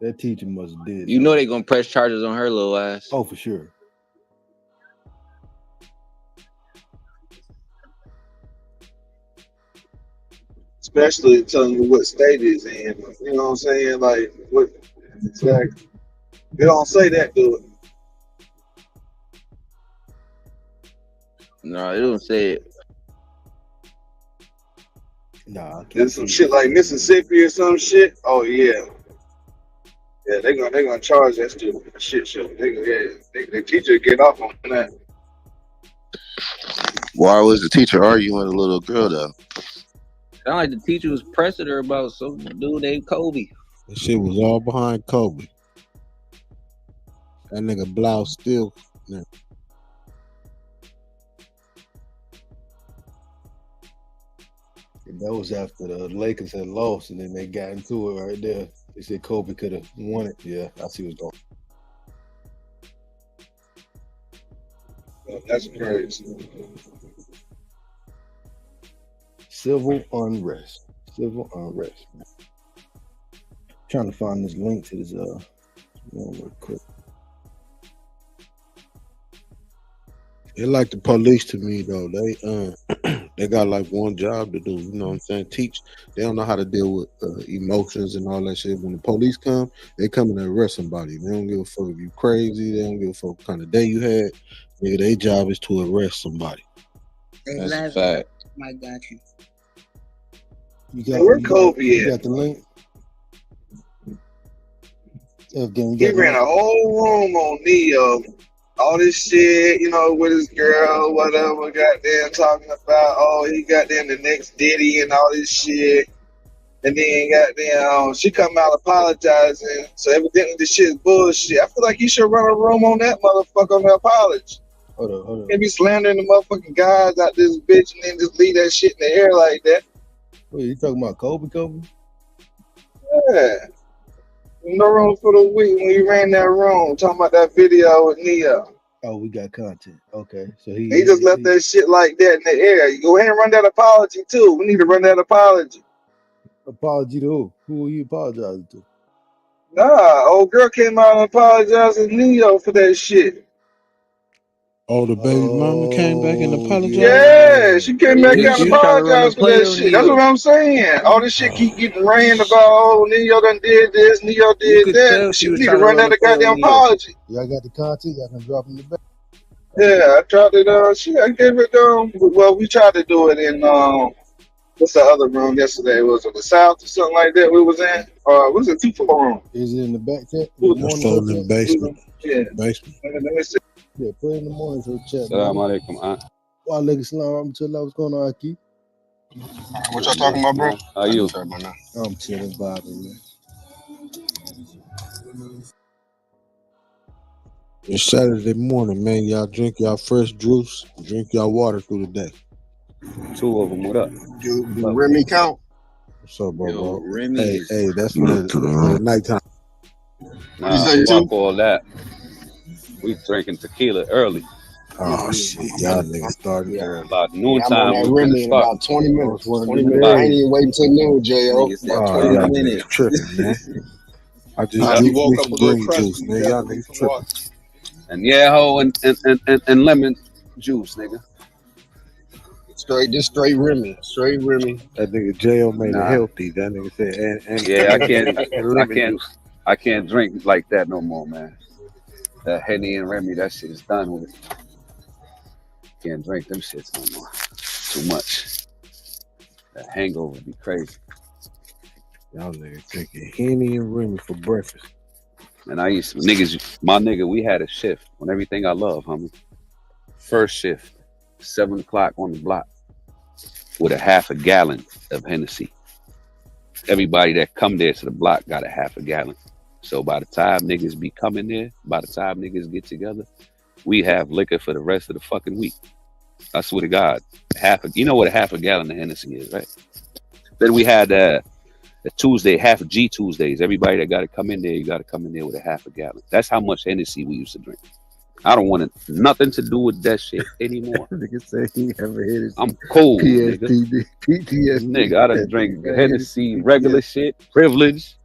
That teacher must have did. You know they gonna press charges on her little ass. Oh, for sure. Especially telling you what state it's in. You know what I'm saying? Like what exactly. They don't say that, do it. No, they don't say it. Nah, I can't There's some see shit it. like Mississippi or some shit. Oh yeah. Yeah, they gonna charge that student a shit show. The teacher get off on that. Why was the teacher arguing with a little girl though? Sound like the teacher was pressing her about some dude named Kobe. That shit was all behind Kobe. That nigga Blau still. Yeah. That was after the Lakers had lost, and then they got into it right there. They said Kobe could have won it. Yeah, I see what's going Oh, that's crazy. Civil unrest. Civil unrest. Man. Trying to find this link to this one real quick. They like the police to me though. They got like one job to do. You know what I'm saying? Teach. They don't know how to deal with emotions and all that shit. When the police come, they come and arrest somebody. They don't give a fuck if you crazy. They don't give a fuck what kind of day you had. Nigga, their job is to arrest somebody. That's a fact. I got you. Where Kobe you at? got the link? Again, He ran a whole room on Neo. All this shit, you know, with his girl, whatever, goddamn, talking about, oh, he got them the next Diddy and all this shit. And then, goddamn, she come out apologizing. So evidently this shit is bullshit. I feel like he should run a room on that motherfucker on the apology. Hold on. Can't be slandering the motherfucking guys out this bitch and then just leave that shit in the air like that. Wait, you talking about Kobe? Yeah. No room for the week when he ran that room, talking about that video with Neo. Oh, we got content. Okay, so He just left that shit like that in the air. You go ahead and run that apology too. We need to run that apology. Apology to who? Who are you apologizing to? Nah, old girl came out and apologized to Neo for that shit. Oh, the baby mama came back and apologized? Yeah, she came back You out and trying to run apologized the for play that on shit. That's Neo. what I'm saying. All this shit keep getting ran about, oh, Neo done did this, Neo You did could that. tell she She was need to trying to run run that the play goddamn on Neo. apology. Y'all got the content? Y'all can drop in the back. Yeah, I tried it. I gave it. Well, we tried to do it in what's the other room yesterday? Was it the South or something like that? We was in. What was it? 2-4 room. Is it in the back chat? That's still in the basement. Yeah. Basement. Let me see. Yeah, put it in the morning for the chat. Assalamu alaikum. Wa alaikum salam wa rahmatullah. What's going on, Aki? What y'all talking about, bro? How you? I'm chilling, vibing, man. It's Saturday morning, man. Y'all drink y'all fresh juice. Drink y'all water through the day. 2 of them. What up? Do Remy count? What's up, bro? Yo, Hey, Remy. that's for the nighttime. Nah, You say fuck two? all that. We drinking tequila early. Oh shit, y'all niggas started early. About I'm noontime, on that we Remy finna in start. about 20 minutes. One of 20 them minutes. I ain't days. even waiting till noon, J.O. Nigga said Oh, 20 y'all minutes. niggas tripping, man. I just Huh? juiced me some green juice, man. Y'all niggas tripping. And yeah, ho, and lemon juice, nigga. Straight Remy. Straight Remy. That nigga J.O. made it Nah. healthy. That nigga said, and Yeah, and lemon juice. I can't drink like that no more, man. That Henny and Remy, that shit is done with. Can't drink them shits no more. Too much. That hangover be crazy. Y'all niggas drinking Henny and Remy for breakfast. And I used to, my nigga, we had a shift on everything I love, homie. First shift, 7 o'clock on the block with a half a gallon of Hennessy. Everybody that come there to the block got a half a gallon. So by the time niggas be coming there, by the time niggas get together, we have liquor for the rest of the fucking week. I swear to God, you know what a half a gallon of Hennessy is, right? Then we had a Tuesday, half of G Tuesdays. Everybody that got to come in there, you got to come in there with a half a gallon. That's how much Hennessy we used to drink. I don't want nothing to do with that shit anymore. Nigga say he ever hit his I'm cool, nigga. PTSD. Nigga, I done drink Hennessy, regular shit, privilege.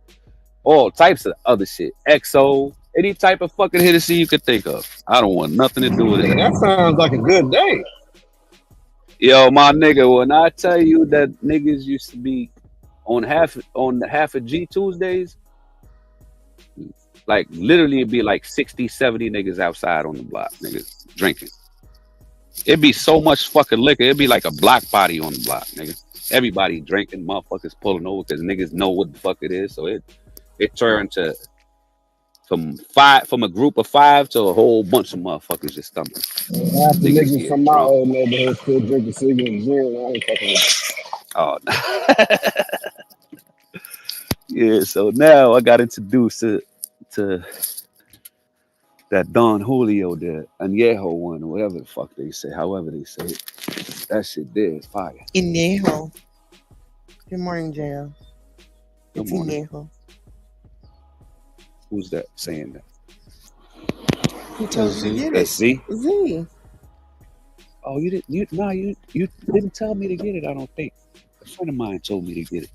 all types of other shit. XO, any type of fucking Hennessy you could think of. I don't want nothing to do with Man, it. that sounds like a good day. Yo, my nigga, when I tell you that niggas used to be on half of G Tuesdays, like literally it'd be like 60, 70 niggas outside on the block, niggas drinking. It'd be so much fucking liquor. It'd be like a block party on the block, nigga. Everybody drinking, motherfuckers pulling over because niggas know what the fuck it is. So it turned to from a group of 5 to a whole bunch of motherfuckers just stumbling. Half the Niggas niggas getting from my drunk. old neighborhood still drinking cigarettes and gin. I ain't fucking with Oh, yeah. So now I got introduced to that Don Julio, the Añejo one, or whatever the fuck they say, however they say it. That shit there is fire. Inejo. Good morning, JL. Good It's morning. Inejo. Who's that saying that? Who told you to get That's it? Z. Z. Oh, you didn't. You didn't tell me to get it. I don't think. A friend of mine told me to get it.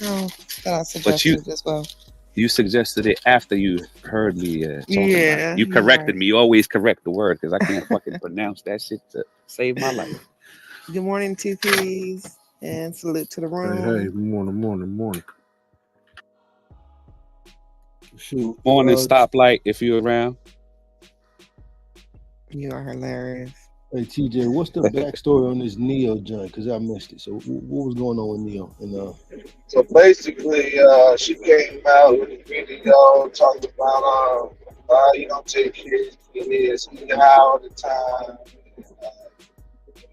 Oh, that I But suggested as well. you suggested it after you heard me talking about Yeah, it. You you're corrected right. me. You always correct the word because I can't fucking pronounce that shit to save my life. Good morning, two P's, and salute to the Hey, room. morning. Shoot. Morning stoplight if you're around. You are hilarious. Hey TJ, what's the backstory on this Neo joint? Because I missed it. So what was going on with Neo? And So basically, she came out with a video talking about you don't take care of kids, he high all the time,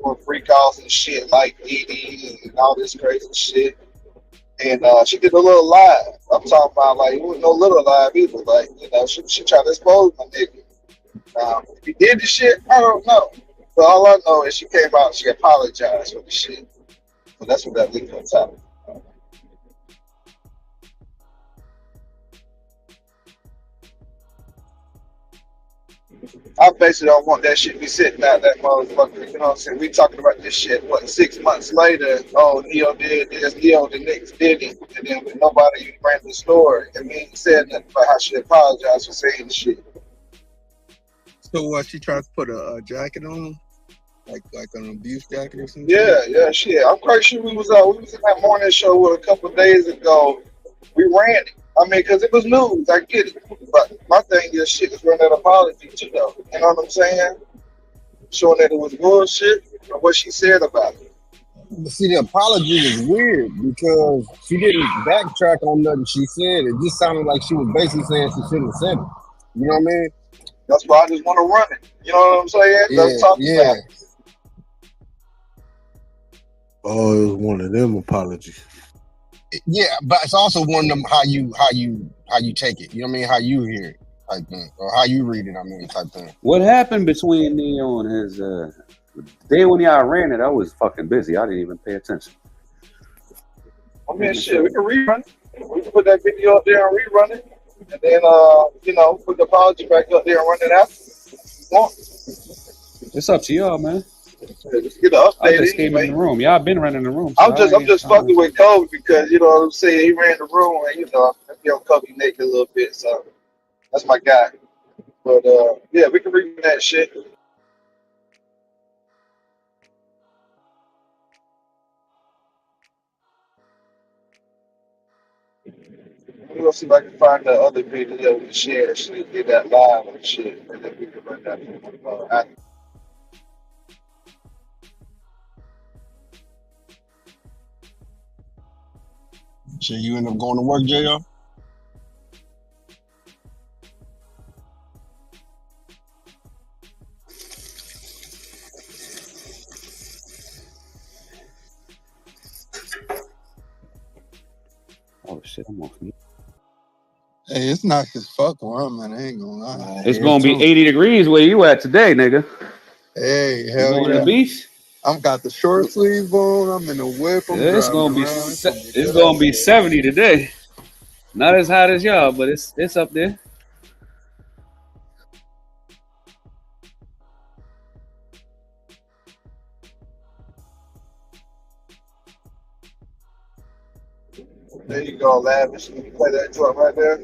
doing freak offs and shit like Diddy and all this crazy shit. And she did a little live. I'm talking about like it was no little live either. Like she tried to expose my nigga. If he did the shit, I don't know. But all I know is she came out, she apologized for the shit. So that's what that leaked on top. I basically don't want that shit to be sitting out that motherfucker. You know what I'm saying? We talking about this shit, what, 6 months later? Oh, Neo did this, Neo the next did it. And then when nobody ran the story, and me said nothing about how she apologized for saying the shit. So what? She tried to put a jacket on, like an abuse jacket or something. Yeah, shit. I'm quite sure we was in that morning show a couple of days ago. We ran it. I mean, because it was news. I get it. But my thing is, shit is run that apology too, though. You know what I'm saying? Showing that it was bullshit and what she said about it. But see, the apology is weird because she didn't backtrack on nothing she said. It just sounded like she was basically saying she shouldn't have said it. You know what I mean? That's why I just want to run it. You know what I'm saying? Let's talk about it. Oh, it was one of them apologies. Yeah, but it's also one of them how you take it. You know what I mean? How you hear it, type thing, or how you read it. I mean, type thing. What happened between Neo and his day when y'all ran it? I was fucking busy. I didn't even pay attention. I mean, shit, we can rerun it. We can put that video up there and rerun it, and then put the apology back up there and run it out. It's up to y'all, man. Just get an update. I just came in the room. Y'all been running the room. I'm just fucking with Kobe because you know what I'm saying. He ran the room and he on Kobe naked a little bit, so that's my guy. But yeah, we can rerun that shit. We're gonna see if I can find the other video we share. Shit, get that live and shit, and then we can run that. So you end up going to work, JR? Oh shit, I'm off mute. Hey, it's nice as fuck where I'm at. I ain't gonna lie. It's gonna be 80 degrees where you at today, nigga. Hey, hell you going yeah. to the beach? I'm got the short sleeves on. I'm in the whip. I'm It's driving gonna be around. it's gonna be 70 today. Not as hot as y'all, but it's up there. There you go, Lavish. You play that joint right there.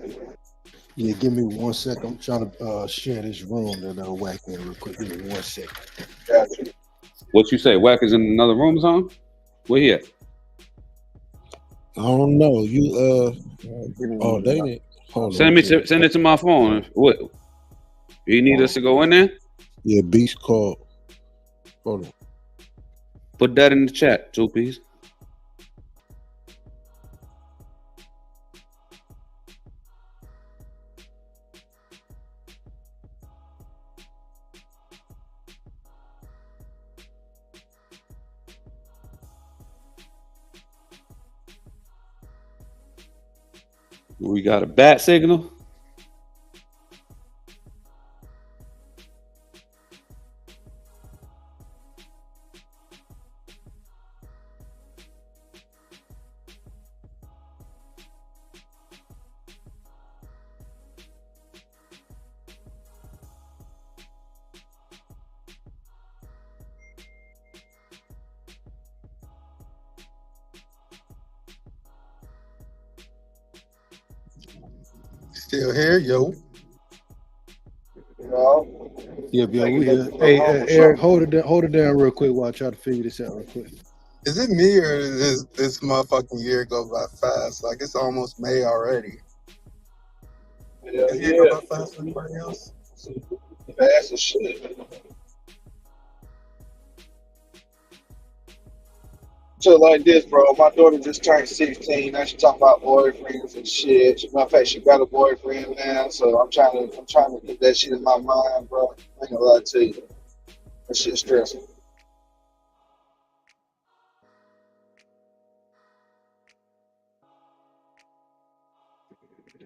Yeah, give me 1 second. I'm trying to share this room that Wack in real quick. Give me 1 second. Gotcha. What you say? Wack is in another room, son? Where he at? I don't know. You Give me oh one they minute. didn't hold Send on. me send it to my phone. What? You need us to go in there? Yeah, Beast called. Hold on. Put that in the chat, 2 piece. We got a bat signal. Still here, yo. You know, Yeah, we taking here. niggas Hey, from home or Eric, something. hold it down real quick while I try to figure this out real quick. Is it me or is this motherfucking year go by fast? Like it's almost May already. Yeah, Does it go yeah. by fast for anybody else? Fast as shit. So like this, bro. My daughter just turned 16. Now she talking about boyfriends and shit. Matter of fact, she got a boyfriend now. So I'm trying to get that shit in my mind, bro. I ain't gonna lie to you. That shit's stressful.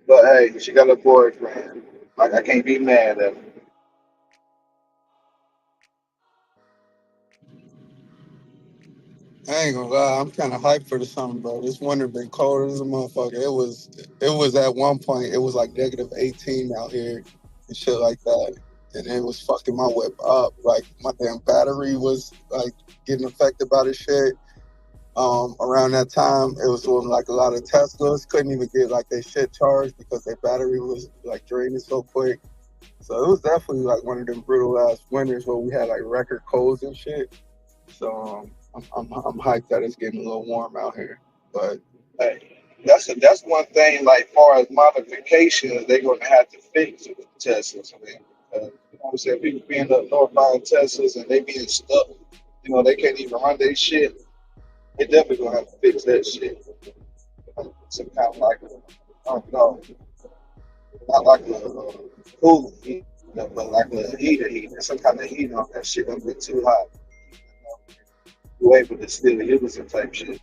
But hey, she got a boyfriend. Like I can't be mad at her. I ain't gonna lie, I'm kind of hyped for the summer, bro. This winter been cold as a motherfucker. It was at one point, it was like negative 18 out here and shit like that. And it was fucking my whip up. Like my damn battery was like getting affected by this shit. Around that time, it was doing like a lot of Teslas couldn't even get like their shit charged because their battery was like draining so quick. So it was definitely like one of them brutal ass winters where we had like record colds and shit. So I'm hyped that it's getting a little warm out here. But Hey, that's one thing. Like far as modifications, they're gonna have to fix with the Teslas, man. You know what I'm saying? People being up north buying Teslas and they being stuck. You know they can't even run their shit. They definitely gonna have to fix that shit. Some kind of like I don't know, not like a cooling heat, but like a heater, some kind of heat on that shit. Don't get too hot. You able to still use it type shit.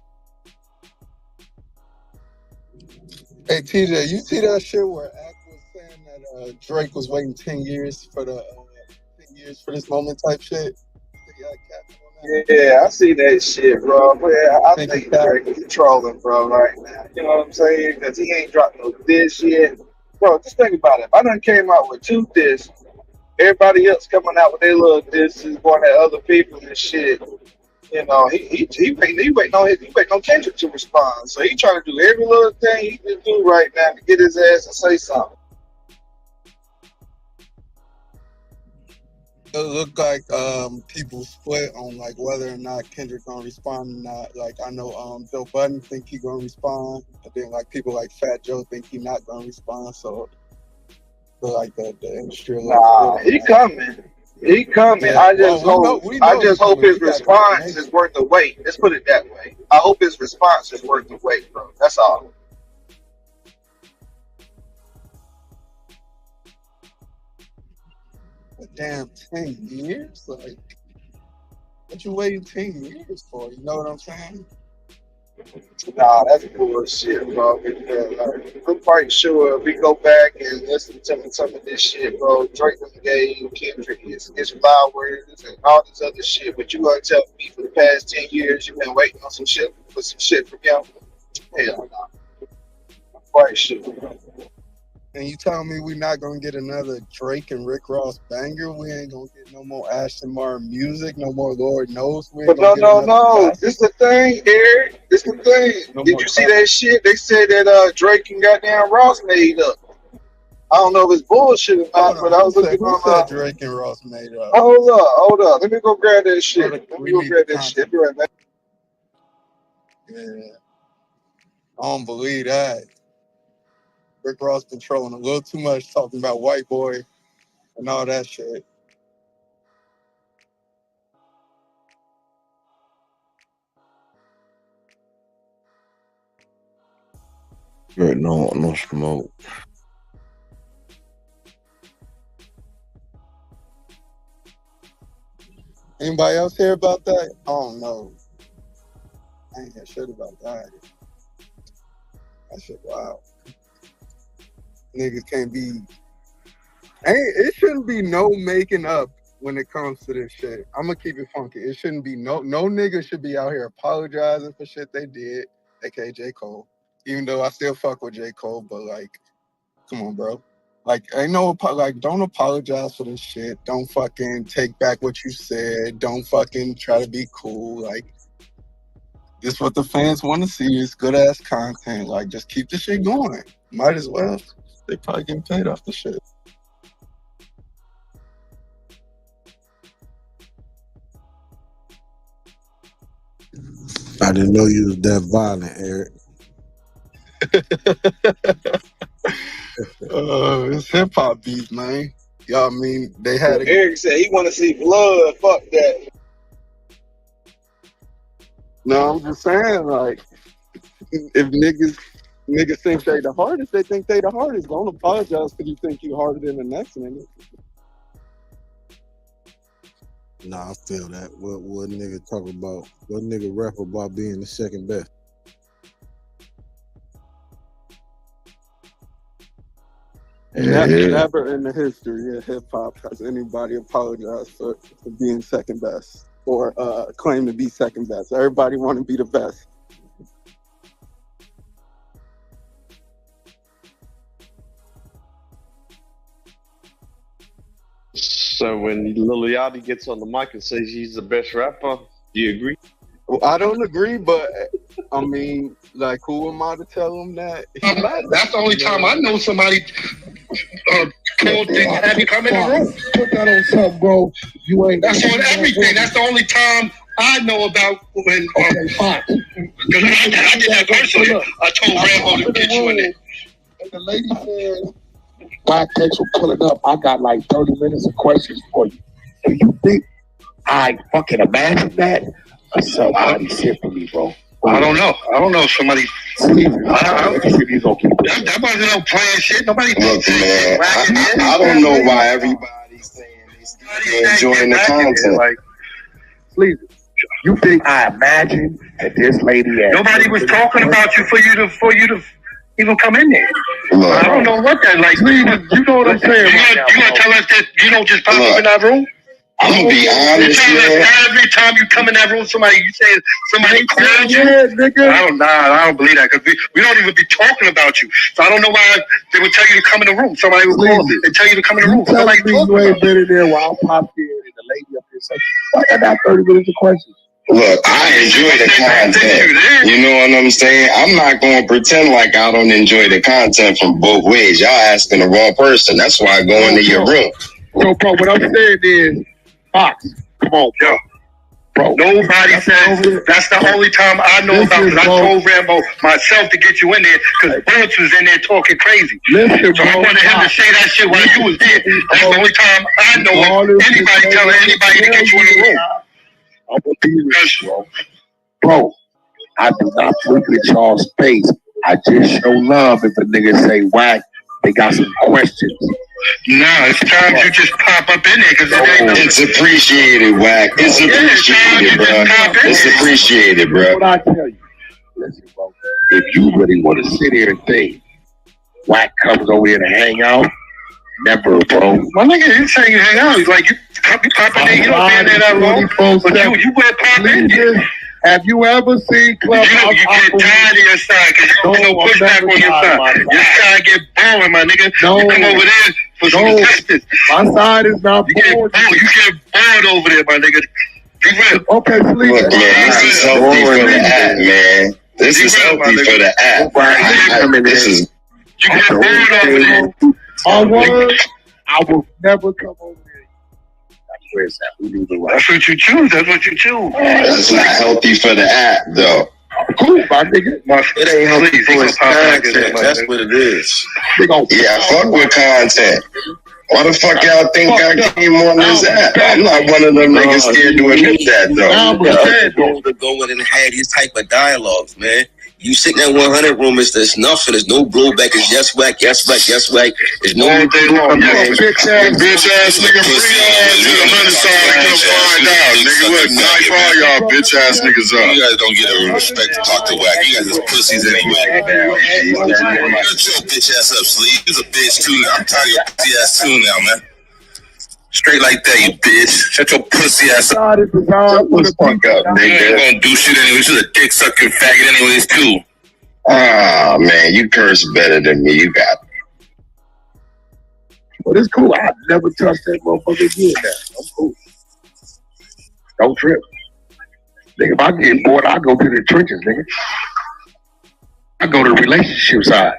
hey TJ, you see that shit where Ack was saying that Drake was waiting 10 years for the 10 years for this moment type shit? Think y'all catching on that? Yeah, I see that shit, bro. But yeah, I Think he think capped? Drake is trolling, bro, right now. You know what I'm saying? Because he ain't dropped no diss yet. Bro, just think about it. If I done came out with 2 diss, everybody else coming out with their little disses, going at other people and shit. You know, he waiting on Kendrick to respond. So he trying to do every little thing he can do right now to get his ass to say something. It look like people split on like whether or not Kendrick gonna respond or not. Like I know Joe Budden think he gonna respond, but then like people like Fat Joe think he not gonna respond. So like the industry a little split Nah, on he that. coming. He coming. Yeah, well we I know he just hope coming. his He got response is confirmation. worth the wait. Let's put it that way. I hope his response is worth the wait, bro. That's all. But damn, 10 years? Like what you waiting 10 years for? You know what I'm saying? Nah, that's bullshit, bro. Because, I'm quite sure if we go back and listen to some of this shit, bro, Drake done gave Kendrick his flowers and all this other shit. But you gonna tell me for the past 10 years you've been waiting on some shit for some shit from him? Hell no. I'm quite sure. And you telling me we not gonna get another Drake and Rick Ross banger? We ain't gonna get no more Ashton Martin music, no more Lord Knows. We ain't But no, gonna get no, another no. classic. This the thing, Eric. This the thing. No Did more you see classic. that shit? They said that Drake and goddamn Ross made up. I don't know if it's bullshit or Hold not, but on. I was looking Who on. said Drake and Ross made up? Hold up. Let me go grab that shit. Let We me go need grab the that shit. content. Be right back. Yeah, I don't believe that. Rick Ross been trolling a little too much, talking about white boy and all that shit. Right, no smoke. Anybody else hear about that? I don't know. I ain't hear shit about that. That shit wild. Niggas can't be. It shouldn't be no making up when it comes to this shit. I'm gonna keep it funky. It shouldn't be no nigga should be out here apologizing for shit they did, aka J. Cole. Even though I still fuck with J. Cole, but like, come on, bro. Like, don't apologize for this shit. Don't fucking take back what you said. Don't fucking try to be cool. Like, this what the fans want to see is good ass content. Like, just keep the shit going. Might as well. They probably getting paid off the shit. I didn't know you was that violent, Eric. It's hip hop beef, man. Y'all mean they had it. Eric said he want to see blood. Fuck that. No, I'm just saying, like, if niggas think they the hardest, they think they the hardest. Don't apologize because you think you harder than the next nigga. Nah, I feel that. What nigga talk about? What nigga rap about being the second best? Never in the history of hip hop has anybody apologized for being second best or claim to be second best. Everybody want to be the best. So when Lil Yachty gets on the mic and says he's the best rapper, do you agree? Well, I don't agree, but I mean, like, who am I to tell him that? That's the only time I know somebody called thing and had to come in the room. Put that on something, bro. You ain't. That's on everything. That's the only time I know about when. Okay, fine. Because I did that personally. I told Rambo to get you in there. And the lady said, Wack, thanks for pulling up. I got like 30 minutes of questions for you. Do you think I fucking imagine that? Or somebody said for me, bro. I don't know. I don't know if somebody. That wasn't no playing shit. Nobody. Look, man, I don't know why everybody's saying they're enjoying the content. Like, please, you think I imagine that this lady? Nobody was talking about you for you to even come in there. Look, I don't know what that like. You know what I'm saying? You gonna tell us that you don't just pop up in that room? I'm gonna be honest, man. Every time you come in that room, you say somebody called you. Yeah, nigga. I don't believe that because we don't even be talking about you. So I don't know why they would tell you to come in the room. Somebody would call and tell you to come in the room. Nobody you ain't been in there while I popped in and the lady up here said, I got 30 minutes of questions. Look, I enjoy the content. You know what I'm saying? I'm not going to pretend like I don't enjoy the content from both ways. Y'all asking the wrong person. That's why I go into your room. So, bro, what I'm saying is, Fox, come on, bro. Bro, nobody says that's the only time I know about because I told Rambo myself to get you in there because Bullets was in there talking crazy. Listen, so I wanted him to say that shit while you was there. That's the only time I know anybody telling anybody to get you in the room. I'm gonna be real, bro. I do not frequent y'all's space. I just show love if a nigga say Wack. They got some questions. Nah, it's time you just pop up in there because it's appreciated, Wack. It's appreciated, bro. It's appreciated, bro. What I tell you, listen, bro. If you really want to sit here and think Wack comes over here to hang out, never, bro. My nigga, you saying you hang out? He's like you pop in there, you don't be in there that long, but you would pop in there. Have you ever seen Clubhouse? You get tired of your side because you don't get no pushback on your side. Your side get boring, my nigga. No. You come over there for some justice. My side is not bored. You get bored over there, my nigga. Okay, please. Look, man, this is healthy for the app, man. This is healthy for the app. This is. You get bored over there. My word, I will never come over there. That's what you choose. That's what you choose. That's not healthy for the app, though. Cool, my nigga. It ain't healthy for his content. That's what it is. Yeah, fuck with content. Why the fuck y'all think I came on this app? I'm not one of them niggas scared to admit that, though. You're supposed to go in and have these type of dialogues, man. You sit in that 100 room, there's nothing. There's no blowback. It's yes, whack, yes, whack, yes, whack. There's no bitch ass nigga free ass in the hundred side. I can find out, nigga. What? Knock all y'all bitch ass niggas up. You guys don't get a respect to talk to Wack. You guys is pussies anyway. Shut your bitch ass up, Sleeve. You's a bitch too. I'm tired of your pussy ass too now, man. Straight like that, you bitch. Shut your pussy ass up. Shut the fuck up, You ain't nigga. gonna do shit anyways. You're a dick sucking faggot anyways too. Ah, man, you curse better than me. You got it. But it's cool. I'd never touch that motherfucker again now. I'm cool. Don't trip. Nigga, if I get bored, I go to the trenches, nigga. I go to the relationship side.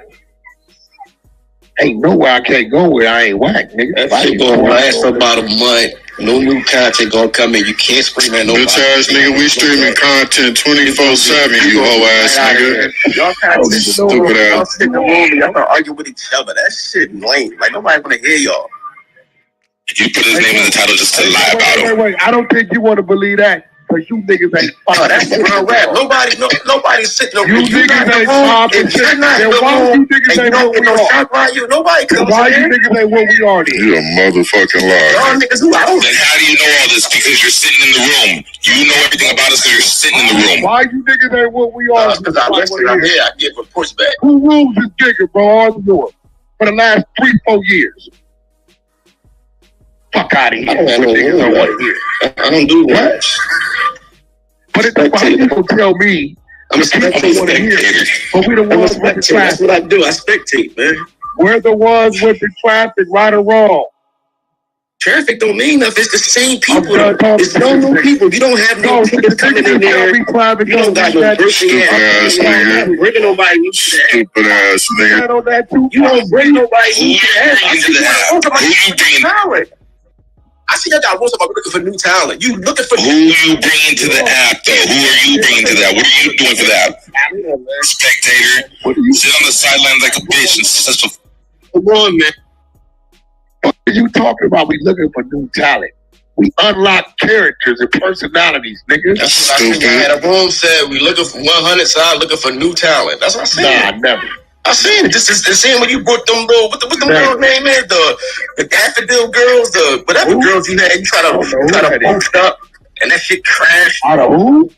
Ain't nowhere I can't go where I ain't whack, nigga. That shit gonna last for about a month. No new content gonna come in. You can't scream at nobody. Bitch ass nigga, we streaming content 24/7. You hoe ass nigga. Y'all kind of Stupid ass. y'all sit in the room and y'all gonna argue with each other. That shit lame. Like nobody wanna hear y'all. You put his name in the title just to lie about him. Wait. I don't think you want to believe that. Because you niggas ain't fine. That's real rap. Nobody's sitting over you niggas ain't fine. Then why you niggas ain't what we are? Nobody comes Why you in. niggas ain't what we are then? You a motherfucking liar. Y'all niggas who I don't. Then how do you know all this? Because you're sitting in the room. You know everything about us because you're sitting in the room. Why you niggas ain't what we are? Because I listen, I'm here. I give a pushback. Who rules this gigger, bro? All yours. For the last 3-4 years. Fuck out of here. I don't do that. But it's why you gonna tell me I'm a spectator. but we the ones with the traffic. That's what I do. I spectate, man. We're the ones with the traffic, right or wrong. Traffic don't mean nothing. It's the same people. It's no new people. You don't have no tickets coming in there. You don't got no birthday ass nigga. Bring nobody new to that. Stupid ass nigga. You don't bring nobody new to that. Who you bringing? I see y'all got rules about looking for new talent. You looking for who you bringing to the app though? Who are you bringing to that? What are you doing for that? Spectator. Sit on the sidelines like a bitch and such a. Come on, man. What are you talking about? We looking for new talent. We unlock characters and personalities, nigga. That's what I think. I had a room said we looking for 100 side, looking for new talent. That's what I said. Nah, never. I seen it. Just seeing when you brought them little, what the girl name is, the daffodil girls, the whatever girls you had, you try to post up, and that shit crashed. Out of who?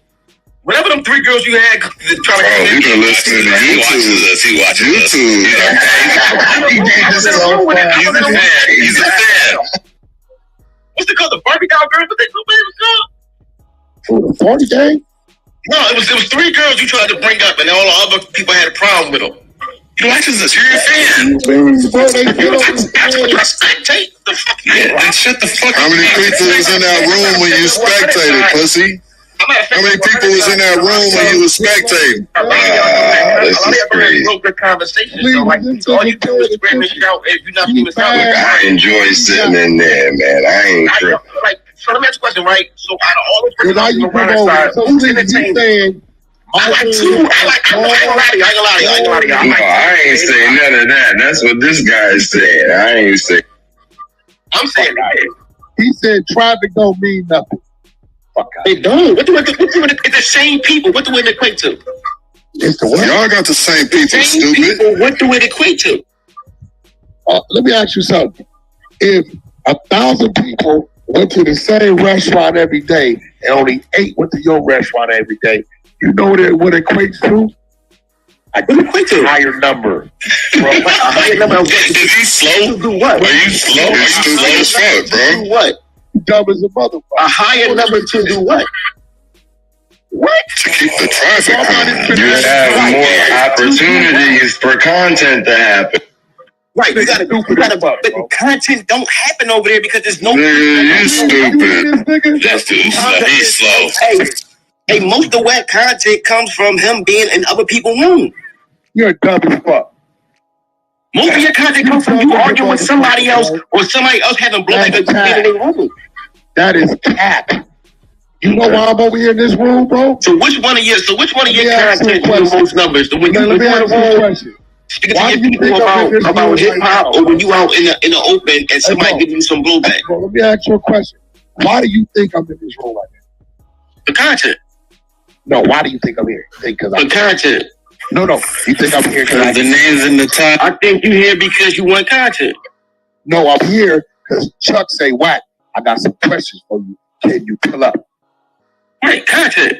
Whatever them 3 girls you had, trying to. You been listening to YouTube. He watches us. He's a fan. What's it called? The Barbie doll girls? What was called? The 40 gang? No, it was 3 girls you tried to bring up, and all the other people had a problem with them. He watches us. You're a fan. I spectate. The fuck yeah, then shut the fuck up. How many people was in that room when you spectated, pussy? How many people was in that room when you was spectating? This is crazy. Good conversation. So like, all you do is scream and shout if you're not even sounding. I enjoy sitting in there, man. I ain't tripping. So let me ask you a question, right? So out of all the people on the running side, who's entertaining? I like 2. I ain't gonna lie to you. No, I ain't saying none of that. That's what this guy is saying. I ain't saying. I'm saying that. He said traffic don't mean nothing. Fuck out. It don't. It's the same people. What do it equate to? It's the what? Y'all got the same people, stupid. People, what do it equate to? Let me ask you something. If 1,000 people went to the same restaurant every day and only 8 went to your restaurant every day, you know what it equates to? What equates to? Higher number. A higher number. Is he slow? To do what? Are you slow? You're stupid as fuck, bro. Do what? Dumb as a motherfucker. A higher number to do what? What? To keep the traffic going. You have more opportunities for content to happen. Right, you gotta, but content don't happen over there because there's no. Nigga, you stupid. He's slow. Hey, most of the Wack content comes from him being in other people's room. You're dumb as fuck. Most of your content comes from you arguing with somebody else or somebody else having blowback in their room. That is cap. You know why I'm over here in this room, bro? So which one of your content do the most numbers? Let me ask you a question. Speaking to your people about hip hop, or when you out in the open and somebody giving you some blowback. Bro, let me ask you a question. Why do you think I'm in this room right now? The content. No, why do you think I'm here? Because the content. No. You think I'm here because the names in the top? I think you here because you want content. No, I'm here because Chuck say, Wack, I got some questions for you. Can you pull up? Right, content.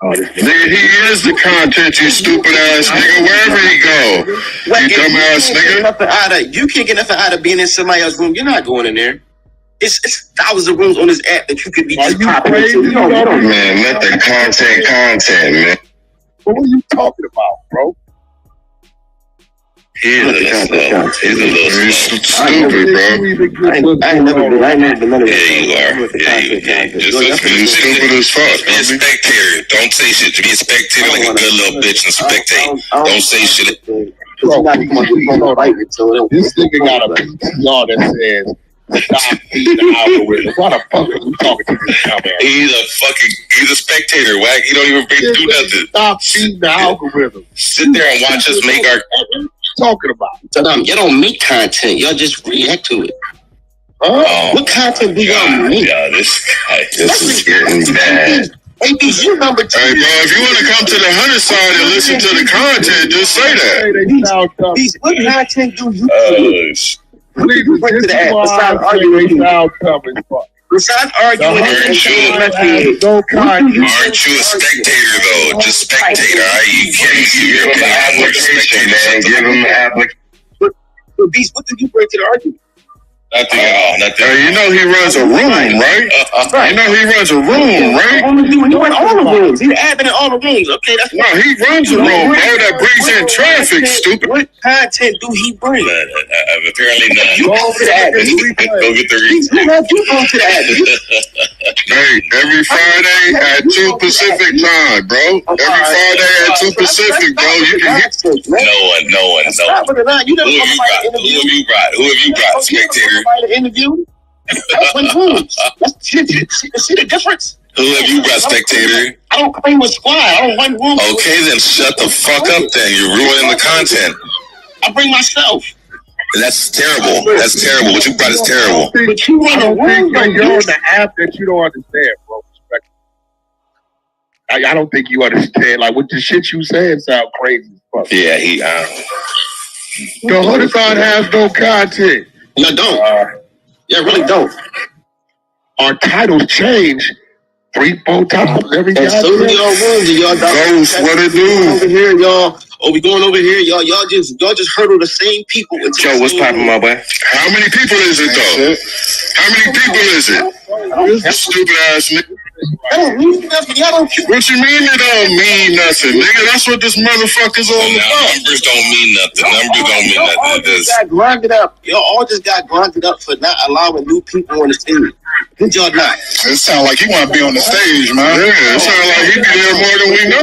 Nigga, he is the content, you stupid ass nigga, wherever he go. You dumb ass nigga. You can't get nothing out of being in somebody else's room. You're not going in there. It's thousands of rooms on this app that you could be just popping into. Man, let the content, man. What were you talking about, bro? He's a little stupid, bro. I ain't never been. Yeah, you are. Just stupid as fuck. Be a spectator. Don't say shit. Be a spectator like a good little bitch and spectate. Don't say shit. Bro, this nigga got a PTR that says, stop feeding the algorithm. Why the fuck are you talking to this guy, man? He's a spectator, Wack. He don't even do nothing. Stop feeding the algorithm. Sit there and watch us make our... Talking about. Y'all don't make content. Y'all just react to it. What content do y'all make? Yeah, this is getting bad. Hey, you number 2. Hey, bro, if you want to come to the Hunter side and listen to the content, just say that. What content do you make? Please, bring to the app besides arguing. Besides arguing, aren't you a spectator though? Just spectator. You can't see your opinion. You're a spectator, man. Give him the application. But Beast, what did you bring to the argument? Nothing at all. Nothing. You know he runs a room, right? You know he runs a room, right? You in all the rooms. He's admin in all the rooms. Okay, that's no. He runs a room, bro. That brings in traffic. Stupid. What content do he bring? Apparently none. You go to the admin. Go get the reason. You go to the admin. Hey, every Friday at 2 Pacific time, bro. Every Friday at 2 Pacific, bro. You can get no one. Who have you brought? Spectator. Interview. That's when rooms. See the difference? Who have you brought, spectator? I don't claim a squad. I don't run rooms. Okay, then shut the fuck up. Then you're ruining the content. I bring myself. That's terrible. That's terrible. What you brought is terrible. But you run a room. You're on the app that you don't understand, bro. I don't think you understand. Like what the shit you saying sound crazy as fuck. Yeah, The Hunter side has no content. No, don't. Yeah, really don't. Our titles change 3-4 times every day. And so many y'all rooms and y'all Ghost, what it do? Over here, y'all. Oh, we going over here, y'all. Y'all just hurdle the same people. Joe, what's poppin', my boy? How many people is it though? How many people is it? Stupid ass nigga. That don't mean nothing. Y'all don't. What you mean it don't mean nothing, nigga? That's what this motherfucker's all about. Numbers don't mean nothing. Numbers don't mean nothing. Got grinded up. Y'all all just got grinded up for not allowing new people on the stage. Did y'all not? It sound like you want to be on the stage, man. Yeah, it sound like he be there more than we know.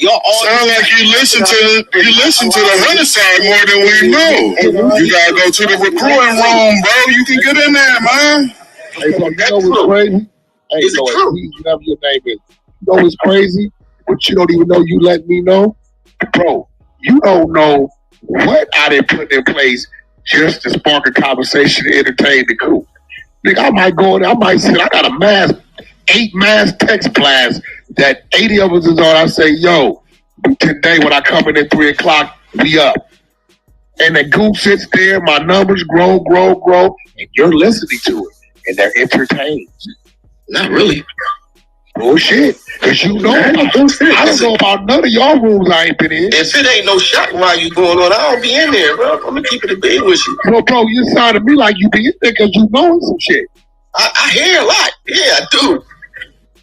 Y'all all sound like you listen to the Hunter side more than we know. You gotta go to the recruiting room, bro. You can get in there, man. Hey, so you know what's crazy? Hey, is it true? Whatever your name is. You know what's crazy? But you don't even know you let me know? Bro, you don't know what I done put in place just to spark a conversation to entertain the group. Nigga, I might go in there, I might say, I got a 8 mass text blast that 80 of us is on. I say, yo, today when I come in at 3 o'clock, we up. And the group sits there, my numbers grow, and you're listening to it. And they're entertained. Not really. Bullshit. Because you know, I don't know about none of y'all rooms I ain't been in. If it ain't no shot while you going on, I don't be in there, bro. I'm going to keep it a big with you. Bro, you sounded to me like you be in there because you knowing some shit. I hear a lot. Yeah, I do.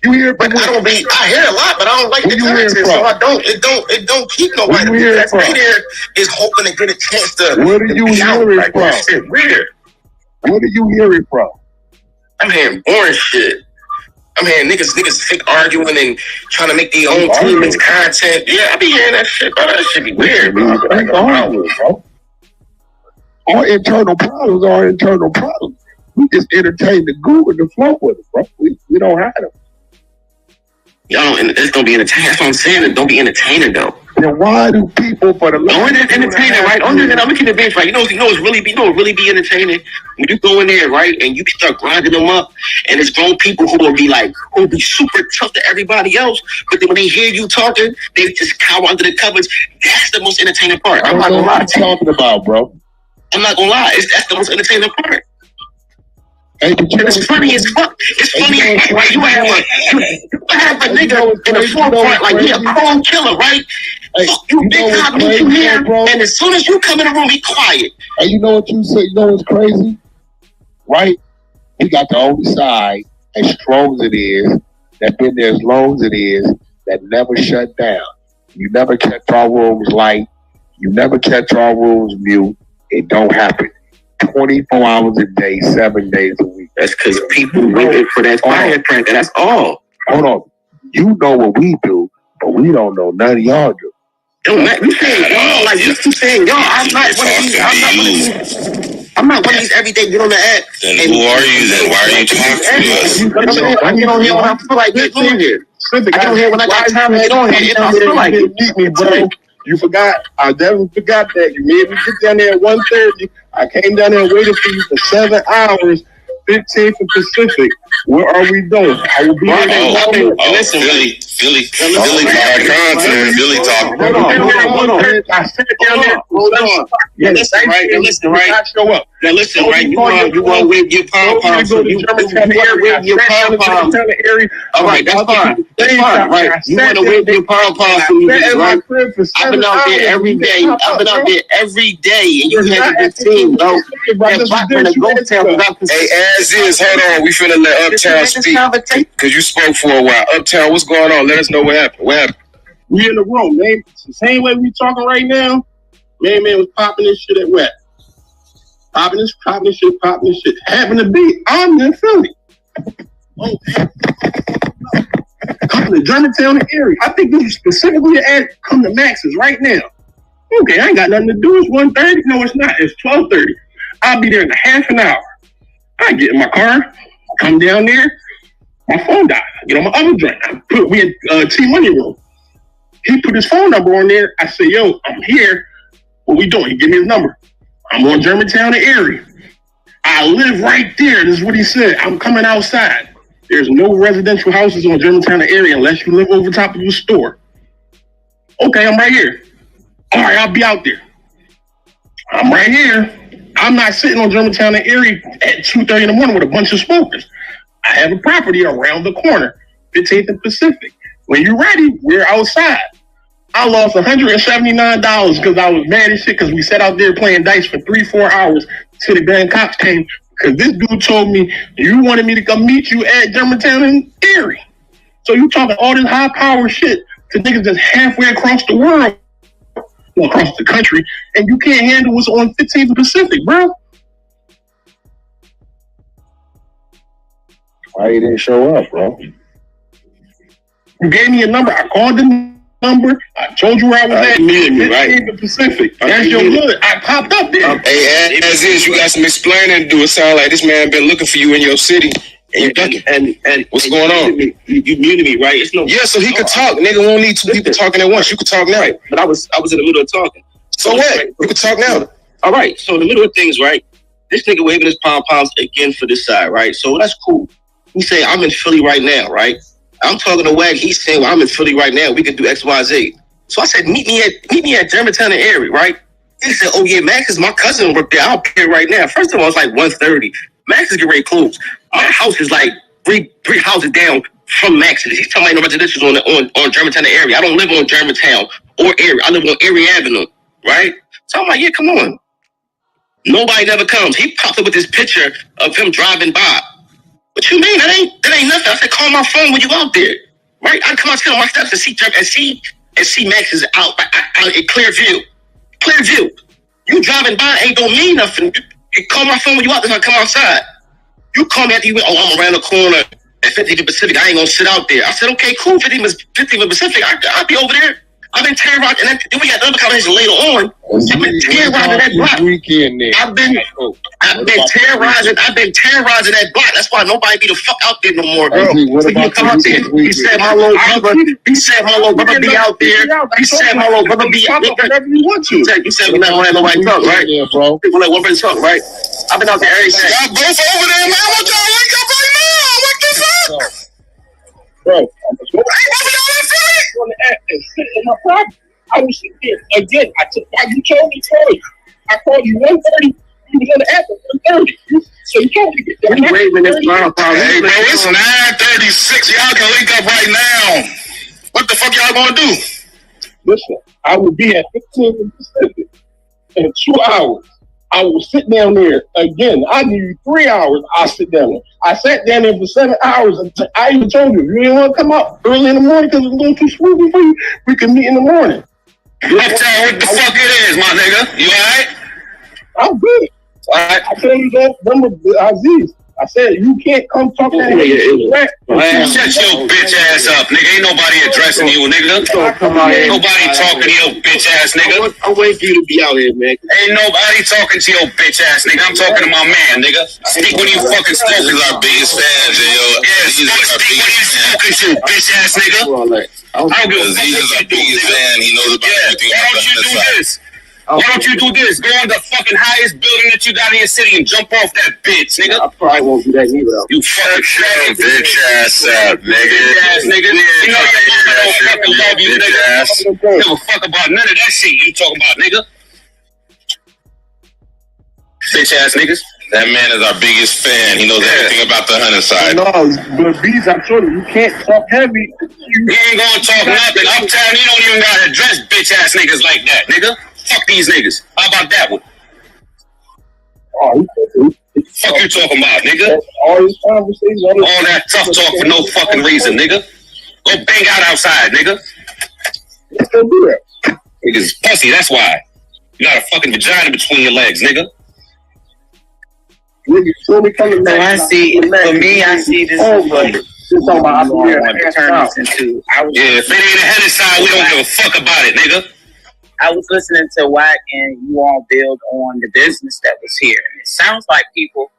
You hear it? But I don't be. I hear a lot, but I don't like the content, so I don't. It don't keep nobody. The people that's there is hoping to get a chance to. Where do you hear it from? That shit weird. Where do you hear it from? I'm hearing boring shit. I'm hearing niggas arguing and trying to make their own teammates content. Yeah, I be hearing that shit, bro. That shit be weird, bro. Our internal problems are internal problems. We just entertain the goo and the flow with it, bro. We don't have them. Y'all, and it's gonna be entertaining. That's what I'm saying. It don't be entertaining though. Then why do people for the entertaining, right? I'm looking at the bench, right? You know it's really be entertaining when you go in there, right, and you start grinding them up, and it's grown people who will be super tough to everybody else, but then when they hear you talking, they just cower under the covers. That's the most entertaining part. I'm not gonna lie. What you talking about, bro? I'm not gonna lie. That's the most entertaining part. Hey, it's funny as fuck. It's funny as fuck. You have a nigga in the forefront like he a clone killer, right? Hey, you big cop, you here, and as soon as you come in the room, be quiet. Hey, you know what you say? You know what's crazy? Right? We got the only side, as strong as it is, that been there as long as it is, that never shut down. You never catch our rooms light. You never catch our rooms mute. It don't happen. 24 hours a day, 7 days a week. That's because people waiting for that firecracker. That's all. Hold on. You know what we do, but we don't know none of y'all do. You saying y'all like you saying y'all. I'm not one of these everyday get on the app. Then who are you then? Why are you talking to us? I get on here when I feel like getting on here. I get on here when I got time to get on here. If I feel like it. Meet me, bro. You forgot. I definitely forgot that. You made me get down there at 1:30. I came down there and waited for you for 7 hours. 15th and Pacific. What are we doing? I will be there. Listen, Philly got content. Philly talking. Hold on. I said down there. Hold on. Listen, right? Show up. Now listen, right? You want to wave your pom-poms. You wave your pom-poms. All right, that's fine. That's fine, right? You want to wave your pom-poms for me, right? I've been out there every day. And you had a good team, bro. Hey, as is, hold on. We finna let Uptown speak. Because you spoke for a while. Uptown, what's going on? Let us know what happened. What happened? We in the room, man. It's the same way we talking right now. Man was popping this shit at Wack. Popping this shit. Having to be, I'm in Philly. Come to Germantown area. I think this is specifically to add, come to Max's right now. Okay, I ain't got nothing to do. It's 1:30. No, it's not. It's 12:30. I'll be there in a half an hour. I get in my car, come down there, my phone died. I get on my other joint. We in T-Money room. He put his phone number on there. I say, yo, I'm here. What we doing? He give me his number. I'm on Germantown area. I live right there. This is what he said. I'm coming outside. There's no residential houses on Germantown area unless you live over top of a store. Okay, I'm right here. All right, I'll be out there. I'm right here. I'm not sitting on Germantown area at 2:30 in the morning with a bunch of smokers. I have a property around the corner, 15th and Pacific. When you're ready, we're outside. I lost $179 because I was mad as shit because we sat out there playing dice for 3-4 hours till the damn cops came because this dude told me you wanted me to come meet you at Germantown and Erie. So you talking all this high power shit to niggas that's halfway across the world, across the country, and you can't handle what's on 15th and Pacific, bro. Why you didn't show up, bro? You gave me a number. I called the number. I told you where I was at. Me, right? 15th and Pacific. That's your hood. I popped up there. Hey, as is, you got some explaining to do. It sound like this man been looking for you in your city. And you ducking. And what's going on? You muted me, right? It's no. Yeah, so he could talk. Nigga won't need two people talking at once. You could talk now. Right. But I was in the middle of talking. So what? Right. You could talk now. All right. So in the middle of things, right? This nigga waving his pom-poms again for this side, right? So that's cool. He say, I'm in Philly right now, right? I'm talking to Wack. He's saying, well, I'm in Philly right now. We can do X, Y, Z. So I said, meet me at Germantown and Erie, right? He said, oh yeah, Max is my cousin work there. I'll pay right now. First of all, it's like 1:30. Max is getting ready to close. My house is like three houses down from Max's. He's talking about no residentials on Germantown and Erie. I don't live on Germantown or Erie. I live on Erie Avenue, right? So I'm like, yeah, come on. Nobody never comes. He popped up with this picture of him driving by. What you mean? That ain't nothing. I said, call my phone when you out there. Right? I come out on my steps and see Max is out in clear view. Clear view. You driving by ain't gonna mean nothing. You call my phone when you out there, I come outside. You call me after you went, I'm around the corner at 50th Pacific. I ain't gonna sit out there. I said, okay, cool, 50th Pacific. I'll be over there. I've been terrorizing, and then we got another conversation later on. I've been terrorizing that block. I've been terrorizing that block. That's why nobody be the fuck out there no more, bro. So you come out there. He said my little brother be out there. He said my little brother be out there. Whatever you want to. You said we not gonna let nobody talk, right? Yeah, bro. People let one person talk, right? I've been out there every day. Y'all both over there, man. What y'all link up right now? What the fuck? Bro, I'm on the app and sit in my property. I was sitting there again. You told me twice. I called you 1:30. You was on the app at 1:30. So you told me to get there. Hey, bro, it's 9:36. Y'all can link up right now. What the fuck y'all gonna do? Listen, I will be at 15 Pacific in 2 hours. I will sit down there again. I give you 3 hours. I'll sit down there. I sat down there for 7 hours. I even told you, if you didn't want to come out early in the morning because it's a little too smooth for you, we can meet in the morning. Uptown, what the fuck it is, my nigga? You alright? I'm good. I told you that, remember, Aziz. I said, you can't come talk to me. Man, shut your bitch ass up, nigga. Ain't nobody addressing you, nigga. Nobody talking to your bitch ass, nigga. I'm waiting for you to be out here, man. Ain't nobody talking to your bitch ass, nigga. I'm talking to my man, nigga. Speak when you fucking spoke. He's our biggest fans, yo. Yeah, speak when you spoken to, bitch ass nigga. I don't give a fuck. He's our biggest fan. He knows about everything about the this. Why don't you do this? Go on the fucking highest building that you got in your city and jump off that bitch, nigga. I probably won't do that either. You fucking shut your bitch ass up, nigga. Bitch ass nigga. You know your mama don't fucking love you, nigga. Give a fuck about none of that shit you talking about, nigga. Bitch ass niggas. That man is our biggest fan. He knows everything about the hunter side. No, but Bees, I'm sure you can't talk heavy. You ain't gonna talk nothing. Uptown, you don't even gotta address bitch ass niggas like that, nigga. Fuck these niggas. How about that one? Fuck you talking about, nigga? All these conversations, all that tough talk for no fucking reason, nigga. Go bang out outside, nigga. Niggas pussy, that's why. You got a fucking vagina between your legs, nigga. So I see, for me, I see this is what I want to turn this into. Yeah, if it ain't a Hennessy, we don't give a fuck about it, nigga. I was listening to Wack and you all build on the business that was here. And it sounds like people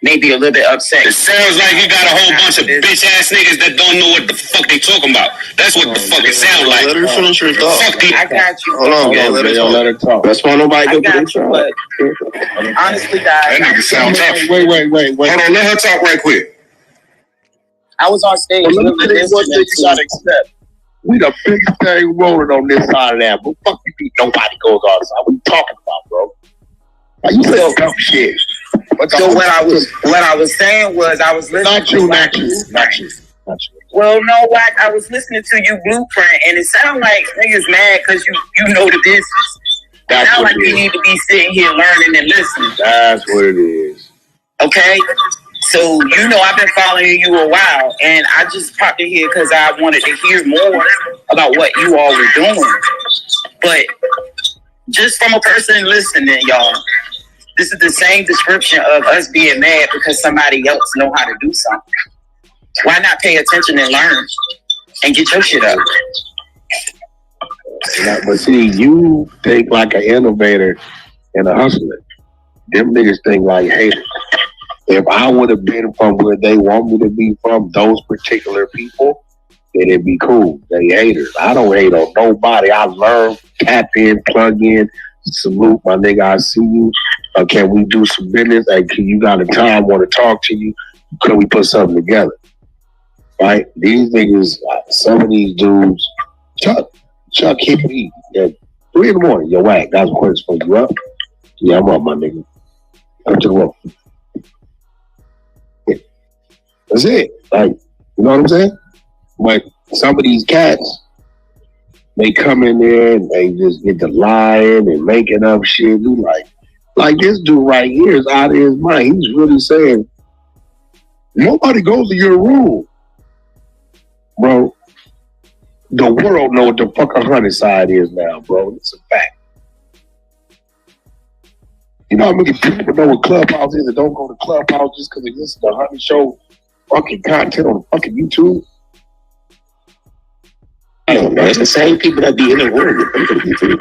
may be a little bit upset. It sounds like you got a whole bunch of bitch ass niggas that don't know what the fuck they talking about. That's what the fuck it sound like. Let her finish her thought. Fuck the. I got you. Hold on, man. Let her talk. That's why nobody I got you, but honestly, guys. That nigga sound tough. Wait. Hold on, let her talk right quick. I was on stage. Let me tell you what you gotta accept. We the biggest thing rolling on this side of that. But fuck you think nobody goes outside. What you talking about, bro? Like, you say dumb shit. So what I was saying was I was listening. Not you. Well, no, Wack, I was listening to you blueprint, and it sounded like niggas mad because you know the business. It sounds like you need to be sitting here learning and listening. That's what it is. Okay? So, you know, I've been following you a while, and I just popped in here because I wanted to hear more about what you all were doing. But just from a person listening, y'all, this is the same description of us being mad because somebody else know how to do something. Why not pay attention and learn and get your shit up? But see, you think like an innovator and a hustler. Them niggas think like haters. If I would have been from where they want me to be from, those particular people, then it'd be cool. They haters. I don't hate on nobody. I learn, tap in, plug in, salute my nigga. I see you. Can we do some business? Hey, you got a time? Want to talk to you? Can we put something together? Right? These niggas, some of these dudes, Chuck hit me at 3 in the morning. Yo, Wack, guys, recording for you up? Yeah, I'm up, my nigga. Come to the room. That's it. Like, you know what I'm saying? Like, some of these cats, they come in there and they just get to lying and making up shit. Like this dude right here is out of his mind. He's really saying Nobody goes to your room, bro. The world know what the fuck a honey side is now, bro. It's a fact. You know how many people know what Clubhouse is and don't go to Clubhouse just because they listen to honey show fucking content on fucking YouTube? I don't know. It's the same people that be in the room.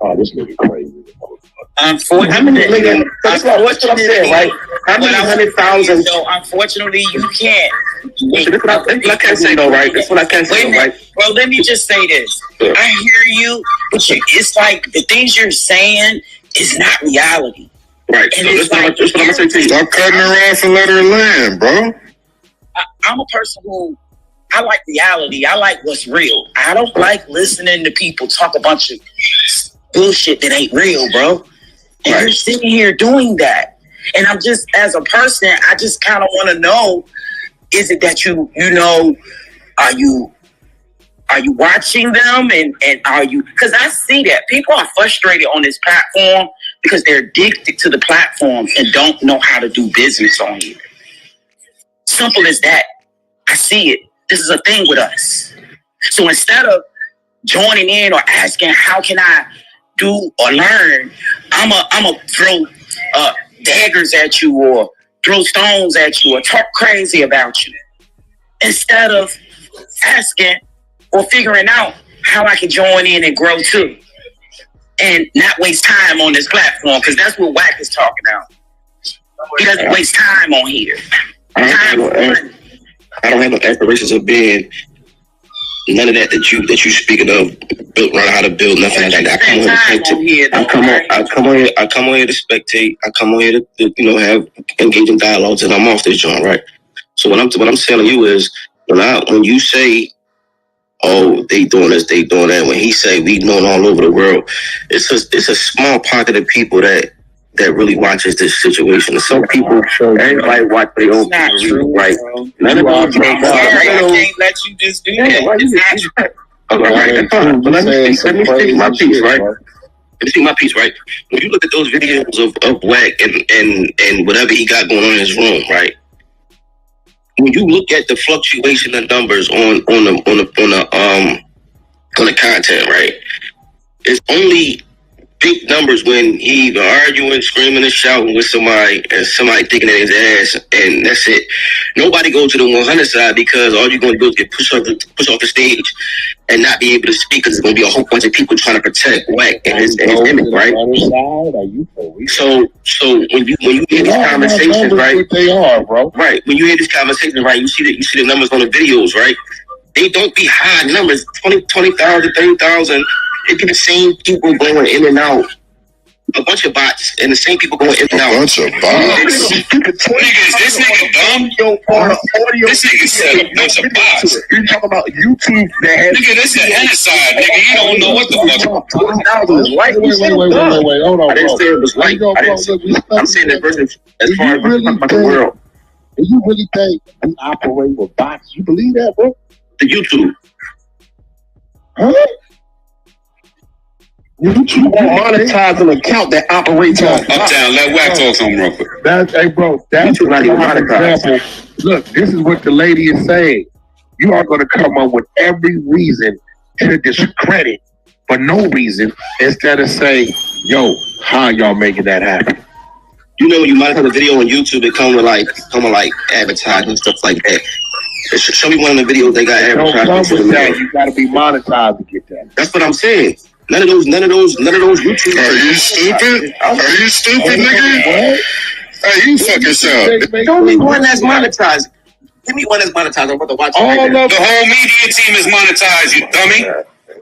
Oh, this nigga crazy. Unfortunately, that's what I'm saying, right? How many 100,000? So unfortunately, you can't. That's what I can't say though, right? That's what I can't say though, right? Well, let me just say this. Yeah. I hear you, but it's like the things you're saying is not reality. Right. And so it's like, what I'm gonna say to you. Stop cutting her off and let her land, bro. I'm a person who I like reality. I like what's real. I don't like listening to people talk a bunch of bullshit that ain't real, bro. And you're sitting here doing that. And I'm just, as a person, I just kind of want to know, is it that you know, are you watching them and are you, because I see that people are frustrated on this platform because they're addicted to the platform and don't know how to do business on here. Simple as that. I see it. This is a thing with us. So instead of joining in or asking, how can I do or learn, I'm a throw daggers at you or throw stones at you or talk crazy about you instead of asking or figuring out how I can join in and grow too and not waste time on this platform, because that's what Wack is talking about. He doesn't waste time on here. I don't have no aspirations of being none of that you speaking of, learn how to build nothing like that. I come on here to spectate. I come on here to have engaging dialogues, and I'm off this joint, right? So what I'm telling you is when you say, oh, they doing this, they doing that, when he say we known all over the world, it's a small pocket of people that really watches this situation. Some people, everybody watch their own people, right? None of them can't let you just do that. It's not true. But let me speak my piece, right? Let me speak my piece, right? When you look at those videos of Wack and whatever he got going on in his room, right? When you look at the fluctuation of numbers on the content, right? It's only big numbers when he either arguing, screaming, and shouting with somebody, and somebody digging in his ass, and that's it. Nobody goes to the 100 side because all you're going to do is get pushed off the stage and not be able to speak because there's going to be a whole bunch of people trying to protect Wack and his image, right? So when you hear these conversations, right? They are, bro. Right. When you hear these conversations, right? You see the numbers on the videos, right? They don't be high numbers, 20,000, 30,000. It be the same people going in and out. A bunch of bots and the same people going in and out. A bunch of bots. Niggas, this nigga dumb. This nigga said a bunch of bots. You talking about YouTube that nigga, this is genocide, nigga. You don't know what the fuck. Wait, hold on. I didn't say it was white. I'm saying that person as far as really about the world. Do you really think we operate with bots? You believe that, bro? The YouTube. Huh? YouTube monetize an account that operates on Uptown, let Wack talk something real quick. That's not even example. Look, this is what the lady is saying. You are going to come up with every reason to discredit for no reason instead of saying, yo, how y'all making that happen? You know, you might have a video on YouTube that come with like advertising stuff like that. Show me one of the videos they got advertising. You got to be monetized to get that. That's what I'm saying. None of those YouTube. Are you stupid? Are you stupid, nigga? Hey, you fuck yourself. Show me one that's monetized. Give me one that's monetized. I'm about to watch it. The whole media team is monetized, you dummy.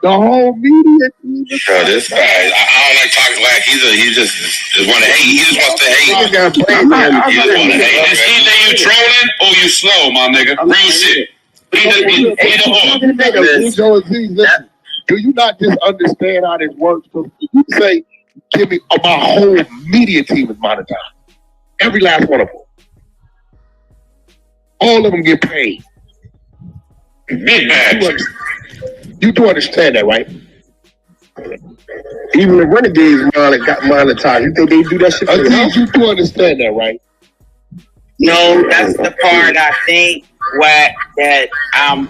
The whole media team. Bro, this guy, I don't like talking like he just want to hate. He just wants to hate. He just want to hate. It's either you trolling or you slow, my nigga. Real shit. Either or. Do you not just understand how this works? Because you say, give me my whole media team is monetized. Every last one of them. All of them get paid. You do understand that, right? Even the Renegades got monetized. You think they do that shit for you? You do understand that, right? No, that's the part I think that I'm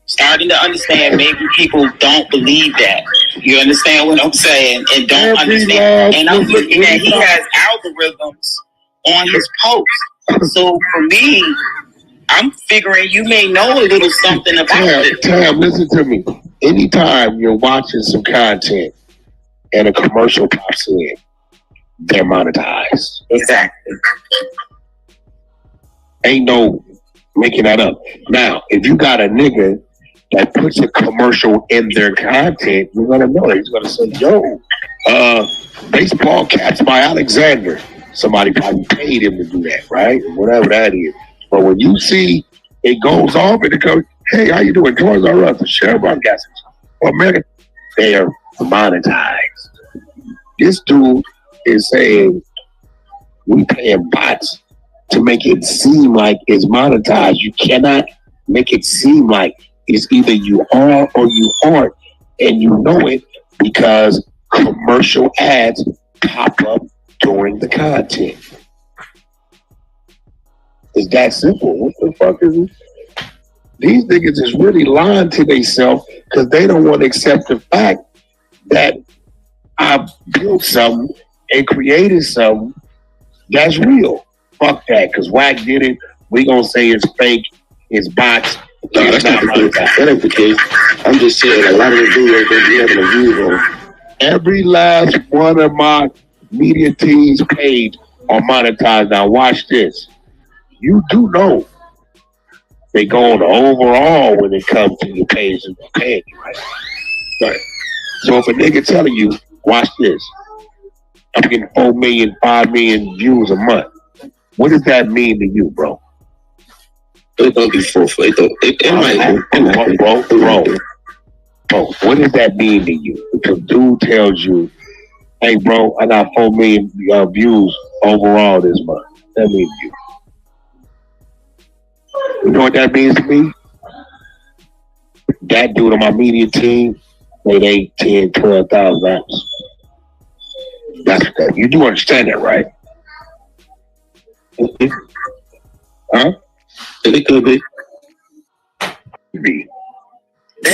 starting to understand. Maybe people don't believe that. You understand what I'm saying? And don't understand. And I'm looking at he has algorithms on his post. So for me, I'm figuring you may know a little something about it. Tam, listen to me. Anytime you're watching some content and a commercial pops in, they're monetized. Exactly. Ain't no making that up. Now, if you got a nigga that puts a commercial in their content, you're gonna know it. He's gonna say, yo, baseball caps by Alexander. Somebody probably paid him to do that, right? Whatever that is. But when you see it goes off and it goes, hey, how you doing? Toys R Us, the Chevron gas or American, they are monetized. This dude is saying we paying bots to make it seem like it's monetized. You cannot make it seem like it's either you are or you aren't, and you know it because commercial ads pop up during the content. It's that simple. What the fuck is it? These niggas is really lying to themselves because they don't want to accept the fact that I built something and created something that's real. Fuck that, because Wack did it. We gonna say it's fake, it's bots. No, that's not the case. That ain't the case. I'm just saying a lot of the videos they be having a views on. Every last one of my media teams page are monetized. Now watch this. You do know they go on overall when it comes to your page and paying you, right? Right. So if a nigga telling you, watch this, I'm getting 4 million, 5 million views a month. What does that mean to you, bro? It don't be full. Bro, what does that mean to you? Because dude tells you, hey, bro, I got 4 million views overall this month. That means to you. You know what that means to me? That dude on my media team made 8, 10, 12,000 apps. That's that. You do understand that, right? Huh? It could be. I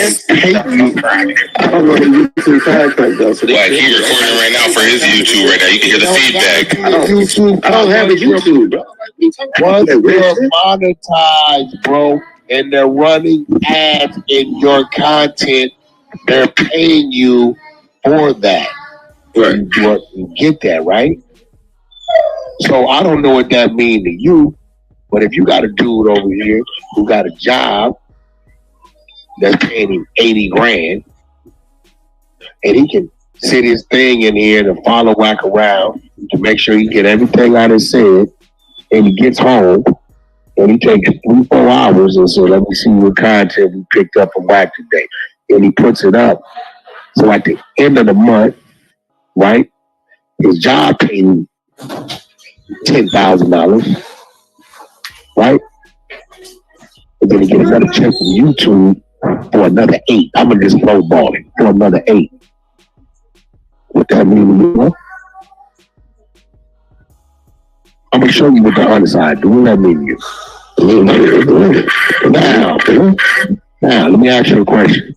don't know the YouTube contract though. So Like he's recording right now for his YouTube right now. You can hear the feedback. I don't have a YouTube, bro. Once they're monetized, bro, and they're running ads in your content, they're paying you for that. Right. You get that, right? So I don't know what that means to you, but if you got a dude over here who got a job that's paying him 80 grand, and he can sit his thing in here to follow Wack around to make sure he get everything I just said, and he gets home, and he takes 3-4 hours and so let me see what content we picked up from Wack today. And he puts it up. So at the end of the month, right, his job paid him $10,000, right? And then he get another check from YouTube for another 8. I'm gonna just lowball it for another 8. What that mean, you know? I'm gonna show you what the other side do. What that mean to you? Now, let me ask you a question.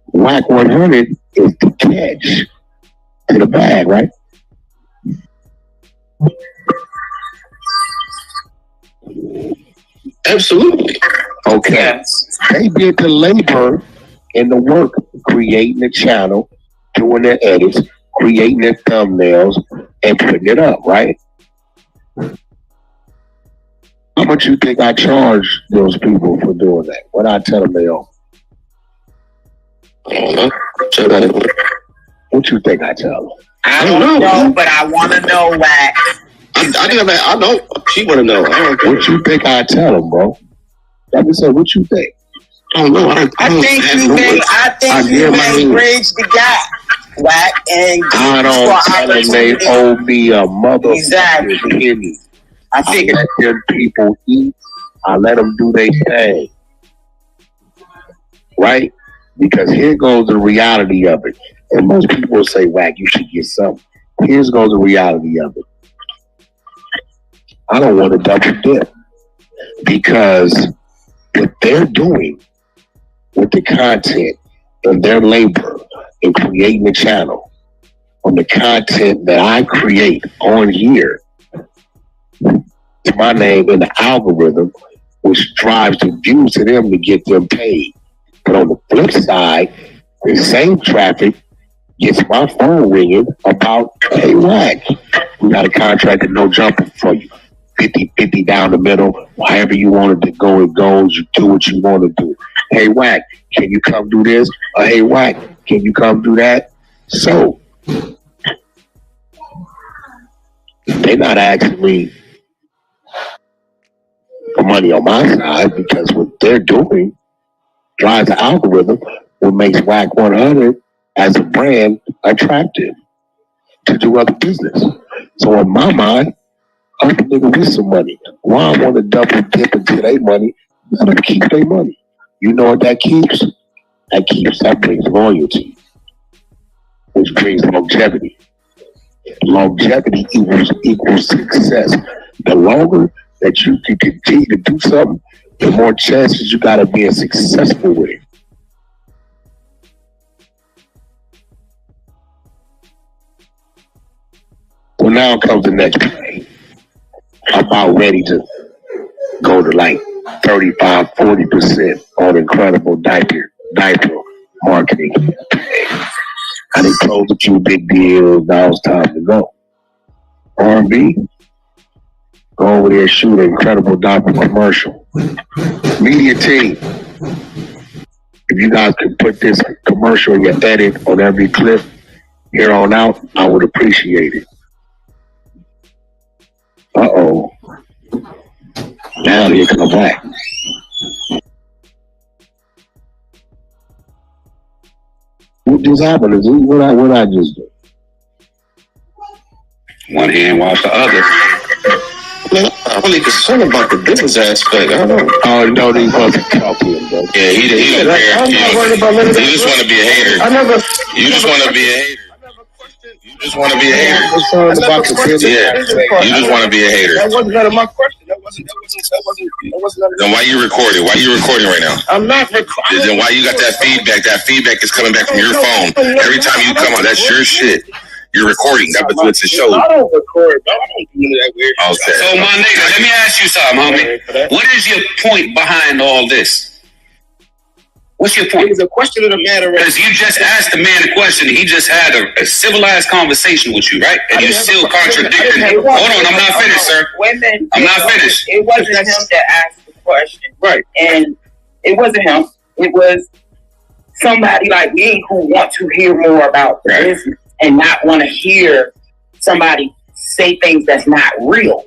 Wack 100 is the catch to the bag, right? Absolutely. Okay. Yes. They did the labor and the work creating the channel, doing their edits, creating their thumbnails, and putting it up, right? How much you think I charge those people for doing that? What I tell them they owe? I don't know. What you think I tell them? I don't know, but I want to know Wack. I know. She want to know. What you think I tell them, bro? Like I said, what you think? I don't know. I think you may bridge the gap, Wack, and I don't tell them they owe me a motherfucking penny. I let them people eat. I let them do their thing. Right? Because here goes the reality of it. And most people will say, Wack, you should get something. Here's goes the reality of it. I don't want to double dip because what they're doing with the content and their labor in creating the channel on the content that I create on here, it's my name in the algorithm, which drives the views to them to get them paid. But on the flip side, the same traffic gets my phone ringing about, hey, Wack, we got a contract and no jumping for you. 50-50 down the middle, however you want it to go, it goes. You do what you want to do. Hey, Wack, can you come do this? Or hey, Wack, can you come do that? So, they're not asking me for money on my side because what they're doing drives the algorithm, what makes Wack 100 as a brand attractive to do other business. So in my mind, I'm a nigga with some money. Why I want to double dip into their money? Let them keep their money. You know what that keeps? That brings loyalty, which brings longevity. Longevity equals success. The longer that you can continue to do something, the more chances you got of being successful with it. Well, now comes the next play. I'm about ready to go to like 35-40% on incredible diaper marketing. I done closed a few big deals. Now it's time to go. R&B, go over there, shoot an incredible diaper commercial. Media team, if you guys could put this commercial in your edit on every clip here on out, I would appreciate it. Uh-oh. Now here come back. What just happened? Is what I just do? One hand wash the other. Man, I'm not really concerned about the business aspect. I don't. Oh no, they wasn't talking, bro. Yeah, he don't care. I'm not worried about You just want to be a hater. You just want to be a hater. You just want to be a hater. Yeah, you just want to be a hater. That wasn't none of my question. That wasn't Then why you recording? Why you recording right now? I'm not recording. Then why you got that feedback? That feedback is coming back from your phone. Every time you come on, that's your shit. You're recording. That's what the show. I don't record, bro. I don't do that weird Okay. So my nigga, let me ask you something, homie. What is your point behind all this? What's your point? It's a question of the matter. Because you just asked the man a question. He just had a civilized conversation with you, right? And you still contradicting. Hold on, I'm not finished, sir. Women. I'm not finished. It wasn't him that asked the question. Right. And it wasn't him. It was somebody like me who want to hear more about the business and not want to hear somebody say things that's not real.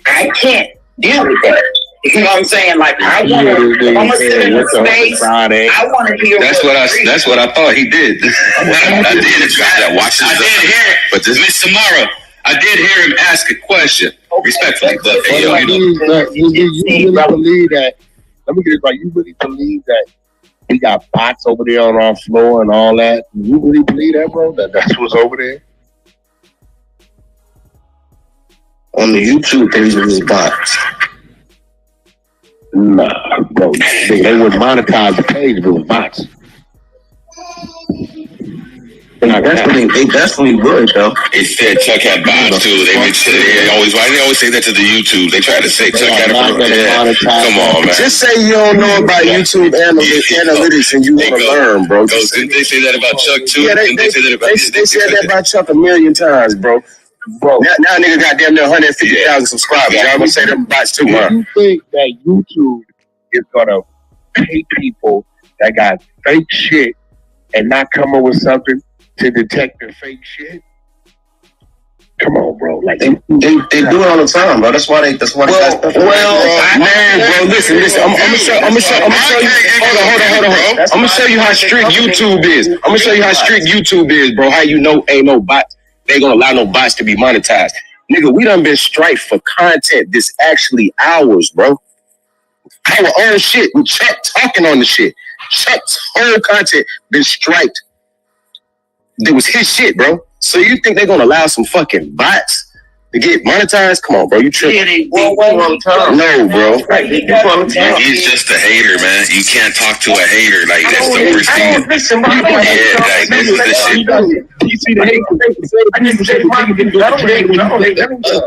I can't deal with that. You know what I'm saying? Like I want to. If I'm gonna sit in the space, I want to hear. That's what I thought he did. I did hear it. But this Miss Samara, I did hear him ask a question respectfully. But hey, yo, you really believe that? Let me get it right. You really believe that we got bots over there on our floor and all that? You really believe that, bro? That's what's over there? On the YouTube page, it was bots. Nah, bro. They would monetize the page if it was bots. They definitely would, though. They said Chuck had bots too. They always say that to the YouTube. They try to say Chuck had a come on, man. Just say you don't know about YouTube analytics and you want to learn, bro. Did they say that about Chuck too? Yeah, they said that about Chuck a million times, bro. Now nigga got damn near 150,000 subscribers. Y'all gonna say them bots too, huh? You think that YouTube is gonna pay people that got fake shit and not come up with something to detect the fake shit? Come on, bro. Like they do it all the time, bro. That's why man, bro. Listen. I'm gonna show you. Hold on. I'm gonna show you how strict YouTube is. Bro. How you know ain't no bots? They ain't gonna allow no bots to be monetized. Nigga, we done been striped for content this actually ours, bro. Our own shit. We Chuck talking on the shit. Chuck's whole content been striped. That was his shit, bro. So you think they're gonna allow some fucking bots to get monetized? Come on, bro. You tripping. No, bro. He's just a hater, man. You can't talk to a hater. Like, that's the worst thing. Yeah, like, this is the shit. You see the hate. I need to say, a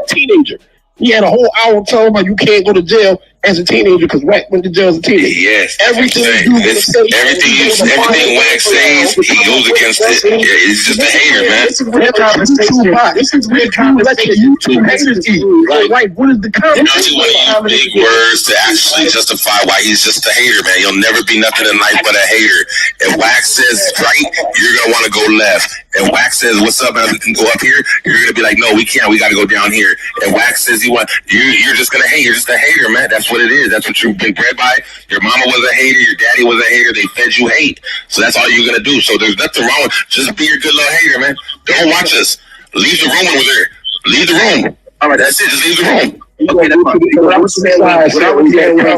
teenager. He had a whole hour telling about you can't go to jail as a teenager because Wack went to jail as a teenager. Yes. Everything Wack says, he goes against it. Yeah, he's just a hater, man. This is real conversation. This is real conversation. YouTube haters eat. Like, what is the comment? You want to use big words to actually justify why he's just a hater, man. You'll never be nothing in life but a hater. If Wack says right, you're going to want to go left. And Wack says, what's up, man? We can go up here. You're going to be like, no, we can't. We got to go down here. And Wack says, you're just going to hate. You're just a hater, man. That's what it is. That's what you've been bred by. Your mama was a hater. Your daddy was a hater. They fed you hate. So that's all you're going to do. So there's nothing wrong with just be your good little hater, man. Don't watch us. Leave the room over there. Leave the room. All right, that's it. Just leave the room. Okay, what I was saying was,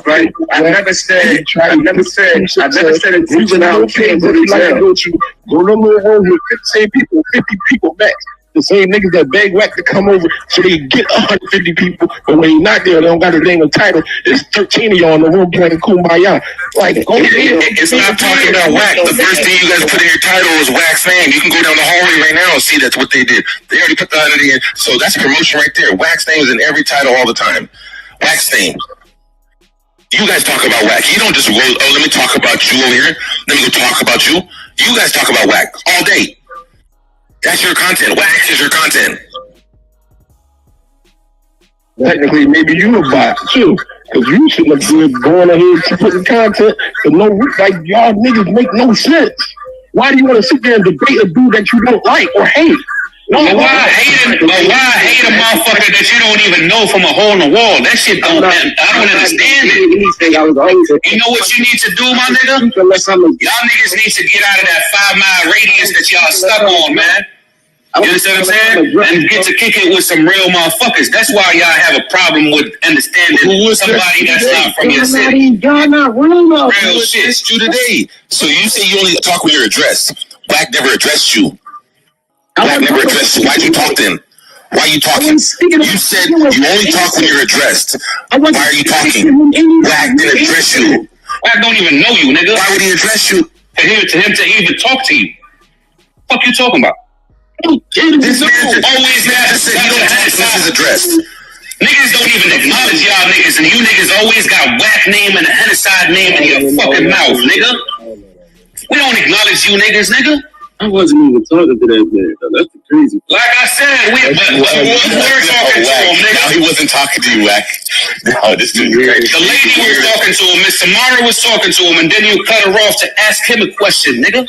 right? I never said it's even out there. Go to the little home with 50 people max. The same niggas that beg Wack to come over so they get 150 people, but when he's not there, they don't got a dang title. There's 13 of y'all in the room playing Kumbaya. Like, it's not talking about Wack. The first thing you guys put in your title is Wack's name. You can go down the hallway right now and see that's what they did. They already put that in. So that's promotion right there. Wack's name is in every title all the time. Wack's name. You guys talk about Wack. You don't just go, oh, let me talk about you over here. Let me go talk about you. You guys talk about Wack all day. That's your content. Wack is your content. Technically, maybe you a bot too, because you should have been going ahead to putting content, but no, like y'all niggas make no sense. Why do you want to sit there and debate a dude that you don't like or hate? Why hate a motherfucker that you don't even know from a hole in the wall? That shit I don't understand it. You know what you need to do, my nigga? Y'all niggas need to get out of that 5-mile radius that y'all stuck on, man. You understand what I'm saying? And get to kick it with some real motherfuckers. That's why y'all have a problem with understanding somebody that's not from your city. Real shit. It's you today. So you say you only talk when you're addressed. Wack never addressed you. Wack never addressed you. Why'd you talk then? Why are you talking? You said you only talk when you're addressed. Why are you talking? Wack didn't address you. Wack don't even know you, nigga. Why would he address you? For him to even talk to you. Fuck you talking about? This man always said he don't talk unless he's addressed. Niggas don't even acknowledge y'all niggas, and you niggas always got Wack name and a Henneside name in your fucking mouth, nigga. We don't acknowledge you niggas, nigga. I wasn't even talking to that man. That's the crazy. Like I said, we were talking to him, nigga. No, he wasn't talking to you, Wack. No, this dude's crazy. The lady was talking to him, Miss Samara was talking to him, and then you cut her off to ask him a question, nigga.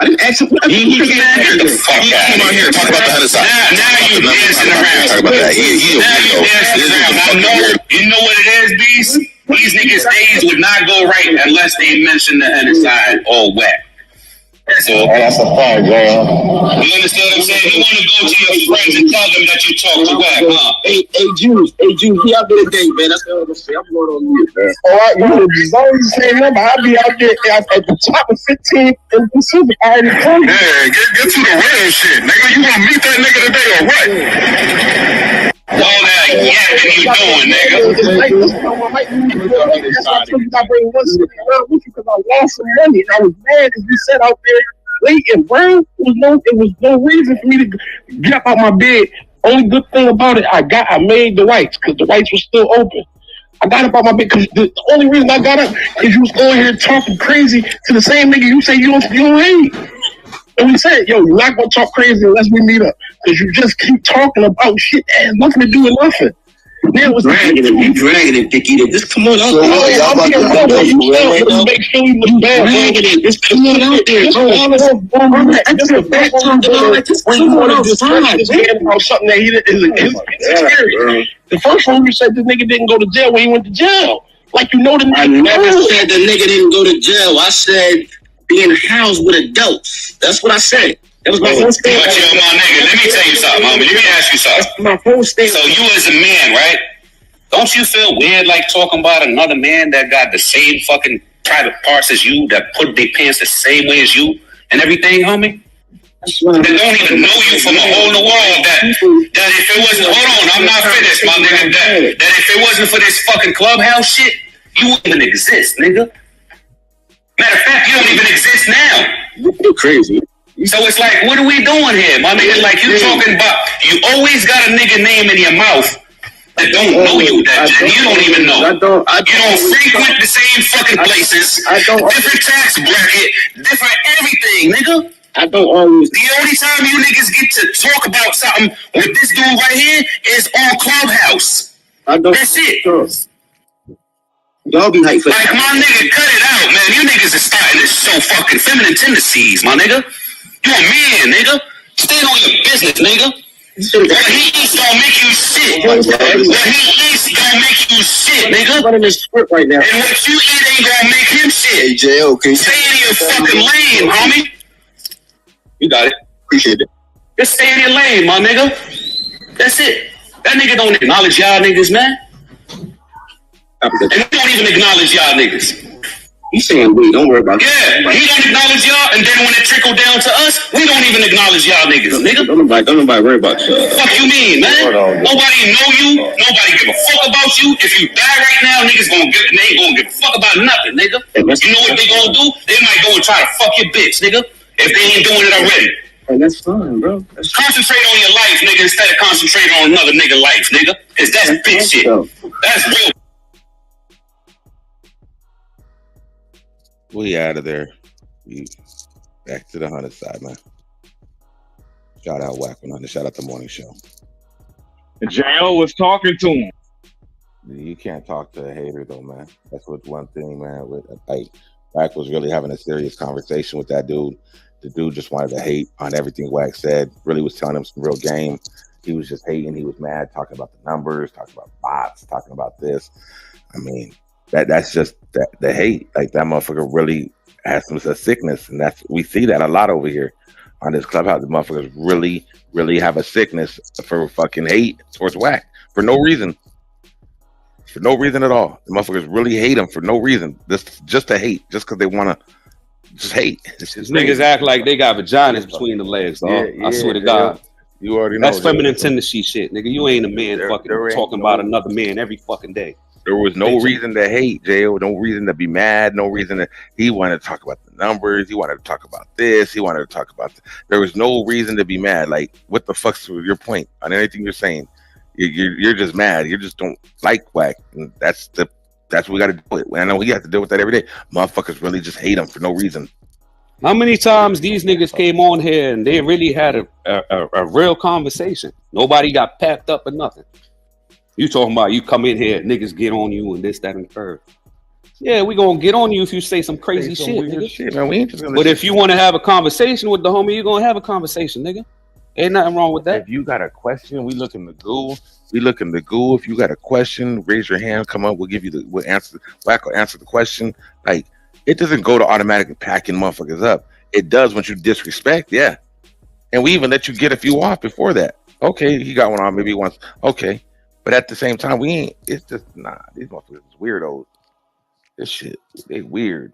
I didn't ask him. He came out here to talk about the other side. Now you dancing around. Talk about that. Now you dancing around. You know what it is, Beast? These niggas' days would not go right unless they mention the Henneside or Wack. So, that's a fact, bro. You understand what I'm saying? You want to go to your friends and tell them that you talk to Wack, huh? Hey, Juice, be out there today, man. That's what I'm saying. I'm going on mute, man. All right, as long as you say number, I'll be out there at the top of 15 in Pacific. I already told you. Yeah, get to the real shit, nigga. You gonna meet that nigga today or what? All that yapping you doing, nigga. That's why I told you I bring one stick around with you because I lost some money and I was mad as you said out there late and brown. It was no reason for me to get up out my bed. Only good thing about it, I made the whites because the whites were still open. I got up out my bed because the only reason I got up is you was going here talking crazy to the same nigga you say you don't hate. And we said, yo, you're not gonna talk crazy unless we meet up. Because you just keep talking about shit that has nothing to do with nothing. Then it was dragging it, Dickie. Just come on out there. Make sure you look bad. Just come on out there. Just come on outside. About something that he is scary. The first one you said this nigga didn't go to jail when he went to jail. Like you know the nigga. I never said the nigga didn't go to jail. I said being housed with adults. That's what I said. That was my whole statement. But yo, my nigga, let me tell you something, homie. Let me ask you something. That's my whole statement. So you as a man, right? Don't you feel weird like talking about another man that got the same fucking private parts as you, that put their pants the same way as you and everything, homie? that don't even know you from a hole in the wall. That if it wasn't, hold on, I'm not finished, my nigga. That if it wasn't for this fucking clubhouse shit, you wouldn't even exist, nigga. Matter of fact, you don't even exist now. You're crazy. So it's like, what are we doing here, my nigga? Like, you talking about, you always got a nigga name in your mouth that don't know you, that you don't even know. You don't frequent the same fucking places. Different tax bracket, different everything, nigga. I don't always. The only time you niggas get to talk about something with this dude right here is on Clubhouse. That's it. Y'all be hyped for like, my nigga, cut it out, man. You niggas are starting to show fucking feminine tendencies, my nigga. You a man, nigga. Stand on your business, nigga. What he eats don't make you shit. What he eats don't make you shit, nigga. Running this script right now. And what you eat ain't gonna make him shit. Hey, J.O., can you stay in your fucking lane, homie? You got it. Appreciate it. Just stay in your lane, my nigga. That's it. That nigga don't acknowledge y'all niggas, man. And he don't even acknowledge y'all niggas. He's saying we, don't worry about it. Yeah, he don't acknowledge y'all, and then when it trickle down to us, we don't even acknowledge y'all niggas, nigga. Don't nobody worry about you. Fuck you mean, man? Nobody know you. Nobody give a fuck about you. If you die right now, niggas they ain't gonna give a fuck about nothing, nigga. You know what they gonna do? They might go and try to fuck your bitch, nigga, if they ain't doing it already. And that's fine, bro. Concentrate on your life, nigga, instead of concentrating on another nigga life, nigga. Cause that's bitch shit. That's real. We out of there. We back to the 100 side, man. Shout out Wack 100. Shout out the morning show. And J.O. was talking to him. You can't talk to a hater though, man. That's what one thing, man. With like Wack was really having a serious conversation with that dude. The dude just wanted to hate on everything Wack said. Really was telling him some real game. He was just hating. He was mad, talking about the numbers, talking about bots, talking about this. I mean, that's just the hate. Like that motherfucker really has some sickness, and we see that a lot over here on this clubhouse. The motherfuckers really have a sickness for fucking hate towards Wack for no reason. For no reason at all. The motherfuckers really hate him for no reason. Just to hate, just because they want to just hate. Niggas act like they got vaginas between the legs, dog. I swear to God. You already know. That's feminine tendency shit, nigga. You ain't a man fucking talking about another man every fucking day. There was no reason to hate, J.O. No reason to be mad. No reason to. He wanted to talk about the numbers. He wanted to talk about this. He wanted to talk about. There was no reason to be mad. Like, what the fuck's your point on anything you're saying? You're just mad. You just don't like Wack. And that's what we got to do with. I know he has to deal with that every day. Motherfuckers really just hate him for no reason. How many times these niggas came on here and they really had a real conversation? Nobody got packed up or nothing. You talking about you come in here, niggas get on you and this, that, and third. Yeah, we gonna get on you if you say some crazy shit, nigga. Shit, man. We ain't just but if you want to have a conversation with the homie, you're gonna have a conversation, nigga. Ain't nothing wrong with that. If you got a question, we look in the Google. If you got a question, raise your hand, come up, we'll answer. Wack will answer the question. Like, it doesn't go to automatically packing motherfuckers up. It does when you disrespect, yeah. And we even let you get a few off before that. Okay, he got one on maybe once. Okay. But at the same time, we ain't. It's just these motherfuckers is weirdos. This shit, they weird.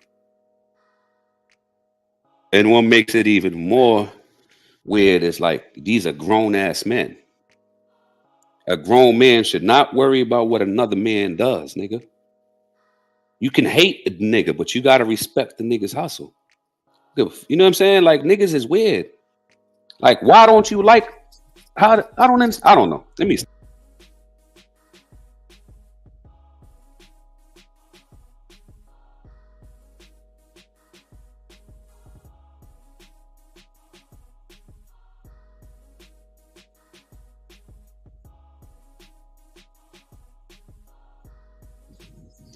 And what makes it even more weird is like these are grown ass men. A grown man should not worry about what another man does, nigga. You can hate a nigga, but you gotta respect the nigga's hustle. You know what I'm saying? Like niggas is weird. Like why don't you like? I don't know. Let me.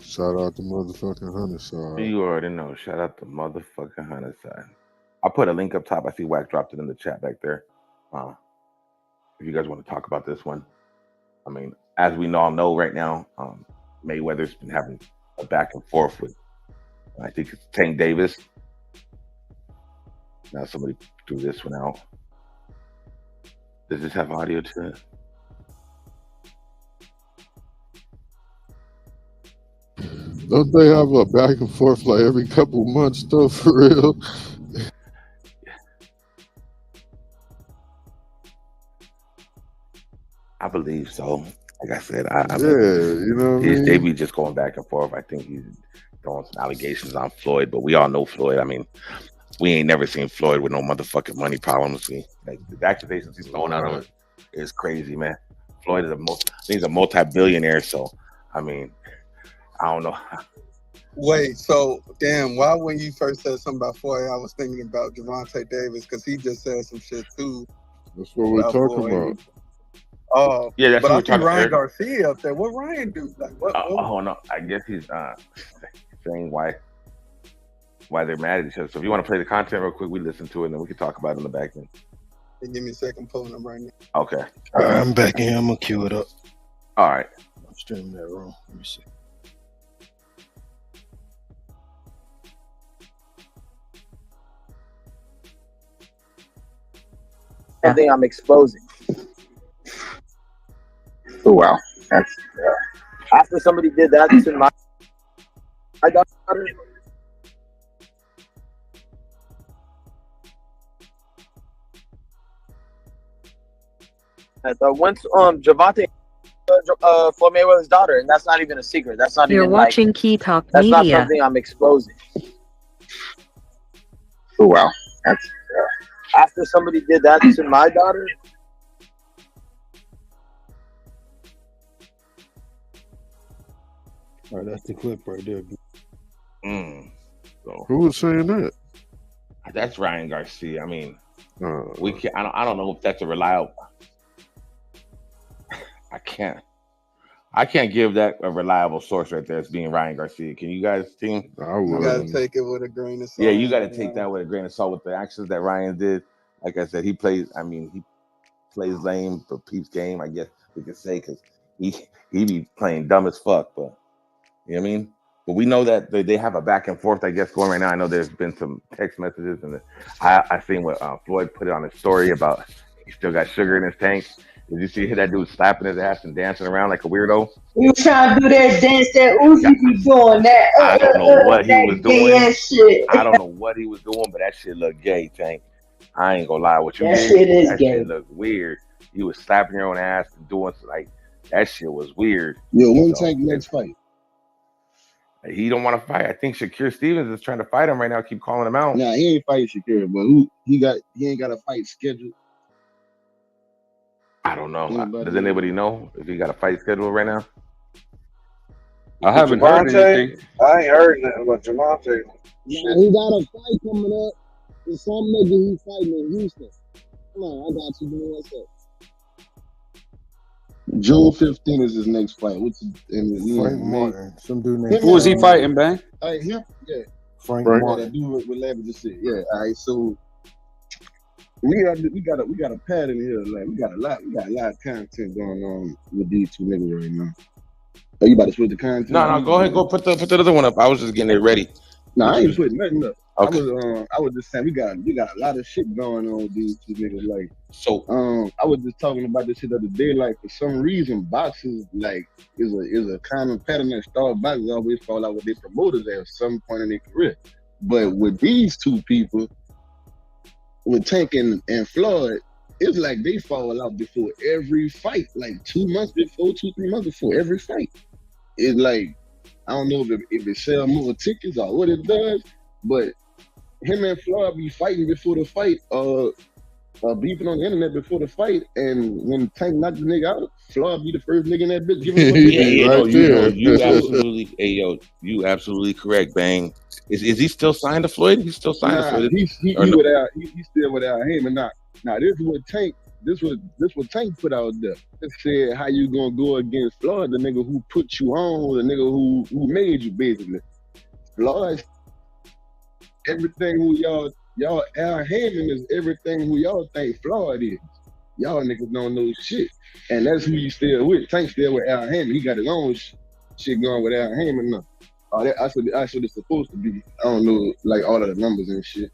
Shout out to motherfucking 100 side. You already know. Shout out to motherfucking 100 side. I'll put a link up top. I see Wack dropped it in the chat back there. If you guys want to talk about this one. I mean, as we all know right now, Mayweather's been having a back and forth with, I think it's Tank Davis. Now somebody threw this one out. Does this have audio to it? Don't they have a back and forth like every couple months though, for real? I believe so. Like I said, Yeah, you know what I they mean? be just going back and forth. I think he's throwing some allegations on Floyd, but we all know Floyd. I mean, we ain't never seen Floyd with no motherfucking money problems. Like the accusations he's throwing out on him is crazy, man. Floyd is he's a multi-billionaire, so I mean, I don't know. Wait, so damn, why when you first said something about Floyd, I was thinking about Javante Davis because he just said some shit too. That's what we're about talking Floyd. about. Oh, Yeah, that's but what I we're see talking Ryan about. Garcia up there. What Ryan do? Like, what? Oh no, I guess he's saying why they're mad at each other. So if you want to play the content real quick, we listen to it and then we can talk about it in the back end. Hey, give me a second, pulling up right now. Okay. All right, I'm back in. I'm gonna cue it up. All right. I'm streaming that wrong. Let me see. Something I'm exposing. Oh, wow. That's After somebody did that to my daughter, once Javante Floyd Mayweather's daughter, and that's not even a secret. That's not You're even watching like, Key Talk that's not Media. something I'm exposing. oh, wow. That's After somebody did that to my daughter, All right, that's the clip right there. So Who was saying that? that's Ryan Garcia. I mean, we can't. I don't know if that's a reliable. I can't give that a reliable source right there as being Ryan Garcia. Can you guys think? You gotta take it with a grain of salt. Yeah, you got to take that with a grain of salt with the actions that Ryan did. Like I said, he plays lame for Peeps game, I guess we could say, because he be playing dumb as fuck. But you know what I mean? But we know that they have a back and forth, I guess, going right now. I know there's been some text messages, and I seen what Floyd put it on his story about he still got sugar in his tank. Did you see that dude slapping his ass and dancing around like a weirdo? He was trying to do that dance that Uzi be doing. That I don't know what he was that gay doing. ass shit. I don't know what he was doing, but that shit looked gay, Tank. I ain't gonna lie. What you That did, shit is that gay. shit looked weird. You was slapping your own ass and doing like that shit was weird. Yo, when Tank next fight? He don't want to fight. I think Shakur Stevens is trying to fight him right now. Keep calling him out. Nah, he ain't fighting Shakur, but he ain't got a fight scheduled. I don't know. Does anybody know if he got a fight scheduled right now? I haven't heard anything. I ain't heard nothing about Javante. Yeah, he got a fight coming up with some nigga he fighting in Houston. Come on, I got you. Give me one sec. June 15th is his next fight. Frank Martin. Some dude named Who was he fighting, Bang? Him? Yeah. Frank Yeah, Martin. that dude with Labby just said. Yeah. All right. So we got a pattern here. Like we got a lot of content going on with these two niggas right now. Are you about to switch the content? No, go ahead. Go put the other one up. I was just getting it ready. No, I ain't putting nothing up. Okay. I was just saying we got a lot of shit going on with these two niggas. Like, so I was just talking about this shit the other day. Like, for some reason, boxers like is a common pattern that star boxers always fall out with their promoters at some point in their career. But with these two people, with Tank and Floyd, it's like they fall out before every fight. Like 2 months before, 2-3 months before every fight. It's like, I don't know if it sell more tickets or what it does, but him and Floyd be fighting before the fight, beefing on the internet before the fight, and when Tank knocked the nigga out, Floyd be the first nigga in that bitch giving him you absolutely correct, Bang. Is he still signed to Floyd? He's still signed to Floyd. He's still without him, and now this is what Tank. This what Tank put out there. It said how you gonna go against Floyd, the nigga who put you on, the nigga who made you basically. Floyd, everything who y'all Al Heyman is everything who y'all think Floyd is. Y'all niggas don't know shit, and that's who you still with. Tank still with Al Heyman. He got his own shit going with Al Heyman now. That's what it's supposed to be. I don't know like all of the numbers and shit.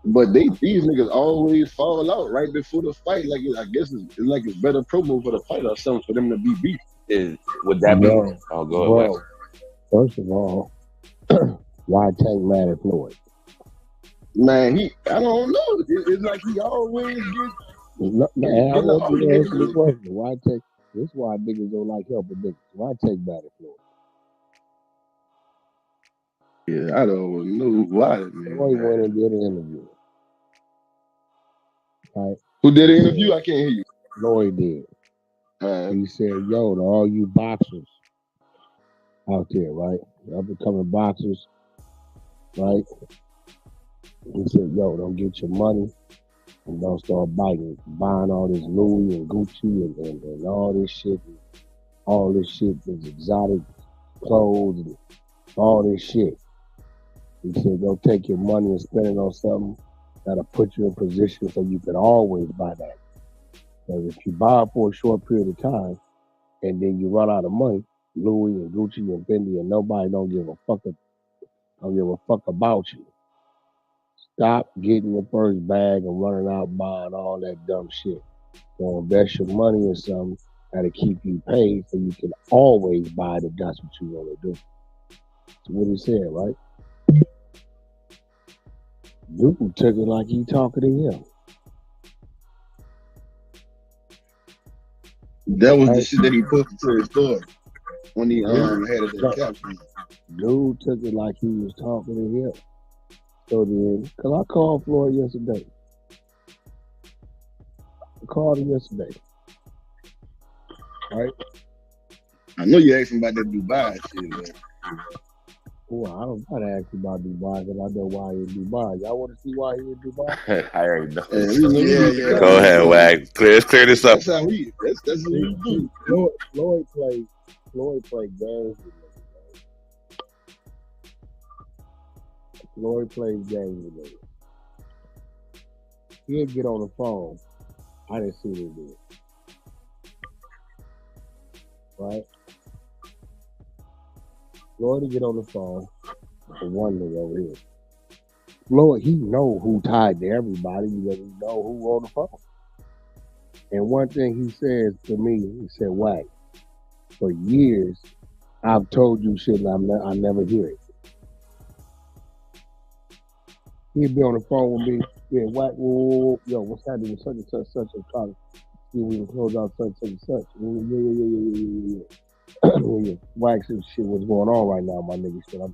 But these niggas always fall out right before the fight. Like I guess it's like it's better promo for the fight or something for them to be beat. Would that be? Oh, go ahead. First of all, why Tank mad at Floyd? Man, I don't know. It's like he always No, Yeah, and I getting want all you the to answer the niggas. question. Why take this? Is why niggas don't like helping niggas. Why take back the floor? Yeah, I don't know why, Floyd man. went and did an interview. Right? Who did He the said interview? I can't hear you. Floyd did. He said, "Yo, to all you boxers out there, right? Up and coming boxers, right?" He said, "Yo, don't get your money and don't start buying all this Louis and Gucci and all this shit, this exotic clothes and all this shit." He said, "Go take your money and spend it on something that'll put you in position so you can always buy that. Because if you buy it for a short period of time and then you run out of money, Louis and Gucci and Fendi and nobody don't give a fuck about you. Stop getting your first bag and running out buying all that dumb shit. Go invest your money in something that'll keep you paid so you can always buy it if that's what you want to do." That's what he said, right? Dude took it like he talking to him. That was the shit that he posted to his story when he had it in caption. Dude took it like he was talking to him. So then, cause I called Floyd yesterday. I called him yesterday. Right? I know you asked him about that Dubai shit, man. Well, I don't gotta ask you about Dubai because I know why he's in Dubai. Y'all want to see why he's in Dubai? I already know. Yeah. Go ahead, Wack. Clear this up. That's how we. That's what we do. Floyd played games with me. Floyd plays games with me. He'll get on the phone. I didn't see what he did. Right? Floyd will get on the phone for one nigga over here. Floyd, he know who tied to everybody because he know who on the phone. And one thing he says to me, he said, "Wack, for years, I've told you shit and I never hear it." He'd be on the phone with me. Yeah, Wack, whoa, yo, what's happening with such and such, such and such? We can close out such and such. Yeah. Wack shit, what's going on right now, my nigga? Shit, I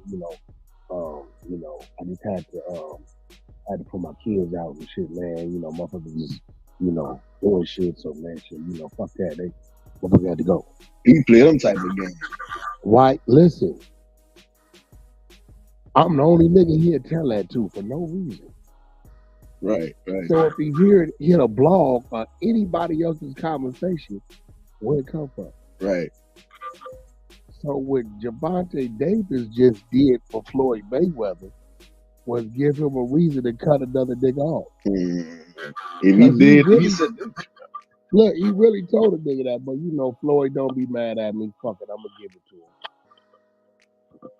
just had to put my kids out and shit, man. Motherfuckers just, doing shit. So man, shit, fuck that. Motherfuckers had to go. He play them type of games. White, listen. I'm the only nigga he'll tell that to for no reason. Right. So if he hear a blog or anybody else's conversation, where it come from? Right. So what Gervonta Davis just did for Floyd Mayweather was give him a reason to cut another nigga off. If he did, he said, look, he really told a nigga that, but Floyd, don't be mad at me. Fuck it, I'm gonna give it to him.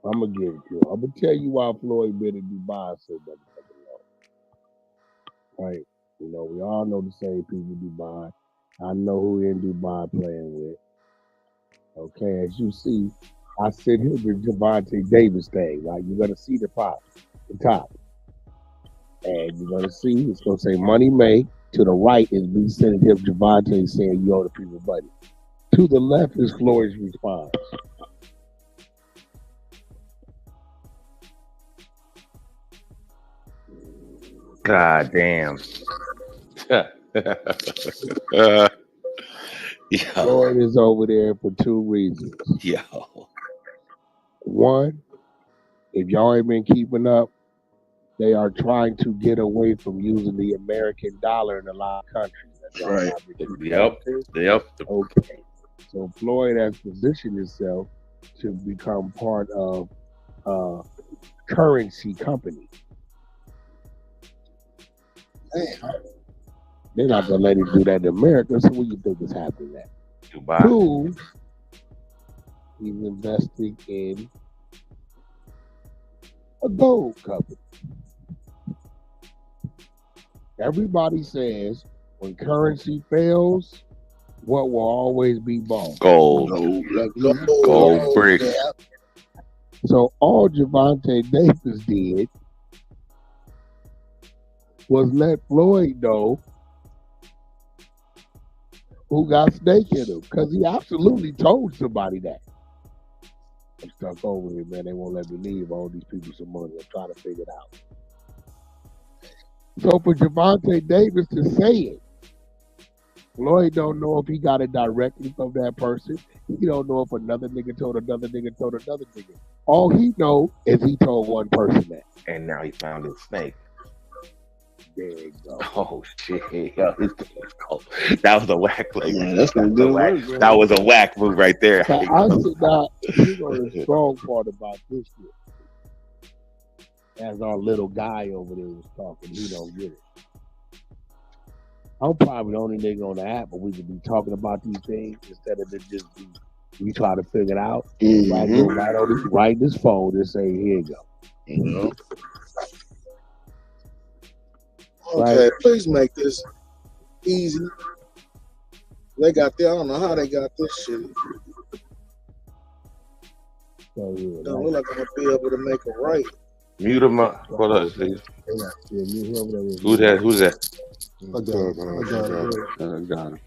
I'm gonna give it to him. I'm gonna tell you why Floyd been in Dubai so motherfucking long. Right? We all know the same people in Dubai. I know who in Dubai playing with. Okay, as you see, I sent him the Gervonta Davis thing. Right? You're gonna see the top, and you're gonna see it's gonna say Money May. To the right is me sending him Gervonta saying you owe the people money. To the left is Floyd's response. God damn. Floyd is over there for two reasons. One, if y'all ain't been keeping up, they are trying to get away from using the American dollar in a lot of countries. That's Right. Yep. Okay. So Floyd has positioned himself to become part of a currency company. Damn. They're not gonna let him do that in America. So what do you think is happening there? Dubai. Two, he's investing in a gold company. Everybody says when currency fails, what will always be bought? Gold bricks. Yeah. So all Gervonta Davis did was let Floyd know who got snake in him, because he absolutely told somebody that. I'm stuck over here, man. They won't let me leave. I owe these people some money. I'm trying to figure it out. So for Javante Davis to say it, Floyd don't know if he got it directly from that person. He don't know if another nigga told another nigga told another nigga. All he know is he told one person that. And now he found his snake. There you go. Oh shit! Yo, this thing is cold. That was a whack play. Yeah, that's some good work, bro. That was a whack move right there. So I said, now, here's on the strong part about this shit. As our little guy over there was talking, he don't get it. I'm probably the only nigga on the app, but we could be talking about these things instead of just we try to figure it out. Mm-hmm. I go right this phone and say, here you go. Mm-hmm. Okay, Right. please make this easy. They got I don't know how they got this shit. So, yeah, Don't look like I'm gonna be able to make it right. Mute him up. Hold on, please. Who's that? Who's that? I got Got him.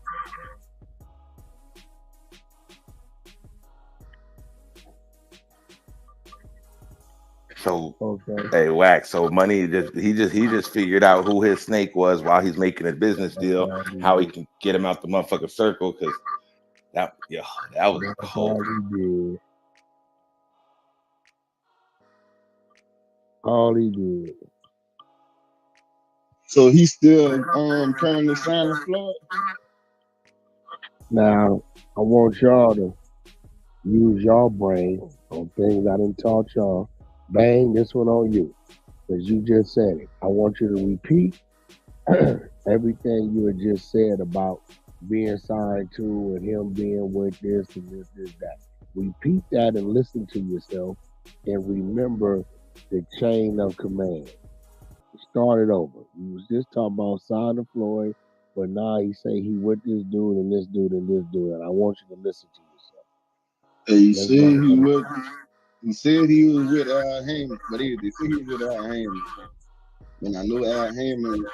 So, okay. hey, Wack. So money he just figured out who his snake was while he's making a business deal. How he can get him out the motherfucking circle, because that was cold. All he did. So he's still currently signing Floyd? Now, I want y'all to use your brain on things I didn't taught y'all. Bang, this one on you, because you just said it. I want you to repeat everything you had just said about being signed to and him being with this and this, that. Repeat that and listen to yourself and remember the chain of command. Start it over. You was just talking about signing Floyd, but now he say he with this dude and this dude and this dude, and I want you to listen to yourself. Hey, he said he was with Al Heyman, but they said he was with Al Heyman. And I know Al Heyman,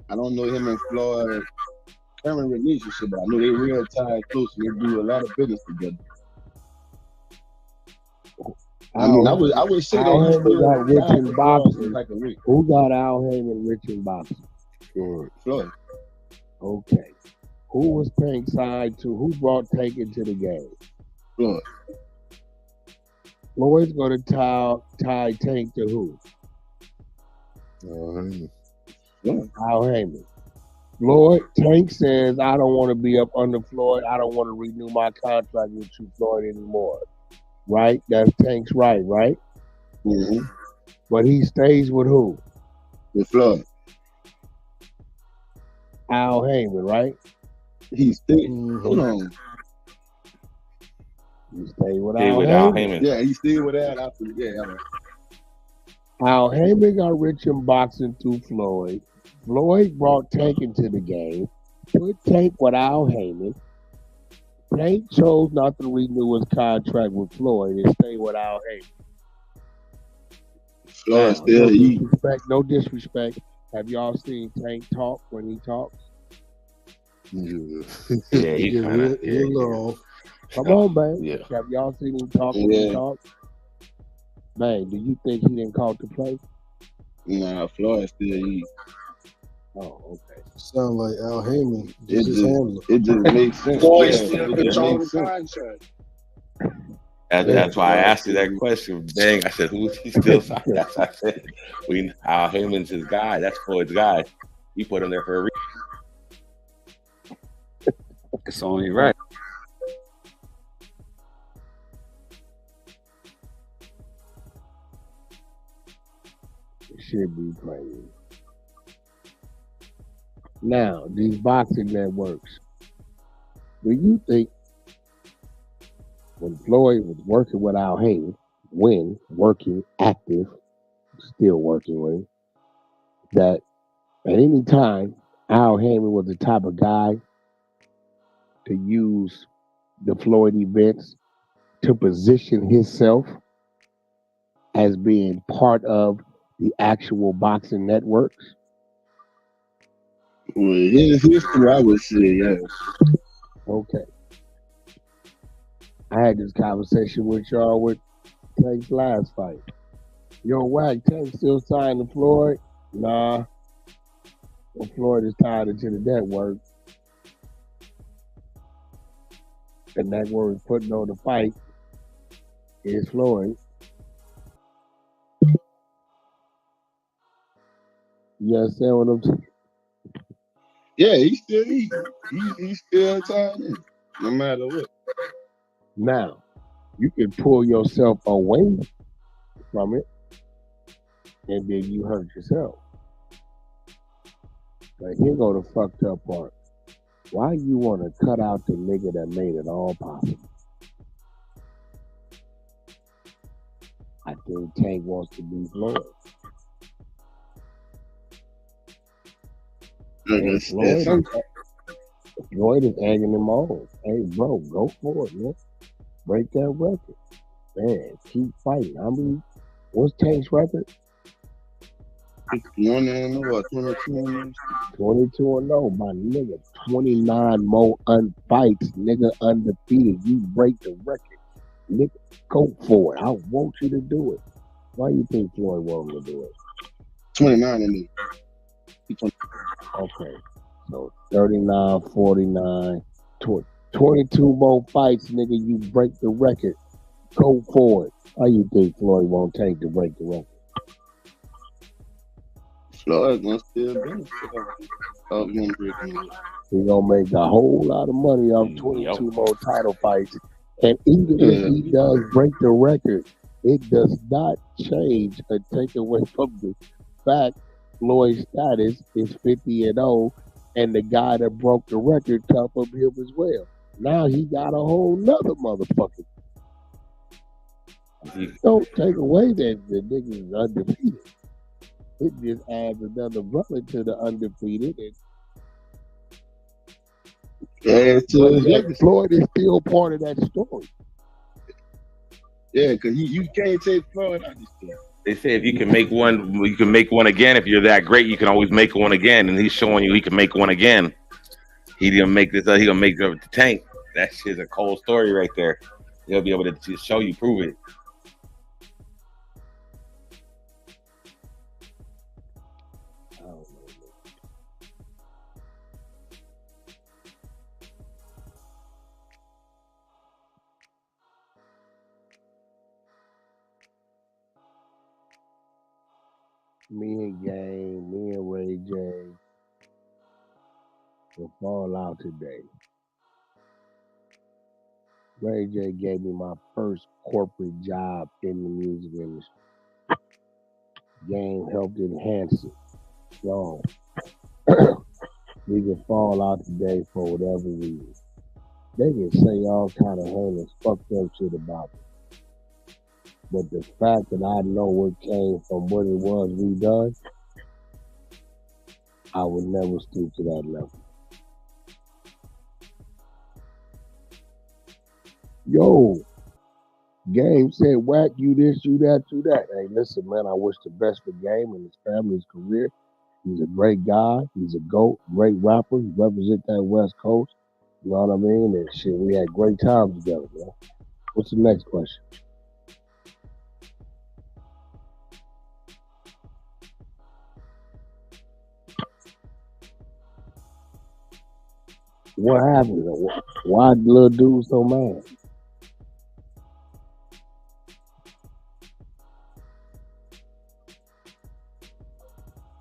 I don't know him and Floyd current relationship, but I know they real tied close and they do a lot of business together. I mean, I would say Al that he's Heyman got rich tied in to Floyd boxing. some type of way. Who got Al Heyman rich in boxing? Floyd. Okay. Who was Tank signed to? Who brought Tank into the game? Floyd. Floyd's going to tie Tank to who? Al Heyman. Floyd, Tank says, I don't want to be up under Floyd. I don't want to renew my contract with you, Floyd, anymore. Right? That's Tank's right? Mm-hmm. But he stays with who? With Floyd. Al Heyman, right? He stayed. Hold on. He stayed with Al Heyman. Yeah, he stayed with Al after. Yeah, all right. Al Heyman got rich in boxing through Floyd. Floyd brought Tank into the game, put Tank with Al Heyman. Tank chose not to renew his contract with Floyd and stay with Al Heyman. Floyd still no disrespect. Have y'all seen Tank talk when he talks? Yeah, he kind of. Come on, man. Yeah. Have y'all seen him talk when he talks? Man, do you think he didn't call to play? Nah, Floyd still eat. Oh, okay. Sound like Al Heyman. It just makes sense. Floyd Yeah, still it just control makes the sense. contract. That's why I asked you that question. Dang, I said, who's he still signed? That's what I said. Al Heyman's his guy. That's Floyd's guy. He put him there for a reason. It's only right. It should be crazy. Now, these boxing networks, do you think when Floyd was working with Al Heyman, working active, still working with him, that at any time Al Heyman was the type of guy to use the Floyd events to position himself as being part of the actual boxing networks? Well, his history, I would say, yeah. Okay. I had this conversation with y'all with Tank's last fight. Yo, Wack, Tank still signed to Floyd? Nah. Well, Floyd is tied into the network. The network is putting on the fight is Floyd. You understand what I'm saying? Yeah, he's still tied in, no matter what. Now, you can pull yourself away from it, and then you hurt yourself. But here go the fucked up part. Why you want to cut out the nigga that made it all possible? I think Tank wants to be Floyd. Floyd is egging him on. Hey, bro, go for it, man. Break that record. Man, keep fighting. I mean, what's Tank's record? 21-0, 22-0. 22-0, my nigga. 29 more unfights, nigga, undefeated. You break the record. Nigga, go for it. I want you to do it. Why you think Floyd wants to do it? 29 in me. Okay. So 39, 49, 22 more fights, nigga. You break the record. Go for it. How you think Floyd won't take to break the record? Floyd gonna still benefit of him breaking it. He gonna make a whole lot of money off 22 more title fights. And even if he does break the record, it does not change or take away from the fact Floyd's status is 50-0, and the guy that broke the record come from him as well. Now he got a whole nother motherfucker. Don't take away that the nigga is undefeated. It just adds another brother to the undefeated. Floyd is still part of that story. Yeah, because you can't take Floyd out of this story. They say if you can make one, you can make one again. If you're that great, you can always make one again. And he's showing you he can make one again. He didn't make this. He gonna make the Tank. That shit's a cold story right there. He'll be able to show you, prove it. Me and Game, me and Ray J will fall out today. Ray J gave me my first corporate job in the music industry. Game helped enhance it. So we can fall out today for whatever reason. They can say all kind of heinous, fucked up shit about me. But the fact that I know what came from what it was we done, I would never stoop to that level. Yo, Game said, Wack, you this, you that, you that. Hey, listen, man, I wish the best for Game and his family, his career. He's a great guy. He's a GOAT, great rapper. He represents that West Coast. You know what I mean? And shit, we had great times together, man. What's the next question? What happened? Why the little dude so mad?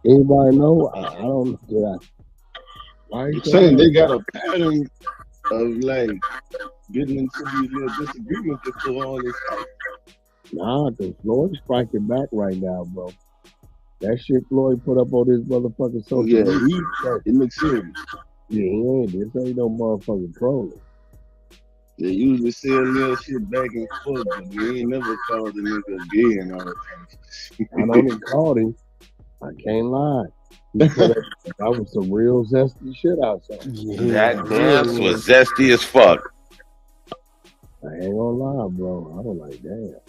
Anybody know? I don't know. Why I'm saying they got a pattern of like getting into these little disagreements before all this fight. Nah, because Floyd's striking back right now, bro. That shit Floyd put up on his motherfucking social media. It looks serious. Yeah, he ain't. This ain't no motherfucking trolling. They usually say a little shit back and forth, but we ain't never called the nigga gay and all that kind of shit. I know they called him. I can't lie. That was some real zesty shit outside. That dance was zesty as fuck. I ain't gonna lie, bro. I was like, damn.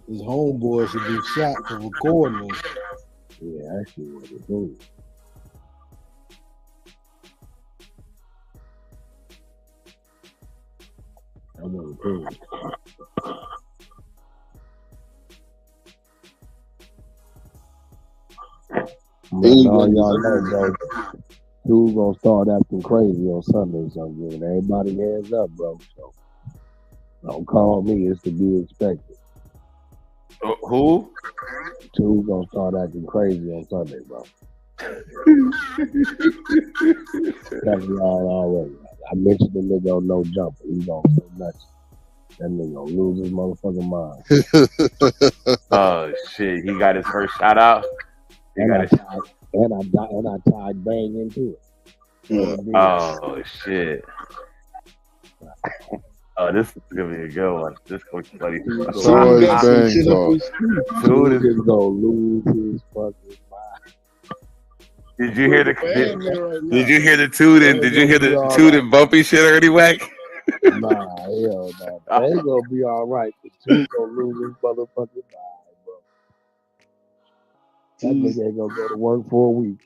His homeboy should be shot for recording him. Yeah, actually, what it do. Man, all y'all know, bro. Dude gonna start acting crazy on Sunday, so I'm giving everybody hands up, bro. So don't call me; it's to be expected. Who? Dude gonna start acting crazy on Sunday, bro. That's y'all already. I mentioned the nigga on No Jumper. He gonna go nuts. That nigga gonna lose his motherfucking mind. Oh shit! He got his first shout out. And I tied Bang into it. Oh shit! Oh, this is gonna be a good one. This is gonna be funny. It's always Bang talk. Dude is gonna lose his fucking mind. Did you hear the toot and did you hear the toot and bumpy shit already, Wack? Nah, hell no. They ain't gonna be all right. The two gonna lose his motherfucking mind, bro. That nigga ain't gonna go to work for a week.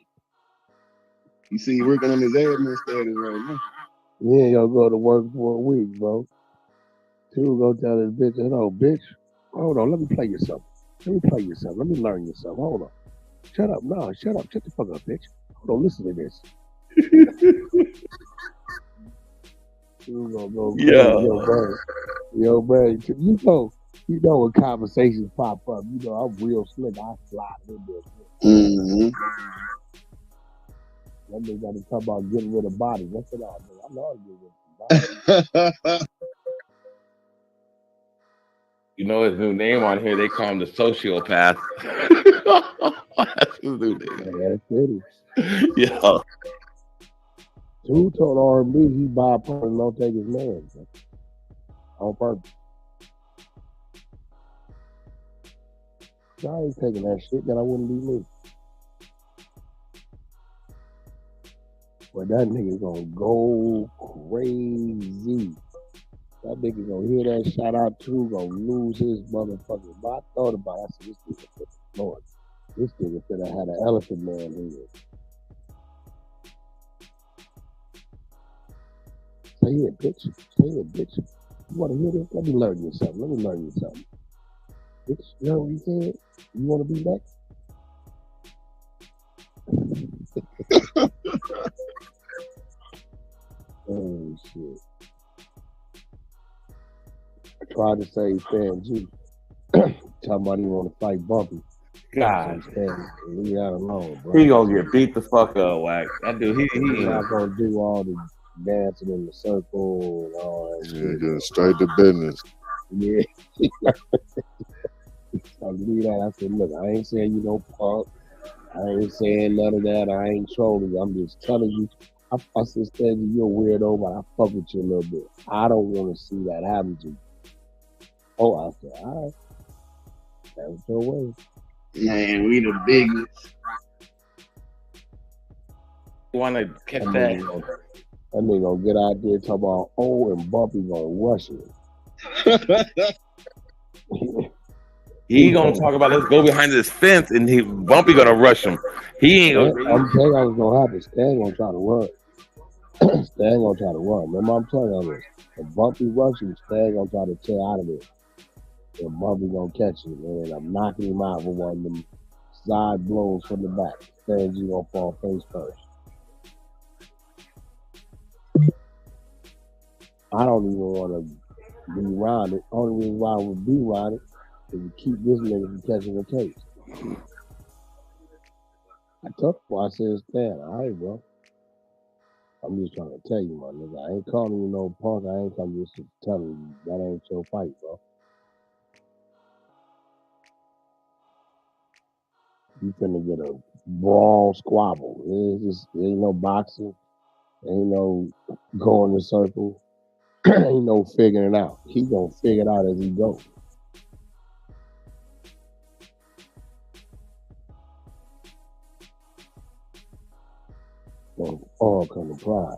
You see, he working on his admin status right now. He ain't gonna go to work for a week, bro. Two gonna tell his bitch, "No, bitch, hold on, let me play you something. Let me play you something. Let me learn you something. Hold on. Shut up. No, shut up. Shut the fuck up, bitch. Hold on, listen to this." Two gonna go yo, man, you know when conversations pop up, you know I'm real slick. I slide in there. That nigga got to talk about getting rid of bodies. That's what I do. I know how to get rid of bodies. You know his new name on here. They call him the sociopath. That's his new name. That's it. Yeah. Who told R&B he bipolar and don't take his man? On purpose. I ain't taking that shit. That I wouldn't be me. But that nigga gonna go crazy. That nigga gonna hear that shout out too, gonna lose his motherfucking mind. I thought about it. I said, this nigga, Lord, this nigga could have had an elephant man here. Say it, bitch. Say it, bitch. You wanna hear this? Let me learn you something. Bitch, you know what he said? You wanna be next? Oh shit. I tried to say Stan G. Talking about he want to fight Bumpy. God. Leave that alone, bro. He gonna get beat the fuck up, Wack. That dude, he not gonna do all the dancing in the circle and all that shit. Getting straight to business. Yeah. I leave that. I said, look, I ain't saying you no punk. I ain't saying none of that. I ain't trolling you. I'm just telling you. I said, Stan, you're a weirdo, but I fuck with you a little bit. I don't want to see that happen to you. Oh, I said, all right. That's your way. Man, we the biggest. You want to catch that? That nigga gonna get out there talking about, oh, and Bumpy gonna rush it. He gonna talk about let's go behind this fence, and Bumpy gonna rush him. He ain't gonna. I'm telling you, I was gonna happen. Stan gonna try to run. Stan gonna try to run. Remember, I'm telling you this. If Bumpy rushes, Stan gonna try to tear out of there. And Bumpy gonna catch him, and I'm knocking him out with one of them side blows from the back. Stan G gonna fall face first. I don't even want to be around it. Only reason why I would be around it is to keep this nigga from catching a case. I told him, I said, Stan, all right, bro. I'm just trying to tell you, my nigga. I ain't calling you no punk. I ain't coming just to tell you that ain't your fight, bro. You finna get a brawl squabble. It ain't no boxing. Ain't no going in a circle. Ain't no figuring it out. He gonna figure it out as he goes. So all come to pride.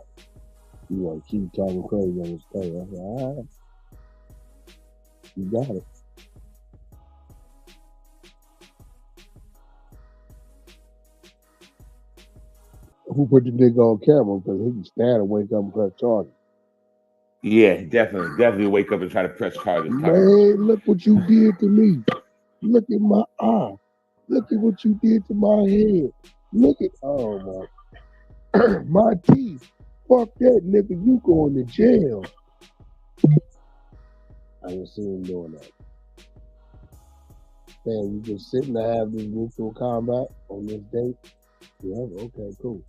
You wanna keep talking crazy on the stage. I said, all right. You got it. Who put the nigga on camera? Because he can stand and wake up and press charges. Yeah, definitely wake up and try to press charges. Man, look what you did to me. Look at my eye. Look at what you did to my head. Look at my teeth. Fuck that, nigga. You going to jail. I didn't see him doing that. Damn, you just sitting to have this mutual combat on this date? Yeah, okay, cool.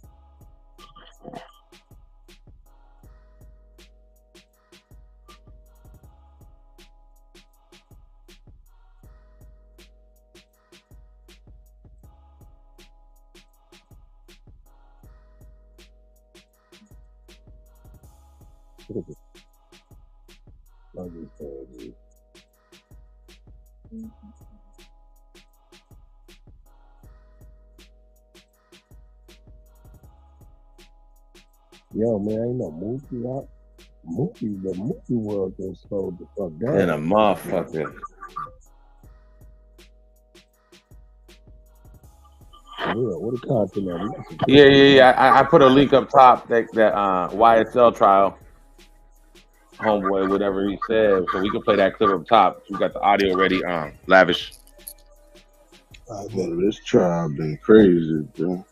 Yo, man, ain't no movie out. The movie world just slowed the fuck down. And a motherfucker. Yeah, what the content of it? Yeah. I put a link up top that YSL trial. Homeboy, whatever he said. So we can play that clip up top. We got the audio ready. Lavish. This trial been crazy, bro.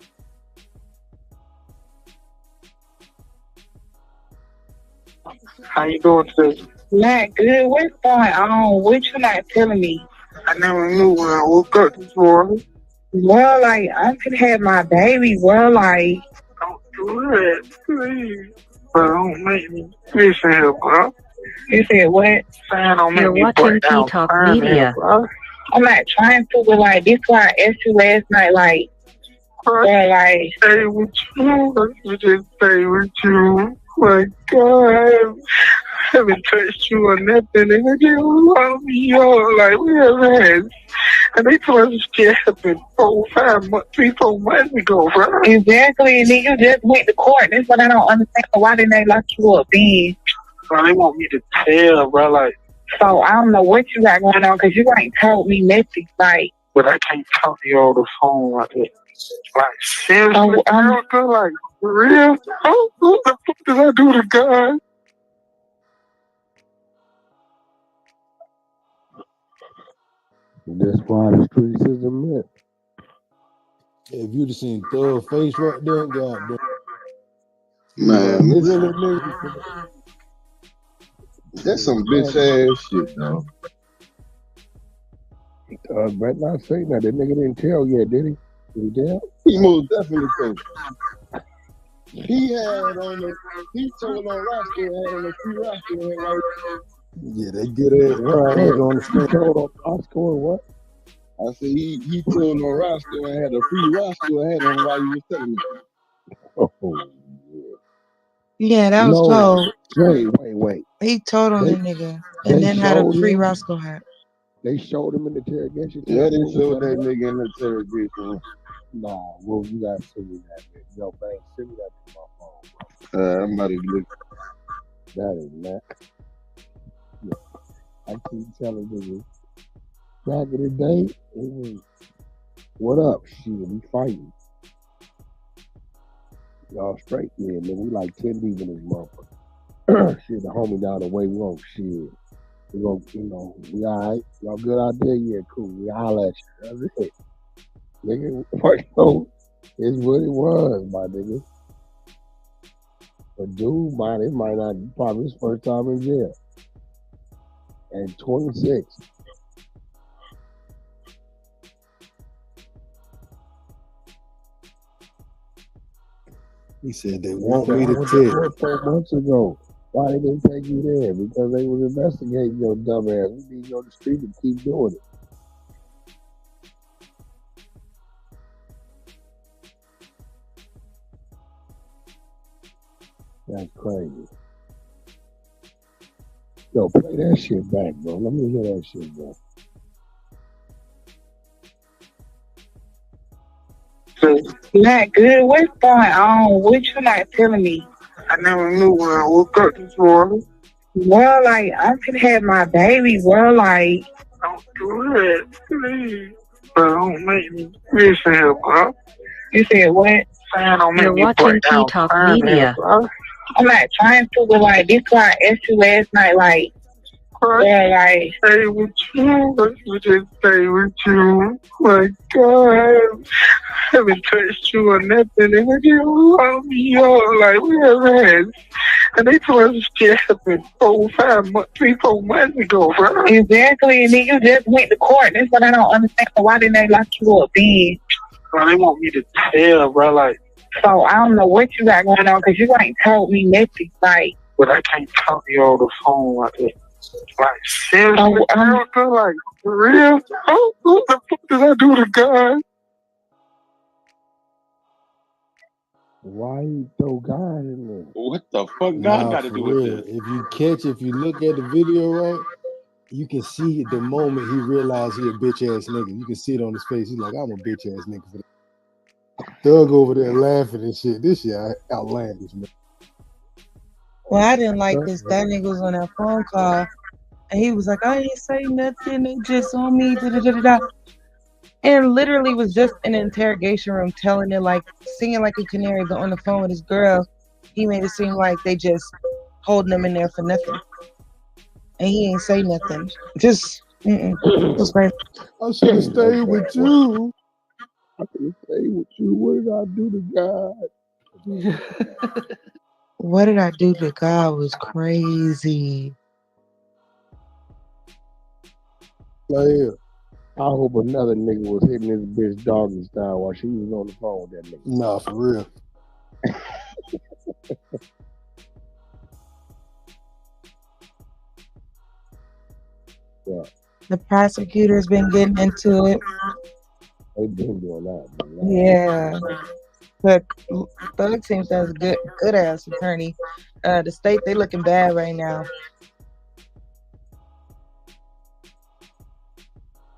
How you doing today? Not good. What's going on? What you not telling me? I never knew when I woke up this morning. Well, like, I could have my baby. Well, like, don't do it, please. But don't make me. Listen here, bro. You said what? Saying don't make me break down crying here, bro. I'm not trying to, but like, this why I asked you last night, like, bro, like, stay with you. Let me just stay with you. My God, I haven't touched you or nothing, and I just love you, like, we ever had. And they told us this shit happened 3-4 months ago, bro. Exactly, and then you just went to court. That's what I don't understand. Why didn't they lock you up then? Bro, they want me to tell, bro, like. So I don't know what you got going on, because you ain't told me nothing, like. But I can't talk to you on the phone like that. Like, seriously, like, for real? What the fuck did I do to God? That's why the streets is a myth. If you'd have seen Thug face right there, goddamn. Man, this Really, nigga. That's some bitch ass shit, though. Better not say that. That nigga didn't tell yet, did he? Did he tell? He most definitely told. He had on the. He told on Roscoe had on the free Roscoe had right. Yeah, they get it right on the street. He told on Roscoe and what? I said he told on Roscoe and had a free Roscoe had on while you was telling me. Oh, Yeah, that was cold. Wait. He told on the nigga and then had a free Roscoe hat. They showed him in the interrogation. Yeah, they showed that nigga in the interrogation. Nah, well, you gotta send me that, man. Yo, man, send me that to my phone. I'm about to look. That is not. Yeah. I keep telling you, back in the day, it was, what up? Shit, we fighting. Y'all straight, yeah, man. We like 10 deep in this motherfucker. Shit, the homie down the way, we gon' shit. We gon', we alright. Y'all good out there? Yeah, cool. We holla at you. That's it. Nigga, it's what it was, my nigga. But dude, man, it might not probably his first time in jail. And 26. He said they want me to tell. 4 months ago. Why they didn't take you there? Because they was investigating your dumb ass. We need you on the street to keep doing it. That's crazy. Yo, play that shit back, bro. Let me hear that shit, bro. Not good. What's going on? What you not telling me? I never knew when I woke up this morning. Well, like, I could have my baby. Well, like, don't do it, please. But don't make me. Listen here, bro. You said what? Saying don't make me break down crying here, bro. I'm not trying to, but like this why I asked you last night, like, yeah, like stay with you, let me just stay with you. My God, I haven't touched you or nothing, and look at you on me, like we ever had. And they told us shit happened 4 months ago, bro. Exactly, and then you just went to court. That's what I don't understand. So why didn't they lock you up then? Bro, they want me to tell, bro, like. So I don't know what you got going on because you ain't told me nothing. Like, but I can't talk to you on the phone like that. Like, seriously, like, for real? Oh, what the fuck did I do to God? Why you throw God in there? What the fuck God Nah, got to for do with real. this? If you look at the video, right, you can see the moment he realized he a bitch ass nigga. You can see it on his face. He's like, I'm a bitch ass nigga for that. Thug over there laughing and shit. This shit outlandish, man. Well, I didn't like this. That nigga was on that phone call, and he was like, I ain't say nothing. They just on me. Da, da, da, da, da. And literally was just in an interrogation room telling it like, singing like a canary, but on the phone with his girl, he made it seem like they just holding him in there for nothing. And he ain't say nothing. Just, it was great. I should have stayed with you. I could have stayed with you. What did I do to God? What did I do to God was crazy. Player. I hope another nigga was hitting this bitch doggy style while she was on the phone with that nigga. Nah, for real. Yeah. The prosecutor's been getting into it. They've been doing that. Yeah. But Thug seems to have a good ass attorney. The state, they looking bad right now.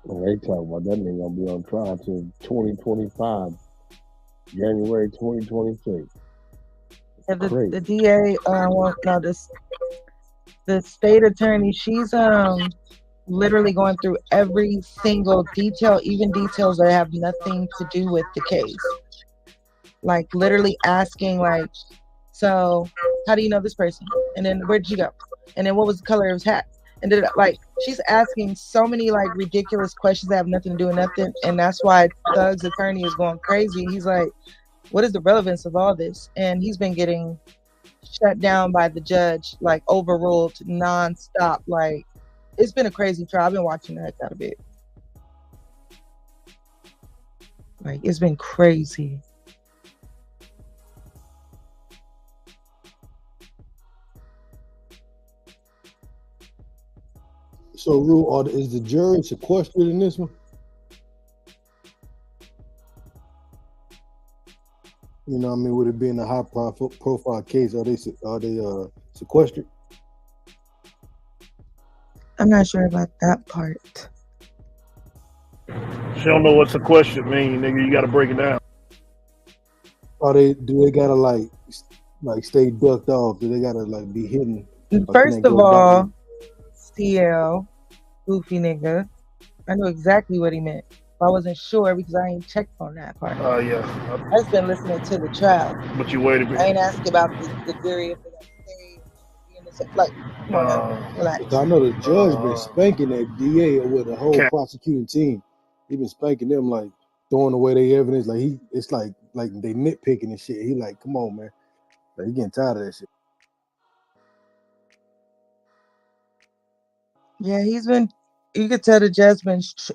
Well, they talking about that nigga gonna be on trial till 2025, January 2026. Yeah, the DA, the state attorney, she's literally going through every single detail, even details that have nothing to do with the case. Like literally asking, like, so how do you know this person? And then where did you go? And then what was the color of his hat? And then like she's asking so many like ridiculous questions that have nothing to do with nothing. And that's why Thug's attorney is going crazy. He's like, what is the relevance of all this? And he's been getting shut down by the judge, like overruled nonstop. Like it's been a crazy trial. I've been watching the heck out of it. Like it's been crazy. So, Rue, is the jury sequestered in this one? You know what I mean? Would it be in a high profile case? Are they sequestered? I'm not sure about that part. She don't know what sequestered mean, nigga. You gotta break it down. Do they gotta like stay ducked off? Do they gotta like be hidden? First of all, CL, goofy nigga. I knew exactly what he meant. I wasn't sure because I ain't checked on that part. Oh, yeah. I just been listening to the trial. But you waited. I ain't asking about the jury if they got stayed. Like, come on now, relax. I know the judge been spanking that DA with the whole prosecuting team. He been spanking them, like throwing away their evidence. Like it's like they nitpicking and shit. He like, come on, man. Like, he getting tired of that shit. Yeah, you could tell the judge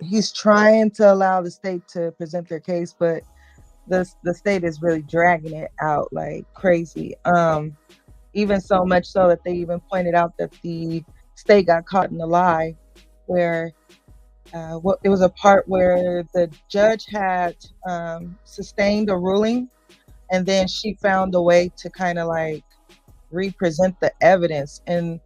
he's trying to allow the state to present their case, but the state is really dragging it out like crazy. Even so much so that they even pointed out that the state got caught in a lie, where it was a part where the judge had sustained a ruling, and then she found a way to kind of like represent the evidence, and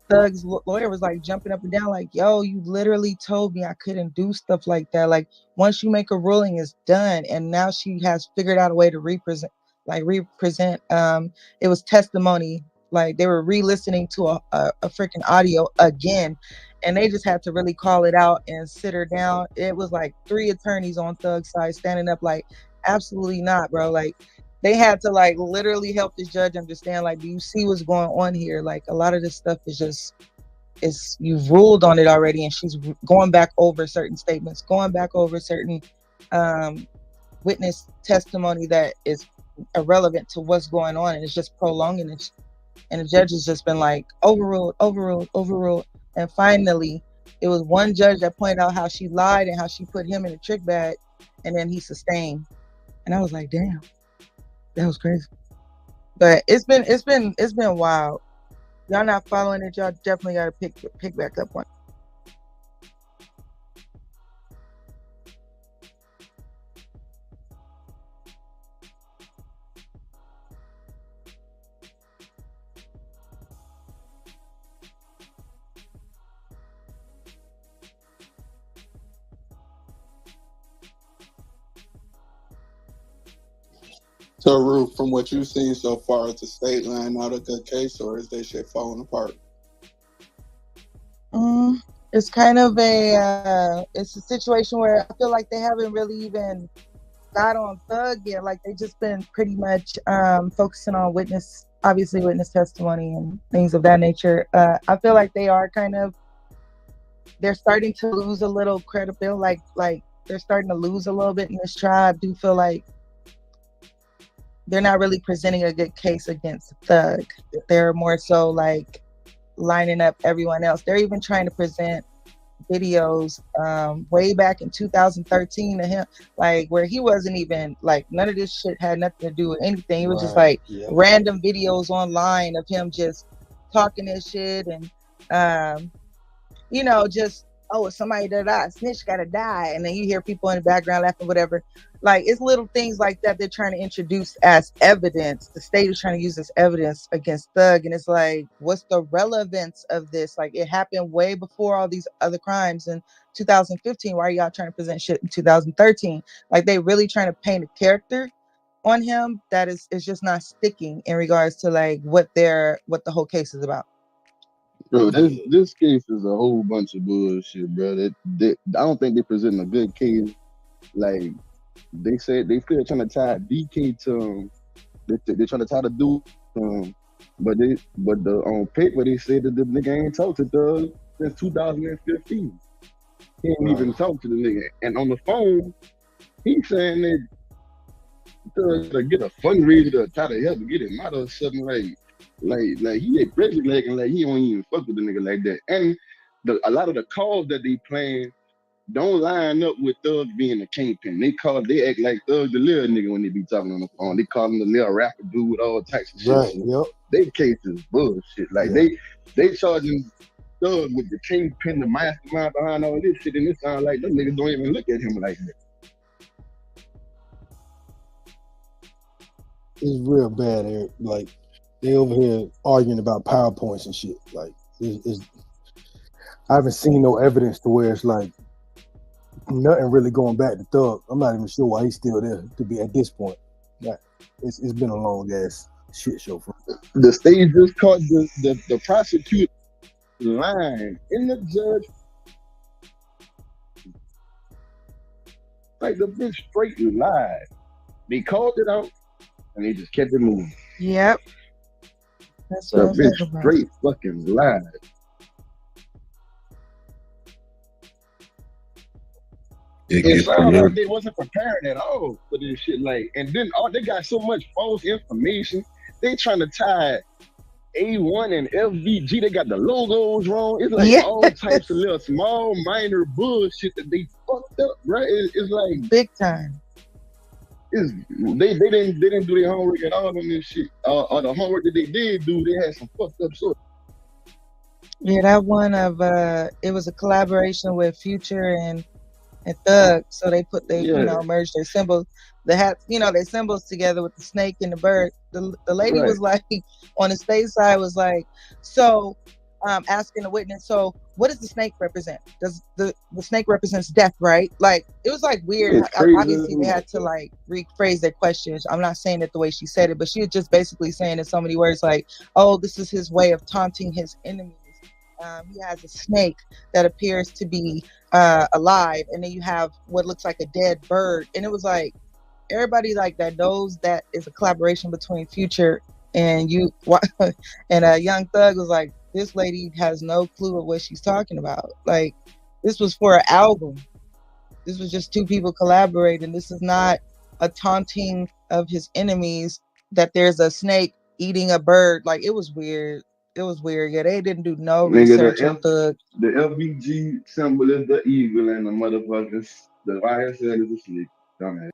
Thug's lawyer was like jumping up and down like, yo, you literally told me I couldn't do stuff like that. Like once you make a ruling, it's done. And now she has figured out a way to represent. It was testimony. Like they were re-listening to a freaking audio again. And they just had to really call it out and sit her down. It was like 3 attorneys on Thug's side standing up like, absolutely not, bro. Like they had to like literally help this judge understand, like, do you see what's going on here? Like, a lot of this stuff is just, you've ruled on it already, and she's going back over certain statements, going back over certain witness testimony that is irrelevant to what's going on, and it's just prolonging it. And the judge has just been like, overruled, overruled, overruled. And finally, it was one judge that pointed out how she lied and how she put him in a trick bag, and then he sustained. And I was like, damn, that was crazy. But it's been wild. Y'all not following it, y'all definitely gotta pick back up on it. So, Ruth, from what you've seen so far, is the state laying out a good case, or is that shit falling apart? It's kind of it's a situation where I feel like they haven't really even got on Thug yet. Like, they just been pretty much focusing on witness testimony and things of that nature. I feel like they are they're starting to lose a little credibility. Like they're starting to lose a little bit in this trial. I do feel like they're not really presenting a good case against Thug. They're more so like lining up everyone else. They're even trying to present videos way back in 2013 of him, like, where he wasn't even, like, none of this shit had nothing to do with anything. It was just like random videos online of him just talking this shit, and you know, just, oh, it's somebody that died, snitch gotta die, and then you hear people in the background laughing, whatever. Like, it's little things like that they're trying to introduce as evidence. The state is trying to use this evidence against Thug, and it's like, what's the relevance of this? Like, it happened way before all these other crimes in 2015. Why are y'all trying to present shit in 2013? Like, they really trying to paint a character on him that is just not sticking in regards to like what the whole case is about. Bro, this case is a whole bunch of bullshit, bro. I don't think they're presenting a good case. Like, they said they still trying to tie DK to him. They're trying to tie the dude to him. But on paper they said that the nigga ain't talked to Thug since 2015. He ain't even talked to the nigga. And on the phone, he's saying that Thug to get a fundraiser to try to help get him out of something, like he ain't basically acting like he don't even fuck with the nigga like that. And a lot of the calls that they playing don't line up with Thug being the kingpin. They act like Thug the little nigga when they be talking on the phone. They call him the little rapper dude with all types of shit. Right, yep. They case is bullshit. Like, they charging Thug with the kingpin, the mastermind behind all this shit, and it sounds like them niggas don't even look at him like that. It's real bad, Eric. Like, they over here arguing about PowerPoints and shit. Like, I haven't seen no evidence to where it's like nothing really going back to Thug. I'm not even sure why he's still there to be at this point. It's been a long ass shit show for him. The state just caught the prosecutor lying in the judge. Like, the bitch straight lied. They called it out and they just kept it moving. Yep. That's what the bitch straight fucking lied. It sounded like they wasn't prepared at all for this shit. Like, and then they got so much false information. They trying to tie A1 and FVG. They got the logos wrong. It's like all types of little small minor bullshit that they fucked up, right? It's like big time. They didn't do their homework at all on this shit. Or the homework that they did do, they had some fucked up shit. Yeah, that one of it was a collaboration with Future and Thug, so they merged their symbols, the hats, their symbols together with the snake and the bird. The lady was like, on the state side was like, so asking the witness, so what does the snake represent? Does the snake represents death, right? Like, it was like weird. Obviously they had to like rephrase their questions. I'm not saying it the way she said it, but she was just basically saying in so many words like, oh, this is his way of taunting his enemies. He has a snake that appears to be alive, and then you have what looks like a dead bird. And it was like, everybody like that knows that it's a collaboration between Future and you. And Young Thug was like, this lady has no clue of what she's talking about. Like, this was for an album. This was just two people collaborating. This is not a taunting of his enemies that there's a snake eating a bird. Like, it was weird. It was weird. Yeah, they didn't do no research on Thug. The FBG symbol is the eagle and the motherfuckers. The YSL is the snake. Dumbass.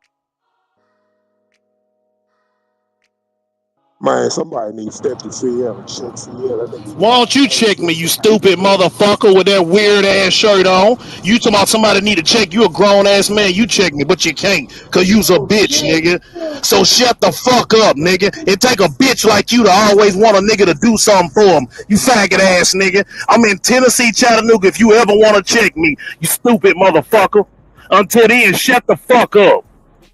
Man, somebody needs to step to CL and check CL. Why don't you check me, you stupid motherfucker with that weird ass shirt on? You talking about somebody need to check you, a grown ass man, you check me, but you can't, cause you's a bitch, nigga. So shut the fuck up, nigga. It take a bitch like you to always want a nigga to do something for him. You faggot ass nigga. I'm in Tennessee, Chattanooga, if you ever want to check me, you stupid motherfucker. Until then, shut the fuck up.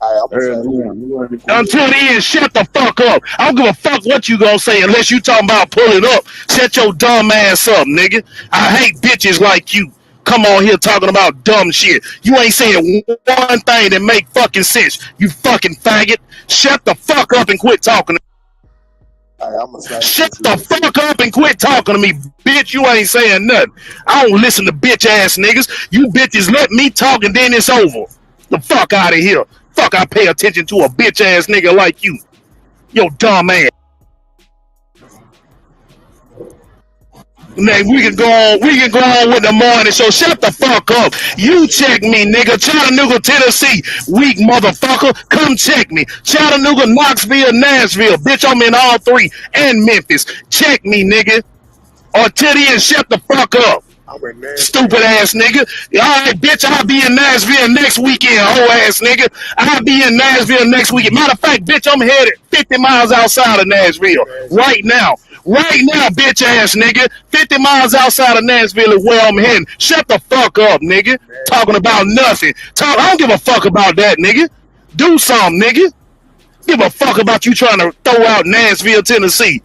Until then, shut the fuck up. I don't give a fuck what you gonna say unless you talking about pulling up. Shut your dumb ass up, nigga. I hate bitches like you. Come on here talking about dumb shit. You ain't saying one thing that make fucking sense. You fucking faggot. Shut the fuck up and quit talking. Shut the fuck up and quit talking to me, bitch. You ain't saying nothing. I don't listen to bitch ass niggas. You bitches let me talk and then it's over. The fuck out of here. Fuck, I pay attention to a bitch ass nigga like you. Yo, dumb ass. Now, we can go on with the morning show. Shut the fuck up. You check me, nigga. Chattanooga, Tennessee. Weak motherfucker. Come check me. Chattanooga, Knoxville, Nashville. Bitch, I'm in all three. And Memphis. Check me, nigga. Or Teddy and shut the fuck up. Stupid ass nigga. Alright, bitch, I'll be in Nashville next weekend, hoe ass nigga. I'll be in Nashville next weekend. Matter of fact, bitch, I'm headed 50 miles outside of Nashville. Right now. Right now, bitch ass nigga. 50 miles outside of Nashville is where I'm heading. Shut the fuck up, nigga. Talking about nothing. I don't give a fuck about that, nigga. Do something, nigga. Give a fuck about you trying to throw out Nashville, Tennessee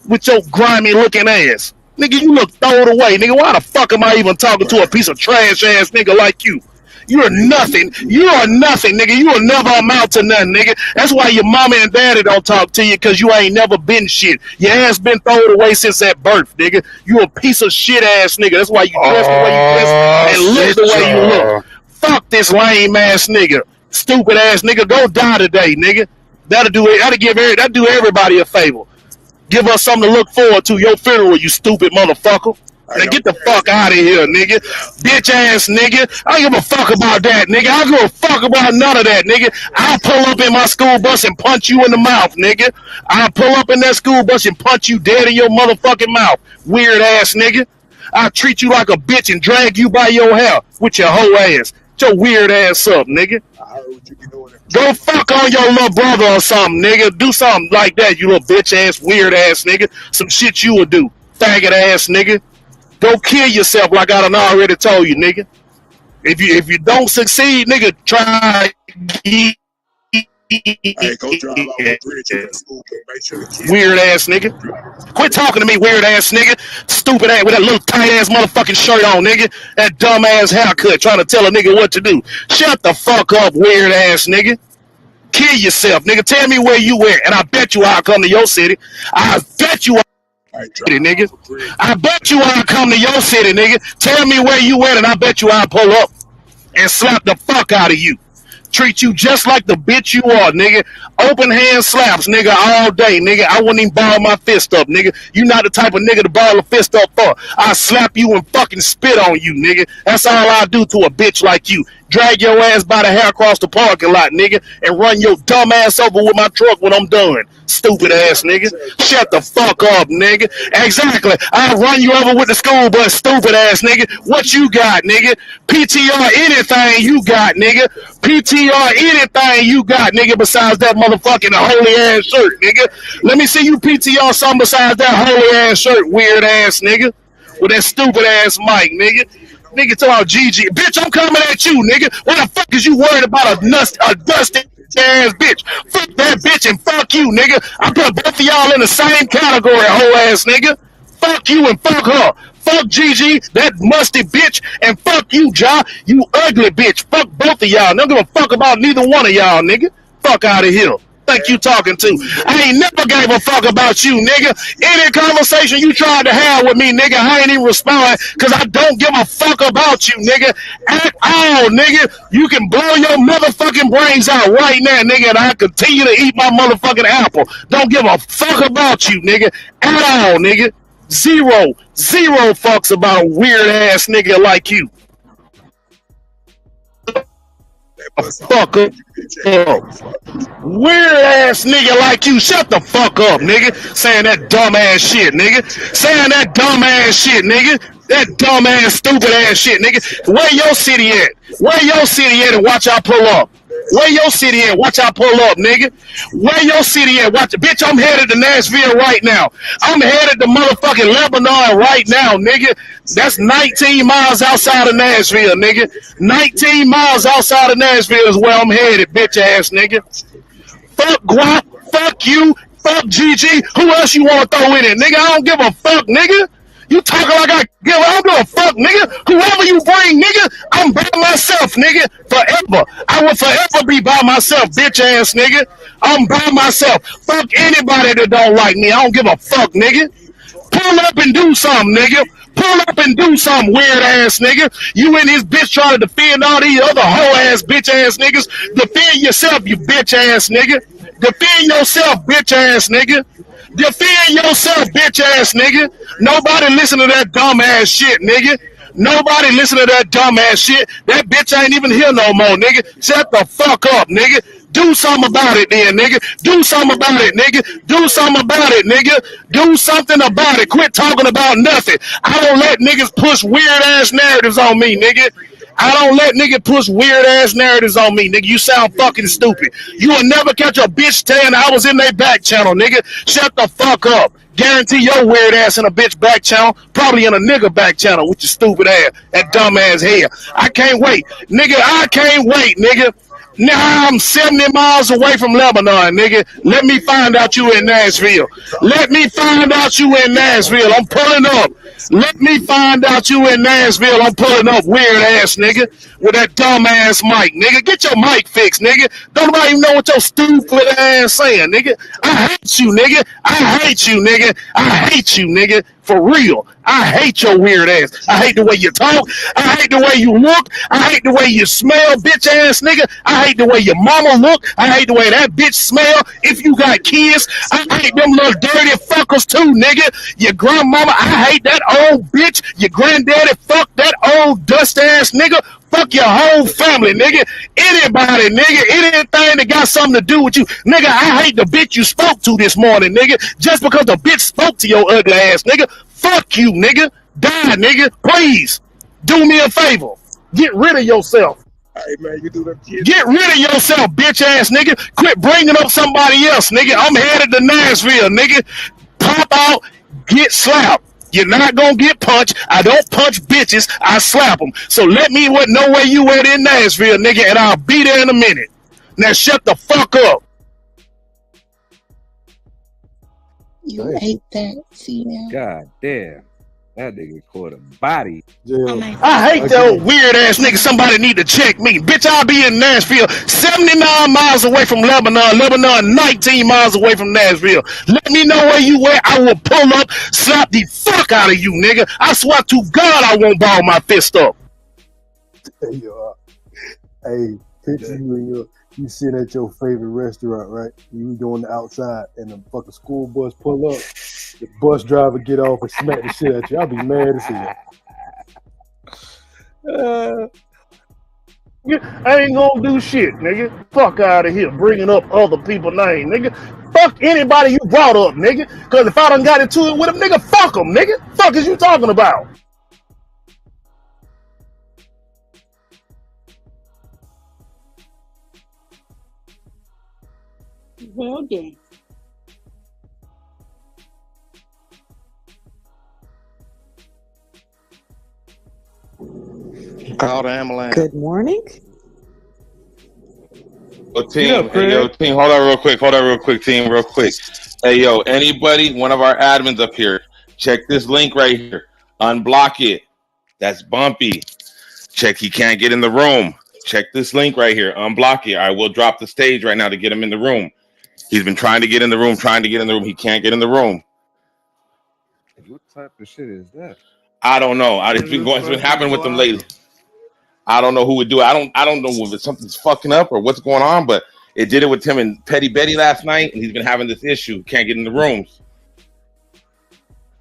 with your grimy looking ass. Nigga, you look throw it away. Nigga, why the fuck am I even talking to a piece of trash ass nigga like you? You're nothing. You are nothing, nigga. You will never amount to nothing, nigga. That's why your mama and daddy don't talk to you, because you ain't never been shit. Your ass been thrown away since that birth, nigga. You a piece of shit ass nigga. That's why you dress the way you dress and look the way you look. Fuck this lame ass nigga. Stupid ass nigga. Go die today, nigga. That'll do everybody a favor. Give us something to look forward to. Your funeral, you stupid motherfucker. Now get the fuck out of here, nigga. Bitch ass nigga. I don't give a fuck about that, nigga. I don't give a fuck about none of that, nigga. I'll pull up in my school bus and punch you in the mouth, nigga. I'll pull up in that school bus and punch you dead in your motherfucking mouth. Weird ass nigga. I'll treat you like a bitch and drag you by your hair with your hoe ass. Get your weird ass up, nigga. Go fuck on your little brother or something, nigga. Do something like that, you little bitch ass, weird ass nigga. Some shit you would do, faggot ass nigga. Go kill yourself like I done already told you, nigga. If you don't succeed, nigga, try. Hey, go drive out the bridge at school, make sure weird ass nigga. Quit talking to me, weird ass nigga. Stupid ass with that little tight ass motherfucking shirt on, nigga. That dumb ass haircut trying to tell a nigga what to do. Shut the fuck up, weird ass nigga. Kill yourself, nigga. Tell me where you at, and I bet you I'll come to your city. I bet you nigga. I bet you I'll come to your city, nigga. Tell me where you at, and I bet you I'll pull up and slap the fuck out of you. Treat you just like the bitch you are, nigga. Open hand slaps, nigga, all day, nigga. I wouldn't even ball my fist up, nigga. You not the type of nigga to ball a fist up for. I slap you and fucking spit on you, nigga. That's all I do to a bitch like you. Drag your ass by the hair across the parking lot, nigga, and run your dumb ass over with my truck when I'm done. Stupid ass nigga. Shut the fuck up, nigga. Exactly. I'll run you over with the school bus, stupid ass nigga. What you got, nigga? PTR anything you got, nigga. PTR anything you got, nigga, besides that motherfucking holy ass shirt, nigga. Let me see you PTR something besides that holy ass shirt, weird ass nigga. With that stupid ass mic, nigga. Nigga talking about GG. Bitch, I'm coming at you, nigga. What the fuck is you worried about a dusty ass bitch? Fuck that bitch and fuck you, nigga. I put both of y'all in the same category, hoe ass nigga. Fuck you and fuck her. Fuck GG, that musty bitch, and fuck you, Ja, you ugly bitch. Fuck both of y'all. Don't give a fuck about neither one of y'all, nigga. Fuck out of here. Think you talking to? I ain't never gave a fuck about you, nigga. Any conversation you tried to have with me, nigga, I ain't even respond because I don't give a fuck about you, nigga. At all, nigga. You can blow your motherfucking brains out right now, nigga, and I continue to eat my motherfucking apple. Don't give a fuck about you, nigga. At all, nigga. Zero fucks about a weird ass nigga like you. Fuck up. Weird ass nigga like you. Shut the fuck up, nigga. Saying that dumb ass shit, nigga. Saying that dumb ass shit, nigga. That dumb ass, stupid ass shit, nigga. Where your city at? Where your city at and watch I pull up? Where your city at? Watch I pull up, nigga. Where your city at? Watch it. Bitch, I'm headed to Nashville right now. I'm headed to motherfucking Lebanon right now, nigga. That's 19 miles outside of Nashville, nigga. 19 miles outside of Nashville is where I'm headed, bitch ass nigga. Fuck Guap. Fuck you. Fuck GG. Who else you want to throw in it, nigga? I don't give a fuck, nigga. You talking like I don't give a fuck, nigga. Whoever you bring, nigga, I'm by myself, nigga. Forever. I will forever be by myself, bitch ass nigga. I'm by myself. Fuck anybody that don't like me. I don't give a fuck, nigga. Pull up and do something, nigga. Pull up and do something, weird ass nigga. You and this bitch trying to defend all these other hoe ass bitch ass niggas. Defend yourself, you bitch ass nigga. Defend yourself, bitch ass nigga. Defend yourself, bitch ass nigga. Nobody listen to that dumb ass shit, nigga. Nobody listen to that dumb ass shit. That bitch ain't even here no more, nigga. Shut the fuck up, nigga. Do something about it then, nigga. Do something about it, nigga. Do something about it, nigga. Do something about it. Quit talking about nothing. I don't let niggas push weird ass narratives on me, nigga. I don't let niggas push weird ass narratives on me, nigga. You sound fucking stupid. You will never catch a bitch saying I was in their back channel, nigga. Shut the fuck up. Guarantee your weird ass in a bitch back channel, probably in a nigga back channel with your stupid ass, that dumb ass hair. I can't wait, nigga. I can't wait, nigga. Now I'm 70 miles away from Lebanon, nigga. Let me find out you in Nashville. Let me find out you in Nashville. I'm pulling up. Let me find out you in Nashville. I'm pulling up, weird ass nigga, with that dumb ass mic, nigga. Get your mic fixed, nigga. Don't nobody even know what your stupid ass saying, nigga. I hate you, nigga. I hate you, nigga. I hate you, nigga. For real. I hate your weird ass. I hate the way you talk. I hate the way you look. I hate the way you smell, bitch ass nigga. I hate the way your mama look. I hate the way that bitch smell. If you got kids, I hate them little dirty fuckers too, nigga. Your grandmama, I hate that old bitch. Your granddaddy, fuck that old dust ass nigga. Fuck your whole family, nigga. Anybody, nigga. Anything that got something to do with you. Nigga, I hate the bitch you spoke to this morning, nigga. Just because the bitch spoke to your ugly ass, nigga. Fuck you, nigga. Die, nigga. Please. Do me a favor. Get rid of yourself. Hey, man, you do them kids. Get rid of yourself, bitch ass nigga. Quit bringing up somebody else, nigga. I'm headed to Nashville, nigga. Pop out, get slapped. You're not gonna get punched. I don't punch bitches. I slap them. So let me know where you at in Nashville, nigga, and I'll be there in a minute. Now shut the fuck up. You ate that, female. God damn. That nigga caught a body. I hate that old weird ass nigga. Somebody need to check me. Bitch, I'll be in Nashville, 79 miles away from Lebanon. Lebanon, 19 miles away from Nashville. Let me know where you at. I will pull up, slap the fuck out of you, nigga. I swear to God I won't ball my fist up. Hey, picture you and you sitting at your favorite restaurant, right? You doing the outside, and the fucking school bus pull up. The bus driver get off and smack the shit at you. I'll be mad as hell. I ain't gonna do shit, nigga. Fuck out of here, bringing up other people's names, nigga. Fuck anybody you brought up, nigga. Cause if I done got into it with them, nigga, fuck them, nigga. Fuck is you talking about? Well then. Call the ambulance. Good morning. Oh, team, hey, yo, team, hold on real quick, team, real quick. Hey, yo, anybody, one of our admins up here, check this link right here. Unblock it. That's Bumpy. Check, he can't get in the room. Check this link right here. Unblock it. I will drop the stage right now to get him in the room. He's been trying to get in the room, He can't get in the room. What type of shit is that? I don't know. It's been happening with them lately. I don't know who would do it. I don't know if something's fucking up or what's going on, but it did it with him and Petty Betty last night, and he's been having this issue. Can't get in the rooms.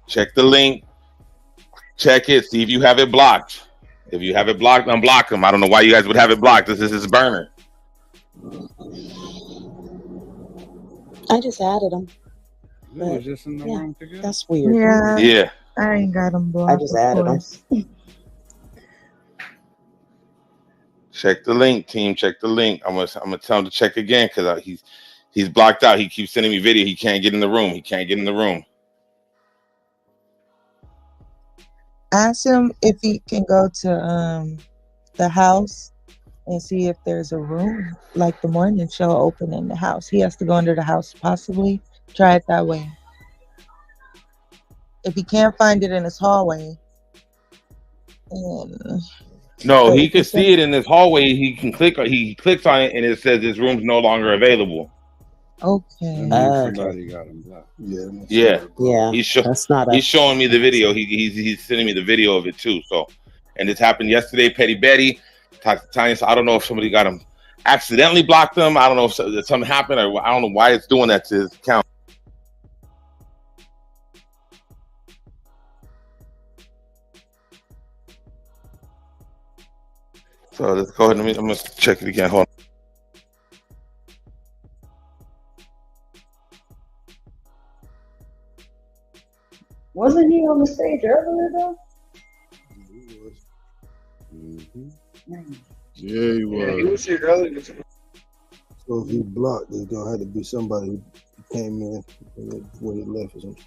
Check the link. Check it. See if you have it blocked. If you have it blocked, unblock him. I don't know why you guys would have it blocked. This is his burner. I just added him. You was just in the room together? That's weird. Yeah. I ain't got him blocked. I just added him. Check the link, team. Check the link. I'm gonna tell him to check again because he's blocked out. He keeps sending me video. He can't get in the room. Ask him if he can go to the house and see if there's a room like the morning show open in the house. He has to go under the house, possibly. Try it that way. If he can't find it in his hallway, no, he can see it in his hallway. He can he clicks on it and it says this room's no longer available. Okay. Somebody got him blocked. Yeah. He's showing me the video. He's sending me the video of it too. So, and this happened yesterday. Petty Betty, Tanya. So I don't know if somebody got him accidentally blocked him. I don't know if something happened, or I don't know why it's doing that to his account. So let's go ahead and I'm gonna check it again. Hold on. Wasn't he on the stage earlier though? Yeah, he was. He was here earlier. So if he blocked, there's gonna have to be somebody who came in before he left or something.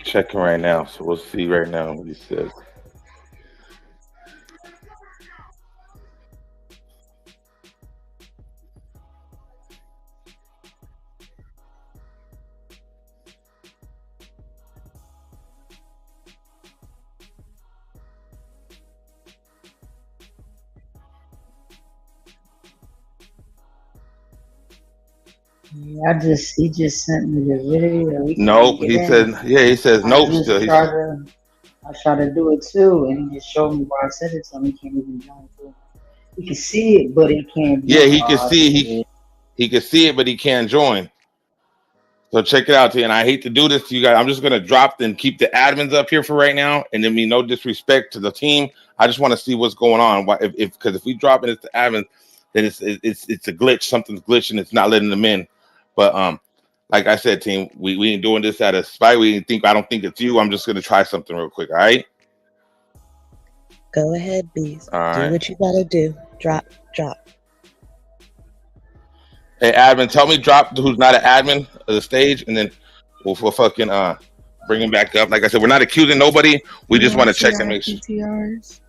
Checking right now, so we'll see right now what he says. Yeah, he just sent me the video. Nope, he says nope still. I tried to do it too, and he just showed me why I said it, so he can't even join through. He can see it, but he can't. Yeah, he can see. He can see it, but he can't join. So check it out, and I hate to do this to you guys. I'm just gonna drop and keep the admins up here for right now, and then no disrespect to the team. I just want to see what's going on. Because if we drop it as the admins, then it's a glitch. Something's glitching. It's not letting them in. But like I said, team, we ain't doing this out of spite. I don't think it's you. I'm just gonna try something real quick. All right. Go ahead, bees. All right. Do what you gotta do. Drop. Hey, admin, tell me drop who's not an admin of the stage, and then we'll fucking bring him back up. Like I said, we're not accusing nobody. We just want to check and make sure. PTRs.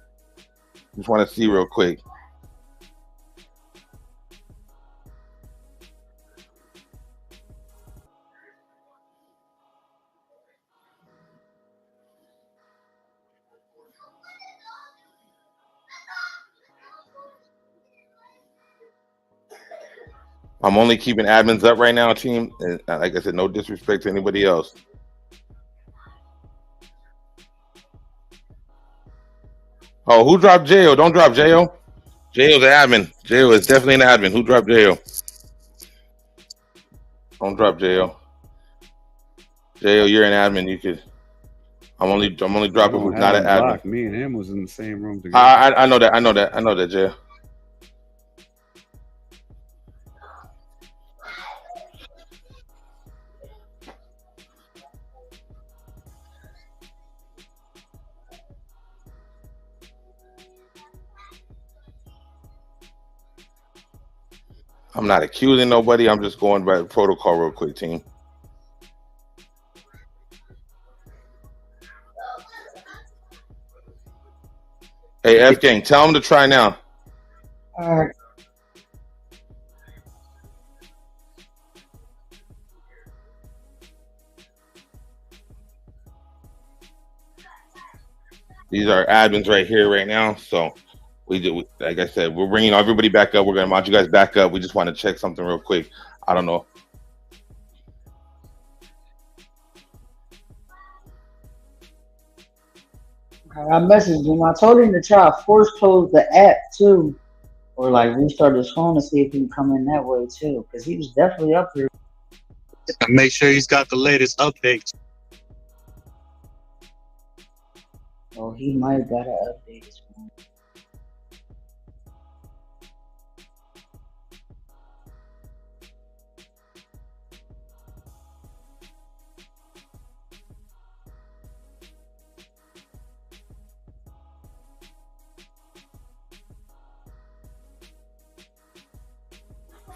Just want to see real quick. I'm only keeping admins up right now, team. And like I said, no disrespect to anybody else. Oh, who dropped J.O.? Don't drop J.O. J.O.'s an admin. J.O. is definitely an admin. Who dropped J.O.? Don't drop J.O. J.O., you're an admin. You could. I'm only dropping who's not an admin. Me and him was in the same room together. I know that, J.O. I'm not accusing nobody. I'm just going by the protocol real quick, team. Hey, F Gang, tell him to try now. All right. These are admins right here right now. So like I said, we're bringing everybody back up. We're gonna mod you guys back up. We just want to check something real quick. I don't know. I messaged him. I told him to try to force close the app too, or like restart his phone to see if he can come in that way too, because he was definitely up here. Make sure he's got the latest updates. Oh, he might have got an update.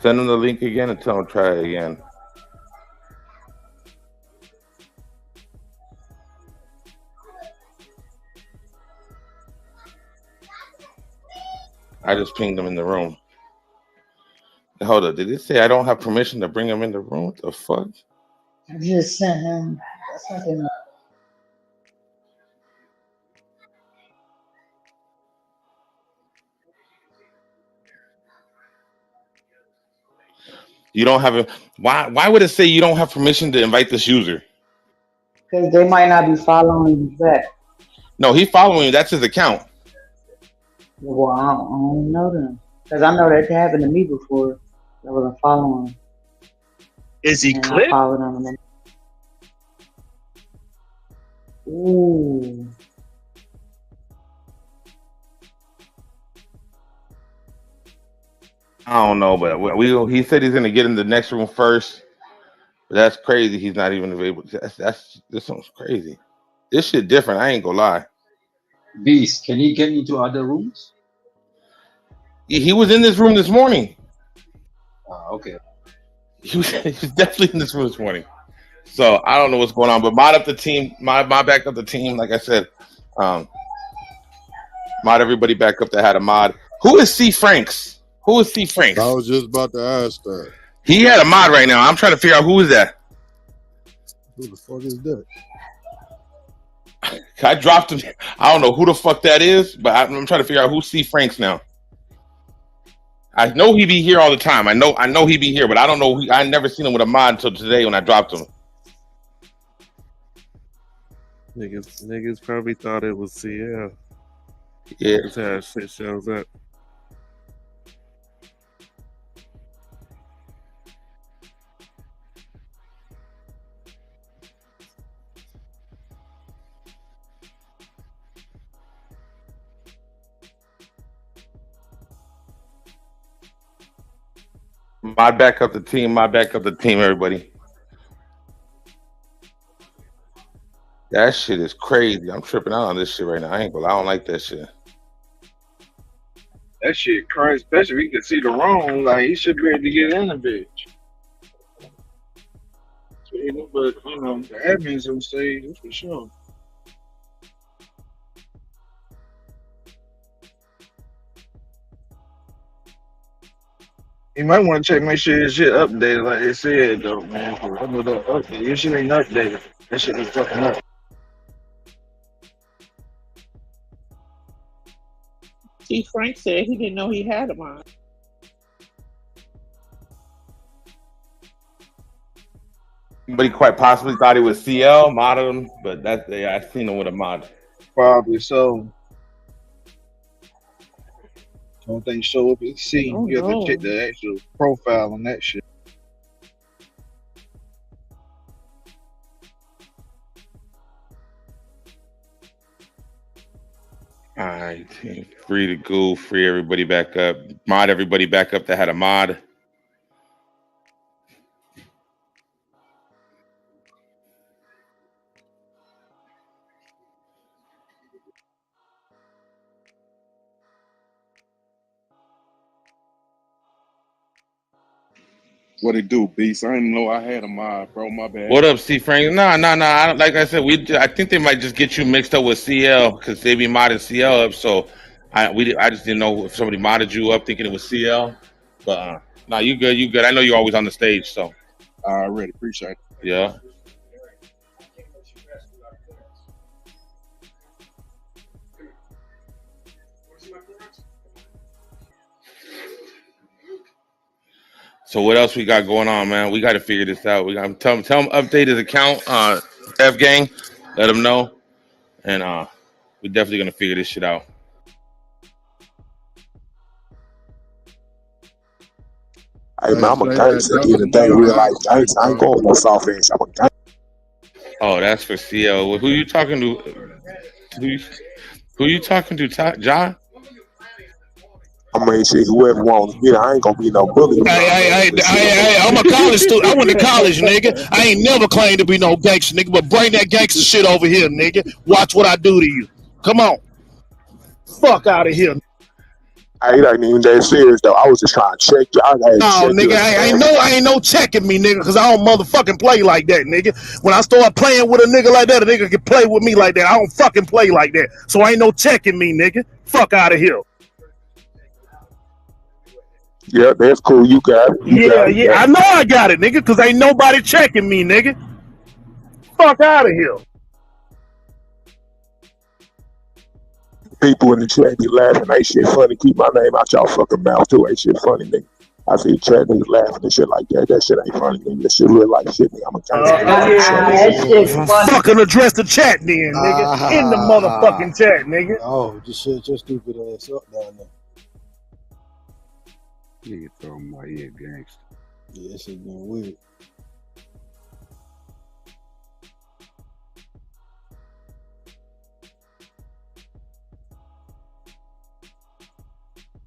Send him the link again and tell him to try it again. I just pinged him in the room. Hold up, did it say I don't have permission to bring him in the room? What the fuck? I just sent him. You don't have a why would it say you don't have permission to invite this user? Because they might not be following you back. No, he's following you. That's his account. Well, I don't know them. Because I know that happened to me before. I wasn't following him. Is he And clipped? I followed him. And then... Ooh. I don't know, but he said he's gonna get in the next room first. But that's crazy. He's not even able to. This one's crazy. This shit different. I ain't gonna lie. Beast, can he get into other rooms? He was in this room this morning. Okay. He was definitely in this room this morning. So I don't know what's going on, but mod up the team, mod back up the team. Like I said, mod everybody back up that had a mod. Who is C Franks? Who is C Franks? I was just about to ask that. He had a mod right now. I'm trying to figure out who is that. Who the fuck is that? I dropped him. I don't know who the fuck that is, but I'm trying to figure out who's C Franks now. I know he be here all the time. I know he be here, but I don't know. I never seen him with a mod until today when I dropped him. Niggas probably thought it was CL. Yeah. That's how shit shows up. Mod back up the team. Mod back up the team, everybody. That shit is crazy. I'm tripping out on this shit right now. I don't like that shit. That shit crazy, especially if he can see the room. Like, he should be able to get in the bitch. But, you know, the admins will say, that's for sure. You might want to check, make sure your shit updated like they said, though, man. Your shit ain't updated. That shit is fucking up. See, Frank said he didn't know he had them on. Somebody quite possibly thought he was CL, modded him, but I seen him with a mod. Probably so. Don't think show up at C. Oh, You have no. to check the actual profile on that shit. All right, team. Free to go. Free everybody back up. Mod everybody back up that had a mod. What it do, Beast? I didn't know I had a mod, bro. My bad. What up, C Frank? Nah. I don't, like I said, I think they might just get you mixed up with CL because they be modding CL up. So I just didn't know if somebody modded you up thinking it was CL, but no, you good, you good. I know you're always on the stage, so Already appreciate it. yeah. So what else we got going on, man? We got to figure this out. We got to tell him update his account, F Gang, let him know, and we're definitely gonna figure this shit out. Hey man, I'm a gangster. At the end of the day, real life gangster. I ain't going no soft ass. I'm a gangster. Oh, that's for CL. Well, who you talking to? Who you talking to, John? I mean, shit, whoever wants me, I ain't gonna be no bully. Hey, I'm a college student. I went to college, nigga. I ain't never claimed to be no gangster, nigga, but bring that gangster shit over here, nigga. Watch what I do to you. Come on. Fuck out of here. Hey, it ain't even that serious, though. I was just trying to check you. No, nigga, I ain't no checking me, nigga, because I don't motherfucking play like that, nigga. When I start playing with a nigga like that, a nigga can play with me like that. I don't fucking play like that. So ain't no checking me, nigga. Fuck out of here. Yeah, that's cool. You got it. Yeah. I know I got it, nigga, because ain't nobody checking me, nigga. Fuck out of here. People in the chat be laughing. Ain't shit funny. Keep my name out y'all fucking mouth, too. Ain't shit funny, nigga. I see chat niggas laughing and shit like that. That shit ain't funny, nigga. That shit real life shit, nigga. I'm a gangster. Fucking address the chat then, nigga. In the motherfucking chat, nigga. Oh, just shut your stupid ass up down there. Nigga throw my ear gangster. Yeah, that shit been weird.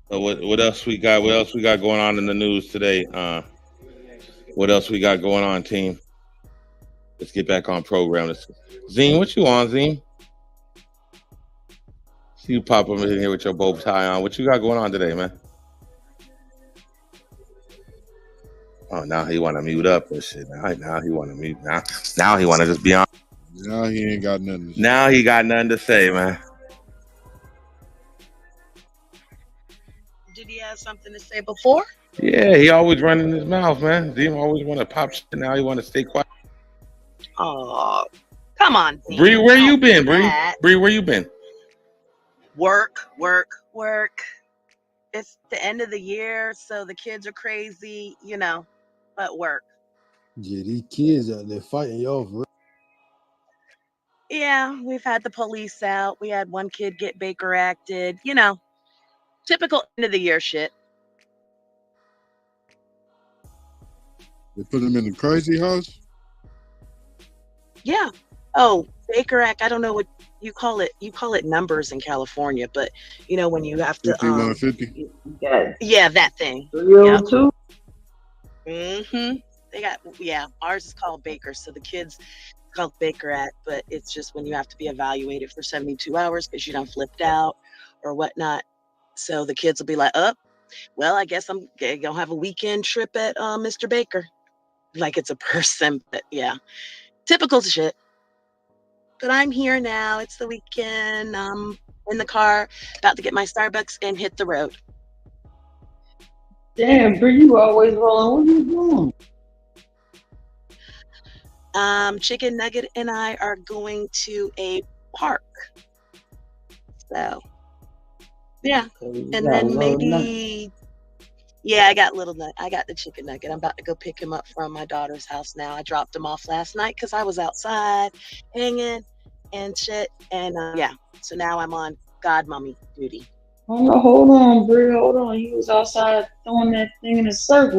So what else we got? What else we got going on in the news today? What else we got going on, team? Let's get back on program. Zine, what you on, Zine? See you pop up in here with your bow tie on. What you got going on today, man? Oh, now he want to mute up and shit. Now he want to mute. Now he want to just be on. Now he ain't got nothing to say. Now he got nothing to say, man. Did he have something to say before? Yeah, he always running his mouth, man. Zine always want to pop shit. Now he want to stay quiet. Oh, come on, Zine. Bree, where you been, Bree? Bree, where you been? Work. It's the end of the year, so the kids are crazy, but work. Yeah, these kids out there fighting y'all for real. Yeah, we've had the police out. We had one kid get Baker acted, typical end of the year shit. They put him in the crazy house? Yeah. Oh, Baker Act, I don't know what you call it. You call it numbers in California, but when you have to 5150? Yeah, that thing. 302? Mm-hmm. They got ours is called Baker, so the kids called Baker Act, but it's just when you have to be evaluated for 72 hours because you done flipped out or whatnot. So the kids will be like, well, I guess I'm gonna have a weekend trip at Mr. Baker. Like it's a person, but yeah. Typical shit. But I'm here now. It's the weekend. I'm in the car, about to get my Starbucks and hit the road. Damn, Bree, you always rolling. What are you doing? Chicken Nugget and I are going to a park. So, yeah. And then maybe, I got the chicken nugget. I'm about to go pick him up from my daughter's house now. I dropped him off last night because I was outside hanging and shit. And so now I'm on godmommy duty. Hold on, Bree. Hold on. You was outside throwing that thing in a circle.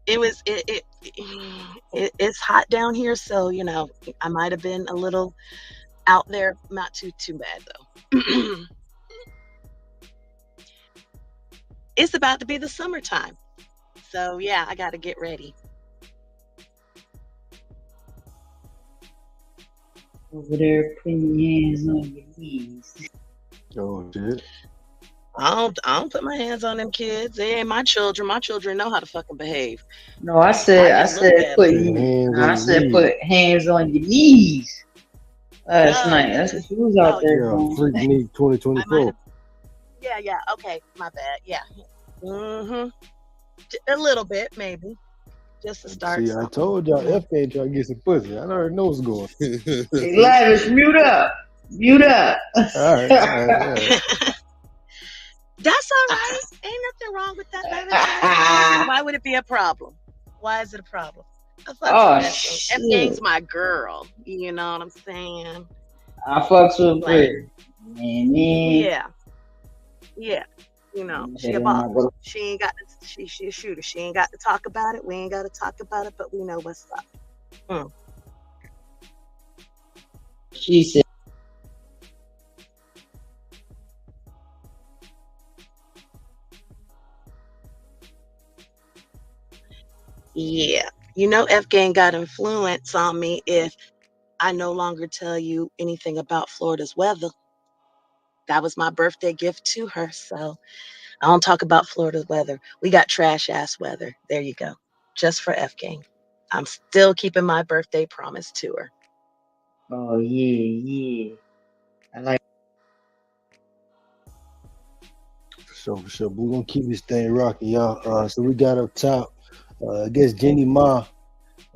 It's hot down here, so I might have been a little out there. Not too bad though. It's about to be the summertime, so yeah, I got to get ready. Over there, putting your hands on your knees. Oh shit! I don't put my hands on them kids. They ain't my children. My children know how to fucking behave. No, I said put hands on your knees. Last night. That's what she was out Oh, there Yeah, doing. Freak Neek I might 2024. have. Yeah. Okay, my bad. Yeah. Mm-hmm. A little bit, maybe, just to start See, I something. told y'all F ain't trying to get some pussy. I already know what's going. Hey, Lavish, mute up. Mute up. All right. That's all right. Ain't nothing wrong with that, Lavish. Why would it be a problem? Why is it a problem? I fucks Oh, with F Gang. F Gang's shit. my girl. You know what I'm saying? I fucks with Like, Brit. Man. yeah. You know, she Hit a it when I boss. go to She ain't got. She a shooter. She ain't got to talk about it. We ain't got to talk about it, but we know what's up. She said, Yeah. You know, F Gang got influence on me if I no longer tell you anything about Florida's weather. That was my birthday gift to her. So I don't talk about Florida's weather. We got trash ass weather. There you go. Just for F Gang. I'm still keeping my birthday promise to her. oh, yeah. I like For sure. But we're gonna keep this thing rocking, y'all. So we got up top. I guess Jenny Ma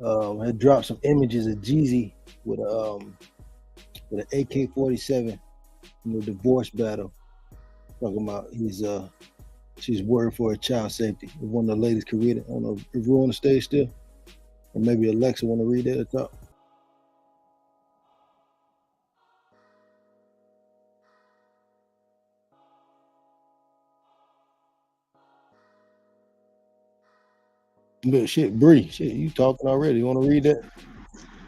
had dropped some images of Jeezy with an AK-47 in the divorce battle. Talking about she's worried for her child safety. If one of the ladies could read it. I don't know if we're on the stage still, or maybe Alexa want to read that at the top. But shit, Bree, you talking already? You want to read that?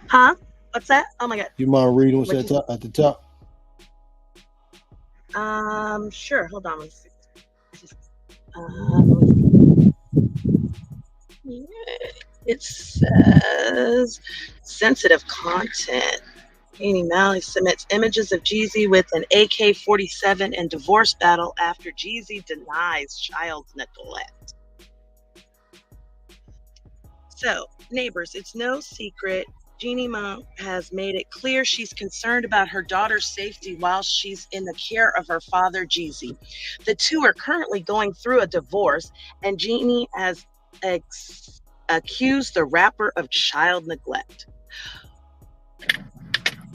Huh? What's that? Oh my God. You mind reading what's What'd at the top? Sure. Hold on. Let's see. It says sensitive content. Annie Malley submits images of Jeezy with an AK-47 in divorce battle after Jeezy denies child neglect. So, neighbors, it's no secret Jeannie Mom has made it clear she's concerned about her daughter's safety while she's in the care of her father, Jeezy. The two are currently going through a divorce, and Jeannie has accused the rapper of child neglect.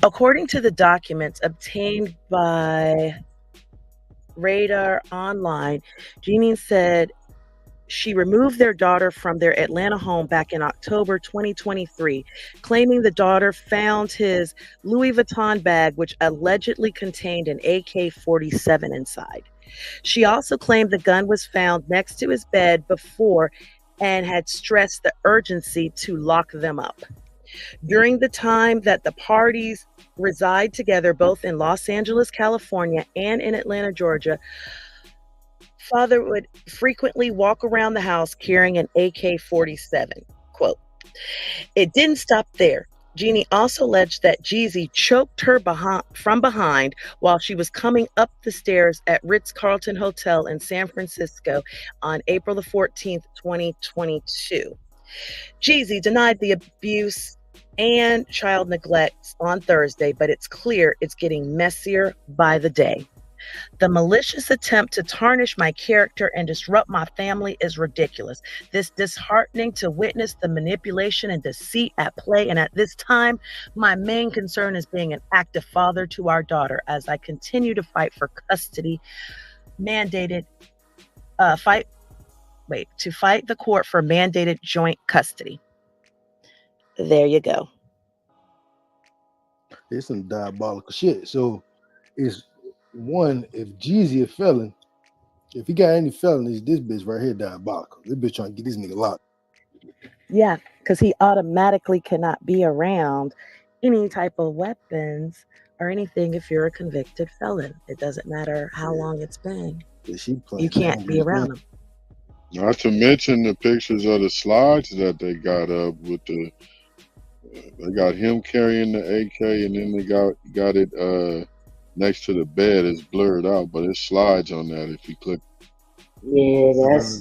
According to the documents obtained by Radar Online, Jeannie said she removed their daughter from their Atlanta home back in October 2023, claiming the daughter found his Louis Vuitton bag, which allegedly contained an AK-47 inside. She also claimed the gun was found next to his bed before and had stressed the urgency to lock them up. During the time that the parties reside together, both in Los Angeles, California, and in Atlanta, Georgia, father would frequently walk around the house carrying an AK-47. Quote, it didn't stop there. Jeannie also alleged that Jeezy choked her from behind while she was coming up the stairs at Ritz-Carlton Hotel in San Francisco on April the 14th, 2022. Jeezy denied the abuse and child neglect on Thursday, but it's clear it's getting messier by the day. The malicious attempt to tarnish my character and disrupt my family is ridiculous. This disheartening to witness the manipulation and deceit at play. And at this time, my main concern is being an active father to our daughter as I continue to fight for custody, fight the court for mandated joint custody. There you go. It's some diabolical shit. So it's one, if Jeezy a felon, if he got any felonies, this bitch right here diabolical. This bitch trying to get this nigga locked. Yeah, because he automatically cannot be around any type of weapons or anything if you're a convicted felon. It doesn't matter how long it's been. You can't be around them. Not to mention the pictures of the slides that they got up with they got him carrying the AK, and then they got it next to the bed. It's blurred out, but it slides on that if you click. Yeah, that's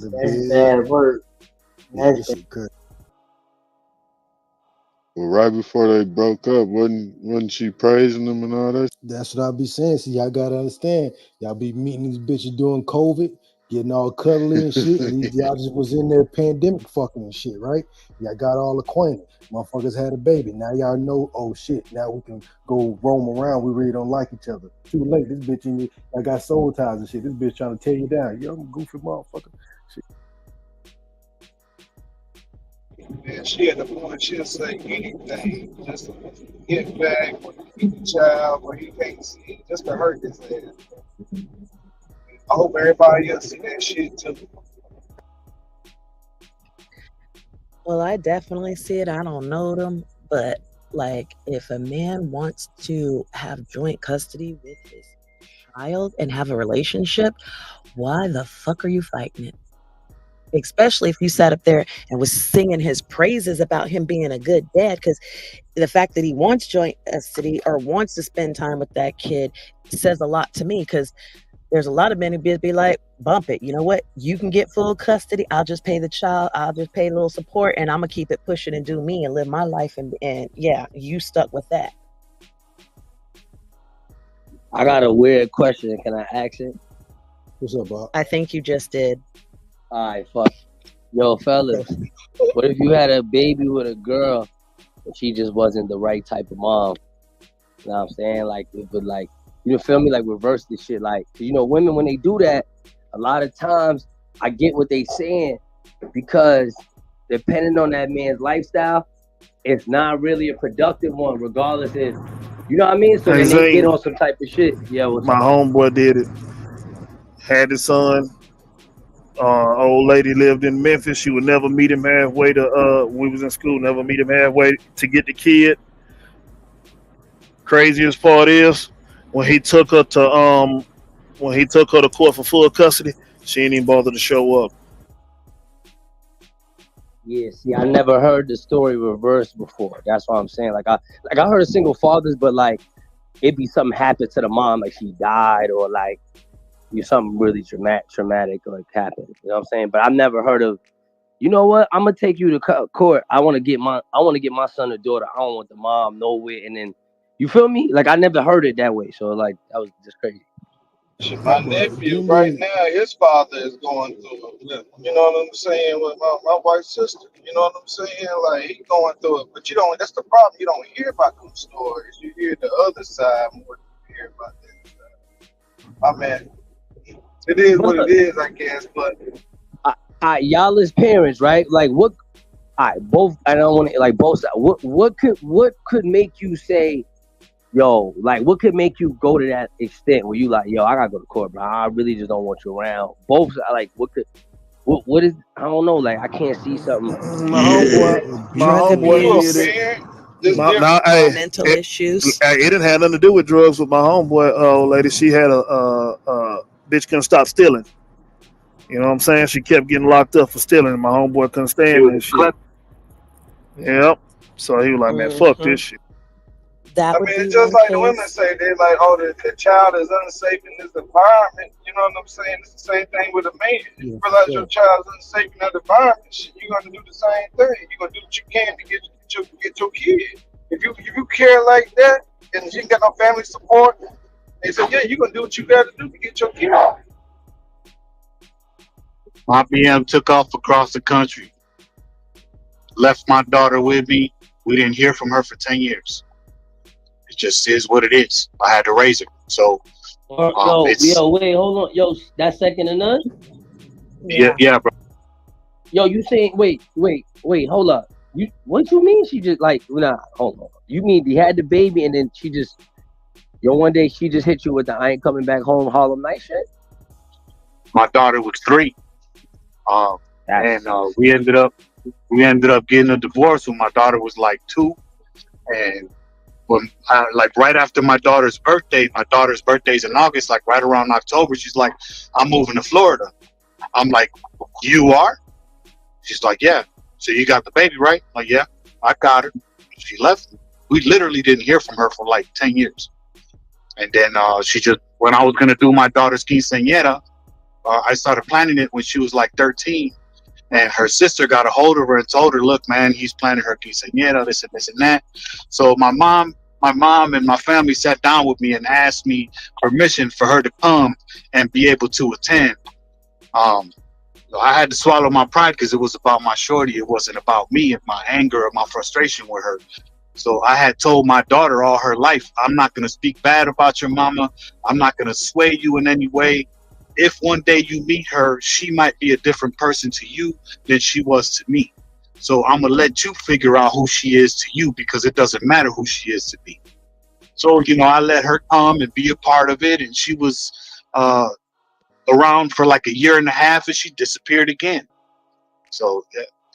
bad work. That's shit cut. Well, right before they broke up, wasn't she praising them and all that? That's what I be saying. See, y'all gotta understand. Y'all be meeting these bitches during COVID, getting all cuddly and shit, and y'all just was in there pandemic fucking and shit, right? Y'all got all acquainted. Motherfuckers had a baby. Now y'all know, oh shit, now we can go roam around. We really don't like each other. Too late. This bitch in you, I got soul ties and shit. This bitch trying to tear you down. Yo, I'm a goofy motherfucker. Shit. And she at the point she'll say anything just to get back, keep the child, but he can't see it, just to hurt his ass. I hope everybody else see that shit too. Well, I definitely see it. I don't know them, but like if a man wants to have joint custody with his child and have a relationship, why the fuck are you fighting it? Especially if you sat up there and was singing his praises about him being a good dad, because the fact that he wants joint custody or wants to spend time with that kid says a lot to me, because there's a lot of men who be like, bump it. You know what? You can get full custody. I'll just pay the child. I'll just pay a little support, and I'm gonna keep it pushing and do me and live my life. And yeah, you stuck with that. I got a weird question. Can I ask it? What's up, Bob? I think you just did. All right, fuck. Yo, fellas, what if you had a baby with a girl, but she just wasn't the right type of mom? You know what I'm saying? Like, it would like, you feel me? Like, reverse this shit. Like, you know, women, when they do that, a lot of times I get what they saying, because depending on that man's lifestyle, it's not really a productive one, regardless if, you know what I mean? So Hey, then they get Zane, on some type of shit. Yeah, what's my up? homeboy did it. Had his son. Old lady lived in Memphis. She would never meet him halfway to when we was in school. Never meet him halfway to get the kid. Craziest part is when he took her to court for full custody, she didn't even bother to show up. Yeah, see, I never heard the story reversed before. That's what I'm saying. Like I heard of single fathers, but like it'd be something happened to the mom, like she died, or like something really traumatic like happened. You know what I'm saying? But I've never heard of, you know what? I'm gonna take you to court. I want to get my son or daughter. I don't want the mom nowhere. And then, you feel me? Like I never heard it that way. So like that was just crazy. Shit, my nephew right now, his father is going through it. You know what I'm saying? With my wife's sister. You know what I'm saying? Like he going through it. But you don't, that's the problem. You don't hear about them stories. You hear the other side more than you hear about that side. I mean, it is what it is, I guess, but Y'all as parents, right? Like what? Both. I don't want to like both sides. What could make you say, yo, like what could make you go to that extent where you like, yo, I gotta go to court, bro. I really just don't want you around. Both, like, what is? I don't know. Like I can't see something. My homeboy did it. Mental issues. It didn't have nothing to do with drugs with my homeboy. Old lady, she had a bitch couldn't stop stealing. You know what I'm saying? She kept getting locked up for stealing, and my homeboy couldn't stand that shit. Yep. So he was like, man, fuck this shit. That I mean, it's just like the women say, they're like, oh, the child is unsafe in this environment. You know what I'm saying? It's the same thing with a man. You realize your child is unsafe in that environment, you're going to do the same thing. You're going to do what you can to get your kid. If you care like that and you ain't got no family support, they say, yeah, you're going to do what you got to do to get your kid. My BM took off across the country, left my daughter with me. We didn't hear from her for 10 years. It just is what it is. I had to raise her. So, yo, wait, hold on. Yo, that's second to none? Yeah, bro. Yo, you saying, wait, hold up. What you mean she just like, nah, hold on. You mean you had the baby and then she just, one day she just hit you with the I ain't coming back home Harlem Night shit? My daughter was 3. And we ended up getting a divorce when my daughter was like 2. And when like right after my daughter's birthday's in August, like right around October, she's like, I'm moving to Florida. I'm like, you are? She's like, yeah. So you got the baby, right? I'm like, yeah, I got her. She left. We literally didn't hear from her for like 10 years. And then she just, when I was going to do my daughter's quinceañera, I started planning it when she was like 13. And her sister got a hold of her and told her, look, man, he's planning her quinceañera, this and that. So my mom and my family sat down with me and asked me permission for her to come and be able to attend. I had to swallow my pride because it was about my shorty. It wasn't about me and my anger or my frustration with her. So I had told my daughter all her life, I'm not going to speak bad about your mama. I'm not going to sway you in any way. If one day you meet her, she might be a different person to you than she was to me. So I'm going to let you figure out who she is to you, because it doesn't matter who she is to me. So, you know, I let her come and be a part of it. And she was around for like a year and a half, and she disappeared again. So,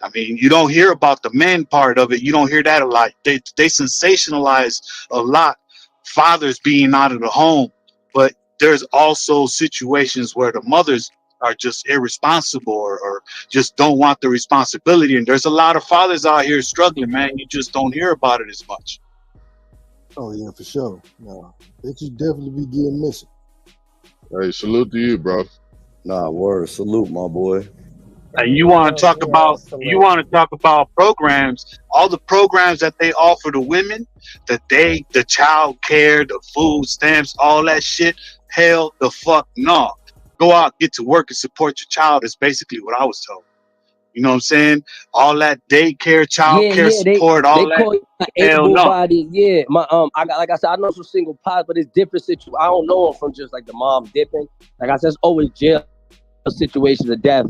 I mean, you don't hear about the men part of it. You don't hear that a lot. They sensationalize a lot fathers being out of the home, but there's also situations where the mothers are just irresponsible or just don't want the responsibility. And there's a lot of fathers out here struggling, man. You just don't hear about it as much. Oh yeah, for sure. No, they should definitely be getting missing. Hey, salute to you, bro. Nah, word. Salute, my boy. And you want to talk about programs, all the programs that they offer to women, the child care, the food stamps, all that shit. Hell the fuck no. Go out, get to work and support your child is basically what I was told. You know what I'm saying? All that daycare, child care support, they all that. call you Hell able no. body. Yeah, my I got, like I said, I know some single pods, but it's different situations. I don't know them from just like the mom dipping. Like I said, it's always jail situations of death.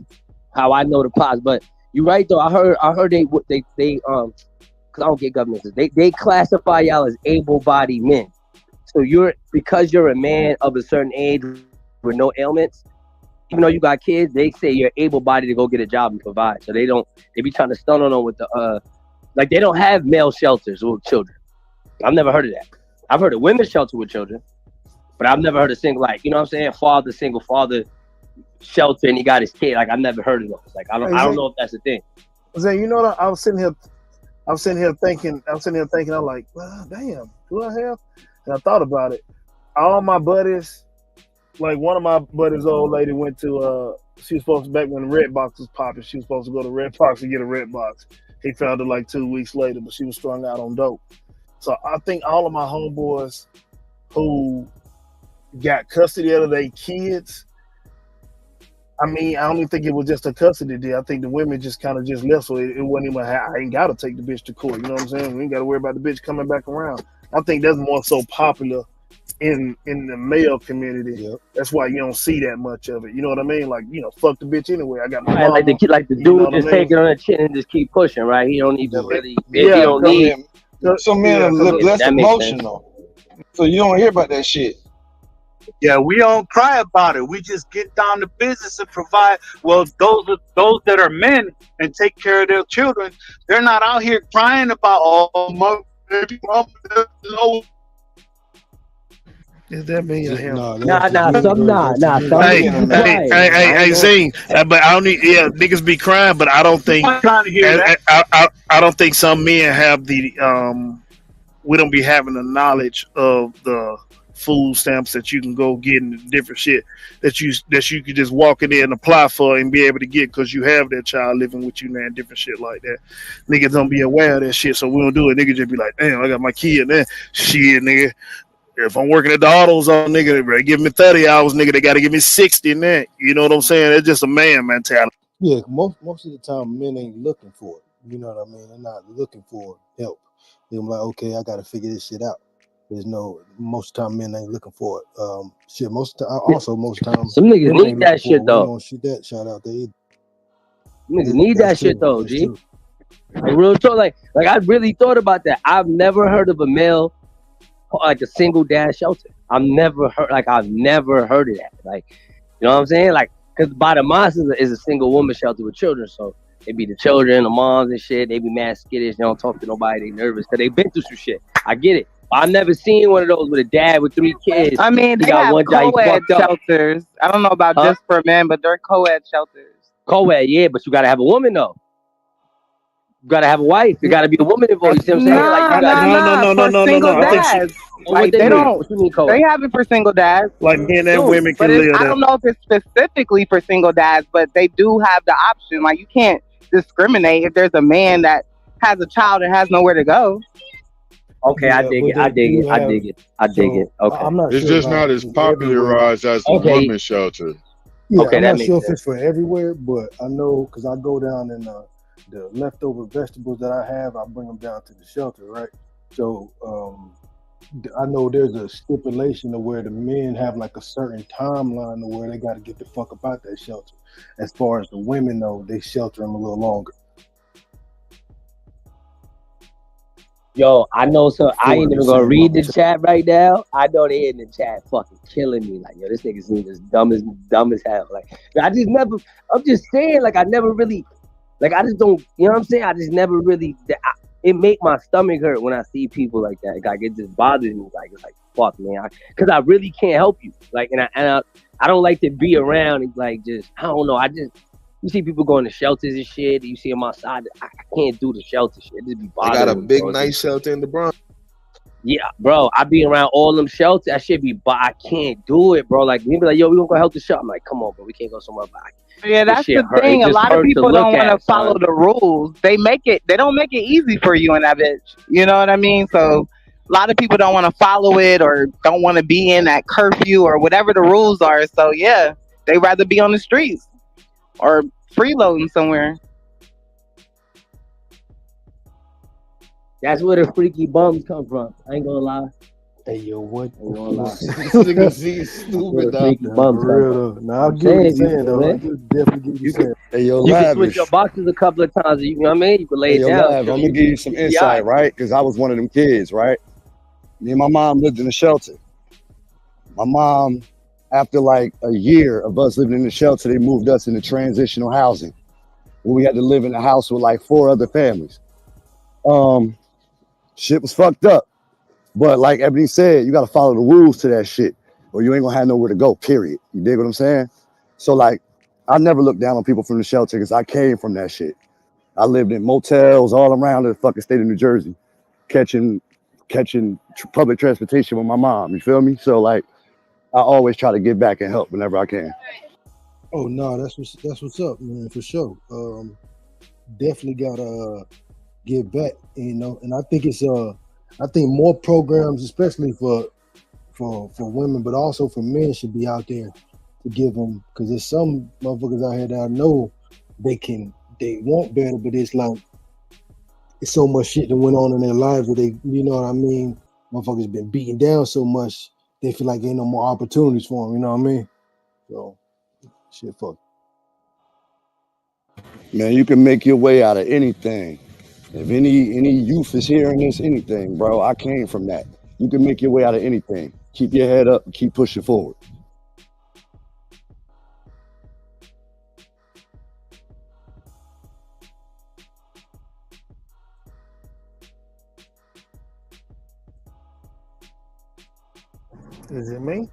How I know the pods, but you're right though. I heard they because I don't get government. They classify y'all as able-bodied men. So because you're a man of a certain age with no ailments, even though you got kids, they say you're able-bodied to go get a job and provide. So they be trying to stun on them with the like they don't have male shelters with children. I've never heard of that. I've heard of women's shelter with children, but I've never heard of single, like, you know what I'm saying, single father shelter and he got his kid. Like I've never heard of those. Like I don't know if that's a thing. Zay, you know what? I was sitting here thinking, I'm like, well, damn, do I have? And I thought about it. All my buddies, like one of my buddies' old lady went to she was supposed to, back when the Red Box was popping, she was supposed to go to Red Box and get a Red Box. He found it like 2 weeks later, but she was strung out on dope. So I think all of my homeboys who got custody of their kids, I mean, I don't even think it was just a custody deal. I think the women just kind of just left, so it wasn't even, I ain't got to take the bitch to court. You know what I'm saying? We ain't got to worry about the bitch coming back around. I think that's more so popular in the male community. Yep. That's why you don't see that much of it. You know what I mean? Like, you know, fuck the bitch anyway. I got my mama, like the dude just take it on the chin and just keep pushing, right? He don't even really. Yeah, he don't need. Some men are less emotional, so you don't hear about that shit. Yeah, we don't cry about it. We just get down to business and provide. Well, those that are men and take care of their children, they're not out here crying about all baby mama. Is that me or him? Hey, Zane, but I don't need, niggas be crying, but I don't think, I don't think some men have the, we don't be having the knowledge of the food stamps that you can go get and the different shit that you could just walk in there and apply for and be able to get because you have that child living with you now and different shit like that. Niggas don't be aware of that shit, so we don't do it. Niggas just be like, damn, I got my kid there. Shit, nigga. If I'm working at the AutoZone, nigga, they give me 30 hours, nigga, they got to give me 60 in that. You know what I'm saying? It's just a man mentality. Yeah, most of the time, men ain't looking for it. You know what I mean? They're not looking for help. They're like, okay, I got to figure this shit out. Most of the time, men ain't looking for it. Most of the time, some niggas need that shit though. We don't shoot that shot out there either. Niggas need that shit though, G. Like, real talk, like I really thought about that. I've never heard of a male, like a single dad shelter. I've never heard of that. Like, you know what I'm saying? Like, because by the monsters is a single woman shelter with children, so they be the children, the moms and shit. They be mad skittish. They don't talk to nobody. They nervous because they been through some shit. I get it. I've never seen one of those with a dad with 3 kids. I mean, they have co-ed shelters. I don't know about just for men, but they're co-ed shelters. Co-ed, yeah, but you gotta have a woman though. gotta have a wife. You gotta be a woman involved. You see what I'm saying? Like you gotta. For single dads. Oh, what Like they they mean? don't. What you mean, Cole? They have it for single dads. Like men and Dude, women but can live I that. don't know if it's specifically for single dads, but they do have the option. Like you can't discriminate if there's a man that has a child and has nowhere to go. Okay, I Yeah, dig but it. I they dig do it. I have. dig it. I dig it. So Okay. I'm not It's sure just about not if as it's everywhere. popularized as the Okay. women's shelter. Yeah, Okay, I'm that not makes sure if sense. it's for everywhere, but I know because I go down and the leftover vegetables that I have, I bring them down to the shelter, right? So I know there's a stipulation of where the men have like a certain timeline of where they got to get the fuck about that shelter. As far as the women, though, they shelter them a little longer. Yo, I know. So I ain't even gonna 40% read the longer. chat right now. I know they in the chat fucking killing me. Like, yo, this nigga seems as dumb as hell. Like, I just never. I'm just saying, like, I never really, like, I just don't. You know what I'm saying? I just never really. It make my stomach hurt when I see people like that. Like, it just bothers me. Like, it's like fuck, man. Because I really can't help you. Like, and I don't like to be around and like just I don't know. I just. You see people going to shelters and shit. You see them outside. I can't do the shelter shit. It just be They bothering got a me, big, bro. nice shelter in the Bronx. Yeah, bro. I be around all them shelters. That shit be, but I can't do it, bro. Like, we be like, yo, we gonna go help the shelter. I'm like, come on, bro. We can't go somewhere back. Yeah, This that's shit the hurt. thing. It A just lot of hurt to people look don't want to at, follow son. the rules. They don't make it easy for you in that bitch. You know what I mean? So a lot of people don't want to follow it or don't want to be in that curfew or whatever the rules are. So yeah, they rather be on the streets or freeloading somewhere. That's where the freaky bums come from. I ain't gonna lie. Hey, yo, what? I ain't gonna lie. This nigga see Where stupid the dog. freaky Nah, bums for come real from. though. Nah, I I'm get what you're saying, you saying know though. what I I mean? just definitely get what you're saying. Hey, yo, You can switch your Lavish. boxes a couple of times. You know what I mean? You can lay Hey, it yo, down. Lav, I'm gonna give you some be alright. insight, right? Because I was one of them kids, right? Me and my mom lived in a shelter. My mom, after like a year of us living in the shelter, they moved us into transitional housing, where we had to live in a house with like 4 other families. Shit was fucked up. But like Ebony said, you gotta follow the rules to that shit, or you ain't gonna have nowhere to go, period. You dig what I'm saying? So like, I never looked down on people from the shelter because I came from that shit. I lived in motels all around the fucking state of New Jersey, catching public transportation with my mom. You feel me? So like, I always try to give back and help whenever I can. Oh no, that's what's up, man, for sure. Definitely gotta give back, you know. And I think it's I think more programs, especially for women, but also for men, should be out there to give them, because there's some motherfuckers out here that I know they want better, but it's like it's so much shit that went on in their lives that they, you know what I mean? Motherfuckers been beaten down so much they feel like ain't no more opportunities for them. You know what I mean? So shit, fuck. Man, you can make your way out of anything. If any youth is hearing this, anything, bro, I came from that. You can make your way out of anything. Keep your head up and keep pushing forward. Is it me?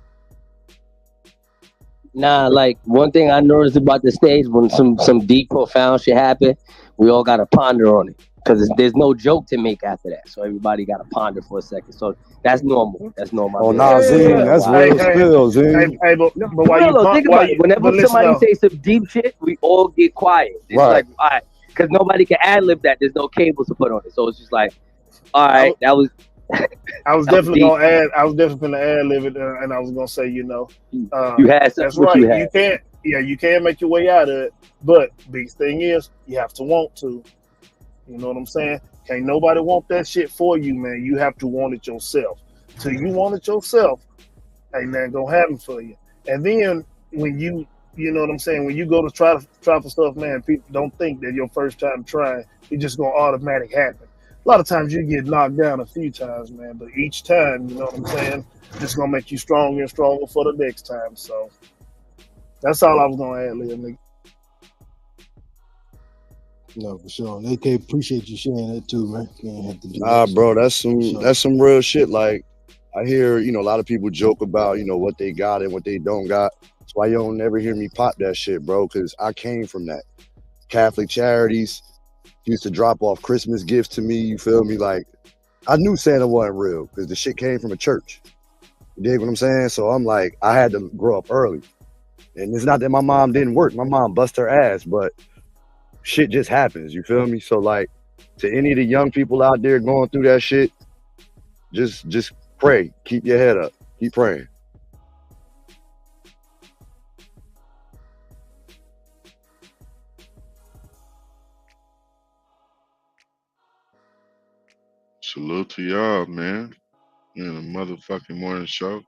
Nah, like one thing I noticed about the stage when some deep, profound shit happen, we all gotta ponder on it because there's no joke to make after that. So everybody gotta ponder for a second. So that's normal. That's normal. Oh, I nah, feel Zine, like, that's wow. real spill, Zine. No, but for why real you though, think why about it. you, Whenever but listen somebody though, says some deep shit, we all get quiet. It's Right. like, all right, because nobody can ad lib that. There's no cables to put on it. So it's just like, all right, that was. I was that was definitely deep. gonna add. I was definitely gonna ad lib it, and I was gonna say, you know, You had something. that's What right. you You had? can't. Yeah, you can make your way out of it, but the thing is, you have to want to. You know what I'm saying? Can't nobody want that shit for you, man. You have to want it yourself. Till you want it yourself, ain't nothing gonna happen for you. And then when you know what I'm saying, when you go to try for stuff, man, people don't think that your first time trying, it's just gonna automatic happen. A lot of times you get knocked down a few times, man, but each time, you know what I'm saying, it's gonna make you stronger and stronger for the next time. So that's all I was gonna add, Lil nigga. No, for sure. They can appreciate you sharing that too, man. Can't have to do Nah, that. bro, So that's for sure. some real shit. Like, I hear, a lot of people joke about, what they got and what they don't got. That's why you don't never hear me pop that shit, bro, because I came from that. Catholic charities, He used to drop off Christmas gifts to me. You feel me? Like I knew Santa wasn't real because the shit came from a church. You dig what I'm saying? So I'm like, I had to grow up early. And it's not that my mom didn't work. My mom bust her ass, but shit just happens. You feel me? So like, to any of the young people out there going through that shit, just pray. Keep your head up. Keep praying. Salute to y'all, man. You know, motherfucking morning show.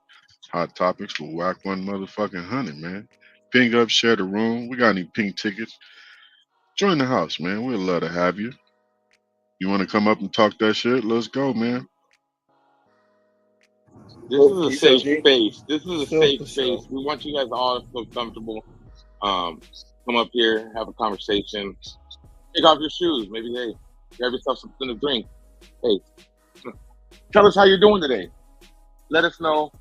Hot topics with Wack 1 motherfucking 100, man. Ping up, share the room. We got any pink tickets? Join the house, man. We'd love to have you. You want to come up and talk that shit? Let's go, man. This is a safe space. This is a safe space. We want you guys all to feel comfortable. Come up here, have a conversation. Take off your shoes. Maybe, hey, grab yourself something to drink. Hey, tell us how you're doing today. Let us know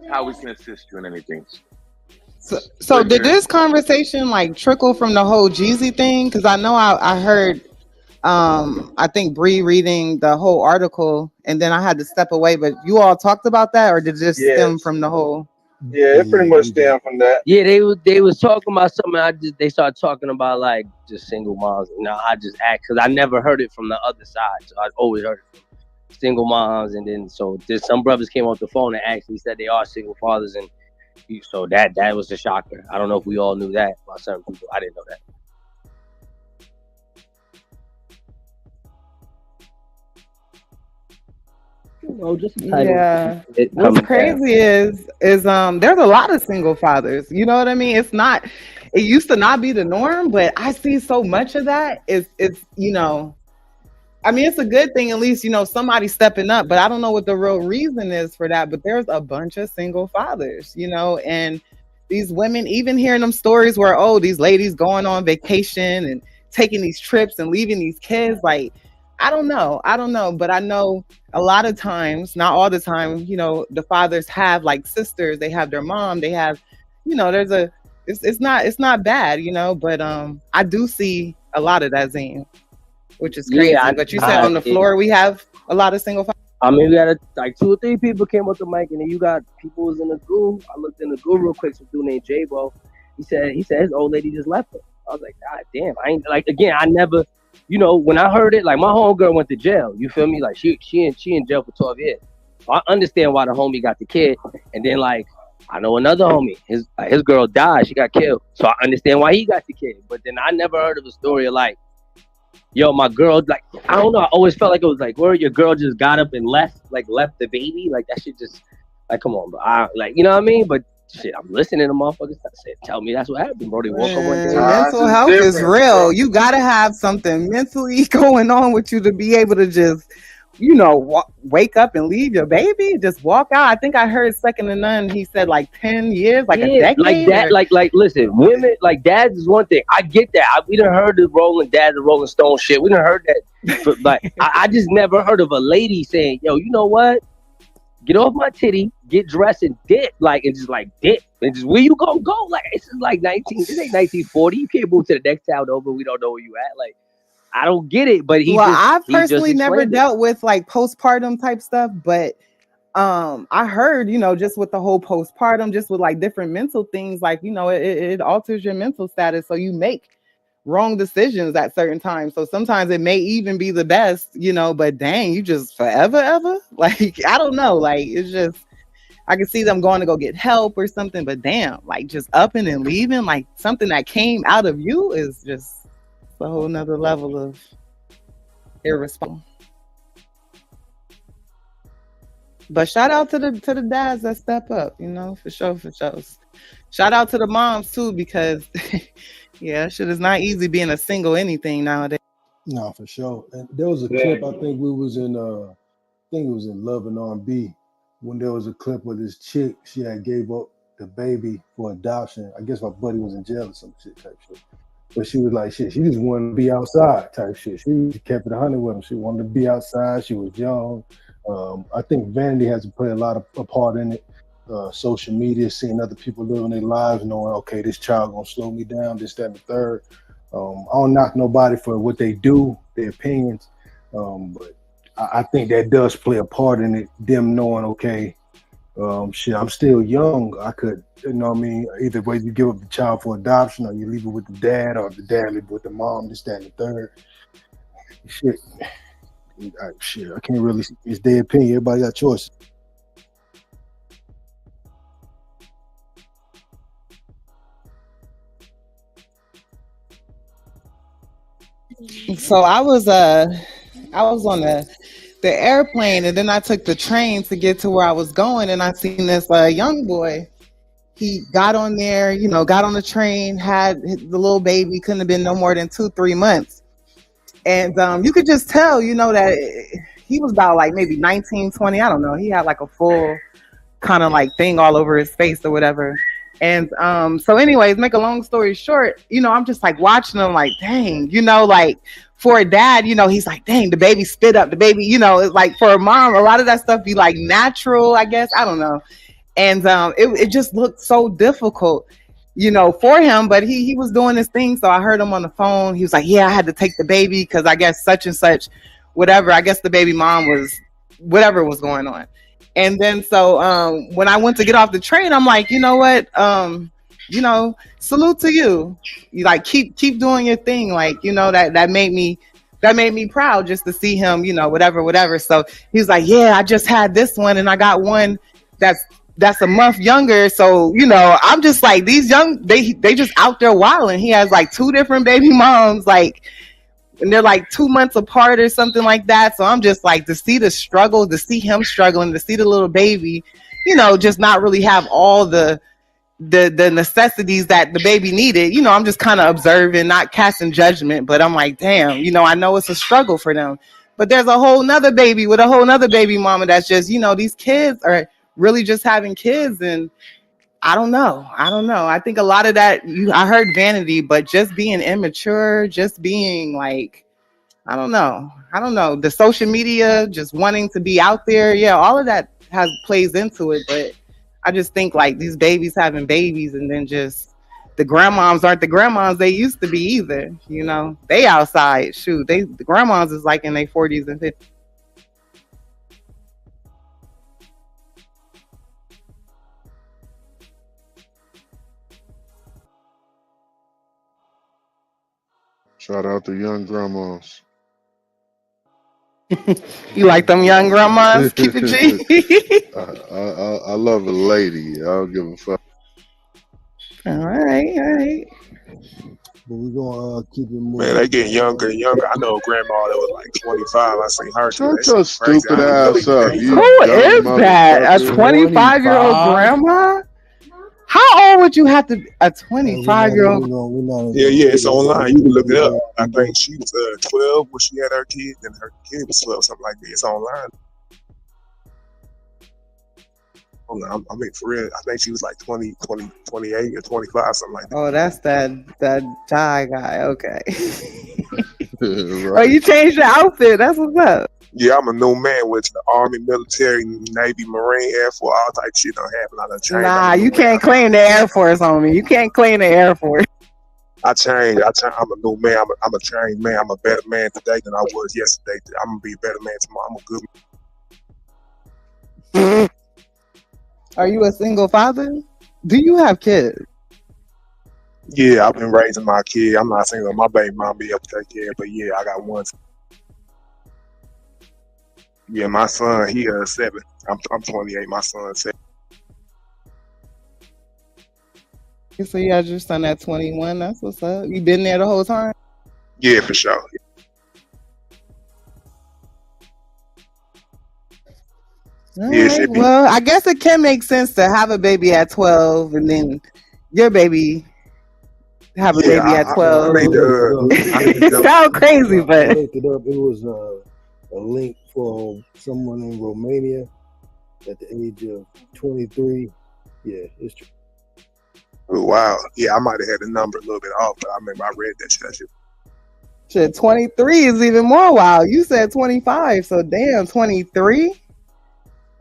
how we can assist you in anything. So did this conversation like trickle from the whole Jeezy thing? Because I know I heard I think Bree reading the whole article and then I had to step away, but you all talked about that, or did it just stem from the whole? Yeah, it pretty much stemmed from that. Yeah, they was talking about something. They started talking about like just single moms. Now I just asked because I never heard it from the other side. So I always heard it from single moms, and then so there's some brothers came off the phone and actually said they are single fathers, and so that was a shocker. I don't know if we all knew that about certain people. I didn't know that. Yeah. What's crazy is there's a lot of single fathers. You know what I mean? It used to not be the norm, but I see so much of that. It's I mean, it's a good thing, at least, somebody stepping up, but I don't know what the real reason is for that. But there's a bunch of single fathers, and these women, even hearing them stories where, these ladies going on vacation and taking these trips and leaving these kids, like, I don't know. But I know a lot of times, not all the time, the fathers have like sisters, they have their mom, they have, it's not bad, but I do see a lot of that, Zane, which is crazy. But you said on the floor we have a lot of single fathers. I mean, we got like 2 or 3 people came up the mic, and then you got people who was in the goo. I looked in the goo real quick. Some dude named J-Bo. He said his old lady just left him. I was like, God damn. I ain't like, again, I never, when I heard it, like my homegirl went to jail. You feel me? Like she in jail for 12 years. So I understand why the homie got the kid. And then like I know another homie, his girl died. She got killed. So I understand why he got the kid. But then I never heard of a story of like, yo, my girl, like, I don't know. I always felt like it was like, where your girl just got up and left the baby. Like, that shit just, like, come on, bro. You know what I mean? But shit, I'm listening to motherfuckers tell me that's what happened, bro. They woke up one day. Mental health is real. You got to have something mentally going on with you to be able to just, wake up and leave your baby, just walk out. I think I heard Second to None. He said like 10 years, like a decade. Like that, like listen, women, like dads is one thing. I get that. We done heard the Rolling Stone shit. We done heard that. But like, I just never heard of a lady saying, yo, you know what? Get off my titty, get dressed and dip, and just where you gonna go? Like, this is like this ain't 1940. You can't move to the next town over. We don't know where you at. Like, I don't get it, but I personally never dealt with like postpartum type stuff, but I heard, just with the whole postpartum, just with like different mental things, like, it alters your mental status. So you make wrong decisions at certain times. So sometimes it may even be the best, but dang, you just forever, ever? Like, I don't know. Like, it's just, I can see them going to go get help or something, but damn, like just upping and leaving, like something that came out of you is just a whole nother level of irresponsible. But shout out to the dads that step up, for sure. Shout out to the moms too, because yeah, shit is not easy being a single anything nowadays. No, for sure. And there was a clip, I think we was in it was in Love and R&B, when there was a clip where this chick, she had gave up the baby for adoption. I guess my buddy was in jail or some shit type shit. But she was like, shit, she just wanted to be outside type shit. She kept it 100 with him. She wanted to be outside. She was young. I think vanity has to play a part in it. Social media, seeing other people living their lives, knowing, okay, this child gonna slow me down, this, that, and the third. I don't knock nobody for what they do, their opinions, but I think that does play a part in it. Them knowing, okay, shit, I'm still young. I could, you know what I mean? Either way, you give up the child for adoption, or you leave it with the dad, or the dad leave it with the mom, this, that, and the third. Shit, I can't really. It's their opinion. Everybody got choices. So I was on the airplane, and then I took the train to get to where I was going, and I seen this young boy. He got on there, got on the train, had the little baby, couldn't have been no more than 2-3 months. And you could just tell, that he was about like maybe 19, 20, I don't know. He had like a full kind of like thing all over his face or whatever. And so anyways, make a long story short, I'm just like watching him like, dang, like for a dad, he's like, dang, the baby spit up, the baby, it's like for a mom, a lot of that stuff be like natural, I guess. I don't know. And it just looked so difficult, for him, but he was doing this thing. So I heard him on the phone. He was like, yeah, I had to take the baby because I guess such and such, whatever. I guess the baby mom was, whatever was going on. And then so when I went to get off the train, I'm like, you know what? Salute to you. You like keep doing your thing. Like, that made me proud just to see him, whatever. So he was like, yeah, I just had this one and I got one that's a month younger. So, I'm just like, these young, they just out there wilding. He has like 2 different baby moms, like, and they're like 2 months apart or something like that. So I'm just like, to see the struggle, to see him struggling, to see the little baby, just not really have all the necessities that the baby needed. I'm just kind of observing, not casting judgment, but I'm like, damn, I know it's a struggle for them. But there's a whole nother baby with a whole nother baby mama that's just, these kids are really just having kids. And I don't know. I think a lot of that, I heard vanity, but just being immature, just being like, I don't know. The social media, just wanting to be out there. Yeah, all of that plays into it. But I just think like these babies having babies, and then just the grandmoms aren't the grandmoms they used to be either. They outside. Shoot, the grandmoms is like in their 40s and 50s. Shout out to young grandmas. You like them young grandmas? Keep it G. I love a lady. I don't give a fuck. All right. But we're gonna keep it moving. Man, they getting younger and younger. I know a grandma that was like 25. I seen her. Shut your stupid ass up. You Who is dumb that? A motherfucker. 25-year-old grandma? How old would you have to be? A 25-year-old? Yeah, it's online. You can look it up. I think she was 12 when she had her kid, and her kid was 12, something like that. It's online. I mean, for real, I think she was like 20, 28 or 25, something like that. Oh, that's that Jai guy. Okay. Right. Oh, you changed your outfit. That's what's up. Yeah, I'm a new man with the Army, military, Navy, Marine, Air Force, all type of shit don't happen. I done changed. Nah, you can't claim the Air Force on me. You can't claim the Air Force. I changed. I'm a new man. I'm a changed man. I'm a better man today than I was yesterday. I'm gonna be a better man tomorrow. I'm a good man. Are you a single father? Do you have kids? Yeah, I've been raising my kid. I'm not single. My baby mom be able to take care, but yeah, I got one. Yeah, my son, he 7. I'm 28. My son's 7. So you had your son at 21. That's what's up. You been there the whole time? Yeah, for sure. All right. Well, I guess it can make sense to have a baby at 12 and then your baby have a baby at 12. It sounds crazy, but I looked it up. It was a link for someone in Romania at the age of 23. Yeah, it's true. Oh, wow. Yeah, I might have had the number a little bit off, but I remember I read that shit. Shit, 23 is even more wild. You said 25, so damn, 23?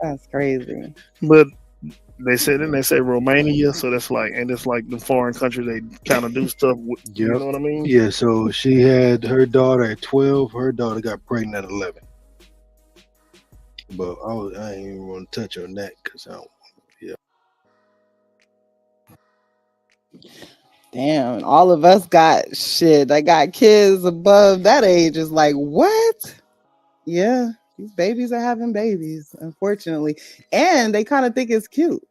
That's crazy. But They say Romania, so that's like, and it's like the foreign countries they kind of do stuff with. You Yep. know what I mean? Yeah, so she had her daughter at 12. Her daughter got pregnant at 11. But I ain't even want to touch on that because I don't. Yeah. Damn, all of us got shit. I got kids above that age. Is like, what? Yeah, these babies are having babies, unfortunately. And they kind of think it's cute.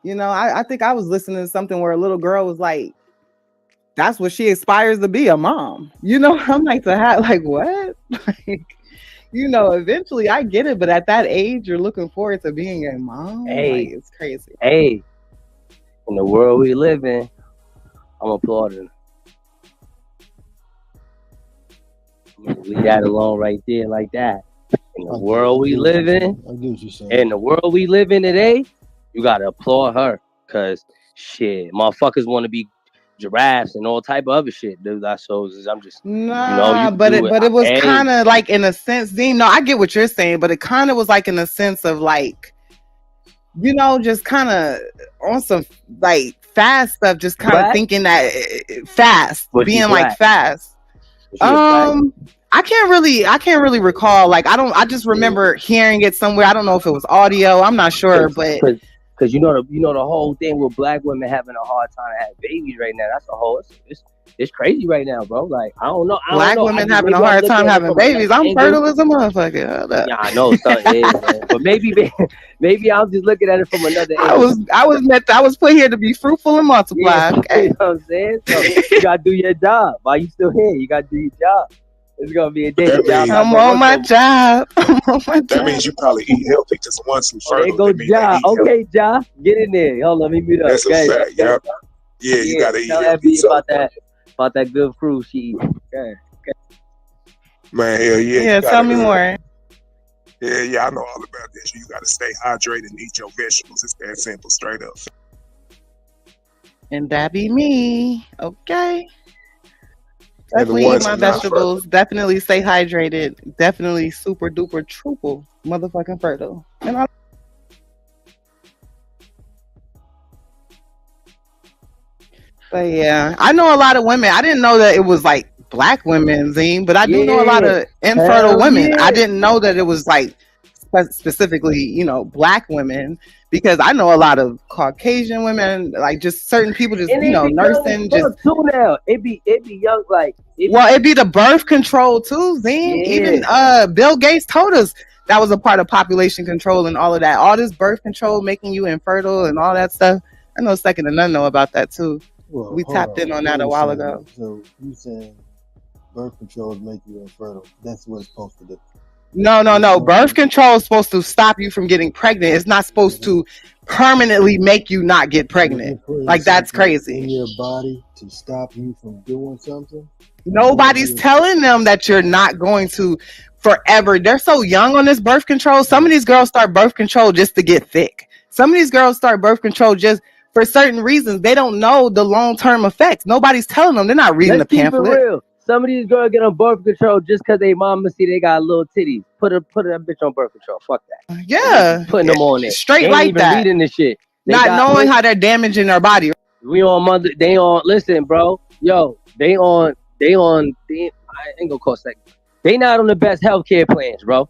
You know, I think I was listening to something where a little girl was like, that's what she aspires to be, a mom. You know, I'm like, to have, like, what? Like, you know, eventually I get it, but at that age, you're looking forward to being a mom. Like, Hey, it's crazy. hey, in the world we live in, I'm applauding. Leave that alone right there like that. In the world we live in, I get what you're saying. in the world we live in today, you gotta applaud her. Cause shit, motherfuckers want to be giraffes and all type of other shit, dude. So I'm just, you Nah, can but do it was Hey, kind of like, in a sense, Dean. No, I get what you're saying, but it kind of was like in a sense of like, you know, just kind of on some like fast stuff, just kind of black, thinking that fast, was she being like black? fast. Was she a black? I can't really recall. Like, I just remember hearing it somewhere. I don't know if it was audio. I'm not sure, but Cause you know the whole thing with black women having a hard time having babies right now. That's a whole it's crazy right now, bro. Like I don't know. black women having a hard time having babies. I'm fertile as a motherfucker. Hold up. Yeah, I know something is, man. But maybe I'm just looking at it from another angle. I was put here to be fruitful and multiply. Yeah, Okay. you know what I'm saying? So you gotta do your job. While you still here, you gotta do your job. It's gonna be a day. That Job means, not I'm gonna on work my no more. job. I'm on my that job. means you probably eat healthy. Because once you Oh, there fertile, go that means they Ja. eat healthy. Okay, Ja, get in there. Hold on, let me mute up. That's a Okay. fact. Yeah. Yeah, you Yeah, gotta eat tell healthy. FB So, about that good fruit she eat. Okay. man, hell yeah, Yeah, you tell me gotta. more. Yeah, I know all about this. You gotta stay hydrated and eat your vegetables. It's that simple, straight up. And that be me. Okay. And the Definitely eat ones my who not fertile. vegetables. Definitely stay hydrated. Definitely super duper triple motherfucking fertile. And but yeah, I know a lot of women. I didn't know that it was like black women, Zine, but I do know a lot Yeah, of infertile hell women. I yeah. didn't know that it was like specifically, you know, black women, because I know a lot of Caucasian women, like just certain people, just And you they know, be young as nursing, just fuck too now. It be young like it well, it'd be the birth control too, Zine. Even yeah. Bill Gates told us that was a part of population control and all of that. All this birth control making you infertile and all that stuff. I know second and none know about that too. Well, We hold tapped on. in on What that are a you while saying? ago. So you saying birth controls make you infertile? That's what it's supposed to do. No. Birth control is supposed to stop you from getting pregnant. It's not supposed to permanently make you not get If pregnant. you're putting Like, that's something crazy. in your body to stop you from doing something, Nobody's telling them that you're not going to forever. They're so young on this birth control. Some of these girls start birth control just to get thick. Some of these girls start birth control just for certain reasons. They don't know the long-term effects. Nobody's telling them. They're not reading Let's the keep it pamphlet. real. Some of these girls get on birth control just because they mama see they got little titties. Put that bitch on birth control. Fuck that. Yeah. Putting them on there. Straight They ain't like even that. reading this shit. They Not got knowing how they're damaging their body. we on mother. They on. Listen, bro. Yo, they on. I ain't gonna call second. They not on the best healthcare plans, bro.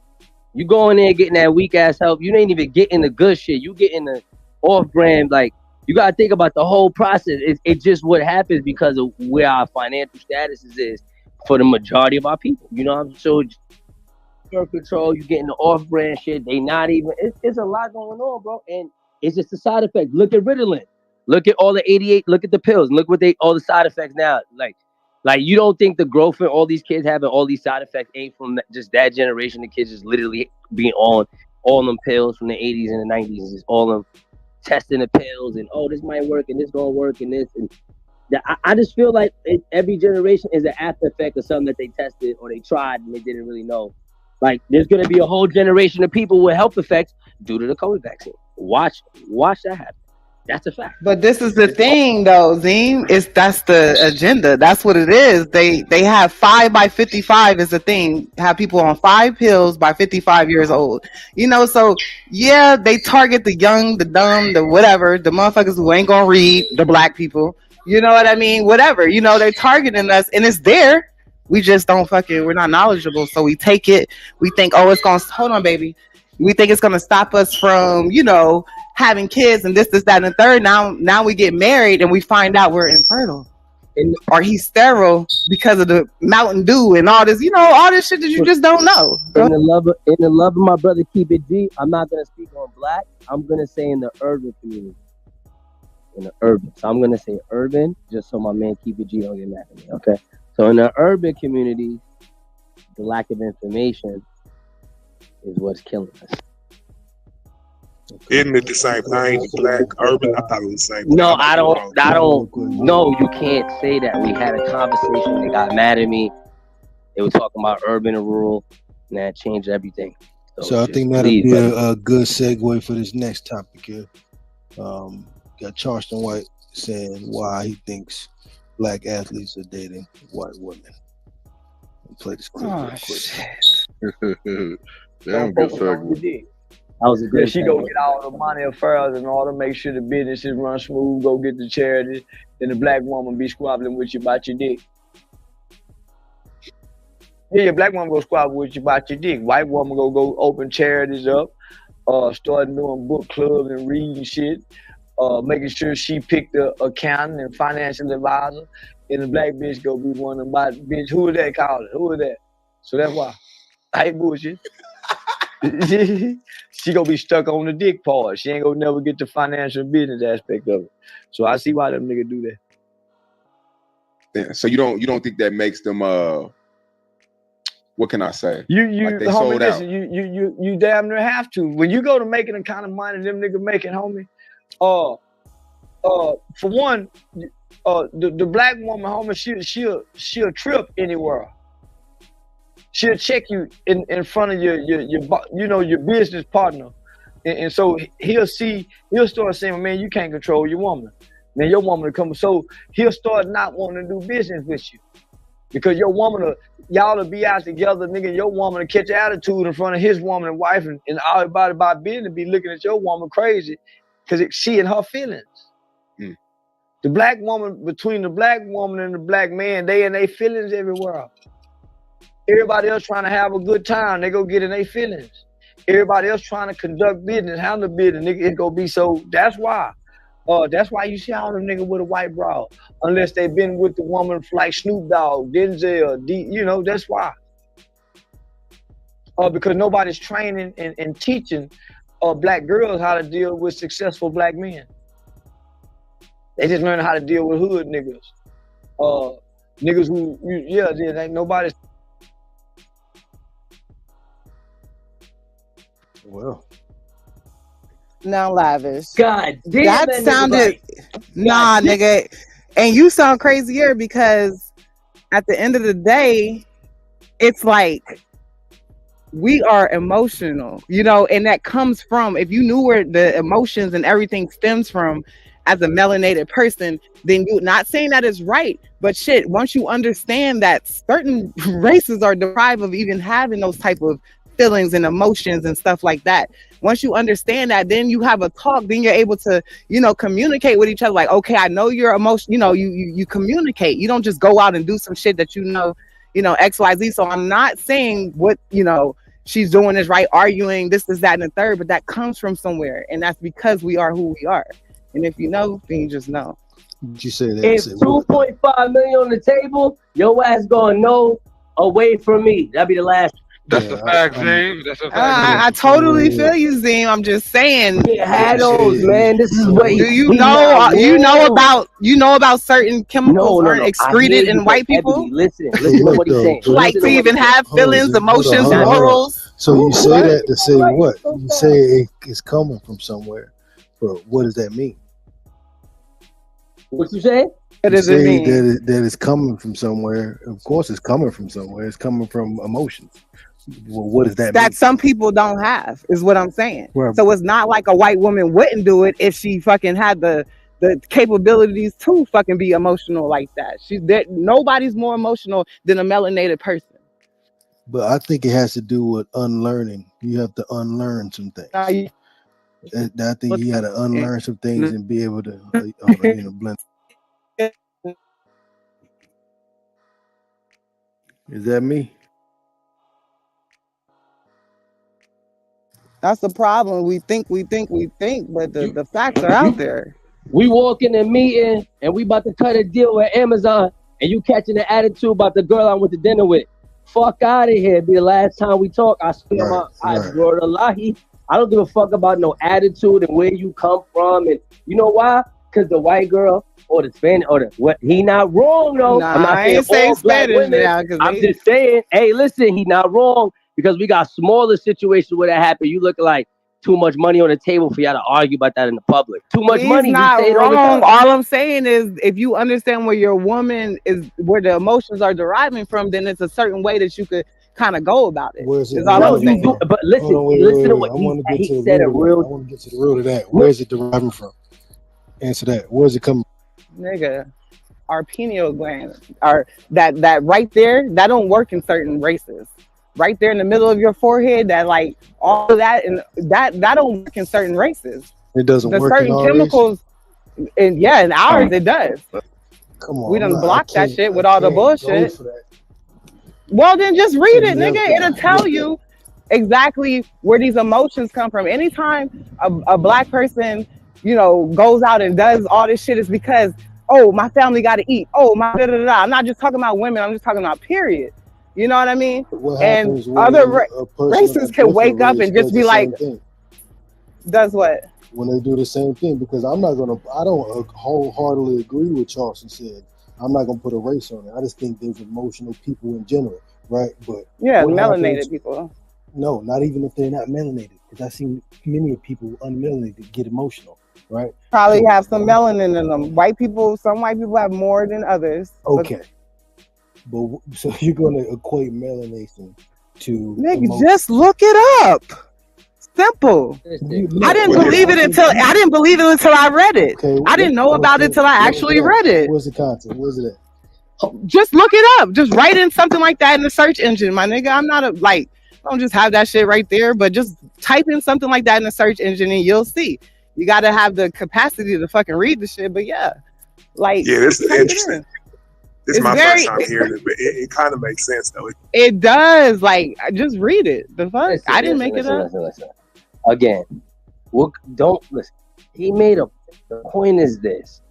You go in there getting that weak ass help. You ain't even getting the good shit. You getting the off brand. Like, you gotta think about the whole process. It's just what happens because of where our financial statuses is for the majority of our people. You know what I'm saying? So birth control, you getting the off brand shit. They not even. It's a lot going on, bro. And it's just a side effect. Look at Ritalin. Look at all the 88. Look at the pills. Look what all the side effects now. Like you don't think the growth in all these kids having all these side effects ain't from just that generation of kids just literally being on all them pills from the 80s and the 90s, just all them testing the pills and this might work and this gonna work and this and that. I just feel like every generation is an after effect of something that they tested or they tried and they didn't really know. Like, there's gonna be a whole generation of people with health effects due to the COVID vaccine. Watch that happen. That's a fact. But this is the thing, though, Zine. That's the agenda. That's what it is. They have 5 by 55 is the thing. Have people on 5 pills by 55 years old. So yeah, they target the young, the dumb, the whatever, the motherfuckers who ain't gonna read, the black people. You know what I mean? Whatever. They're targeting us, and it's there. We just don't we're not knowledgeable, so we take it. We think, oh, it's gonna hold on, baby. We think it's gonna stop us from, having kids and this, that, and the third. Now we get married and we find out we're infertile. Or he's sterile because of the Mountain Dew and all this, all this shit that you just don't know. In the love of my brother, keep it G. I'm not gonna speak on black. I'm gonna say in the urban community. So I'm gonna say urban, just so my man keep it G don't get mad at me. Okay. So in the urban community, the lack of information is what's killing us. Isn't it the same thing? Black, urban? I thought it was the same thing. No, I don't. No, you can't say that. We had a conversation. They got mad at me. They were talking about urban and rural, and that changed everything. So I think that'll be a good segue for this next topic here. Got Charleston White saying why he thinks black athletes are dating white women. I'll play this clip real quick. Damn good segment. That was a good. She go get all the money affairs and all to make sure the businesses run smooth. Go get the charities. Then the black woman be squabbling with you about your dick. Yeah, your black woman go squabble with you about your dick. White woman go open charities up, start doing book clubs and reading shit, making sure she picked the accountant and financial advisor. And the black bitch go be one of my bitch. Who is that calling? Who is that? So that's why. I ain't bullshit. She gonna be stuck on the dick part. She ain't gonna never get the financial business aspect of it. So I see why them niggas do that. Yeah, so you don't think that makes them what can I say? You like they homie, sold out. listen, you damn near have to. When you go to making the kind of money them niggas making, homie, for one, the black woman, homie, she'll trip anywhere. She'll check you in front of your business partner, and so he'll start saying, man, you can't control your woman. Man, your woman will come. So he'll start not wanting to do business with you because your woman, y'all will be out together, nigga. Your woman will catch attitude in front of his woman and wife, and everybody about business be looking at your woman crazy because she in her feelings. Mm. The black woman, between the black woman and the black man, they in their feelings everywhere. Everybody else trying to have a good time, they go get in their feelings. Everybody else trying to conduct business, handle business, nigga, it go be so. That's why. That's why you see all them niggas with a white bra, unless they been with the woman like Snoop Dogg, Denzel, that's why. Because nobody's training and teaching black girls how to deal with successful black men. They just learn how to deal with hood niggas. Niggas who, ain't nobody's. Well, Now, Lavish. God damn, that sounded nah, nigga. And you sound crazier because at the end of the day, it's like we are emotional, and that comes from, if you knew where the emotions and everything stems from as a melanated person, then you not saying that is right, but shit, once you understand that certain races are deprived of even having those type of feelings and emotions and stuff like that. Once you understand that, then you have a talk, then you're able to, communicate with each other. Like, okay, I know your emotion, you communicate. You don't just go out and do some shit that XYZ. So I'm not saying what, she's doing is right, arguing this, that, and the third, but that comes from somewhere. And that's because we are who we are. And if you know, then you just know. Did you say that? If 2.5 million on the table, your ass going no away from me. That'd be the last. That's a fact, Zane. That's a fact. I totally feel you, Zim. I'm just saying. Had those, man. This is what do you know? You know about certain chemicals aren't excreted in white people. Listen to what he's saying. Like to even have feelings, emotions, morals. So you say that to say what? You say it's coming from somewhere, but what does that mean? What you say? What does it mean? That it's coming from somewhere. Of course, it's coming from somewhere. It's coming from emotions. Well, what does that that mean? some people don't have, is what I'm saying. Well, So it's not like a white woman wouldn't do it if she fucking had the capabilities to fucking be emotional like that. Nobody's more emotional than a melanated person. but I think it has to do with unlearning. You have to unlearn some things. I think you got to unlearn some things and be able to, blend. Is that me? That's the problem. We think, but the facts are out there. We walk in a meeting and we about to cut a deal with Amazon, and you catching the attitude about the girl I went to dinner with. Fuck out of here. Be the last time we talk. I swear I don't give a fuck about no attitude and where you come from. And you know why? Because the white girl or the Spanish or the what, he not wrong though. Nah, I'm not I ain't saying all black Spanish women. now, I'm just saying, hey, listen, he not wrong, because we got smaller situations where that happen. You look like too much money on the table for y'all to argue about that in the public. Too much He's money. not we say it all the wrong. time. All I'm saying is, if you understand where your woman is, where the emotions are deriving from, then it's a certain way that you could kind of go about it. Where's it? Is all I'm saying. But listen, listen to what I want to get he to the said. root of that. I want to get to the root of that. Where's it deriving from? Answer that. Where's it coming? Nigga, our pineal gland are that right there, that don't work in certain races. Right there in the middle of your forehead, that like all of that, and that don't work in certain races. It doesn't The work in certain our race? chemicals, and yeah, in ours it does. Come on, We done I blocked that can't- shit with I all the can't go bullshit. for that. Well, then just read it, Yeah, nigga. It'll tell you exactly where these emotions come from. Anytime a black person, goes out and does all this shit, is because, oh, my family got to eat. Oh, my da da da. I'm not just talking about women. I'm just talking about period. You know what I mean? What And happens when other a person of races a can wake different up race and just does be the like, same thing? does what? When they do the same thing, because I don't wholeheartedly agree with Charleston said. I'm not gonna put a race on it. I just think there's emotional people in general, right? But Yeah, what melanated happens- people. No, not even if they're not melanated, because I've seen many people unmelanated get emotional, right? Probably So- have some melanin in them. Some white people have more than others. But Okay. But so you're gonna equate melanation to nigga, emotion. just look it up. Simple. I didn't believe it until I read it. Okay, I didn't know about it till I actually read it. Where's the content? Where's it at? Just look it up. Just write in something like that in the search engine, my nigga. I'm not I don't just have that shit right there, but just type in something like that in the search engine and you'll see. You got to have the capacity to fucking read the shit, but yeah. Yeah, this is type it interesting. in. This is It's my very- first time hearing it, but it kind of makes sense though. It does. Just read it. The fuck? I didn't make it up. Listen. Again, don't listen. He made the point is this: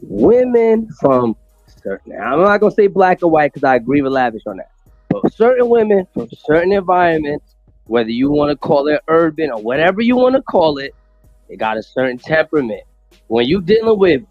women from certain. I'm not gonna say black or white because I agree with Lavish on that. But certain women from certain environments, whether you want to call it urban or whatever you want to call it, they got a certain temperament. When you dealing with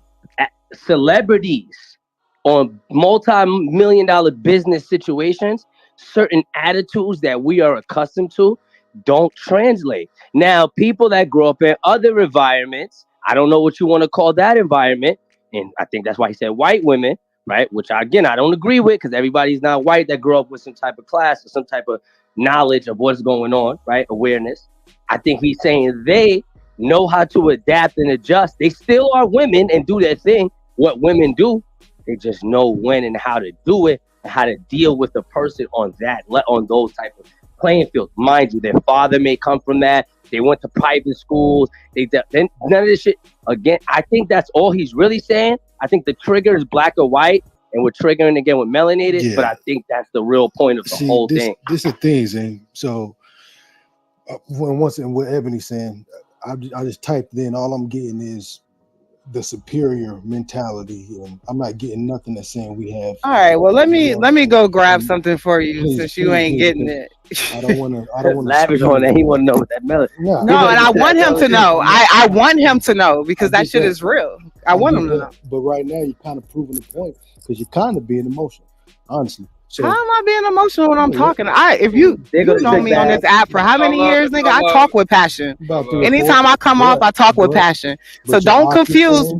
celebrities on multi-million-dollar business situations, certain attitudes that we are accustomed to don't translate. Now, people that grow up in other environments, I don't know what you want to call that environment, and I think that's why he said white women, right? Which I don't agree with, because everybody's not white that grew up with some type of class or some type of knowledge of what's going on, right? Awareness. I think he's saying they know how to adapt and adjust. They still are women and do their thing, what women do. They just know when and how to do it and how to deal with the person on those type of playing fields. Mind you, their father may come from that. They went to private schools. Then none of this shit. Again, I think that's all he's really saying. I think the trigger is black or white, and we're triggering again with melanated. Yeah. But I think that's the real point of the whole thing. This is the thing, Zane. So once and what Ebony's saying, I just typed in. All I'm getting is the superior mentality, and I'm not getting nothing that's saying we have. All right, well let me go grab something for you Please, since you ain't getting it. I don't want to. Lavish on that. He want to know what that melon. No, and I want him to know. I want him to know because that shit is real. I want him to know. But right now, you're kind of proving the point because you're kind of being emotional, honestly. So How am I being emotional when I'm talking? If you know me on this app for how many years, nigga, I talk with passion. Anytime I come off, I talk with passion. So don't confuse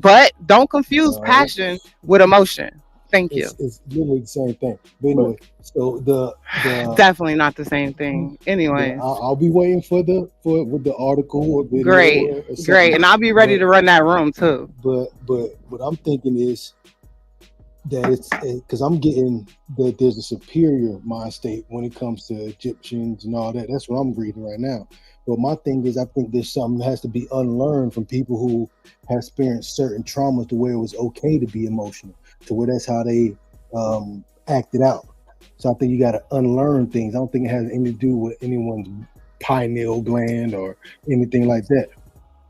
passion with emotion. Thank you. It's literally the same thing. But anyway, so the Definitely not the same thing. Anyways, I'll be waiting for with the article or video great, or something. great, and I'll be ready to run that room too. But what I'm thinking is that it's because I'm getting that there's a superior mind state when it comes to Egyptians and all that. That's what I'm reading right now. But my thing is, I think there's something that has to be unlearned from people who have experienced certain traumas to where it was okay to be emotional, to where that's how they acted out. So I think you got to unlearn things. I don't think it has anything to do with anyone's pineal gland or anything like that.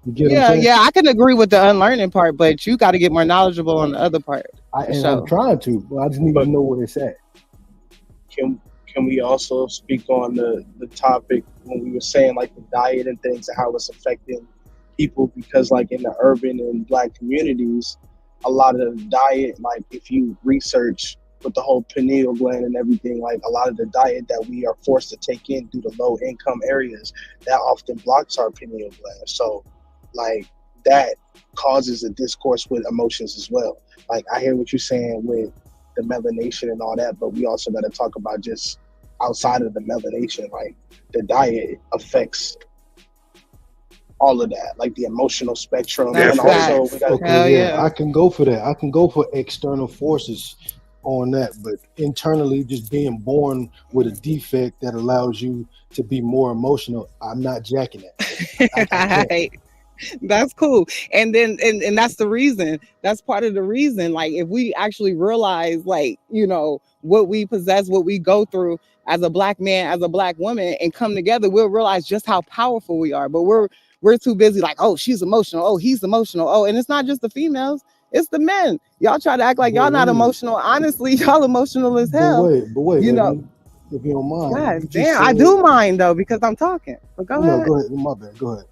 You get what I'm saying? Yeah, I can agree with the unlearning part, but you got to get more knowledgeable on the other part. I'm trying to, but I just need to know what it's at. Can we also speak on the topic when we were saying like the diet and things and how it's affecting people? Because like in the urban and black communities, a lot of the diet, like if you research with the whole pineal gland and everything, like a lot of the diet that we are forced to take in due to low income areas, that often blocks our pineal gland. So like that causes a discourse with emotions as well. Like I hear what you're saying with the melanation and all that, but we also got to talk about just outside of the melanation, like the diet affects all of that, like the emotional spectrum. And also we got I can go for that. I can go for external forces on that, but internally just being born with a defect that allows you to be more emotional, I'm not jacking that. I can't. That's cool. And then and that's the reason. That's part of the reason. Like if we actually realize like, you know, what we possess, what we go through as a black man, as a black woman, and come together, we'll realize just how powerful we are. But we're too busy like, oh, she's emotional, oh, he's emotional, oh, and it's not just the females, it's the men. Y'all try to act like y'all not emotional. Honestly, y'all emotional as hell. But wait, you know, if you don't mind. God damn, I do mind though because I'm talking. But go ahead. Go ahead. My bad. Go ahead.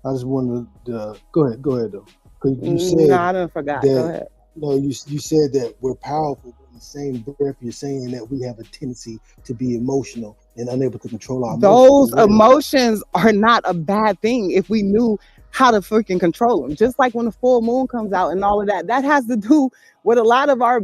I just wanted to go ahead though. Because you said no, I didn't forget. Go ahead. No, you said that we're powerful, but in the same breath, you're saying that we have a tendency to be emotional and unable to control our emotions. Those emotions are not a bad thing if we knew how to freaking control them. Just like when the full moon comes out and all of that, that has to do with a lot of our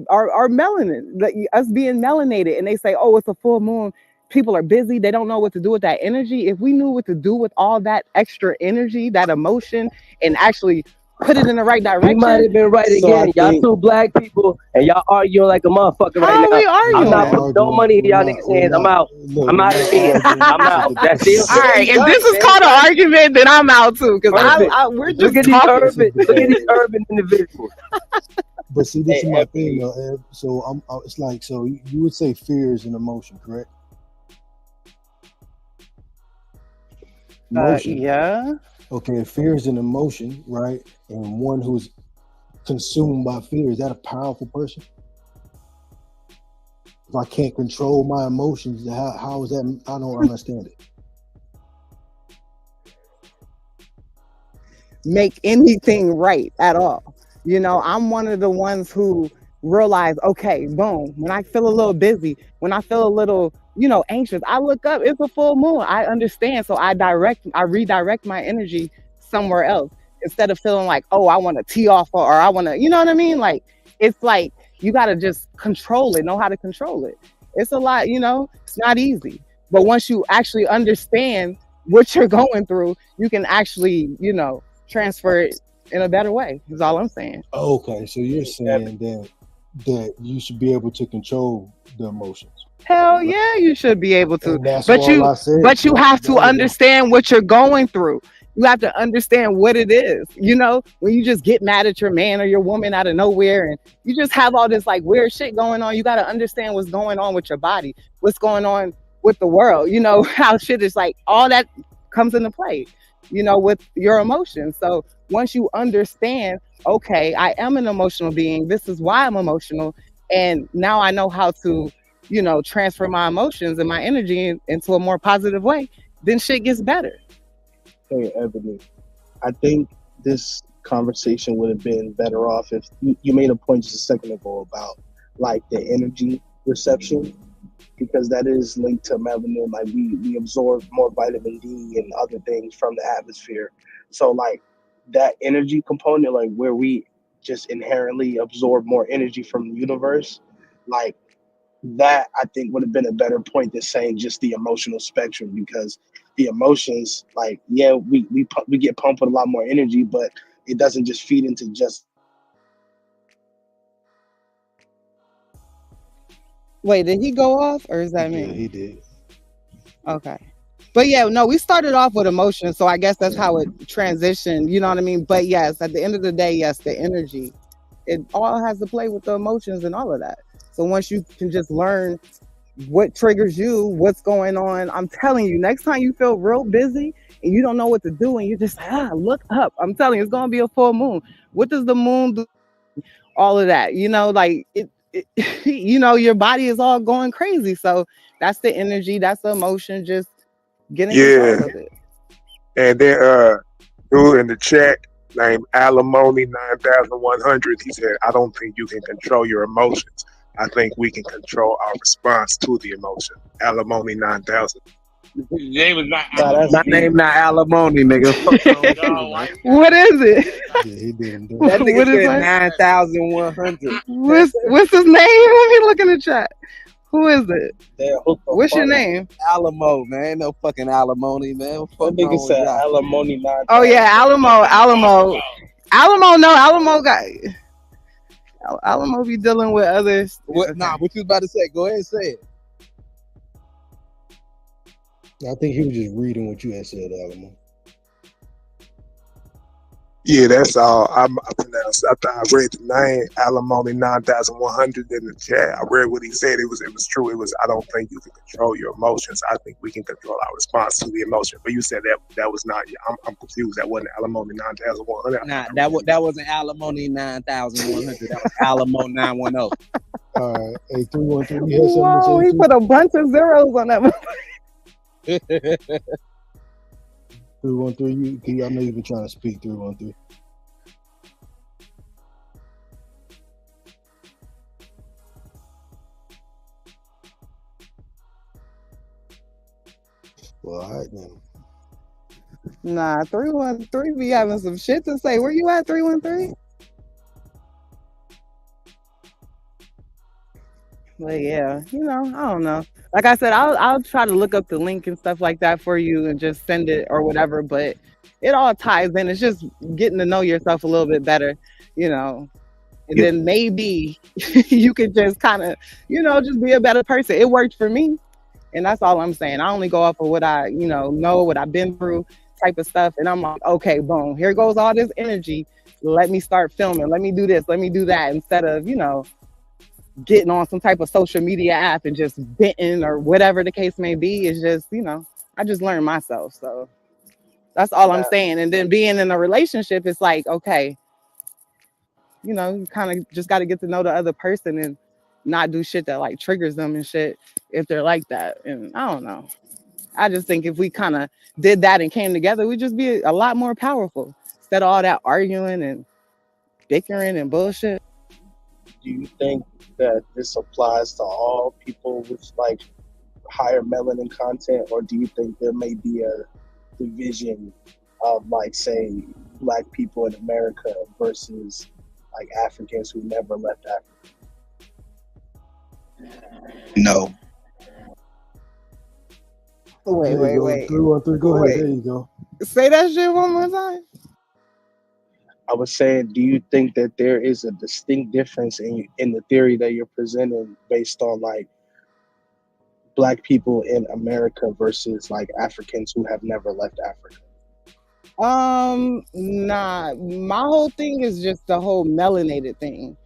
melanin, us being melanated. And they say, oh, it's a full moon. People are busy. They don't know what to do with that energy. If we knew what to do with all that extra energy, that emotion, and actually put it in the right direction. You might have been right again. Y'all two black people and y'all arguing like a motherfucker right now. We arguing? I'm not putting no money in y'all niggas' hands. I'm out. I'm out of here. I'm out. That's it. All right. If this is called an argument, then I'm out too. Because we're just talking. Look at these urban individuals. But see, this is my thing though. So it's like, so you would say fear is an emotion, correct? Emotion. Yeah. Okay, fear is an emotion, right? And one who's consumed by fear, is that a powerful person? If I can't control my emotions, how is that? I don't understand it. Make anything right at all. You know, I'm one of the ones who realize, okay, boom, when I feel a little busy, when I feel a little, you know, anxious, I look up, it's a full moon. I understand. So I redirect my energy somewhere else instead of feeling like, oh, I want to tee off or I want to, you know what I mean? Like, it's like, you got to just control it, know how to control it. It's a lot, you know, it's not easy. But once you actually understand what you're going through, you can actually, you know, transfer it in a better way, is all I'm saying. Okay, so you're saying that you should be able to control the emotions. Hell yeah, you should be able to. That's But all you have to understand what you're going through. You have to understand what it is. You know, when you just get mad at your man or your woman out of nowhere and you just have all this like weird shit going on, you got to understand what's going on with your body, what's going on with the world, you know, how shit is like, all that comes into play, you know, with your emotions. So once you understand, okay, I am an emotional being, this is why I'm emotional, and now I know how to, you know, transfer my emotions and my energy into a more positive way, then shit gets better. Hey, Ebony, I think this conversation would have been better off if you made a point just a second ago about like the energy reception, because that is linked to melanin. Like we absorb more vitamin D and other things from the atmosphere. So like that energy component, like where we just inherently absorb more energy from the universe, like that I think would have been a better point than saying just the emotional spectrum, because the emotions, like, yeah, we get pumped with a lot more energy, but it doesn't just feed into just. Wait, did he go off or is that Yeah, me? he did. Okay. But yeah, no, we started off with emotion, so I guess that's how it transitioned, you know what I mean? But yes, at the end of the day, yes, the energy, it all has to play with the emotions and all of that. So once you can just learn what triggers you, what's going on, I'm telling you, next time you feel real busy and you don't know what to do and you just look up, I'm telling you, it's going to be a full moon. What does the moon do? All of that, like it your body is all going crazy. So that's the energy, that's the emotion, just get in Yeah. control of it. And then dude in the chat named Alimony 9100, he said, I don't think you can control your emotions. I think we can control our response to the emotion. Alimony 9000. Name is not Nah, that's My name not alimony, nigga. Fuck wrong with you, man. What is it? Yeah, he did him That dirty. nigga What is said that? 9,100. What's his name? Let me look in the chat. Who is it? Damn, what the What's your fuck? name? Alamo, man. Ain't no fucking alimony, man. What the That fuck nigga wrong with said y'all? alimony 9,000. Oh yeah, Alamo. No, Alamo got Alamo be dealing with others. What? Nah, what you about to say? Go ahead and say it. I think he was just reading what you had said, Alamo. Yeah, that's all. I pronounced. I thought I read the name Alimony 9100 in the chat. I read what he said. It was true. It was. I don't think you can control your emotions. I think we can control our response to the emotion. But you said that was not. I'm confused. That wasn't Alimony 9100. Nah, that wasn't alimony 9,100. That was Alamo 910. All right, hey 313, you had something Whoa, to he say put a bunch of zeros on that. 313? I know you've been trying to speak. 313. Well, all right then. Nah, 313 be having some shit to say. Where you at, 313? But yeah, I don't know. Like I said, I'll try to look up the link and stuff like that for you and just send it or whatever. But it all ties in. It's just getting to know yourself a little bit better, and then maybe you could just kind of, just be a better person. It worked for me, and that's all I'm saying. I only go off of what I, know what I've been through, type of stuff, and I'm like, okay, boom, here goes all this energy. Let me start filming. Let me do this. Let me do that, instead of getting on some type of social media app and just venting or whatever the case may be. Is just, I just learned myself. So that's all I'm saying. And then being in a relationship, it's like, okay, you kind of just got to get to know the other person and not do shit that like triggers them and shit if they're like that. And I don't know. I just think if we kind of did that and came together, we'd just be a lot more powerful instead of all that arguing and bickering and bullshit. Do you think that this applies to all people with like higher melanin content, or do you think there may be a division of like, say, Black people in America versus like Africans who never left Africa? No. Wait. 313, go ahead. There you go. Say that shit one more time. I was saying, do you think that there is a distinct difference in the theory that you're presenting based on like Black people in America versus like Africans who have never left Africa? Nah. My whole thing is just the whole melanated thing.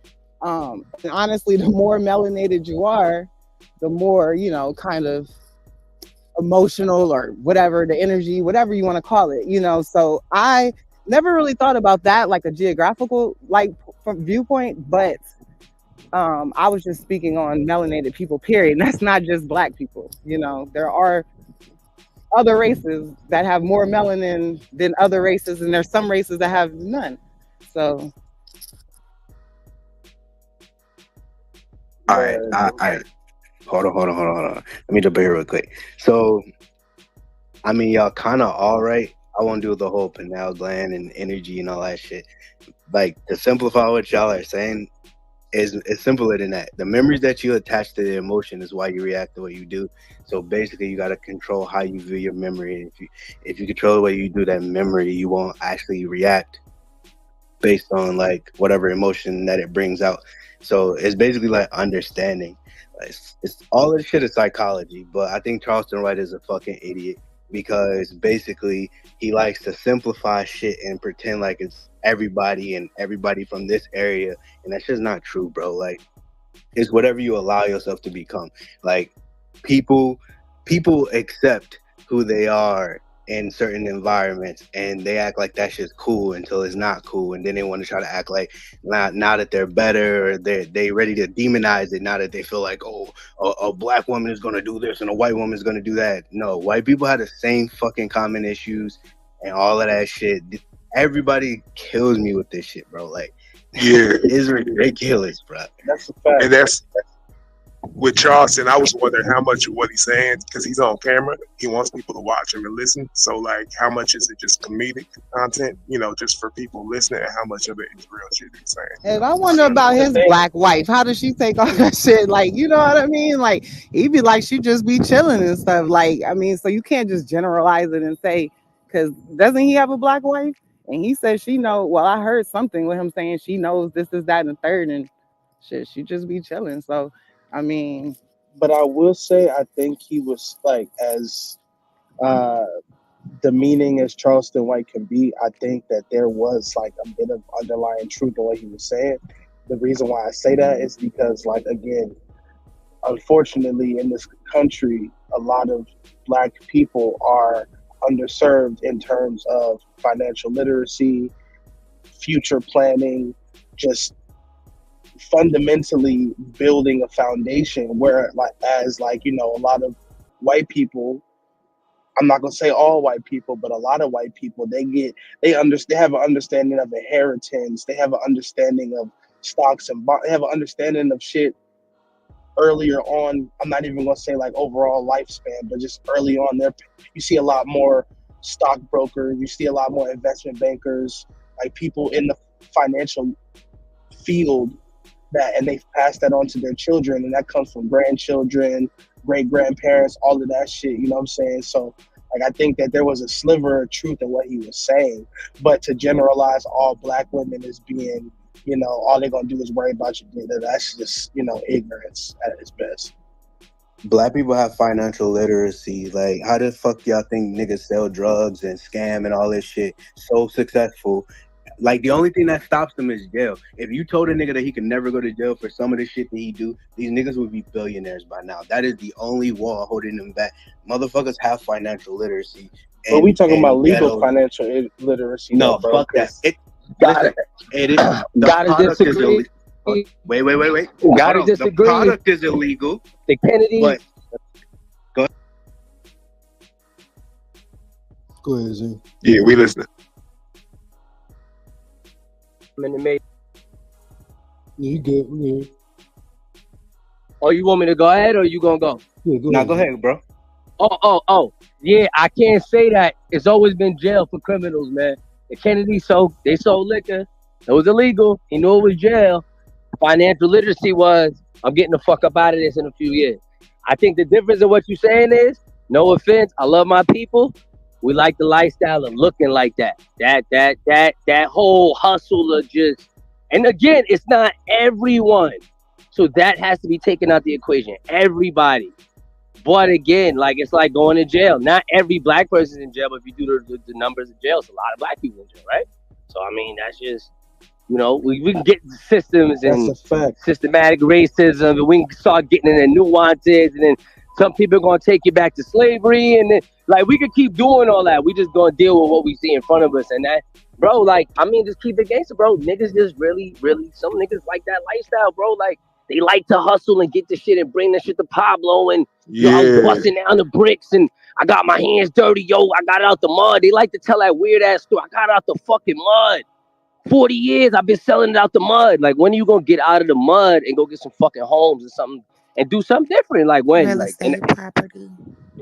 And honestly, the more melanated you are, the more, kind of emotional or whatever, the energy, whatever you want to call it, So I never really thought about that like a geographical from viewpoint, but I was just speaking on melanated people, period. And that's not just Black people. There are other races that have more melanin than other races, and there's some races that have none. So All right. Hold on. Let me jump in here real quick. So, I mean, y'all kind of all right. I won't do the whole pineal gland and energy and all that shit. Like to simplify what y'all are saying is it's simpler than that. The memories that you attach to the emotion is why you react the way you do. So basically, you got to control how you view your memory. If you control the way you do that memory, you won't actually react based on like whatever emotion that it brings out. So it's basically like understanding. Like, it's all this shit is psychology, but I think Charleston White is a fucking idiot because basically he likes to simplify shit and pretend like it's everybody and everybody from this area, and that's just not true, bro. Like it's whatever you allow yourself to become. Like people people accept who they are in certain environments and they act like that shit's cool until it's not cool, and then they want to try to act like now that they're better, or they ready to demonize it now that they feel like, oh, a black woman is going to do this and a white woman is going to do that. No, white people have the same fucking common issues and all of that shit. Everybody kills me with this shit, bro. Like Yeah, it's ridiculous, bro. That's a fact. and that's with Charleston. I was wondering how much of what he's saying, because he's on camera, he wants people to watch him and listen. So, like, how much is it just comedic content, just for people listening, and how much of it is real shit he's saying? And I wonder about his black wife. How does she take all that shit? Like, you know what I mean? Like, he'd be like, she just be chilling and stuff. Like, I mean, so you can't just generalize it and say, because doesn't he have a black wife? And he says she know. Well, I heard something with him saying she knows this, is that, and the third, and shit. She just be chilling. So, I mean, But I will say, I think he was like as uh, demeaning as Charleston White can be. I think that there was like a bit of underlying truth in what he was saying. The reason why I say that is because, like, again, unfortunately, in this country, a lot of black people are underserved in terms of financial literacy, future planning, just fundamentally building a foundation where a lot of white people, I'm not gonna say all white people, but a lot of white people, they have an understanding of inheritance, they have an understanding of stocks and bonds, they have an understanding of shit earlier on. I'm not even gonna say like overall lifespan, but just early on there, you see a lot more stockbrokers, you see a lot more investment bankers, like people in the financial field, and they've passed that on to their children, and that comes from grandchildren, great grandparents, all of that shit. You know what I'm saying? So, like, I think that there was a sliver of truth in what he was saying, but to generalize all black women as being, all they're gonna do is worry about your data, that's just, ignorance at its best. Black people have financial literacy. Like, how the fuck y'all think niggas sell drugs and scam and all this shit so successful? Like, the only thing that stops them is jail. If you told a nigga that he could never go to jail for some of the shit that he do, these niggas would be billionaires by now. That is the only wall holding them back. Motherfuckers have financial literacy. But we talking about legal ghetto. financial literacy, No, though, bro. fuck that. 'Cause Listen, it is the Gotta product is disagree. illegal. Wait. Gotta Hold on. The disagree. product is illegal, The Kennedy. but go Go ahead, Z. Yeah, we listening. In the making. Yeah, you good. We good. Oh, you want me to go ahead or you gonna go? Yeah, go now, ahead. go ahead, bro. Oh. Yeah, I can't say that. It's always been jail for criminals, man. The Kennedy sold liquor. It was illegal. He knew it was jail. Financial literacy was, I'm getting the fuck up out of this in a few years. I think the difference in what you're saying is, no offense, I love my people. We like the lifestyle of looking like that. That whole hustle of just, and again, it's not everyone. So that has to be taken out the equation. Everybody. But again, like, it's like going to jail. Not every black person in jail, but if you do the numbers of jail, it's a lot of black people in jail, right? So, I mean, that's just, we can get the systems and that's a fact. systematic racism, and we can start getting in the nuances, and then some people are going to take you back to slavery, and then, like, we could keep doing all that. We just going to deal with what we see in front of us, and that, bro, like, I mean, just keep it gangster, bro. Niggas just really, some niggas like that lifestyle, bro. Like, they like to hustle and get the shit and bring the shit to Pablo, and yo, I'm busting down the bricks, and I got my hands dirty, yo, I got it out the mud. They like to tell that weird ass story. I got it out the fucking mud. 40 years I've been selling it out the mud. Like, when are you gonna get out of the mud and go get some fucking homes or something and do something different? Like, when? Real Like, estate property.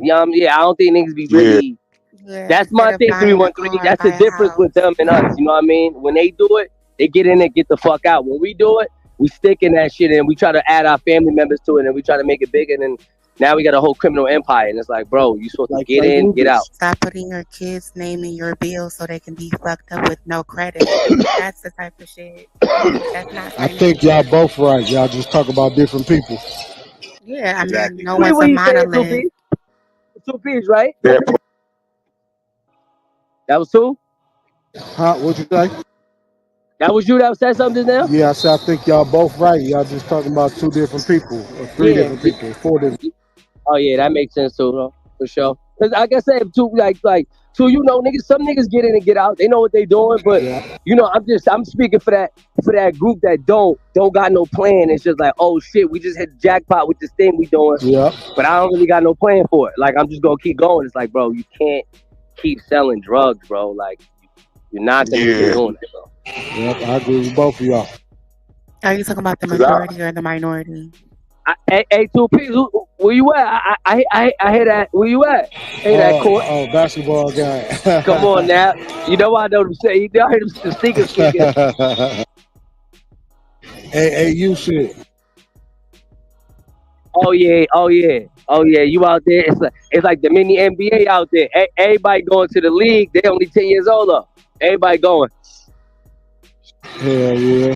yeah, I don't think niggas be really Yeah, That's my instead of thing, buying a 313. car, That's the buy a difference with house. them and us. You know what I mean? When they do it, they get in and get the fuck out. When we do it, we stick in that shit and we try to add our family members to it and we try to make it bigger. And then now we got a whole criminal empire. And it's like, bro, you supposed to Like get Frank in, get out. Lucas. Stop putting your kids' name in your bill so they can be fucked up with no credit. That's the type of shit. That's not I think financial. y'all both right. Y'all just talk about different people. Yeah, I mean, Exactly. no Agree one's what a you saying, monolith. 2Ps, right? That That was two? Huh? What you say? That was you that said something just now? Yeah, I said I think y'all both right. Y'all just talking about two different people, or three Yeah. different people, four different. Oh yeah, that makes sense too, though, for sure. Cause like I said, too, so niggas, some niggas get in and get out. They know what they doing, but Yeah. I'm speaking for that group that don't got no plan. It's just like, oh shit, we just hit the jackpot with this thing we doing, Yeah. but I don't really got no plan for it. Like I'm just gonna keep going. It's like, bro, you can't keep selling drugs, bro. Like you're not gonna keep yeah, doing that, bro. Yep, I agree with both of y'all. Are you talking about the cause I majority or the minority? Hey, 2Ps, where you at? I hear that. Where you at? Hey, that court. Oh, basketball guy. Come on now. You know I know them say. You know I hear them sneakers squeaking. Hey, you shit. Oh yeah, oh yeah, oh yeah. You out there? It's like the mini NBA out there. Everybody going to the league. They only 10 years older. Everybody going. Hell yeah.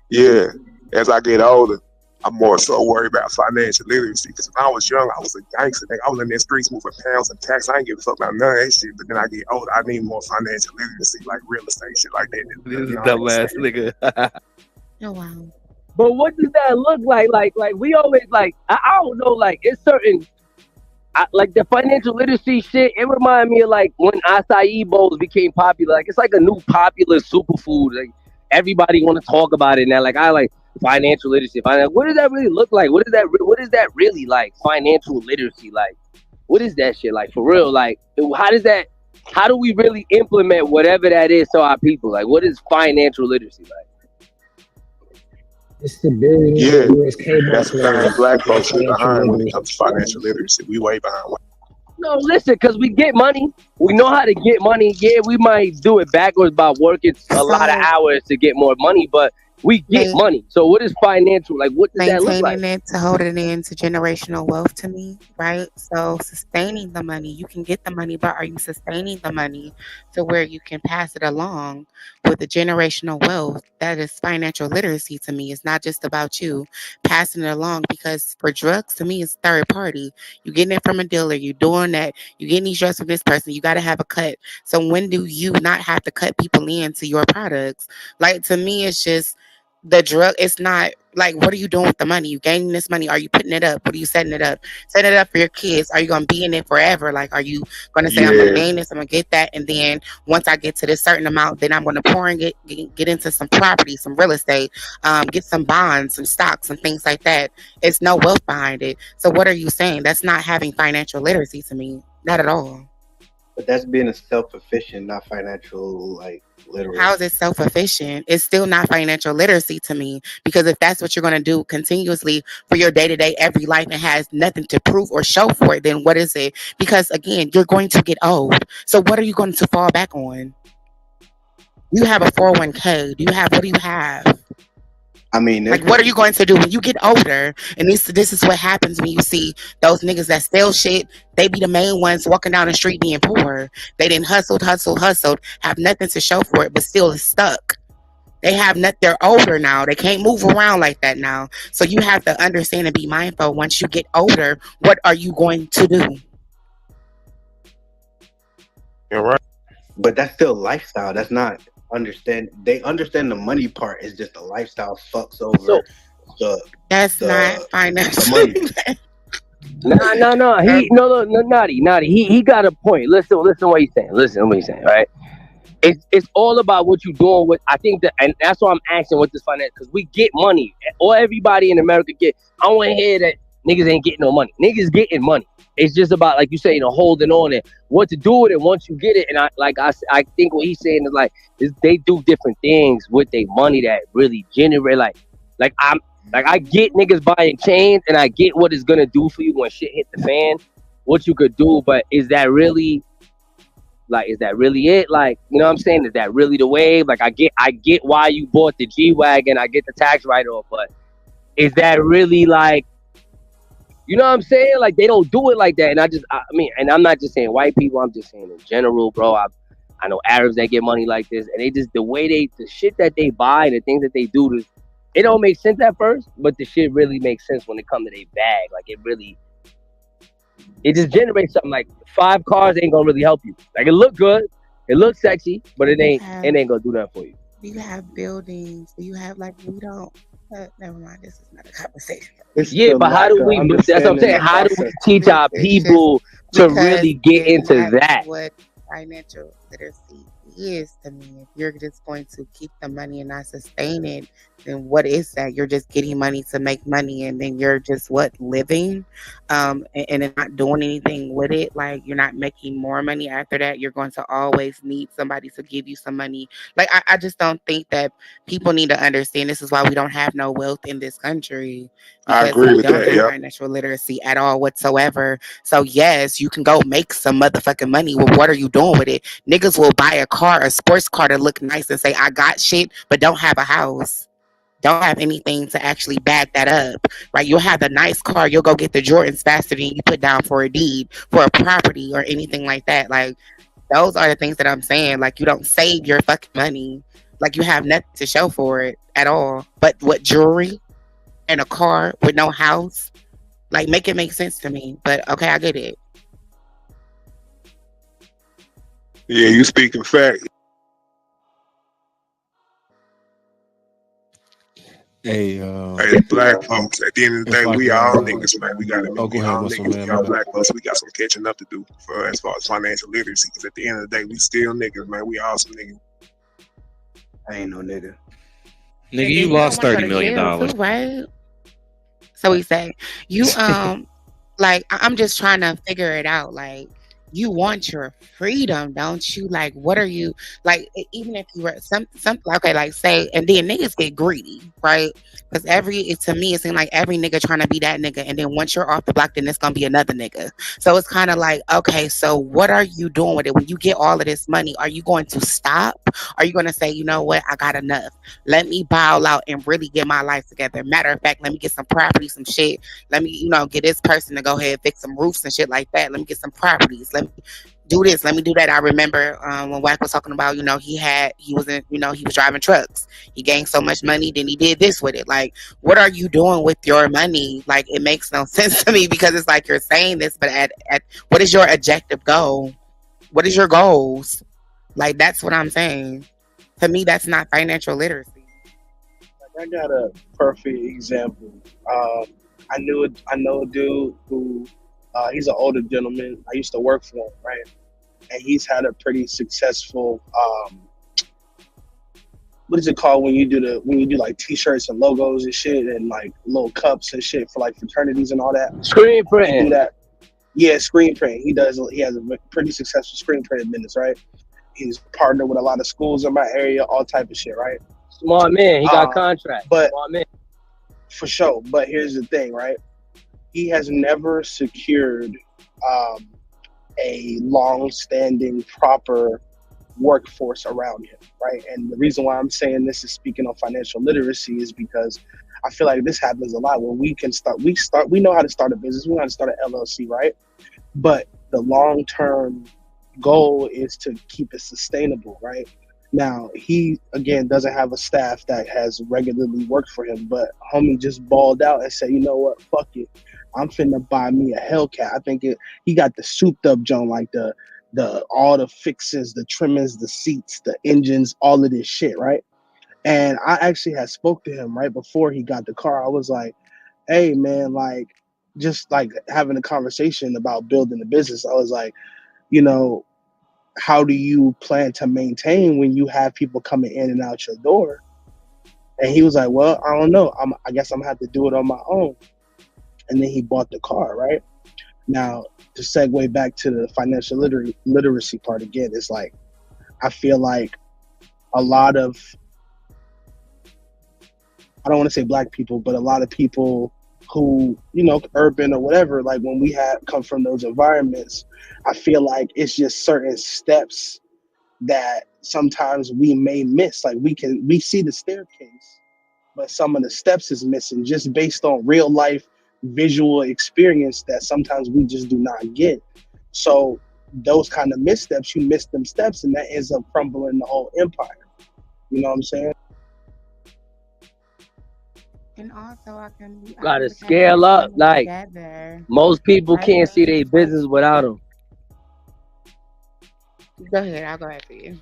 yeah. As I get older, I'm more so worried about financial literacy. Because when I was young, I was a gangster. Nigga. I was in the streets moving pounds and tax. I ain't give a fuck about none of that shit. But then I get older, I need more financial literacy, like real estate shit like that. This You is know what I'm dumbass saying? nigga. Oh wow. But what does that look like? Like we always I don't know. Like it's certain. Like the financial literacy shit, it reminded me of like when acai bowls became popular. Like it's like a new popular superfood. Like everybody want to talk about it now. Like I like financial literacy. What does that really look like? What is that really like? Financial literacy, like what is that shit like for real? Like how do we really implement whatever that is to our people? Like what is financial literacy like? It's the billionaires Yeah, and US cable that's the thing. players. Black folks get Financial behind when it literacy. comes to financial literacy. We way behind. No, listen, because we get money. We know how to get money. Yeah, we might do it backwards by working a lot of So hours to get more money, but we get ma- money. So what is financial? Like, what does that look like? maintaining it to hold it into generational wealth to me, right? So sustaining the money, you can get the money, but are you sustaining the money to where you can pass it along with the generational wealth? That is financial literacy to me. It's not just about you passing it along because for drugs to me it's third party. You getting it from a dealer, you doing that, you getting these drugs from this person, you gotta have a cut. So when do you not have to cut people into your products? Like to me it's just the drug. It's not like what are you doing with the money? You gaining this money? Are you putting it up? What are you setting it up? Setting it up for your kids. Are you gonna be in it forever? Like are you gonna say I'm gonna Yeah, gain this, I'm gonna get that, and then once I get to this certain amount, then I'm gonna pour and get into some property, some real estate, get some bonds, some stocks, and things like that. It's no wealth behind it. So what are you saying? That's not having financial literacy to me. Not at all. But that's being a self-efficient, not financial, like literal. How is it self efficient? It's still not financial literacy to me because if that's what you're going to do continuously for your day to day, every life, and has nothing to prove or show for it, then what is it? Because again, you're going to get old. So what are you going to fall back on? You have a 401k. Do you have, what do you have? I mean, there's Like, what are people. you going to do when you get older? And this is what happens when you see those niggas that sell shit. They be the main ones walking down the street being poor. They didn't hustled, have nothing to show for it, but still is stuck. They have not. They're older now. They can't move around like that now. So you have to understand and be mindful. Once you get older, what are you going to do? you're right. But that's still lifestyle. That's not understand. They understand the money part is just the lifestyle fucks So over the That's not the financial. money. no. No, Naughty. He got a point. Listen what he's saying. Listen what he's saying. Right. It's all about what you're doing with. I think that, and that's why I'm asking what this finance, because we get money, or everybody in America get. I don't want to hear that niggas ain't getting no money. Niggas getting money. It's just about, like you say, holding on and what to do with it once you get it. And I think what he's saying is like they do different things with their money that really generate I get niggas buying chains, and I get what it's gonna do for you when shit hit the fan. what you could do, but is that really it? Like, you know what I'm saying? Is that really the wave? Like, I get why you bought the G-Wagon, I get the tax write-off, but is that really like, you know what I'm saying? Like, they don't do it like that. And I mean, and I'm not just saying white people, I'm just saying in general, bro. I know Arabs that get money like this, and they just, the shit that they buy and the things that they do, it don't make sense at first, but the shit really makes sense when it comes to their bag. Like, it just generates something. Like, 5 cars ain't gonna really help you. Like, it look good, it looks sexy, but it ain't gonna do nothing for you. Do you have buildings? Do you have, like, we don't, never mind, this is not a conversation. Yeah, but how do we, that's what I'm saying, how do we teach our people to really get into that? What financial literacy is to me. If you're just going to keep the money and not sustain it, then what is that? You're just getting money to make money, and then you're just living, and not doing anything with it. Like, you're not making more money after that. You're going to always need somebody to give you some money. Like, I just don't think that people need to understand this is why we don't have no wealth in this country, I because agree we with don't that. have Yep. financial literacy at all whatsoever. So yes, you can go make some motherfucking money. Well, what are you doing with it? Niggas will buy a car, a sports car, to look nice and say, I got shit, but don't have a house. Don't have anything to actually back that up, right? You'll have the nice car. You'll go get the Jordans faster than you put down for a deed, for a property or anything like that. Like, those are the things that I'm saying. Like, you don't save your fucking money. Like, you have nothing to show for it at all. But what, jewelry and a car with no house? Like, make it make sense to me. But okay, I get it. Yeah, you speaking fact. Hey, Hey, black folks, at the end of the it's day, like we all niggas, man. We gotta oh, be, go we ahead, all Muscle niggas, Man. we all black folks. We got some catching up to do for as far as financial literacy. Because at the end of the day, we still niggas, man. We all some niggas. I ain't no nigga. Nigga, And you then you don't lost want to go $30 to million. jail too, right? So he said, you like, I'm just trying to figure it out. Like, you want your freedom, don't you? Like, what are you like? Even if you were some okay, like, say, and then niggas get greedy, right? Because to me, it seems like every nigga trying to be that nigga, and then once you're off the block, then it's gonna be another nigga. So it's kind of like, okay, so what are you doing with it when you get all of this money? Are you going to stop? Are you going to say, you know what, I got enough? Let me bow out and really get my life together. Matter of fact, let me get some property, some shit. Let me, get this person to go ahead and fix some roofs and shit like that. Let me get some properties. Let me do this. Let me do that. I remember when Wack was talking about, he was driving trucks. He gained so much money, then he did this with it. Like, what are you doing with your money? Like, it makes no sense to me, because it's like you're saying this, but at what is your objective goal? What is your goals? Like, that's what I'm saying. To me, that's not financial literacy. I got a perfect example. I know a dude who he's an older gentleman. I used to work for him, right? And he's had a pretty successful what is it called when you do like t-shirts and logos and shit, and like little cups and shit for like fraternities and all that. Screen He printing. do that. Yeah, screen print. He has a pretty successful screen printing business, right? He's partnered with a lot of schools in my area, all type of shit, right? Smart man. He got contracts. But Smart man. for sure. But here's the thing, right? He has never secured a long-standing, proper workforce around him, right? And the reason why I'm saying this is speaking on financial literacy is because I feel like this happens a lot where we know how to start a business, we know how to start an LLC, right? But the long-term goal is to keep it sustainable, right? Now, he, again, doesn't have a staff that has regularly worked for him, but homie just balled out and said, you know what, fuck it. I'm finna buy me a Hellcat. I think he got the souped up joint, like the all the fixes, the trimmings, the seats, the engines, all of this shit, right? And I actually had spoke to him right before he got the car. I was like, hey man, like, just like having a conversation about building a business. I was like, how do you plan to maintain when you have people coming in and out your door? And he was like, well, I don't know. I guess I'm gonna have to do it on my own. And then he bought the car, right? Now, to segue back to the financial literacy part again, it's like, I feel like a lot of, I don't want to say black people, but a lot of people who, you know, urban or whatever, like when we have come from those environments, I feel like it's just certain steps that sometimes we may miss. Like we see the staircase, but some of the steps is missing just based on real life visual experience that sometimes we just do not get. So those kind of missteps, you miss them steps, and that ends up crumbling the whole empire. You know what I'm saying? And also, I can Gotta look at it scale as up. coming Like together, most people right? can't see Things their like, business without them. go ahead, I'll go after you.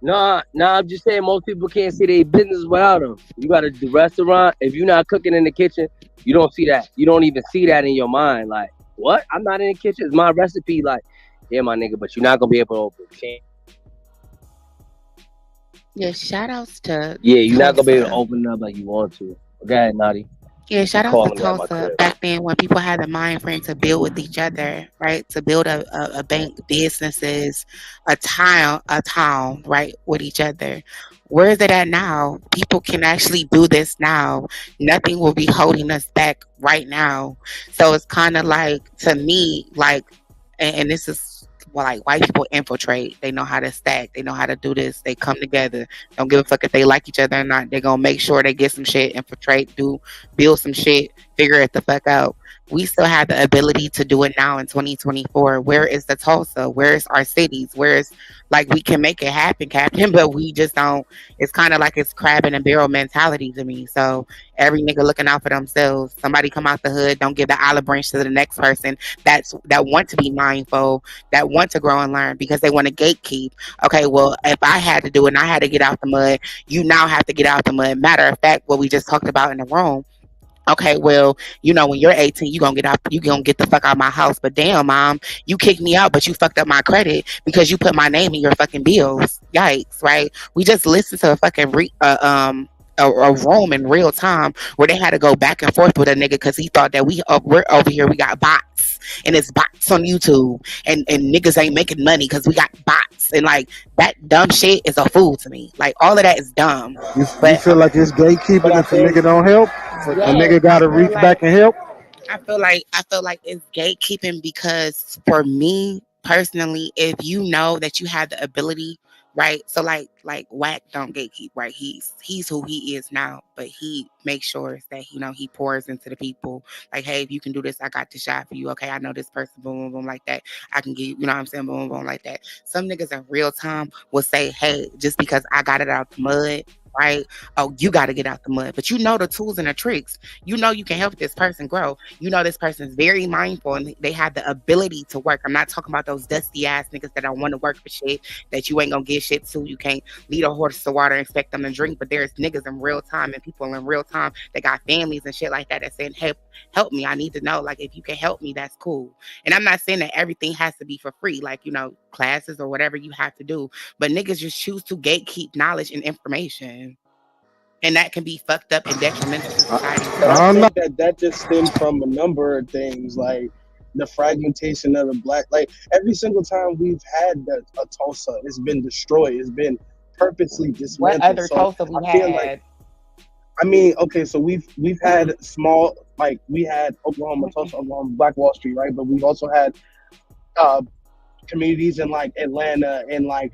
No, I'm just saying most people can't see their business without them. You got the restaurant. If you're not cooking in the kitchen, you don't see that. You don't even see that in your mind. Like, what? I'm not in the kitchen. It's my recipe. Like, yeah, my nigga, but you're not gonna be able to open. Yeah, shout outs to Yeah, you're not gonna be able to Tulsa. open it up like you want to. Go ahead, Naughty. Yeah, They shout outs to calling me out my Tulsa crib. back then when people had the mind frame to build with each other, right? To build a bank, businesses, a town, right, with each other. Where is it at now? People can actually do this now. Nothing will be holding us back right now. So it's kind of like, to me, like, and this is well, like white people infiltrate. They know how to stack. They know how to do this. They come together. Don't give a fuck if they like each other or not. They're gonna make sure they get some shit, infiltrate, build some shit, figure it the fuck out. We still have the ability to do it now in 2024. Where is the Tulsa? Where's our cities? Where's like we can make it happen, Captain, but we just don't. It's kind of like it's crab in a barrel mentality to me. So every nigga looking out for themselves. Somebody come out the hood, don't give the olive branch to the next person that want to be mindful, that want to grow and learn because they want to gatekeep. Okay, well, if I had to do it and I had to get out the mud, you now have to get out the mud. Matter of fact, what we just talked about in the room. Okay, well, when you're 18, you gonna get the fuck out of my house. But damn, mom, you kicked me out, but you fucked up my credit because you put my name in your fucking bills. Yikes, right? We just listened to a fucking a room in real time where they had to go back and forth with a nigga because he thought that we're over here, we got bots and it's bots on YouTube and niggas ain't making money because we got bots and like that dumb shit is a fool to me. Like all of that is dumb. You But feel like it's But gatekeeping I if a think nigga don't help? A yes, nigga gotta reach back and help? I feel like it's gatekeeping because for me personally, if you know that you have the ability, right? So like Wack don't gatekeep, right? He's who he is now, but he makes sure that he pours into the people. Like, hey, if you can do this, I got the shot for you. Okay, I know this person, boom, boom, boom, like that. I can give you know what I'm saying, boom, boom, boom, like that. Some niggas in real time will say, hey, just because I got it out the mud, right? Oh, you got to get out the mud. But you know the tools and the tricks. You know you can help this person grow. You know this person's very mindful and they have the ability to work. I'm not talking about those dusty ass niggas that don't want to work for shit that you ain't gonna get shit to. You can't lead a horse to water and expect them to drink. But there's niggas in real time and people in real time that got families and shit like that saying, hey, help me. I need to know. Like if you can help me, that's cool. And I'm not saying that everything has to be for free, like classes or whatever you have to do. But niggas just choose to gatekeep knowledge and information. And that can be fucked up and detrimental to society But I too. I'm not. think that just stems from a number of things, like the fragmentation of the black. Like every single time we've had a Tulsa, it's been destroyed. It's been purposely What dismantled. other So Tulsa we I feel like, had? I mean, okay, so we've had small, like we had Oklahoma, Tulsa, Oklahoma, Black Wall Street, right? But we've also had uh, communities in like Atlanta and like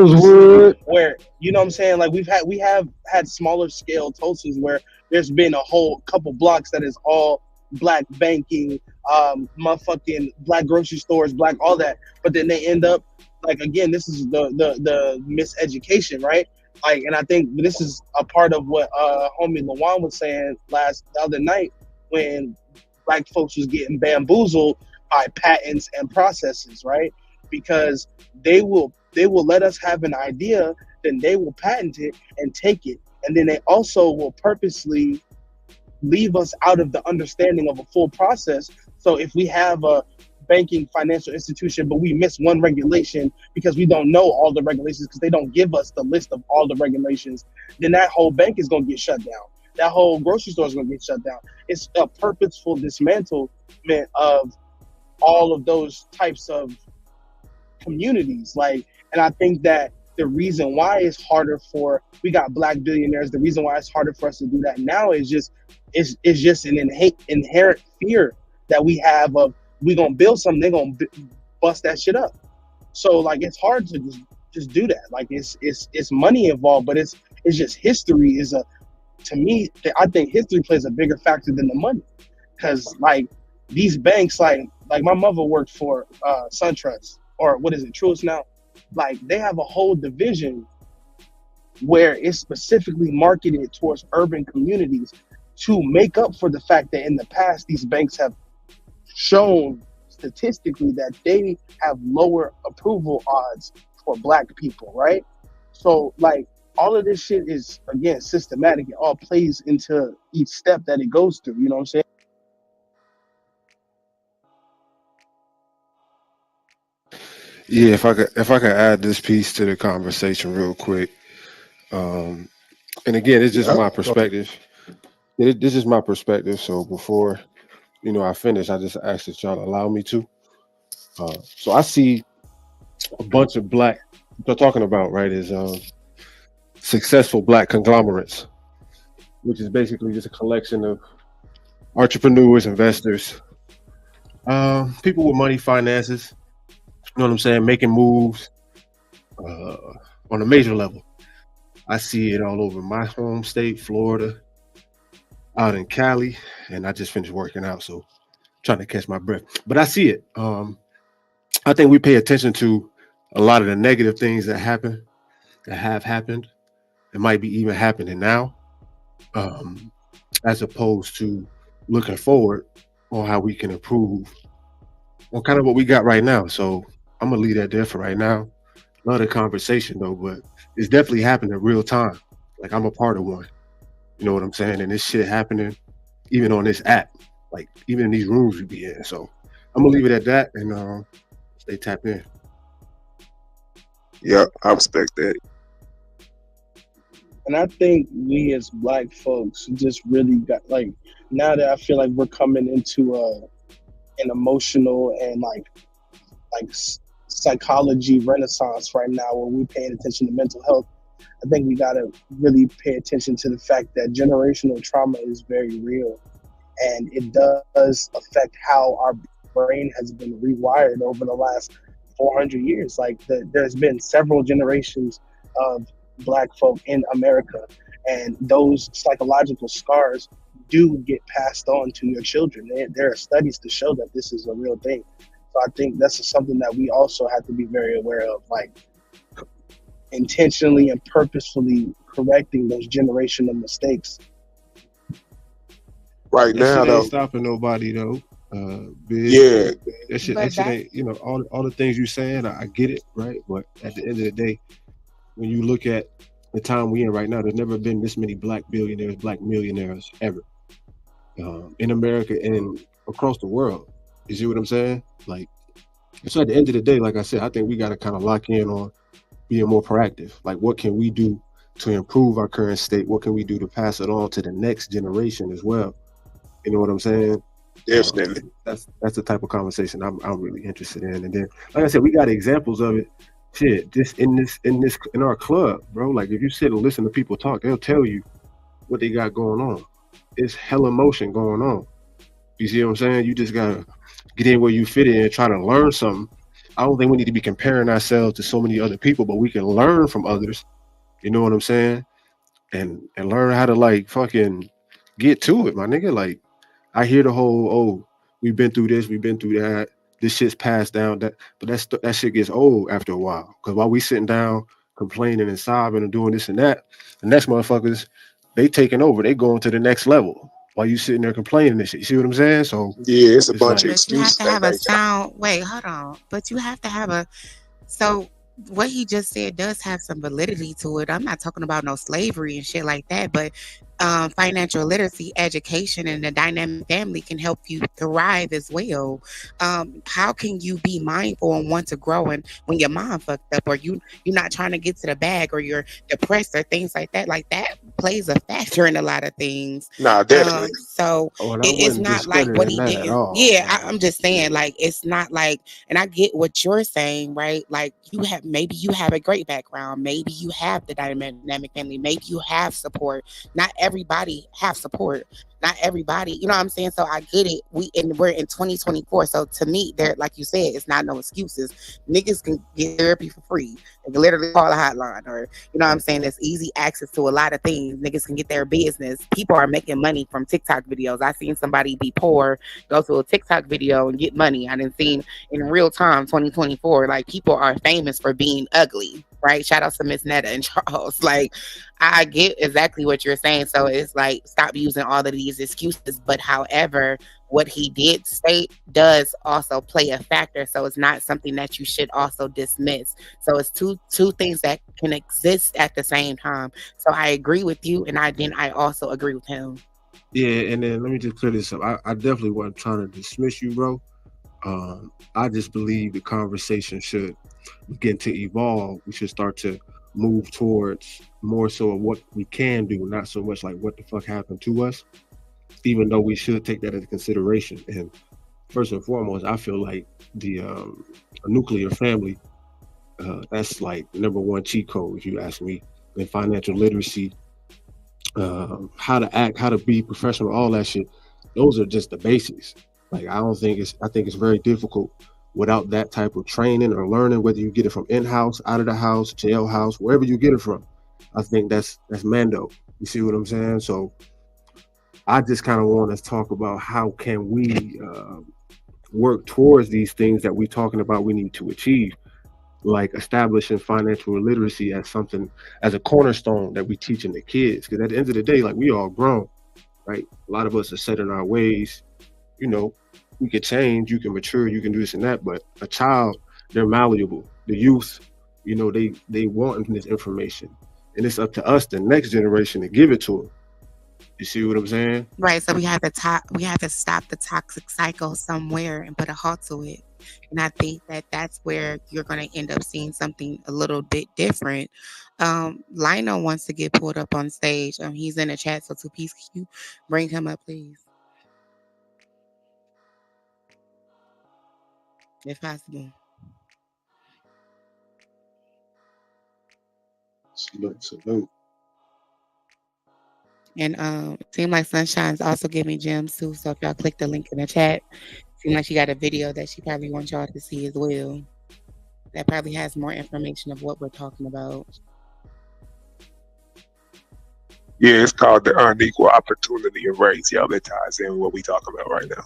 DC, Rosewood. where you know what I'm saying, like we have had smaller scale Tulsas where there's been a whole couple blocks that is all black banking, motherfucking black grocery stores, black all that, but then they end up like, again, this is the miseducation, right? Like, and I think this is a part of what homie Lawan was saying the other night when black folks was getting bamboozled by patents and processes, right? Because they will let us have an idea, then they will patent it and take it, and then they also will purposely leave us out of the understanding of a full process. So if we have a banking financial institution, but we miss one regulation because we don't know all the regulations because they don't give us the list of all the regulations, then that whole bank is going to get shut down. That whole grocery store is going to get shut down. It's a purposeful dismantlement of all of those types of communities. Like, and I think that the reason why it's harder for we got black billionaires, the reason why it's harder for us to do that now is just It's just an inherent fear that we have of we gonna build something, they're gonna bust that shit up. So like it's hard to just do that. Like it's money involved, but it's just history is a to me. I think history plays a bigger factor than the money, because like these banks, like my mother worked for SunTrust, or what is it, Truist now. Like they have a whole division where it's specifically marketed towards urban communities to make up for the fact that in the past these banks have shown statistically that they have lower approval odds for black people, right? So like all of this shit is again systematic. It all plays into each step that it goes through. You know what I'm saying? Yeah, if I could add this piece to the conversation real quick. Um, and again, it's just Yep. my perspective. This is my perspective. So before I finish, I just ask that y'all allow me to. So I see a bunch of black. What they're talking about, right, is successful black conglomerates, which is basically just a collection of entrepreneurs, investors, people with money, finances. You know what I'm saying? Making moves uh, on a major level. I see it all over my home state, Florida, out in Cali, and I just finished working out, so trying to catch my breath. But I see it. I think we pay attention to a lot of the negative things that happen, that have happened, and might be even happening now, um, as opposed to looking forward on how we can improve on kind of what we got right now. So I'm gonna leave that there for right now. Love the conversation though, but it's definitely happening in real time. Like I'm a part of one. You know what I'm saying? And this shit happening even on this app, like even in these rooms we be in. So I'm gonna leave it at that and stay tapped in. Yep, I respect that. And I think we as black folks just really got like now that I feel like we're coming into an emotional and psychology renaissance right now where we're paying attention to mental health. I think we gotta really pay attention to the fact that generational trauma is very real, and it does affect how our brain has been rewired over the last 400 years. Like there's been several generations of black folk in America, and those psychological scars do get passed on to your children. There are studies to show that this is a real thing. So I think that's something that we also have to be very aware of, like intentionally and purposefully correcting those generational mistakes. Right That now shit ain't though, stopping nobody though. Big. yeah, That But shit that ain't, all the things you saying, I get it, right? But at the end of the day, when you look at the time we in right now, there's never been this many black billionaires, black millionaires ever, in America and across the world. You see what I'm saying? Like, so at the end of the day, like I said, I think we got to kind of lock in on being more proactive. Like, what can we do to improve our current state? What can we do to pass it on to the next generation as well? You know what I'm saying? definitely. That's the type of conversation I'm really interested in. And then, like I said, we got examples of it. Shit, just in our club, bro. Like if you sit and listen to people talk, they'll tell you what they got going on. It's hella motion going on. You see what I'm saying? You just gotta get in where you fit in and try to learn something. I don't think we need to be comparing ourselves to so many other people, but we can learn from others. You know what I'm saying? And learn how to like fucking get to it, my nigga. Like I hear the whole, oh, we've been through this, we've been through that. This shit's passed down. But that shit gets old after a while. Because while we sitting down complaining and sobbing and doing this and that, the next motherfuckers, they taking over. They going to the next level while you sitting there complaining and shit. You see what I'm saying? So Yeah, it's a it's bunch of like, but you have excuses to they have a make. sound wait, hold on. But you have to have a so what he just said does have some validity to it. I'm not talking about no slavery and shit like that, but financial literacy, education, and a dynamic family can help you thrive as well. How can you be mindful and want to grow and when your mom fucked up or you're not trying to get to the bag or you're depressed or things like that? Like that plays a factor in a lot of things. Nah, definitely. So oh, and I it's wasn't not like what discrediting he that at didn't. all. Yeah, I'm just saying like it's not like, and I get what you're saying, right? Like maybe you have a great background, maybe you have the dynamic family, maybe you have support. Not everybody have support. Not everybody, you know what I'm saying? So I get it. We're in 2024. So to me, there, like you said, it's not no excuses. Niggas can get therapy for free. They can literally call a hotline, or you know what I'm saying? There's easy access to a lot of things. Niggas can get their business. People are making money from TikTok videos. I seen somebody be poor, go to a TikTok video and get money. I didn't seen in real time 2024. Like, people are famous for being ugly. Right? Shout out to Miss Netta and Charles. Like, I get exactly what you're saying. So it's like, stop using all of these excuses. But however, what he did state does also play a factor. So it's not something that you should also dismiss. So it's two things that can exist at the same time. So I agree with you, and I also agree with him. Yeah, and then let me just clear this up. I definitely wasn't trying to dismiss you, bro. I just believe the conversation should begin to evolve. We should start to move towards more so of what we can do, not so much like what the fuck happened to us, even though we should take that into consideration. And first and foremost, I feel like the a nuclear family, that's like the number one cheat code, if you ask me, in financial literacy, how to act, how to be professional, all that shit. Those are just the basics. Like, I think it's very difficult without that type of training or learning, whether you get it from in-house, out of the house, jailhouse, wherever you get it from. I think that's Mando. You see what I'm saying? So I just kind of want to talk about how can we work towards these things that we're talking about we need to achieve, like establishing financial literacy as something, as a cornerstone that we teaching the kids. Because at the end of the day, like, we all grown, right? A lot of us are set in our ways. You know, we can change, you can mature, you can do this and that, but a child, they're malleable. The youth, you know, they want this information, and it's up to us, the next generation, to give it to them. You see what I'm saying? Right. So we have to stop the toxic cycle somewhere and put a halt to it. And I think that that's where you're going to end up seeing something a little bit different. Lionel wants to get pulled up on stage. He's in the chat. So, Two Piece, can you bring him up, please, if possible? Salute. And it seems like Sunshine's also giving gems too. So if y'all click the link in the chat, seems like she got a video that she probably wants y'all to see as well. That probably has more information of what we're talking about. Yeah, it's called the unequal opportunity of race. Y'all, that ties in with what we talking about right now.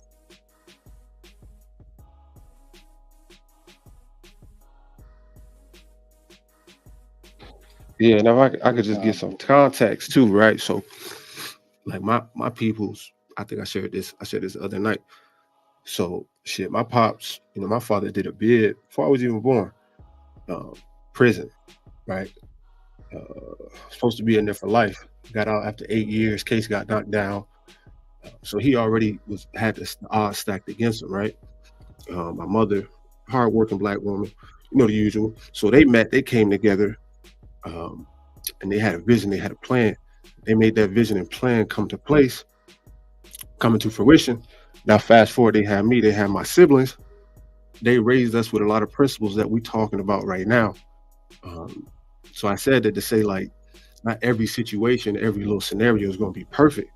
Yeah, now I could just get some context too, right? So, like, my peoples, I think I shared this the other night. So shit, my pops, you know, my father did a bid before I was even born. Prison, right? Supposed to be in there for life. Got out after 8 years. Case got knocked down. So he already had the odds stacked against him, right? My mother, hardworking black woman, you know, the usual. So they met, they came together, and they had a vision, they had a plan. They made that vision and plan come to fruition. Now fast forward, they had me, they had my siblings. They raised us with a lot of principles that we're talking about right now. So I said that to say, like, not every situation, every little scenario is going to be perfect.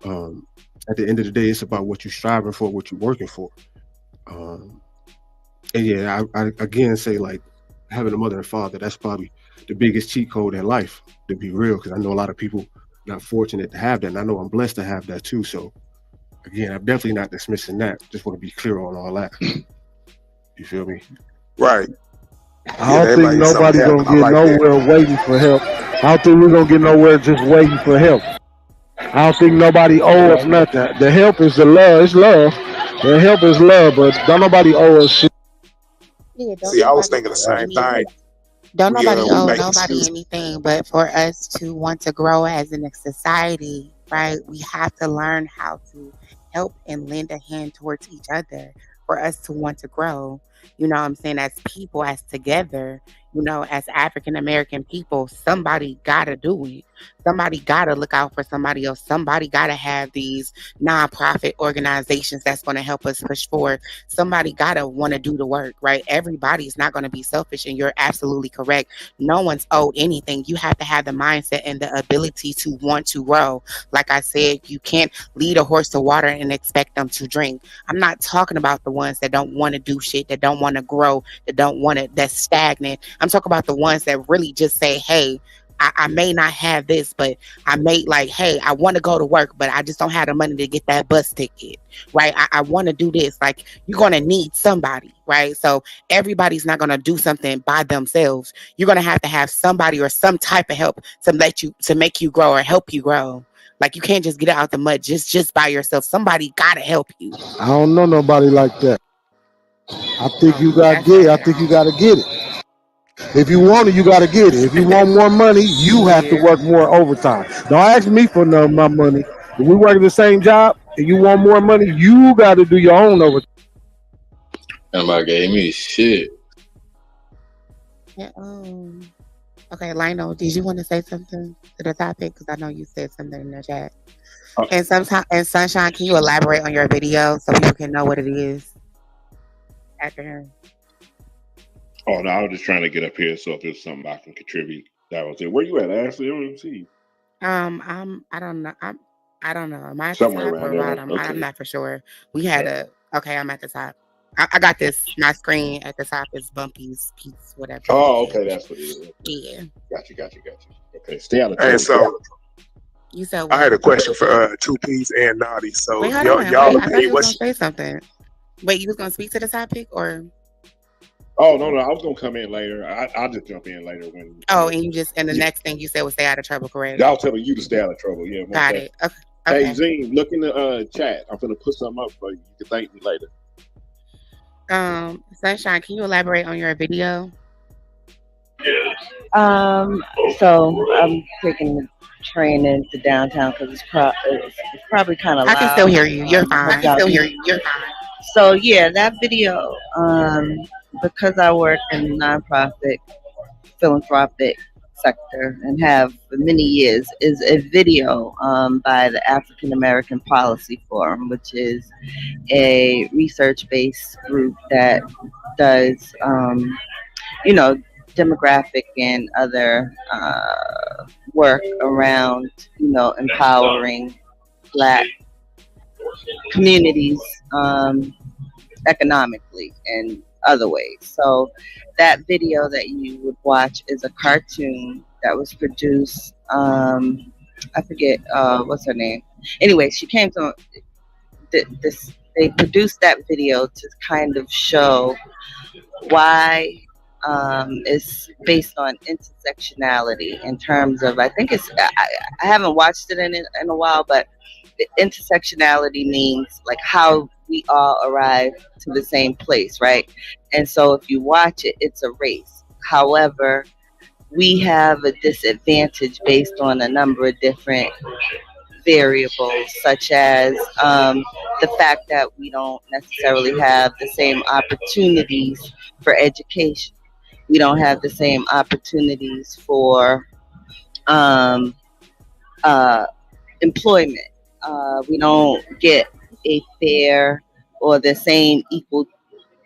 At the end of the day, it's about what you're striving for, what you're working for. And yeah, I again say, like, having a mother and father, that's probably the biggest cheat code in life, to be real, because I know a lot of people not fortunate to have that, and I know I'm blessed to have that too. So again, I'm definitely not dismissing that. Just want to be clear on all that. You feel me? Right. I don't think nobody gonna get nowhere waiting for help. I don't think we're gonna get nowhere just waiting for help. I don't think nobody owe us nothing. The help is the love. It's love. The help is love, but don't nobody owe us shit. Yeah, See, I was thinking the same thing. Don't nobody we owe make nobody excuses. anything, but for us to want to grow as in a society, right, we have to learn how to help and lend a hand towards each other for us to want to grow. You know what I'm saying? As people, as together, as African American people, somebody gotta do it. Somebody gotta look out for somebody else. Somebody gotta have these nonprofit organizations that's gonna help us push forward. Somebody gotta want to do the work, right? Everybody's not gonna be selfish, and you're absolutely correct. No one's owed anything. You have to have the mindset and the ability to want to grow. Like I said, you can't lead a horse to water and expect them to drink. I'm not talking about the ones that don't want to do shit, that don't want to grow, that don't want to, that's stagnant. I'm talking about the ones that really just say, hey, I may not have this, but I may like, hey, I want to go to work, but I just don't have the money to get that bus ticket, right? I want to do this. Like, you're going to need somebody, right? So everybody's not going to do something by themselves. You're going to have somebody or some type of help to make you grow or help you grow. Like, you can't just get out the mud just by yourself. Somebody gotta help you. I don't know nobody like that. I think you got That's get. I sad. think you got to get it. If you want it, you got to get it. If you want more money, you have to Yeah. work more overtime. Don't ask me for none of my money. If we work the same job and you want more money, you got to do your own overtime. Nobody gave me shit. Yeah, okay, Lionel, did you want to say something to the topic? Because I know you said something in the chat. And Sunshine, can you elaborate on your video so people can know what it is? After him. Oh no, I was just trying to get up here so if there's something I can contribute, that was it. Where you at, Ashley? I don't even see you. I don't know. I don't know. Am I at the Somewhere top around or there. bottom? I'm Okay. not for sure. We had okay, I'm at the top. I got this. My screen at the top is Bumpy's Pete's, whatever. Oh, okay, that's what it is. Yeah. Got you. Okay, stay out of Hey, trouble. so You said I what? had a question for Two Piece and Naughty. So Wait, hold y'all, on. y'all Wait, I thought agree? you was gonna say something. Wait, you was gonna speak to the topic or? Oh no, I was gonna come in later. I'll just jump in later when. Oh, and the next thing you said was stay out of trouble, correct? Y'all telling you to stay out of trouble. Yeah. Got it. Okay. Hey, Zine, look in the chat. I'm gonna put something up for you. You can thank me later. Sunshine, can you elaborate on your video? So I'm taking the train into downtown because it's probably kind of loud. I can still hear you. You're fine. So yeah, that video, because I work in the nonprofit philanthropic sector and have for many years, is a video by the African American Policy Forum, which is a research-based group that does, demographic and other work around, empowering Black communities economically and other ways. So that video that you would watch is a cartoon that was produced. I forget what's her name. Anyway, she came to this. They produced that video to kind of show why it's based on intersectionality in terms of, I think it's, I haven't watched it in a while, but intersectionality means like how we all arrive to the same place, right? And so if you watch it, it's a race. However, we have a disadvantage based on a number of different variables, such as the fact that we don't necessarily have the same opportunities for education. We don't have the same opportunities for employment. We don't get a fair or the same equal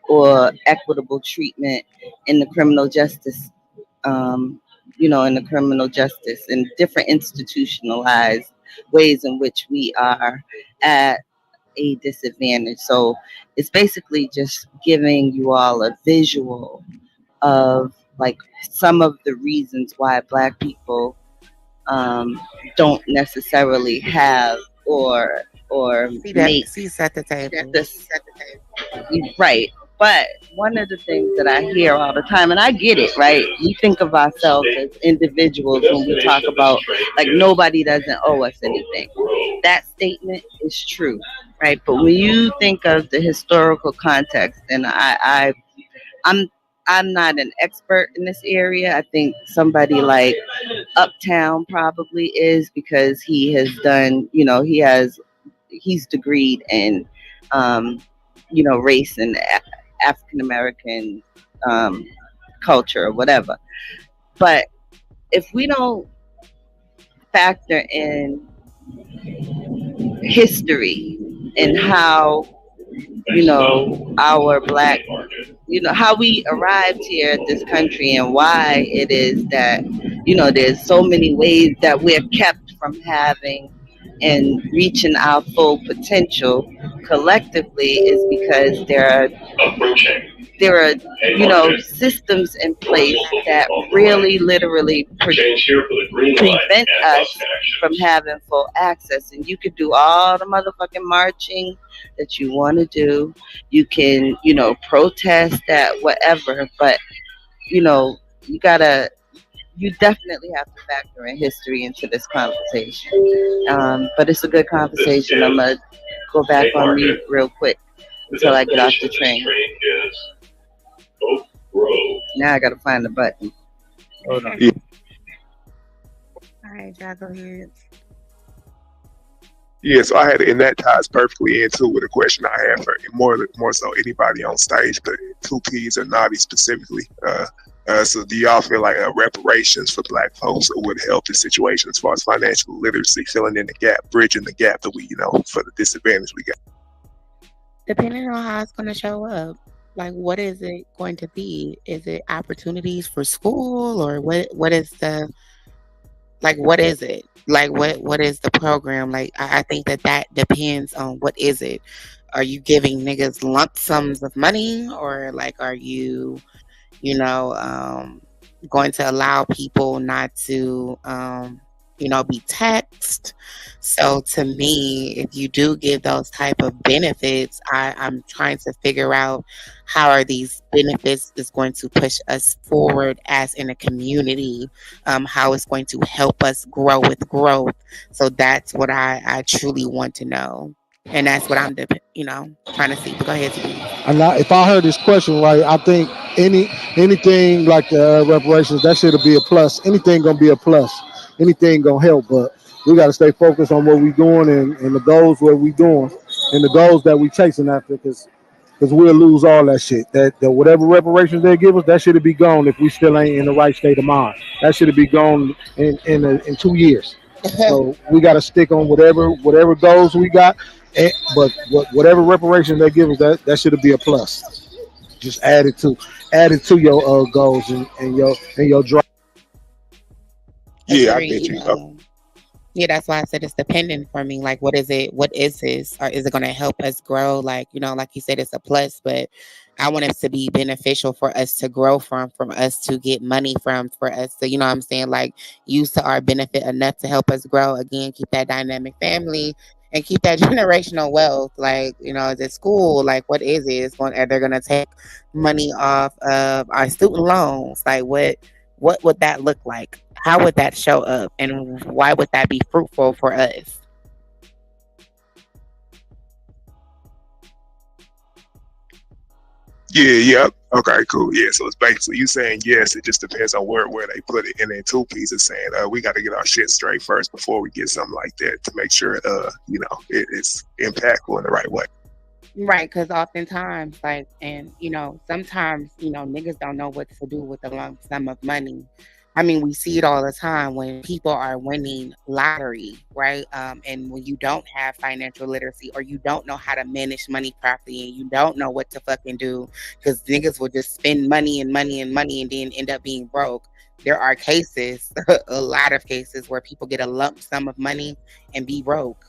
or equitable treatment in the criminal justice, in the criminal justice and different institutionalized ways in which we are at a disadvantage. So it's basically just giving you all a visual of like some of the reasons why Black people don't necessarily have or make set the table. Right. But one of the things that I hear all the time, and I get it, right? We think of ourselves as individuals when we talk about like nobody doesn't owe us anything. That statement is true, right? But when you think of the historical context, and I'm not an expert in this area. I think somebody like Uptown probably is, because he has done, he's degreed in race and African American culture or whatever. But if we don't factor in history and how our black, how we arrived here at this country and why it is that there's so many ways that we're kept from having and reaching our full potential collectively, is because there are systems in place that really literally prevent us from having full access. And you could do all the motherfucking marching that you want to do, you can protest that whatever, but you know you gotta you definitely have to factor in history into this conversation. But it's a good conversation. I'm gonna go back on mute real quick until I get off the train. Now I gotta find the button. Hold on. Yeah, All right, y'all go ahead. yeah. So I had, and that ties perfectly into with a question I had for more so anybody on stage, but two P's or Naughty specifically. So do y'all feel like reparations for Black folks would help the situation as far as financial literacy, filling in the gap, bridging the gap that we, for the disadvantage we got? Depending on how it's going to show up, like what is it going to be? Is it opportunities for school, or what is the, like what is it? Like what is the program? Like I think that depends on what is it. Are you giving niggas lump sums of money, or like are you you know, going to allow people not to, be taxed. So to me, if you do give those type of benefits, I'm trying to figure out how are these benefits is going to push us forward as in a community, how it's going to help us grow with growth. So that's what I truly want to know. And that's what I'm, trying to see. But go ahead, Steve. And if I heard this question right, I think anything like the reparations, that should be a plus. Anything gonna be a plus. Anything gonna help, but we gotta stay focused on what we doing and the goals what we doing and the goals that we chasing after, because we'll lose all that shit. That whatever reparations they give us, that should be gone if we still ain't in the right state of mind. That should be gone in 2 years. So we got to stick on whatever goals we got. But whatever reparation they give us, that should be a plus. Just add it to your goals and your drive. Yeah, I get Agreed. you. Yeah, that's why I said it's dependent for me. Like, what is it? What is this? Or is it going to help us grow? Like, like you said, it's a plus, but I want it to be beneficial for us to grow from us to get money from, for us to, what I'm saying, like, use to our benefit enough to help us grow. Again, keep that dynamic family and keep that generational wealth. Like, is it school? Like, what is it? They're going to take money off of our student loans. Like, what would that look like? How would that show up? And why would that be fruitful for us? Yeah, yep. Okay, cool. Yeah, so it's basically you saying yes. It just depends on where they put it, and then two pieces saying we got to get our shit straight first before we get something like that to make sure it's impactful in the right way. Right, because oftentimes, like, and sometimes, niggas don't know what to do with the lump sum of money. I mean, we see it all the time when people are winning lottery, right? And when you don't have financial literacy, or you don't know how to manage money properly, and you don't know what to fucking do, because niggas will just spend money and money and money and then end up being broke. There are cases, a lot of cases, where people get a lump sum of money and be broke.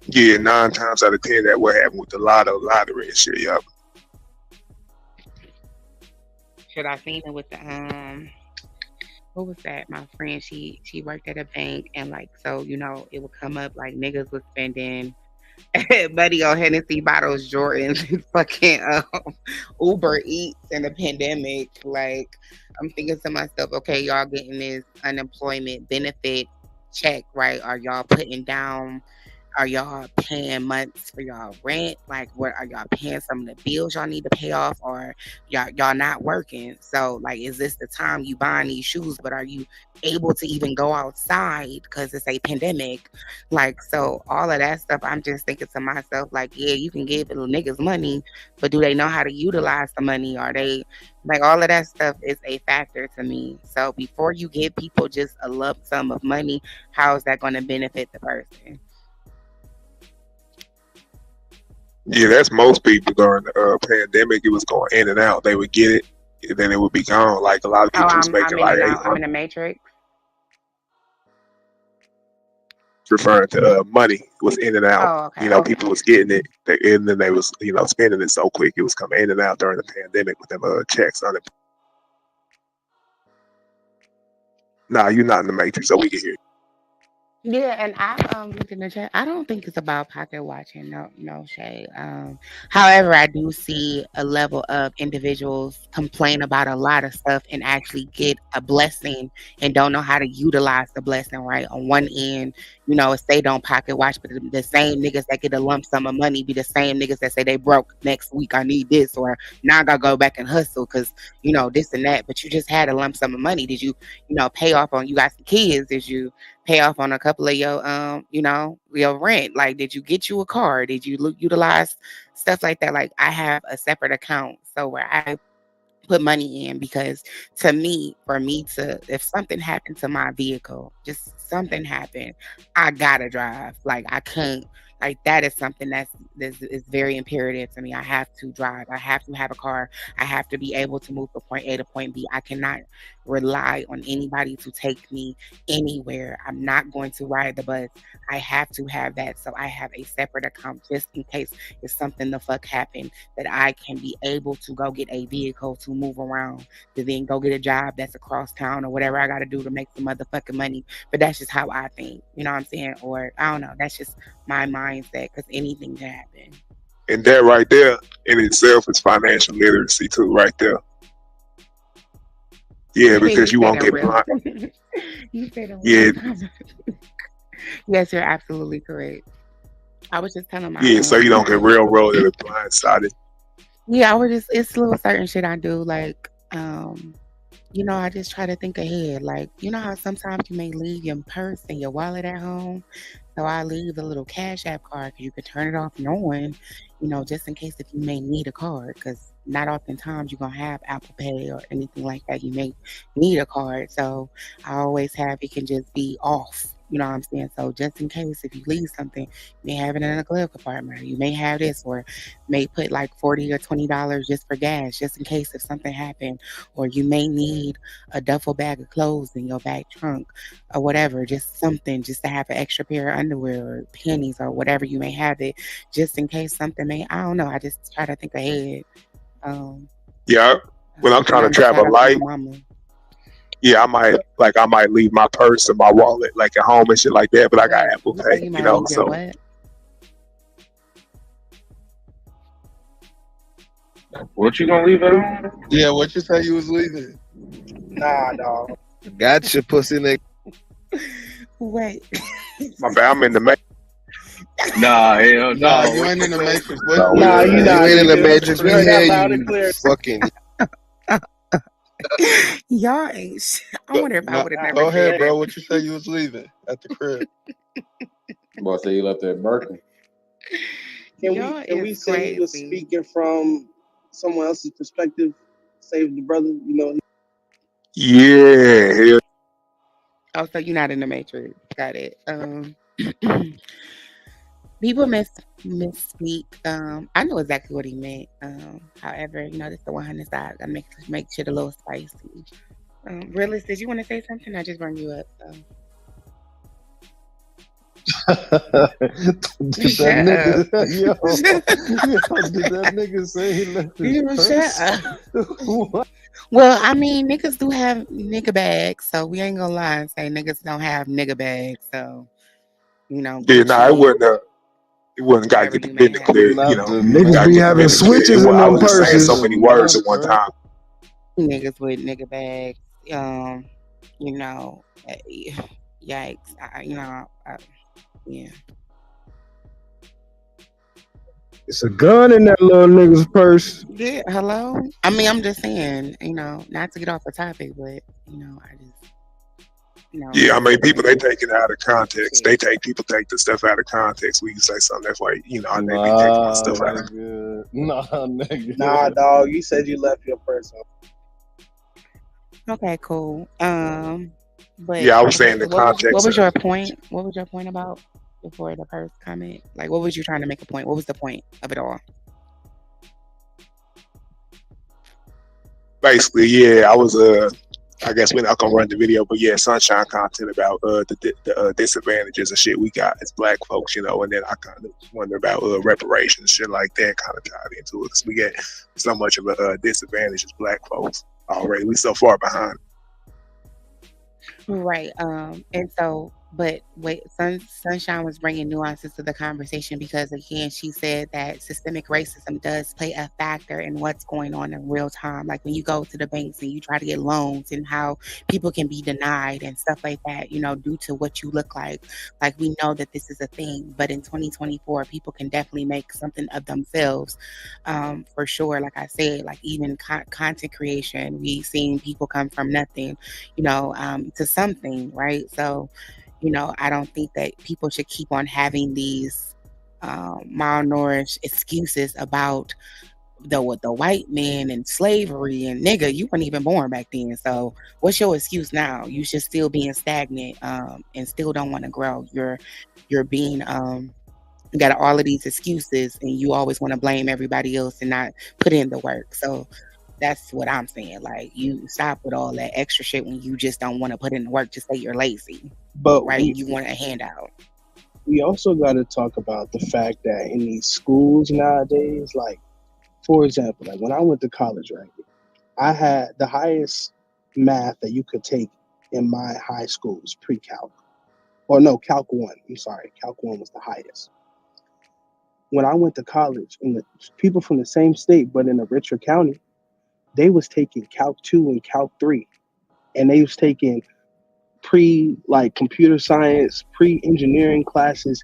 Yeah, 9 times out of 10, that what happened with the lottery and shit. Yep. Should I seen it with the what was that? My friend, she worked at a bank, and like, so it would come up like niggas was spending money on Hennessy bottles, Jordans, fucking Uber Eats in the pandemic. Like, I'm thinking to myself, okay, y'all getting this unemployment benefit check, right? Are y'all putting down Are y'all paying months for y'all rent? Like, what are y'all paying some of the bills y'all need to pay off, or y'all not working? So, like, is this the time you buying these shoes? But are you able to even go outside because it's a pandemic? Like, so all of that stuff, I'm just thinking to myself, like, yeah, you can give little niggas money, but do they know how to utilize the money? Are they like all of that stuff is a factor to me. So before you give people just a lump sum of money, how is that going to benefit the person? Yeah, that's most people during the pandemic. It was going in and out. They would get it, and then it would be gone. Like a lot of Oh, people was I'm making in like and eight out. I'm in hundred, the matrix. referring to money was in and out. Oh, You okay. know, people was getting it, and then they was spending it so quick. It was coming in and out during the pandemic with them checks on it. Nah, you're not in the matrix, so we can hear you. Yeah, and I looked in the chat. I don't think it's about pocket watching. No, no shade. However, I do see a level of individuals complain about a lot of stuff and actually get a blessing and don't know how to utilize the blessing. Right on one end, it's they don't pocket watch, but the same niggas that get a lump sum of money be the same niggas that say they broke next week. I need this, or now I gotta go back and hustle because this and that. But you just had a lump sum of money. Did you pay off on? You got some kids? Did you pay off on a couple of your rent? Like, did you get you a car? Did you utilize stuff like that? Like, I have a separate account so where I put money in because to me, for me to, if something happened to my vehicle, just something happened, I gotta drive. Like, I can't. Like, that is something that's is very imperative to me. I have to drive. I have to have a car. I have to be able to move from point A to point B. I cannot rely on anybody to take me anywhere. I'm not going to ride the bus. I have to have that. So I have a separate account just in case if something the fuck happened, that I can be able to go get a vehicle to move around, to then go get a job that's across town or whatever I got to do to make some motherfucking money. But that's just how I think. You know what I'm saying? Or I don't know. That's just my mindset because anything can happen. And that right there in itself is financial literacy too, right there. Yeah, because You you said won't in get real. blind. You said in real Yeah, time. Yes, you're absolutely correct. I was just telling my yeah. So you don't get railroaded or blindsided. yeah, I was just it's little certain shit I do like I just try to think ahead. Like, how sometimes you may leave your purse and your wallet at home. So I leave a little Cash App card because you can turn it off knowing, just in case if you may need a card. Because not oftentimes you're going to have Apple Pay or anything like that. You may need a card. So I always have it can just be off. You know what I'm saying? So just in case if you leave something, you may have it in a glove compartment. Or you may have this or may put like $40 or $20 just for gas, just in case if something happened. Or you may need a duffel bag of clothes in your back trunk or whatever, just something just to have an extra pair of underwear or panties or whatever you may have it, just in case something may, I don't know. I just try to think ahead. Um, Yeah, when I'm and trying to I'm just shout travel out to my light, mama. yeah, I might leave my purse and my wallet like at home and shit like that, but I got Wait, Apple you say Pay, you might leave your so what? What you gonna leave at home? Yeah, what you say you was leaving? Nah, dog. Gotcha, pussy nigga. Wait. my bad, I'm in the matrix. Nah, hell Nah, no. you What ain't you in the say? matrix. No, What we Nah, you you say? You not, ain't in the nigga. matrix. You We heard hear that loud and you. clear. Fucking. Y'all ain't I wonder if I Nah, would have Nah, never go ahead, said bro. that. What you say you was leaving at the crib? Boy, say you left that Birkin. Y'all can we is say he was crazy. speaking from someone else's perspective? Save the brother, Yeah, hell, Oh, so you're not in the matrix. Got it. People misspeak. I know exactly what he meant. However, this the 100 side. I make shit a little spicy. Realist, did you want to say something? I just bring you up. Did that Shut up. nigga, yo, did that nigga say he left his You shut purse? up. What? Well, I mean, niggas do have nigga bags, so we ain't gonna lie and say niggas don't have nigga bags. So, yeah, nah, Gucci, it wasn't got to whatever get the you may business have. clear, Not the Niggas got to be get the having business clear. switches in I them was just saying so purses. many You words know, at one bro. time. Niggas with nigga bags. Um, you know, yikes. Yeah. It's a gun in that little nigga's purse. Yeah, hello. I mean, I'm just saying, not to get off the topic, but I just, Yeah, I mean, people they like, take it out of context. shit. People take the stuff out of context. We can say something that's like, they be taking my Nah, stuff out of. nigga. Nah, Nah, nigga. dog. You said you left your person. Okay, cool. But Yeah, I was saying the what context was of. your point? What was your point about before the first comment? Like, what was you trying to make a point? What was the point of it all? Basically, yeah, I was I guess we're not gonna run the video, but yeah, sunshine content about the disadvantages and shit we got as black folks, and then I kind of wonder about reparations, shit like that, kind of tied into it because we get so much of a disadvantage as black folks already. We so far behind. Right. And so, but wait, Sunshine was bringing nuances to the conversation because, again, she said that systemic racism does play a factor in what's going on in real time. Like when you go to the banks and you try to get loans and how people can be denied and stuff like that, due to what you look like. Like we know that this is a thing, but in 2024, people can definitely make something of themselves, for sure. Like I said, like even content creation, we've seen people come from nothing to something, right? So, I don't think that people should keep on having these malnourished excuses about the white man and slavery and nigga, you weren't even born back then. So what's your excuse now? You should still being stagnant and still don't want to grow. You're being you got all of these excuses and you always want to blame everybody else and not put in the work. So that's what I'm saying. Like you stop with all that extra shit when you just don't want to put in the work to say you're lazy, But right? You want a handout. we also got to talk about the fact that in these schools nowadays, like for example, like when I went to college, right, I had the highest math that you could take in my high school was pre-calc, or no, calc one. I'm sorry, calc one was the highest. When I went to college, and the people from the same state but in a richer county, they was taking calc two and calc three, and they was taking pre like computer science, pre engineering classes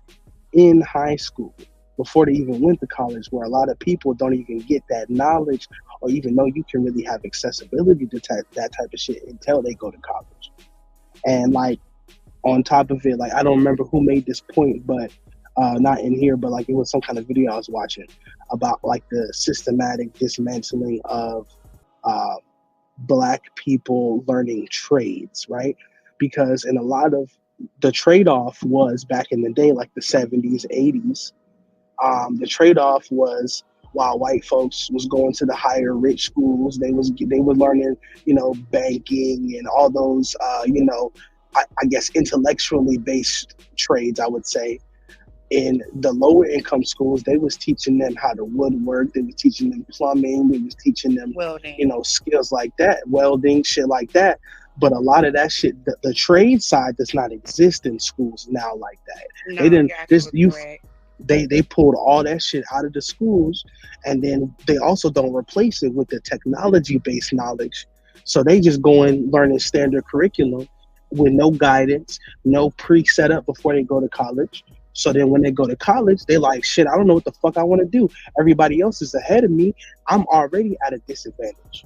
in high school before they even went to college, where a lot of people don't even get that knowledge or even know you can really have accessibility to that type of shit until they go to college. And like on top of it, like I don't remember who made this point, but not in here, but like it was some kind of video I was watching about like the systematic dismantling of uh, black people learning trades, right? Because in a lot of the trade off was back in the day, like the 70s, 80s. The trade off was while white folks was going to the higher rich schools, they were learning, banking and all those, I guess intellectually based trades, I would say. In the lower income schools, they was teaching them how to woodwork, they was teaching them plumbing, they was teaching them, Welding. skills like that, welding, shit like that. But a lot of that shit, the trade side does not exist in schools now like that. They No, didn't you're this absolutely you correct. they pulled all that shit out of the schools, and then they also don't replace it with the technology based knowledge. So they just go in learning standard curriculum with no guidance, no pre set up before they go to college. So then when they go to college, they like, shit, I don't know what the fuck I want to do. Everybody else is ahead of me. I'm already at a disadvantage.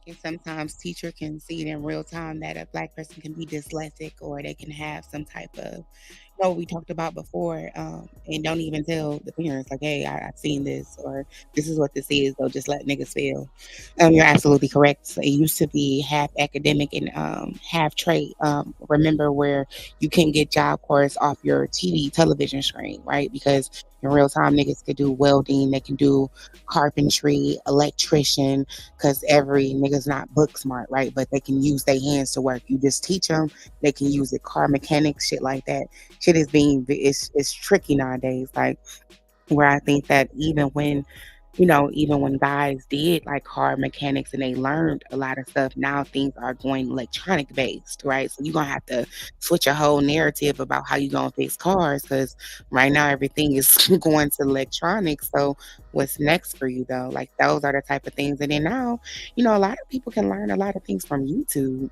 And sometimes teacher can see it in real time that a black person can be dyslexic or they can have some type of we talked about before, and don't even tell the parents like, hey, I've seen this or this is what this is. They'll just let niggas fail. You're absolutely correct. So it used to be half academic and half trade. Remember where you can get Job Corps off your television screen, right? Because in real time, niggas could do welding, they can do carpentry, electrician, because every nigga's not book smart, right? But they can use their hands to work. You just teach them, they can use it, car mechanics, shit like that. Shit is it's tricky nowadays. Like where I think that even when guys did like car mechanics and they learned a lot of stuff, now things are going electronic based, right? So you're gonna have to switch a whole narrative about how you're gonna fix cars because right now everything is going to electronics. So what's next for you though? Like those are the type of things. And then now, a lot of people can learn a lot of things from YouTube.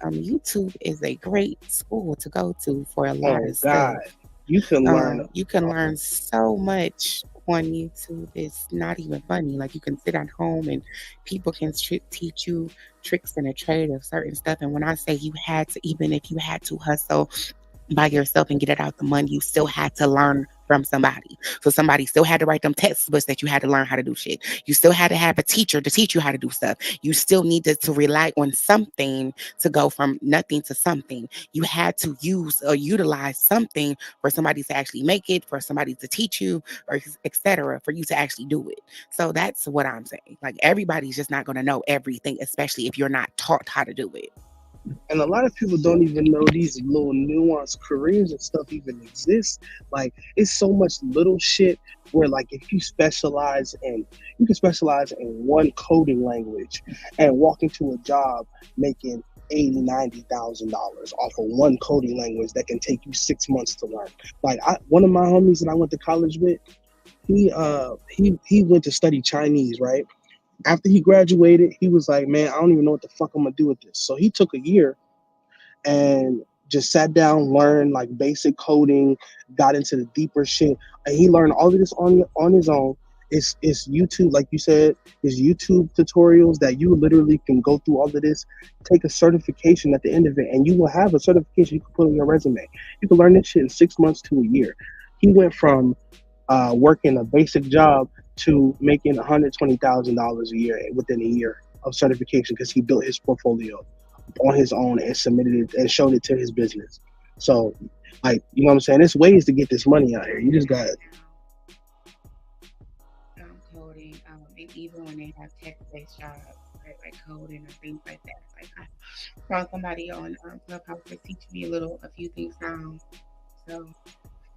YouTube is a great school to go to for a lot Oh of God, stuff. you can learn. You can learn so much on YouTube is not even funny. Like you can sit at home and people can teach you tricks in a trade of certain stuff. And when I say you had to, even if you had to hustle by yourself and get it out the money, you still had to learn from somebody. So somebody still had to write them textbooks that you had to learn how to do shit. You still had to have a teacher to teach you how to do stuff. You still needed to rely on something to go from nothing to something. You had to use or utilize something for somebody to actually make it, for somebody to teach you, or etc., for you to actually do it. So that's what I'm saying. Like everybody's just not going to know everything, especially if you're not taught how to do it. And a lot of people don't even know these little nuanced careers and stuff even exist. Like it's so much little shit where like if you can specialize in one coding language and walk into a job making $80,000-$90,000 off of one coding language that can take you 6 months to learn. Like one of my homies that I went to college with, he went to study Chinese, right? After he graduated, he was like, man, I don't even know what the fuck I'm gonna do with this. So he took a year and just sat down, learned like basic coding, got into the deeper shit, and he learned all of this on his own. It's YouTube, like you said, it's YouTube tutorials that you literally can go through all of this, take a certification at the end of it, and you will have a certification you can put on your resume. You can learn this shit in 6 months to a year. He went from working a basic job to making $120,000 a year within a year of certification because he built his portfolio on his own and submitted it and showed it to his business. So, like, you know what I'm saying? There's ways to get this money out here. You just got Coding, and even when they have tech-based jobs, right, like coding or things like that. Like I saw somebody on Clubhouse that teach me a few things now. So,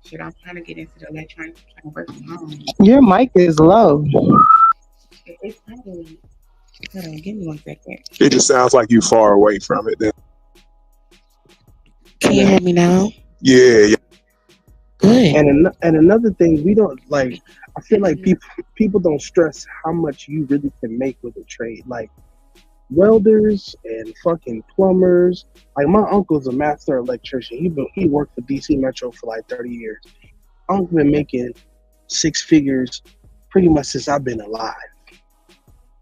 should I'm trying to get into the electronics, trying to work from home. Your mic is low. It's probably. Hold on, give me 1 second. It just sounds like you far away from it. Then. Can you hear me now? Yeah. Good. And another thing, we don't like. I feel like people don't stress how much you really can make with a trade. Like welders and fucking plumbers. Like my uncle's a master electrician. He worked for DC Metro for like 30 years. Uncle's been making 6 figures pretty much since I've been alive.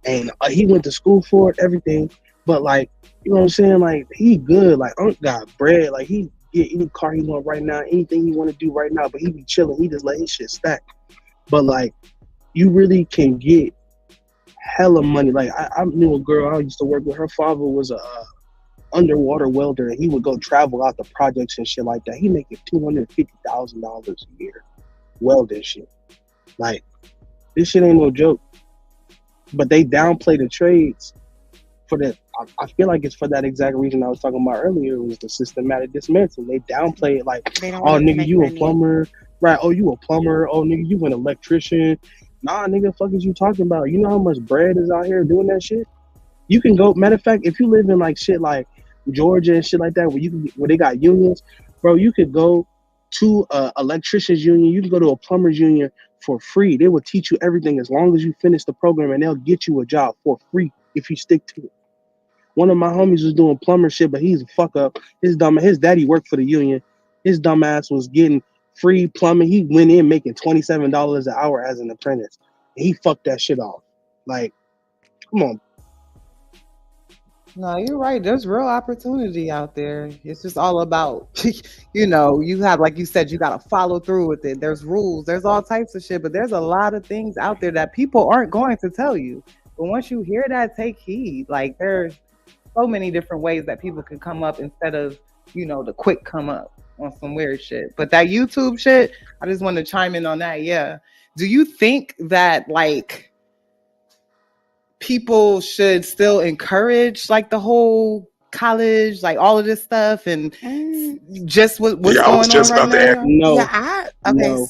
And he went to school for it, everything. But like, you know what I'm saying? Like he good. Like Unc got bread. Like he get any car he want right now, anything he want to do right now. But he be chilling. He just let his shit stack. But like, you really can get hella money. Like I knew a girl I used to work with. Her father was a underwater welder, and he would go travel out the projects and shit like that. He making $250,000 a year welding shit. Like this shit ain't no joke. But they downplay the trades for that. I feel like it's for that exact reason I was talking about earlier. It was the systematic dismantling. They downplay it like, oh nigga, you a plumber, right? Oh, you a plumber. Oh nigga, you an electrician. Nah, nigga, fuck is you talking about? You know how much bread is out here doing that shit? You can go. Matter of fact, if you live in like shit like Georgia and shit like that, where they got unions, bro, you could go to a electrician's union. You can go to a plumber's union for free. They will teach you everything as long as you finish the program, and they'll get you a job for free if you stick to it. One of my homies was doing plumber shit, but he's a fuck up. His daddy worked for the union. His dumb ass was getting free plumbing. He went in making $27 an hour as an apprentice. And he fucked that shit off. Like, come on. No, you're right. There's real opportunity out there. It's just all about, you have, like you said, you got to follow through with it. There's rules. There's all types of shit. But there's a lot of things out there that people aren't going to tell you. But once you hear that, take heed. Like, there's so many different ways that people can come up instead of, the quick come up on some weird shit. But that YouTube shit, I just want to chime in on that. Yeah. Do you think that, like, people should still encourage like the whole college, like all of this stuff, and just what's going on right now? No.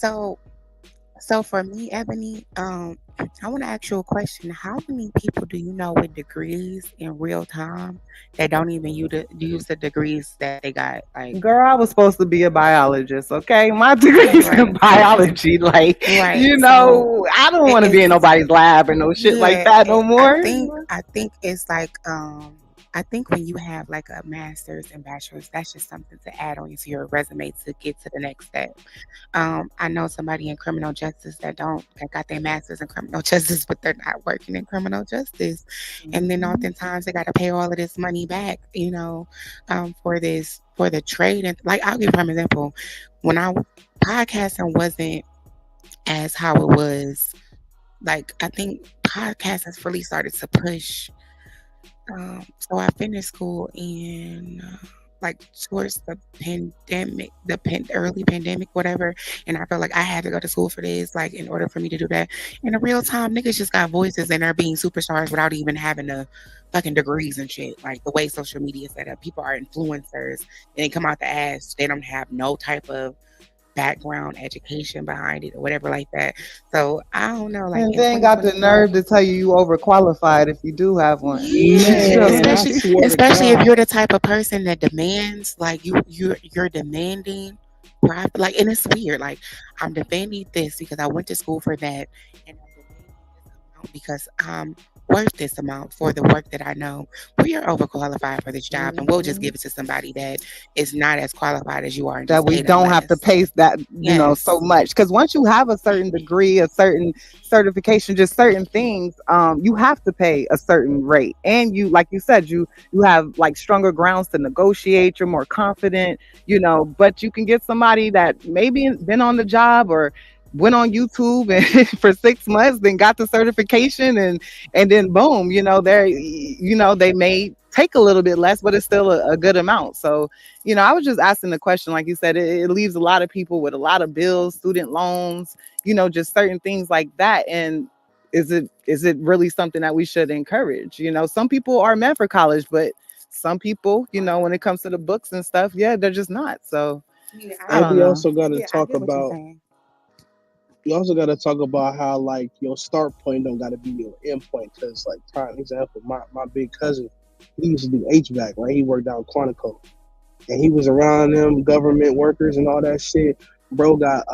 So for me, Ebony, I want to ask you a question. How many people do you know with degrees in real time that don't even use the degrees that they got? Like, girl, I was supposed to be a biologist. Okay, my degree's in biology. Like, I don't want to be in nobody's lab or no shit like that no more. I think it's like I think when you have like a master's and bachelor's, that's just something to add on to your resume to get to the next step. I know somebody in criminal justice that got their master's in criminal justice, but they're not working in criminal justice, and then oftentimes they got to pay all of this money back, for the trade. And like, I'll give prime example. When I podcasting wasn't as how it was, like, I think podcast has really started to push. So I finished school in like towards the pandemic, early pandemic, whatever. And I felt like I had to go to school for this, like in order for me to do that. In the real time, niggas just got voices and they're being superstars without even having the fucking degrees and shit. Like the way social media is set up, people are influencers and they come out the ass. They don't have no type of background education behind it or whatever like that. So I don't know, like And in then got the 2024. nerve to tell you overqualified if you do have one. Yeah, Man, I swear to especially if God. you're the type of person that demands, like you're demanding profit, like, and it's weird. Like I'm demanding this because I went to school for that, and I'm demanding this amount because I'm worth this amount for the work that I know. We are overqualified for this job, and we'll just give it to somebody that is not as qualified as you are and That just we pay them don't have to less. pay that, so Yes. much. Because once you have a certain degree, a certain certification, just certain things, you have to pay a certain rate. And you, like you said, you have like stronger grounds to negotiate. You're more confident, but you can get somebody that maybe been on the job or went on YouTube and for 6 months, then got the certification and then boom, they may take a little bit less, but it's still a good amount. So, I was just asking the question, like you said, it leaves a lot of people with a lot of bills, student loans, just certain things like that. And is it really something that we should encourage? Some people are meant for college, but some people, when it comes to the books and stuff, yeah, they're just not. So Yeah, I And don't we know. also got to yeah, I talk get what you're about saying. you also got to talk about how like your start point don't got to be your end point. Because like, prime example, my big cousin, he used to do HVAC, right? He worked down Quantico, and he was around them government workers and all that shit. Bro got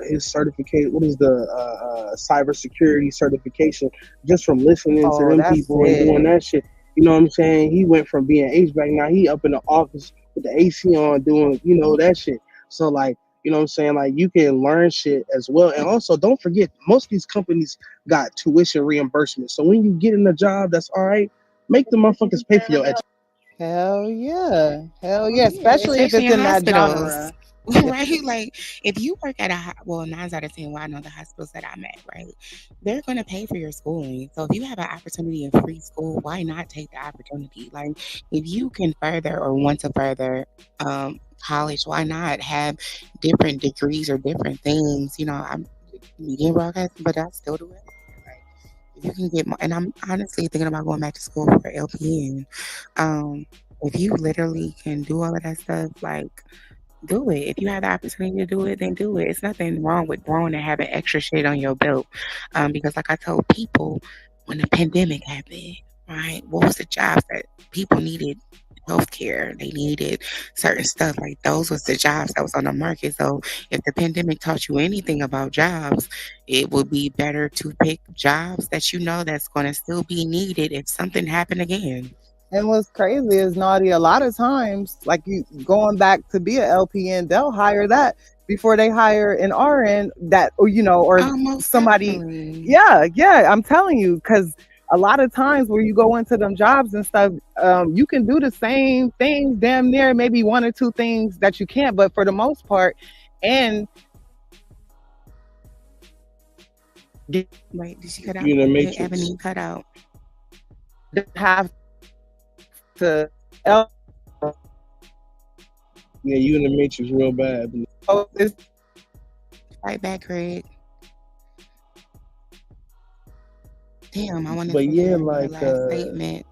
his certificate. What is the cybersecurity certification just from listening to Oh, them that's people and doing it. that shit. You know what I'm saying? He went from being HVAC, now he up in the office with the AC on doing that shit. So like, you know what I'm saying? Like you can learn shit as well. And also don't forget, most of these companies got tuition reimbursement. So when you get in a job that's all right, make the motherfuckers pay for your education. Hell yeah. Hell Oh yeah. yeah, Especially if especially it's in in that hospitals, genre. Yeah. right? Like if you work at well, 9 out of 10, well, I know the hospitals that I'm at, right? They're gonna pay for your schooling. So if you have an opportunity in free school, why not take the opportunity? Like if you can further or want to further college, why not have different degrees or different things? I'm media broadcasting, but I still do it. Like if you can get more, and I'm honestly thinking about going back to school for LPN. If you literally can do all of that stuff, like do it. If you have the opportunity to do it, then do it. It's nothing wrong with growing and having extra shit on your belt. Because like I told people when the pandemic happened, right? What was the jobs that people needed? Healthcare. They needed certain stuff. Like those was the jobs that was on the market. So if the pandemic taught you anything about jobs, it would be better to pick jobs that you know that's gonna still be needed if something happened again. And what's crazy is, Naughty, a lot of times, like you going back to be a LPN, they'll hire that before they hire an RN that, or Oh, most somebody. definitely. Yeah, yeah, I'm telling you, because a lot of times where you go into them jobs and stuff, you can do the same things damn near, maybe one or two things that you can't, but for the most part, and Wait, did she cut out? You in the Hey, matrix. Ebony, cut out. have to Yeah, you in the matrix real bad. Right back, Craig. Damn, I wanted But to yeah, hear your like last statement.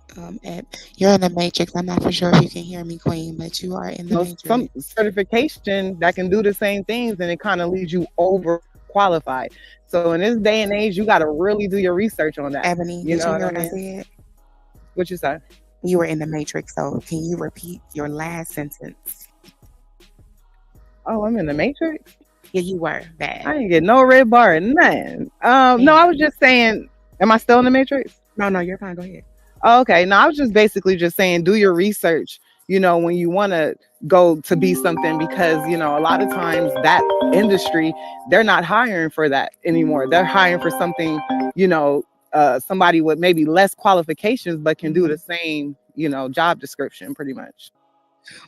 You're in the Matrix. I'm not for sure if you can hear me, Queen, but you are in the some Matrix. certification that can do the same things, and it kind of leaves you over qualified. So in this day and age, you got to really do your research on that. Ebony, You did know you what hear I what I mean? said? What you say? You were in the Matrix, so can you repeat your last sentence? Oh, I'm in the Matrix. Yeah, you were I bad. didn't get no red bar or nothing. No, I was just saying. Am I still in the Matrix? No, you're fine. Go ahead. Oh, okay. No, I was just basically just saying do your research, when you want to go to be something because, a lot of times that industry, they're not hiring for that anymore. They're hiring for something, you know, somebody with maybe less qualifications but can do the same, job description pretty much.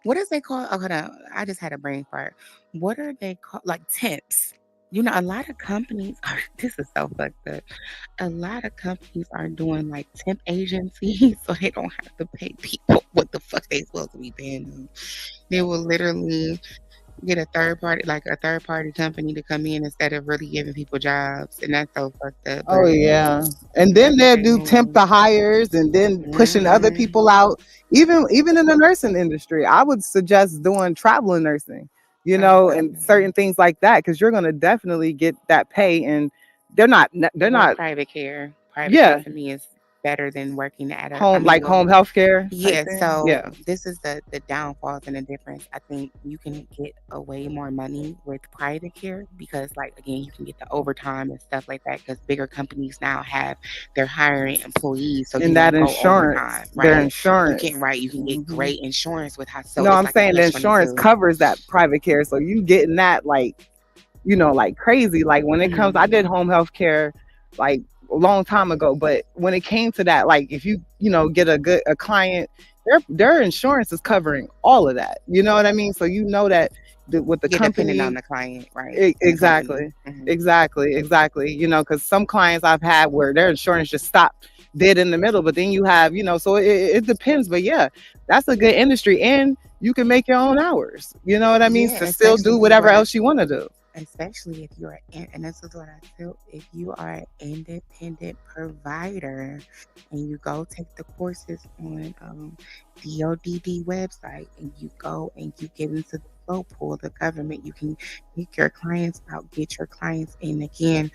What is they call? Oh, hold on. I just had a brain fart. What are they called? Like temps. A lot of companies are. This is so fucked up. A lot of companies are doing like temp agencies, so they don't have to pay people what the fuck they supposed to be paying them. They will literally get a third party company to come in instead of really giving people jobs, and that's so fucked up. Oh But yeah. And then that's what they'll they do temp doing. to hires and then pushing other Hmm. people out. Even in the nursing industry, I would suggest doing traveling nursing, and certain things like that because you're gonna definitely get that pay and they're Or not private care. Private care yeah, for me is better than working at a. I home mean, like well, home health care type yeah. thing. So Yeah. this is the downfalls and the difference. I think you can get a way more money with private care because, like, again, you can get the overtime and stuff like that. Because bigger companies now have they're hiring employees, so you And that don't go insurance, overtime, their right? insurance. You can get Hmm. great insurance with how. So No, it's I'm like a saying the catch twenty insurance two. covers that private care. So you getting that like crazy. Like when it comes, I Hmm. did home health care like a long time ago, but when it came to that, like if you get a client, their insurance is covering all of that. You know what I mean? So that with the You're dependent on company, the client, right, and the company. exactly, exactly. Because some clients I've had where their insurance just stopped dead in the middle, but then you have, so it depends. But yeah, that's a good industry, and you can make your own hours. You know what I mean? Yeah, To still especially do if you whatever are else you want to do. especially if you're and this is what I feel, if you are an independent provider and you go take the courses on DODD website and you go and you get into the flow pool of the government, you can pick your clients out, get your clients in again.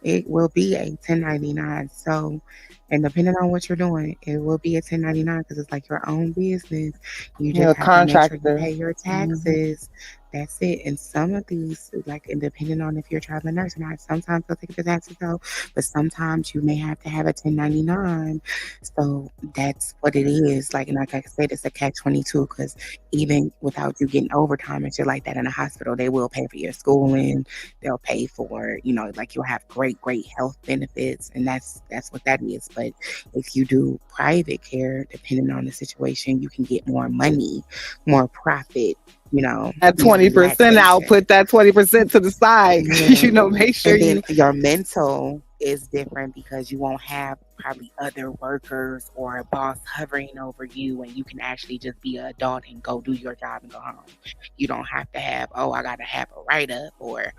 It will be a 1099. So, and depending on what you're doing, it will be a 1099 because it's like your own business. You just Yeah, have to make sure you contractor. pay your Hmm. taxes. That's it. And some of these, like, and depending on if you're a traveling nurse or not, sometimes they'll take the taxes out, but sometimes you may have to have a 1099. So that's what it is. Like I said, it's a catch 22 because even without you getting overtime and shit like that in a hospital, they will pay for your schooling. They'll pay for, like you'll have great health benefits, and that's what that is. But if you do private care, depending on the situation, you can get more money, more profit, At more 20% out, relaxation. put that 20% to the side. Yeah. Make sure And then you. your mental is different because you won't have probably other workers or a boss hovering over you, and you can actually just be an adult and go do your job and go home. You don't have to have, oh, I gotta have a write up or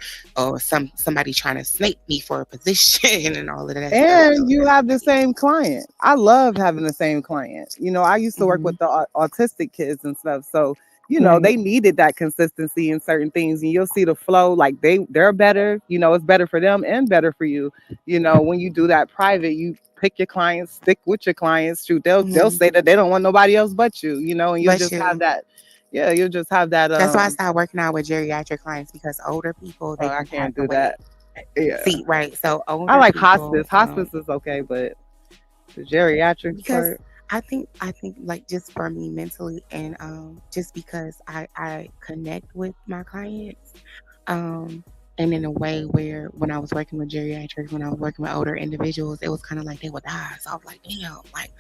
somebody trying to snake me for a position and all of that stuff. So And you that's have the same client. I love having the same client. I used to work hmm with the autistic kids and stuff. So, right. they needed that consistency in certain things. And you'll see the flow, like they're better, it's better for them and better for you. When you do that private, you pick your clients, stick with your clients. Shoot, they'll hmm say that they don't want nobody else but you, and you'll But just have you. that, yeah, you'll just have that That's why I started working out with geriatric clients because older people oh, they I can pass can't do away. that. Yeah. See, right? So I older like people, hospice. Hospice is okay, but the geriatrics because part. I think like just for me mentally and just because I connect with my clients um and in a way where when I was working with geriatrics, when I was working with older individuals, it was kind of like they would die. So I was like, damn, like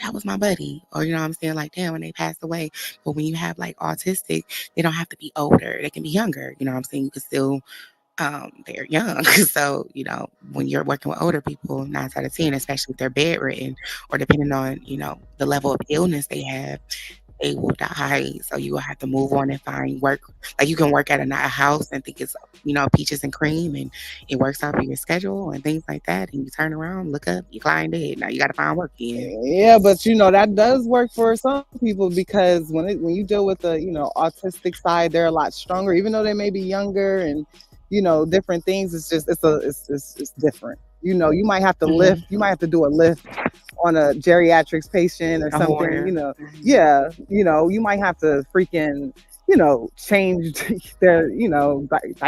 that was my buddy, or you know what I'm saying, like damn, when they passed away. But when you have like autistic, they don't have to be older; they can be younger. You know what I'm saying? You can still they're young. So, when you're working with older people, 9 out of 10, especially if they're bedridden or depending on, the level of illness they have, they will die. So you will have to move on and find work. Like you can work at a house and think it's, peaches and cream and it works out for your schedule and things like that. And you turn around, look up, your client dead. Now you got to find work again. Yeah, but that does work for some people because when you deal with the autistic side, they're a lot stronger, even though they may be younger and different things. It's just it's different. You might have to Hmm. lift. You might have to do a lift on a geriatrics patient or A something. horror. Yeah, you might have to freaking change their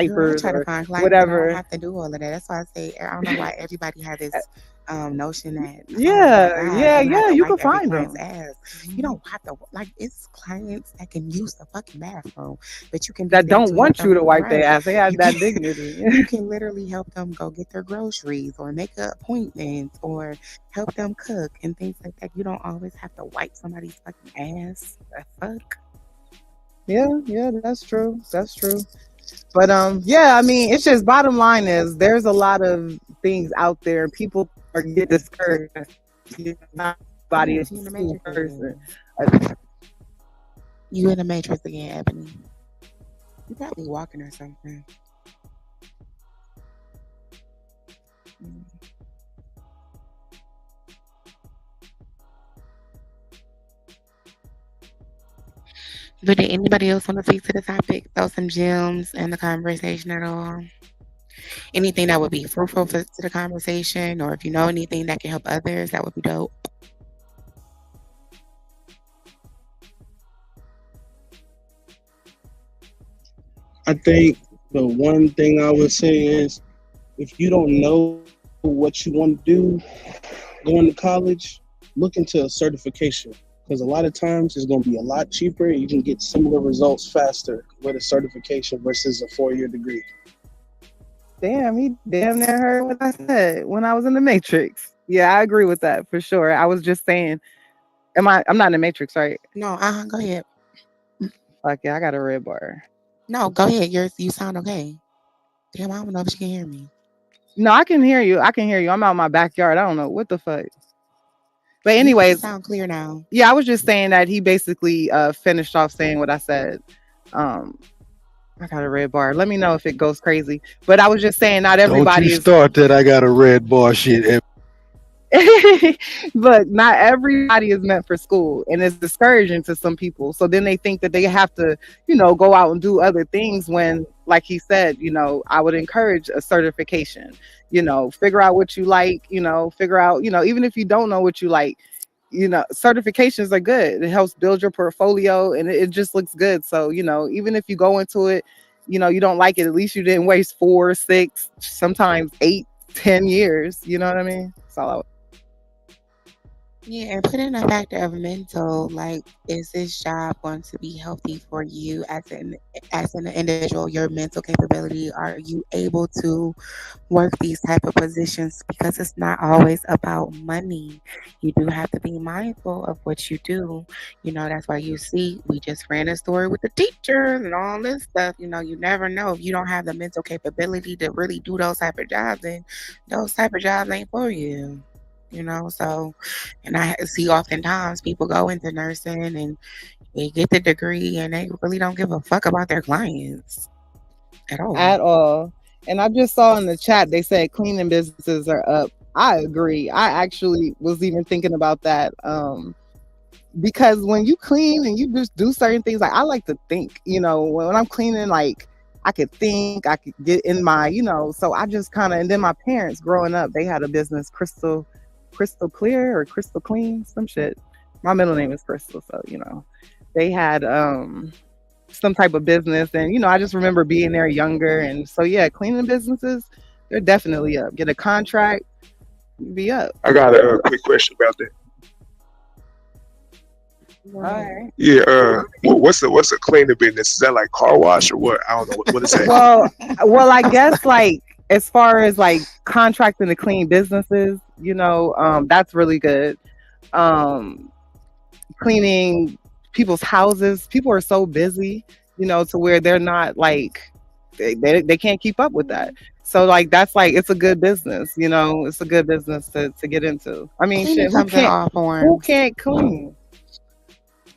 Girl, I diapers try to or find clients that I don't whatever. have to do all of that. That's why I say I don't know why everybody has this notion that, oh my Yeah, God, yeah, you have yeah. to You wipe can every find client's them. ass. You don't have to, like, it's clients that can use the fucking bathroom, but you can be That there don't to help want you them, to wipe their right? ass. They have You can, that dignity. you can literally help them go get their groceries or make an appointment or help them cook and things like that. You don't always have to wipe somebody's fucking ass. The fuck? Yeah, yeah, that's true. That's true. But yeah, I mean, it's just bottom line is there's a lot of things out there. People are get discouraged. Not everybody is You in a the school matrix person. again. You in the matrix again, Ebony. You probably walking or something. But did anybody else want to speak to the topic? Throw some gems in the conversation at all? Anything that would be fruitful to the conversation, or if you know anything that can help others, that would be dope. I think the one thing I would say is if you don't know what you want to do going to college, look into a certification. Because a lot of times it's going to be a lot cheaper. You can get similar results faster with a certification versus a 4-year degree. Damn, he damn near heard what I said when I was in the Matrix. Yeah, I agree with that for sure. I was just saying, I'm not in the Matrix, right? No, go ahead. Fuck yeah, I got a red bar. No, go ahead. You sound okay. Damn, I don't know if you can hear me. No, I can hear you. I can hear you. I'm out in my backyard. I don't know what the fuck. But You anyways, sound clear now. yeah, I was just saying that he basically finished off saying what I said. Um, I got a red bar. Let me know if it goes crazy. But I was just saying not Don't you everybody is start that I got a red bar shit. Look, not everybody is meant for school, and it's discouraging to some people. So then they think that they have to, go out and do other things when, like he said, I would encourage a certification. Figure out what you like, figure out, even if you don't know what you like, certifications are good. It helps build your portfolio and it just looks good. So, even if you go into it, you don't like it, at least you didn't waste 4, 6, sometimes 8, 10 years. You know what I mean? That's all I would. Yeah, and put in a factor of mental. Like, is this job going to be healthy for you as an individual? Your mental capability. Are you able to work these type of positions? Because it's not always about money. You do have to be mindful of what you do. That's why you see we just ran a story with the teachers and all this stuff. You never know if you don't have the mental capability to really do those type of jobs, then those type of jobs ain't for you. So, and I see oftentimes people go into nursing and they get the degree and they really don't give a fuck about their clients at all. At all. And I just saw in the chat they said cleaning businesses are up. I agree. I actually was even thinking about that. Because when you clean and you just do certain things, like I like to think, when I'm cleaning, like I could think, I could get in my, so I just kind of, and then my parents growing up, they had a business, Crystal Clear or Crystal Clean, some shit. My middle name is Crystal, so they had some type of business, and I just remember being there younger, and so yeah, cleaning businesses, they're definitely up. Get a contract, be up. I got a quick question about that. All right. Yeah, what's a cleaning business? Is that like car wash or what? I don't know. What is that? Well, I guess like as far as like contracting to clean businesses, that's really good. Um, Cleaning people's houses, people are so busy, to where they're not like they can't keep up with that. So like that's like it's a good business, it's a good business to get into. I mean, Cleaning shit, who comes in all can't forms. clean?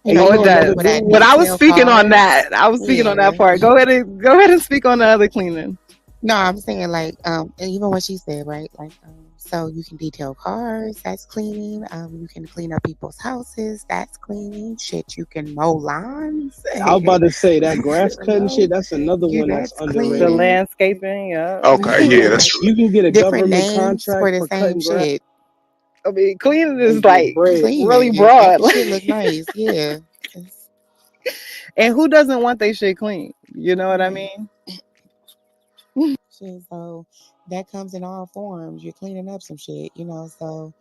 You Oh, it can does. for that But I was detail speaking on cars. that. I was speaking on that Yeah. part. Go ahead and speak on the other cleaning. No, I'm saying like and even what she said, right? Like so you can detail cars, that's cleaning. You can clean up people's houses, that's cleaning. Shit, you can mow lawns. I was about to say that grass cutting shit. That's another one that's That's The underrated. cleaning. landscaping, yeah. Okay, yeah, that's true. You can get a Different government names for contract the for same cutting grass shit. I mean, cleaning is and get like bread. really Cleaning. Make broad. your shit look nice. Yeah. And who doesn't want their shit clean? You know what I Right. mean? Shit, so that comes in all forms. You're cleaning up some shit, you know. So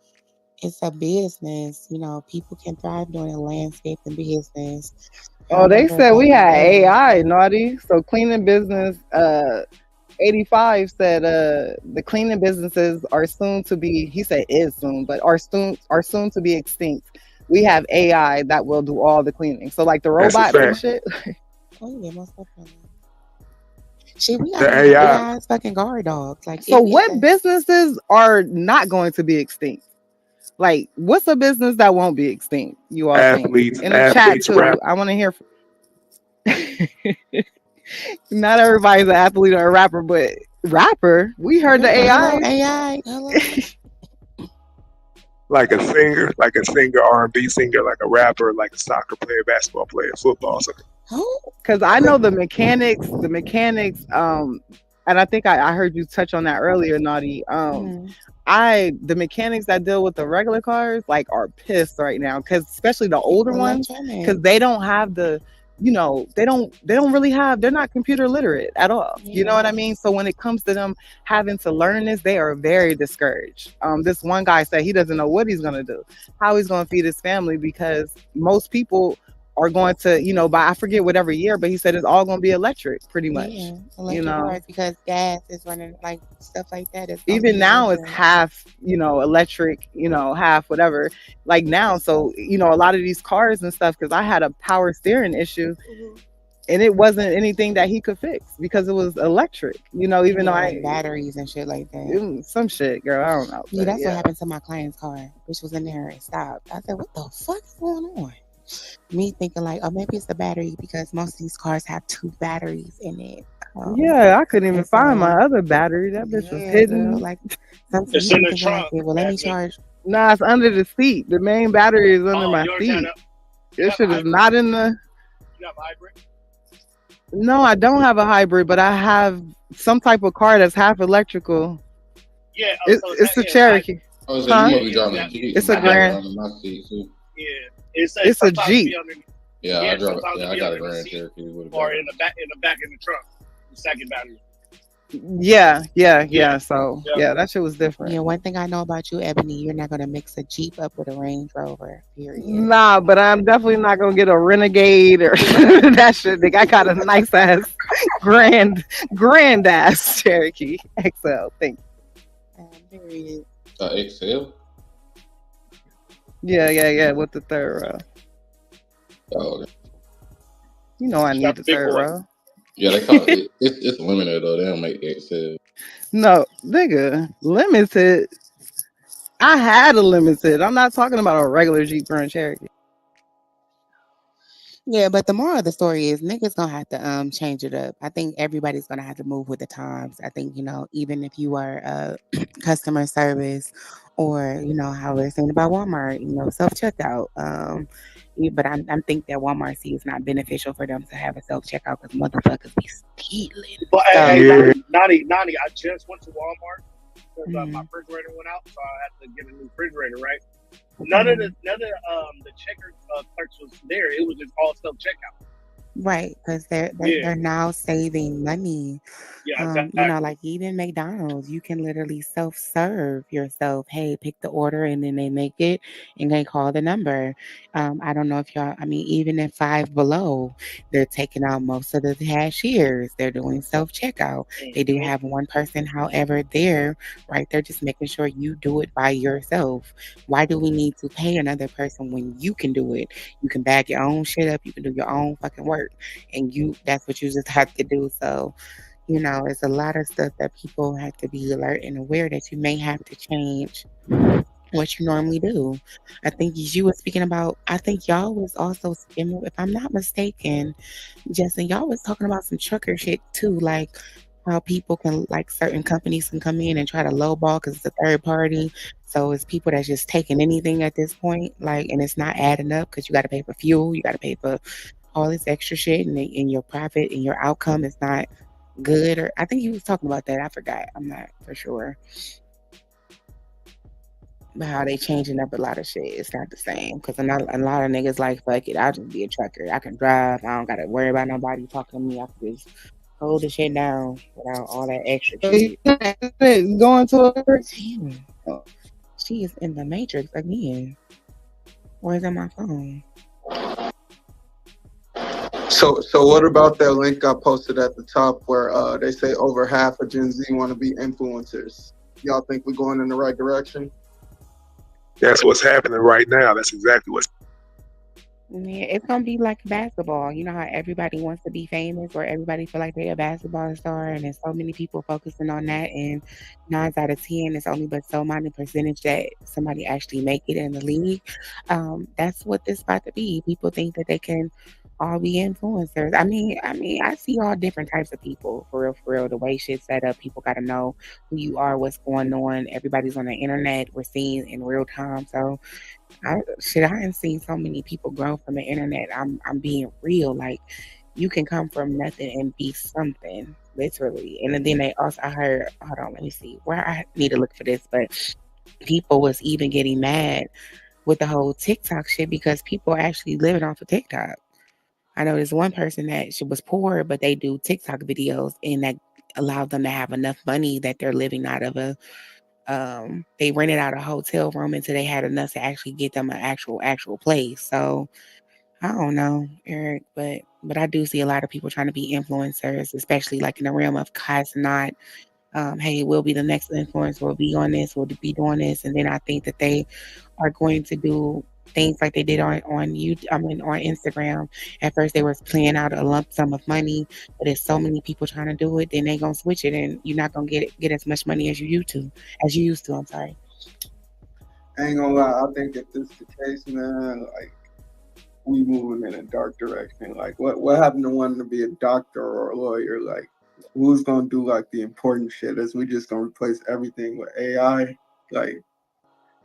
it's a business. You know, people can thrive doing a landscaping business. I Oh, they remember said back we in the had day. AI, naughty. So cleaning business, 85 said the cleaning businesses are soon to be, he said is soon, but are soon to be extinct. We have AI that will do all the cleaning. So like the That's a robots and fact. shit. Oh yeah, most definitely. Shit, we The gotta have AI AI's fucking guard dogs. Like So it's what a businesses are not going to be extinct? Like what's a business that won't be extinct, you all think? athletes, In the chat athletes, too. rap. I want to hear not everybody's an athlete or a rapper, but rapper, we heard the hello AI. AI. Hello. Like a singer, R&B singer, like a rapper, like a soccer player, basketball player, football. So Who? Because I know the mechanics, and I think I heard you touch on that earlier, Naughty. Mhm. The mechanics that deal with the regular cars like are pissed right now, because especially the It's older ones, because electronic. they don't have they don't really have, they're not computer literate at all. You know Yeah. what I mean? So when it comes to them having to learn this, they are very discouraged. This one guy said he doesn't know what he's gonna do, how he's gonna feed his family, because most people are going to, by I forget whatever year, but he said it's all going to be electric, pretty much. Yeah. You Electric know, cars because gas is running like stuff like that. It's gonna even be now it's electric. half, electric, half whatever. Like now, so a lot of these cars and stuff, because I had a power steering issue, and it wasn't anything that he could fix because it was electric. Even though Yeah, like batteries and shit like that. some shit, girl, I don't know, Yeah, but that's what yeah. happened to my client's car, which was in there and stopped. I said, "What the fuck is going on?" Me thinking like, "Oh, maybe it's the battery because most of these cars have two batteries in it." Yeah, I couldn't even And find my so, other battery. That bitch was yeah, girl, hidden. like sometimes It's you in be the thinking like, trunk, "Yeah, well, let me Ashley. charge." Nah, it's under the seat. The main battery is under Oh, my yours had seat. a you This have a shit is hybrid? not in the. You have a hybrid? No, I don't have a hybrid, but I have some type of car that's half electrical. Yeah. Oh, It, so it's it's a yeah, it's a hybrid. Cherokee, Oh, so you huh? must be Yeah, driving a Jeep. It's My a I got Jeep grand. under my seat too. yeah. It's It's a sometimes it be Jeep. under Yeah, I yeah, drive. sometimes Yeah, it I be got a under the Grand seat Cherokee with a or battery. in the back in the trunk. The second battery. Yeah, yeah, Yeah. yeah. So Yeah. yeah, that shit was Yeah, different. one thing I know about you, Ebony, you're not gonna mix a Jeep up with a Range Rover. Period. Nah, but I'm definitely not gonna get a Renegade or that shit. Nigga, I got a nice ass, grand ass Cherokee XL. Thank Period. XL. you. Yeah, with the third row. Oh, okay. I You need got the the big third boy. row. Yeah, they call it. It's limited though. They don't make XL. No, nigga, limited. I had a limited. I'm not talking about a regular Jeep Grand Cherokee. Yeah, but the moral of the story is niggas gonna have to change it up. I think everybody's gonna have to move with the times. I think, even if you are customer service or, how we're saying about Walmart, self checkout. But I think that Walmart sees it's not beneficial for them to have a self checkout because motherfuckers be stealing. But hey, So yeah, Nani, I just went to Walmart because my mhm, refrigerator went out, so I had to get a new refrigerator, right? mhm. None of the checker clerks was there. It was just all self checkout. Right, because they're, they're Yeah, they're now saving money. yeah, exactly. Like even McDonald's, you can literally self-serve yourself. Hey, pick the order, and then they make it, and they call the number. I don't know if y'all. I mean, even at Five Below, they're taking out most of the cashiers. They're doing self-checkout. They do Hmm. have one person, however, there, right? They're just making sure you do it by yourself. Why do we need to pay another person when you can do it? You can bag your own shit up. You can do your own fucking work, and that's what you just have to do. So, it's a lot of stuff that people have to be alert and aware that you may have to change what you normally do. I think as you were speaking about, I think y'all was also speaking, if I'm not mistaken, Justin, y'all was talking about some trucker shit too, like how people can, like certain companies can come in and try to lowball because it's a third party. So it's people that's just taking anything at this point, like, and it's not adding up because you got to pay for fuel, you got to pay for all this extra shit, and your profit and your outcome is not good. Or I think he was talking about that. I forgot. I'm not for sure. But how they changing up a lot of shit. It's not the same because a lot of niggas like fuck it. I'll just be a trucker. I can drive. I don't gotta worry about nobody talking to me. I can just hold the shit down without all that extra So you shit. going to a Damn, she is in the matrix again. Where's on my phone? So what about that link I posted at the top where they say over half of Gen Z want to be influencers? Y'all think we're going in the right direction? That's what's happening right now. That's exactly what's. Yeah, it's gonna be like basketball. You know how everybody wants to be famous, or everybody feel like they're a basketball star, and there's so many people focusing on that. And 9 out of 10, it's only but so many percentage that somebody actually make it in the league. That's what this about to be. People think that they can all be influencers. I see all different types of people for real, for real. The way shit's set up, people got to know who you are, what's going on. Everybody's on the internet. We're seeing in real time, so. I ain't seen so many people grow from the internet. I'm being real. Like you can come from nothing and be something, literally. And then they also I heard hold on, let me see where I need to look for this, but people was even getting mad with the whole TikTok shit because people are actually living off of TikTok. I know there's one person that she was poor, but they do TikTok videos and that allowed them to have enough money that they're living out of a they rented out a hotel room until they had enough to actually get them an actual place. So I don't know, Eric, but I do see a lot of people trying to be influencers, especially like in the realm of Kai's not hey, we'll be the next influencer, we'll be on this, we'll be doing this. And then I think that they are going to do things like they did on YouTube, on Instagram. At first they were playing out a lump sum of money, but there's so many people trying to do it, then they gonna switch it and you're not gonna get as much money as you used to, I'm sorry. I ain't gonna lie, I think if this is the case, man, like we moving in a dark direction. Like what happened to wanting to be a doctor or a lawyer? Like who's gonna do like the important shit? Is we just gonna replace everything with AI? Like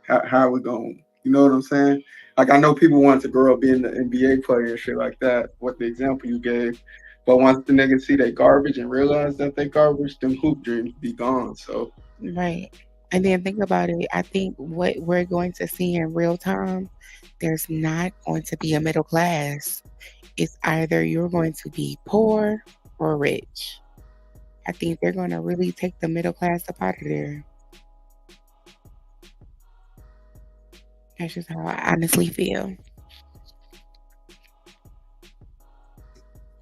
how are we going? You know what I'm saying? Like I know people want to grow up being the NBA player and shit like that. What the example you gave, but once the niggas see they garbage and realize that they garbage, them hoop dreams be gone. So Right. And then think about it. I think what we're going to see in real time, there's not going to be a middle class. It's either you're going to be poor or rich. I think they're going to really take the middle class up out of there. That's just how I honestly feel.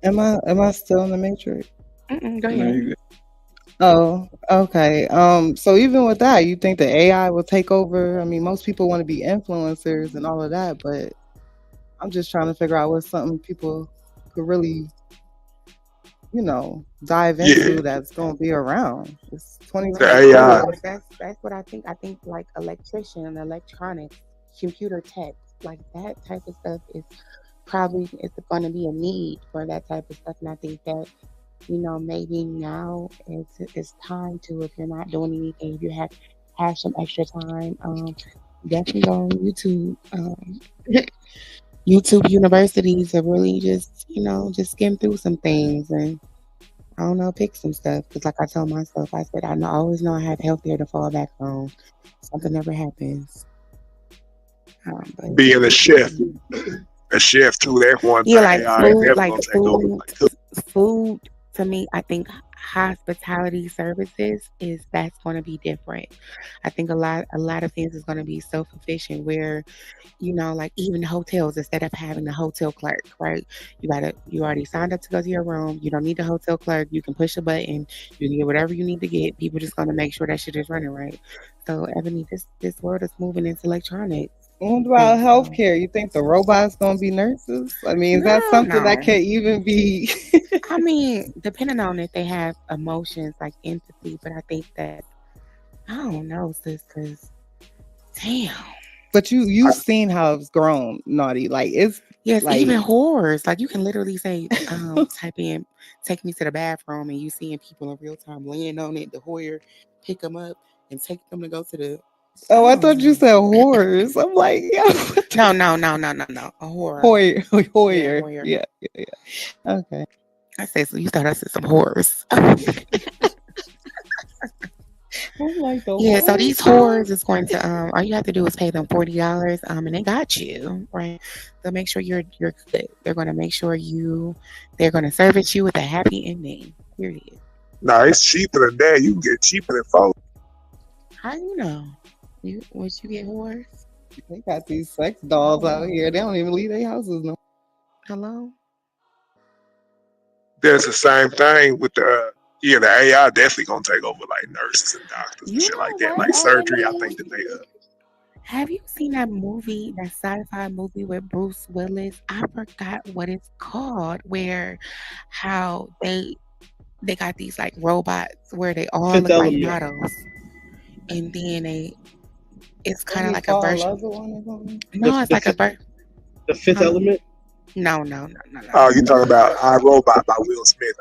Am I still in the matrix? Go no, ahead. you Oh, okay. So even with that, you think the AI will take over? I mean, most people want to be influencers and all of that, but I'm just trying to figure out what's something people could really, dive Yeah, into that's going to be around. It's the Right. AI. 2026. That's what I think. I think like electrician, electronics, computer tech, like that type of stuff is probably it's going to be a need for that type of stuff. And I think that maybe now it's time to, if you're not doing anything, if you have some extra time, definitely go on YouTube. YouTube universities to really just just skim through some things and I don't know, pick some stuff. Because like I told myself, I said I always know I have health there to fall back on. Something never happens. But Being a chef too. That's one yeah, thing like AI ain't food, never like gonna take over. food, Like cook. food. To me, I think hospitality services is that's going to be different. I think a lot of things is going to be self sufficient where like even hotels, instead of having a hotel clerk, right? You already signed up to go to your room. You don't need the hotel clerk. You can push a button. You can get whatever you need to get. People just gonna make sure that shit is running right. So Ebony, this world is moving into electronics. What about healthcare? You think the robots going to be nurses? I mean, is that No, something that no. can even be? I mean, depending on if they have emotions like empathy, but I think that I don't know, sis, because damn. But you've seen how it's grown, naughty. Like it's Yes, like even horrors. Like you can literally say, type in, take me to the bathroom, and you seeing people in real time laying on it. The Hoyer pick them up and take them to go to the. oh, I thought you said horrors. I'm like, yeah, No. A horror. Hoyer, Yeah, Hoyer. Hoyer. Yeah. Okay. I said so. You thought I said some horrors. I'm like the Yeah, so these horrors. whores is going to all you have to do is pay them $40 and they got you, right? So make sure you're good. They're gonna make sure they're gonna service you with a happy ending. Period. Nah, it's cheaper than that. You can get cheaper than folks. How you know? Once you get whores? They got these sex dolls out here. They don't even leave their houses no. Hello? There's the same thing with the the AI definitely gonna take over like nurses and doctors and You shit know like that. what, Like surgery, I Emily? think that they Have you seen that movie, that sci-fi movie with Bruce Willis? I forgot what it's called, where how they got these like robots where they all Fifth look like Element. models, and then it's kind Wasn't of he like a Paul version. Russell one or something? No, it's like a The Fifth huh? Element. No. Oh, you talking about I Robot by Will Smith.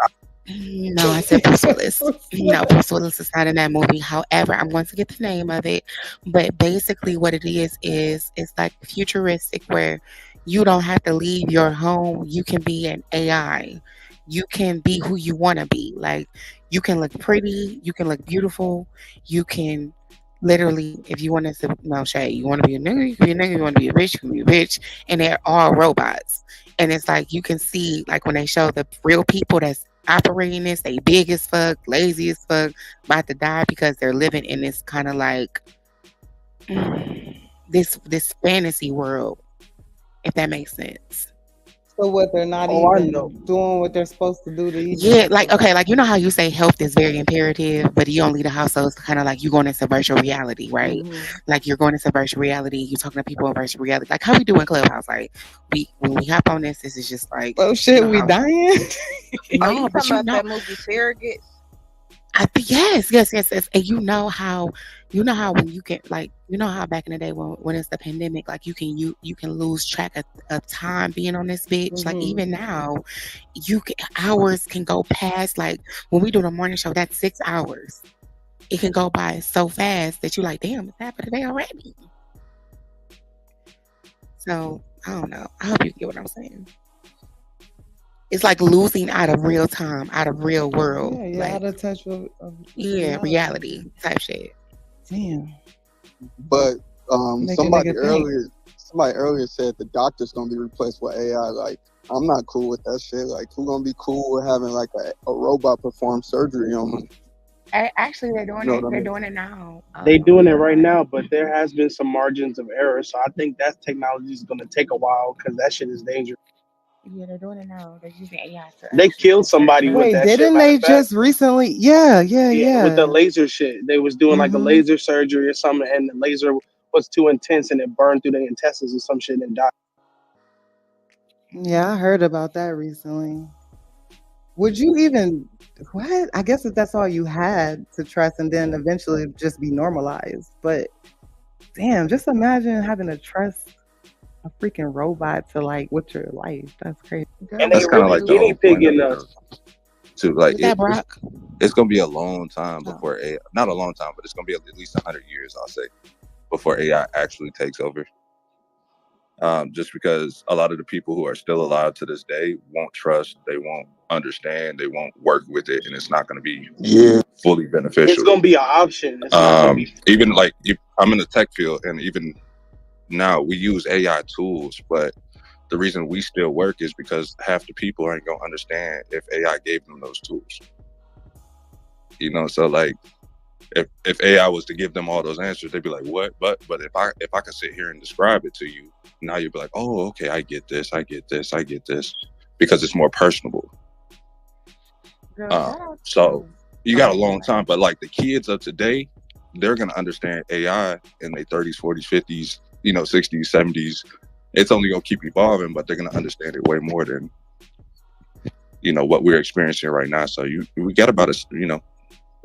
No, I said Bruce Willis. No, Bruce Willis is not in that movie. However, I'm going to get the name of it. But basically, what it is it's like futuristic where you don't have to leave your home. You can be an AI. You can be who you want to be. Like, you can look pretty. You can look beautiful. You can literally, if you want to, no shade, you want to be a nigga, you can be a nigga. You want to be a bitch, you can be a bitch. And they're all robots. And it's like you can see, like when they show the real people that's operating this, they big as fuck, lazy as fuck, about to die because they're living in this kind of like this fantasy world, if that makes sense. So what? They're not Oh, I even know. doing what they're supposed to do to Yeah, even. like okay, like you know how you say health is very imperative, but you don't leave the house, so it's kind of like you going into virtual reality, right? Like you're going into virtual reality, you're talking to people in virtual reality, like how we do in Clubhouse. Like we when we hop on this is just like Oh you shit, know we how dying. Are you no, but talking you about know that movie Surrogates? I think yes. And you know how when you can like you know how back in the day when it's the pandemic, like you can lose track of time being on this bitch. Like even now, hours can go past like when we do the morning show, that's 6 hours. It can go by so fast that you're like, damn, it's half of the day already. So I don't know. I hope you get what I'm saying. It's like losing out of real time, out of real world. Yeah, you're Like out of touch with reality type shit. Damn. But Make a somebody nigga think. earlier said the doctor's gonna be replaced with AI. Like, I'm not cool with that shit. Like, who gonna be cool with having like a robot perform surgery on them? Actually, they're doing You know it. what I They're mean? doing it now. They doing it right now, but there has been some margins of error. So I think that technology is going to take a while because that shit is dangerous. Yeah, they're doing it now. They're using AI to They actually killed somebody surgery. with Wait, that shit. didn't Matter they of fact, just recently? Yeah. with the laser shit, they was doing like a Mhm. laser surgery or something, and the laser was too intense and it burned through their intestines or some shit and died. Yeah, I heard about that recently. Would you even what? I guess if that's all you had to trust and then eventually just be normalized. But damn, just imagine having to trust a freaking robot to like with your life. That's crazy. And That's they kind of really like the guinea whole point of pigging it, us. though. To like Was that Brock? it's gonna be a long time before AI, not a long time, but it's gonna be at least 100 years, I'll say, before AI actually takes over. Just because a lot of the people who are still alive to this day won't trust, they won't understand, they won't work with it, and it's not going to be fully It's beneficial. gonna be an option. It's not gonna be. Even like I'm in the tech field, and even now we use AI tools, but the reason we still work is because half the people aren't gonna understand if AI gave them those tools. So like if AI was to give them all those answers, they'd be like, what? But if I could sit here and describe it to you, now you'd be like, oh, okay, I get this, because it's more personable. So you got a long time, but like the kids of today, they're gonna understand AI in their 30s, 40s, 50s, 60s, 70s. It's only gonna keep evolving, but they're gonna understand it way more than what we're experiencing right now. So we got about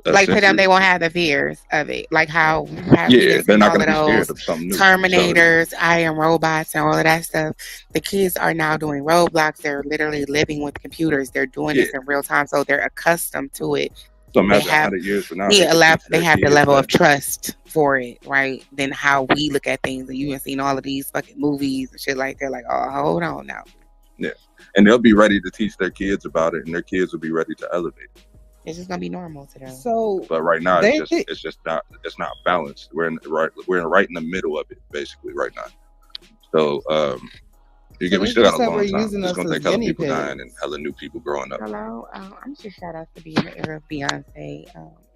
Like to them, century. they won't have the fears of it. Like how we done They're seen not all gonna of be scared those of something new. Terminators, Iron Robots, and all of that stuff. The kids are now doing Roblox. They're literally living with computers. They're doing this in real time, so they're accustomed to it. So They imagine have 100 years from now, they could teach they their have the kids level of that. trust for it, right? Than how we look at things. And you have seen all of these fucking movies and shit like that. Like, oh, hold on now. Yeah, and they'll be ready to teach their kids about it, and their kids will be ready to elevate it. It's just gonna be normal to them. So, but right now, it's just not balanced. We're right in the middle of it, basically, right now. So You So get, we they still got just a said we're long time. using It's us gonna as take hella guinea people dying pigs. and hella new people growing up. Hello, I'm just shout out to be in the era of Beyonce.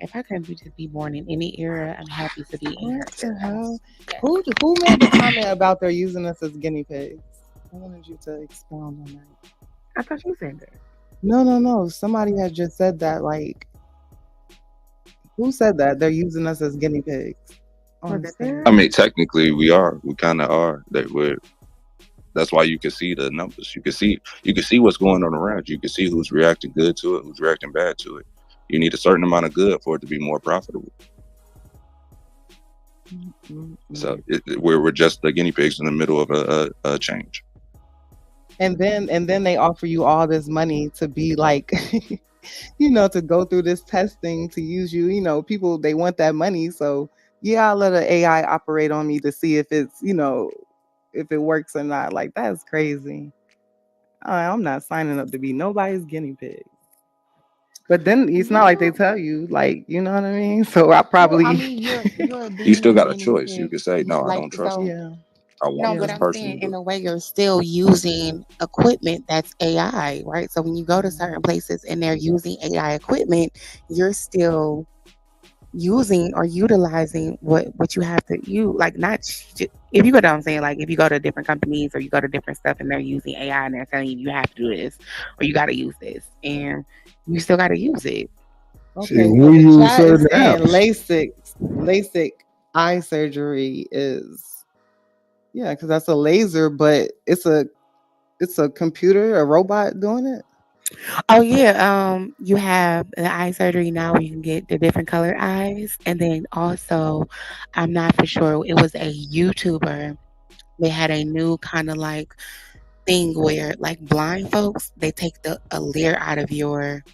If I could just be born in any era, I'm happy to be in What her the era. hell? Yes. Who made the comment about they're using us as guinea pigs? I wanted you to expound on that. I thought you said that. No. Somebody had just said that. Like, who said that they're using us as guinea pigs on Was the it stage? there? I mean, technically, we are. We kind of are. That we're. That's why you can see the numbers. You can see what's going on around you. You can see who's reacting good to it, who's reacting bad to it. You need a certain amount of good for it to be more profitable. So we're just the guinea pigs in the middle of a change. And then they offer you all this money to be like, to go through this testing to use you. People, they want that money. So yeah, I'll let an AI operate on me to see if it's, if it works or not. Like, that's crazy. I'm not signing up to be nobody's guinea pig. But then it's not like they tell you, like, you know what I mean? So I Well, I probably mean, you're You being still a got a guinea choice. You pig, can say, no, I like don't trust so. them. yeah. I want No, this but I'm person saying to in do a way you're still using equipment that's AI, right? So when you go to certain places and they're using AI equipment, you're still using or utilizing what you have to use. Like not if you go down saying like if you go to different companies or you go to different stuff and they're using AI and they're telling you you have to do this or you got to use this and you still got to use it. See, Okay, so we the use chat is certain saying apps. LASIK eye surgery is because that's a laser, but it's a computer, a robot doing it. Oh yeah, you have the eye surgery now where you can get the different colored eyes, and then also, I'm not for sure. It was a YouTuber. They had a new kind of like thing where like blind folks they take a layer out of your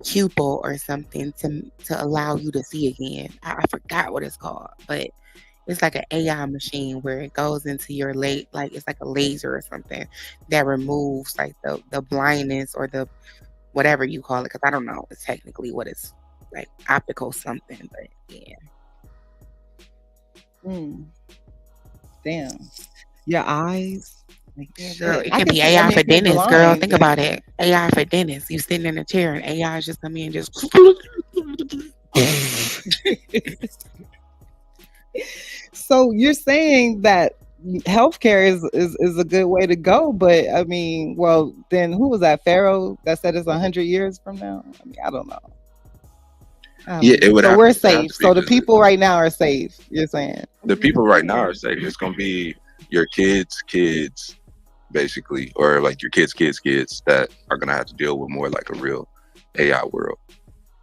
pupil or something to allow you to see again. I forgot what it's called, but it's like an AI machine where it goes into your like it's like a laser or something that removes like the blindness or the whatever you call it, because I don't know it's technically what it's like optical something, but yeah. Damn, your eyes. Like, Yeah, girl, shit. it I can can be see. I AI mean, for if you're dentists, girl. blind, Think then. about it. AI for dentists. You sitting in a chair and AI is just come in and just. So you're saying that healthcare is a good way to go, but I mean, well, then who was that? Pharaoh that said it's 100 years from now. I mean, I don't know. Yeah, it would So have we're to have safe. to be So the because people right now are safe. You're saying the people right now are safe. It's gonna be your kids, basically, or like your kids that are gonna have to deal with more like a real AI world.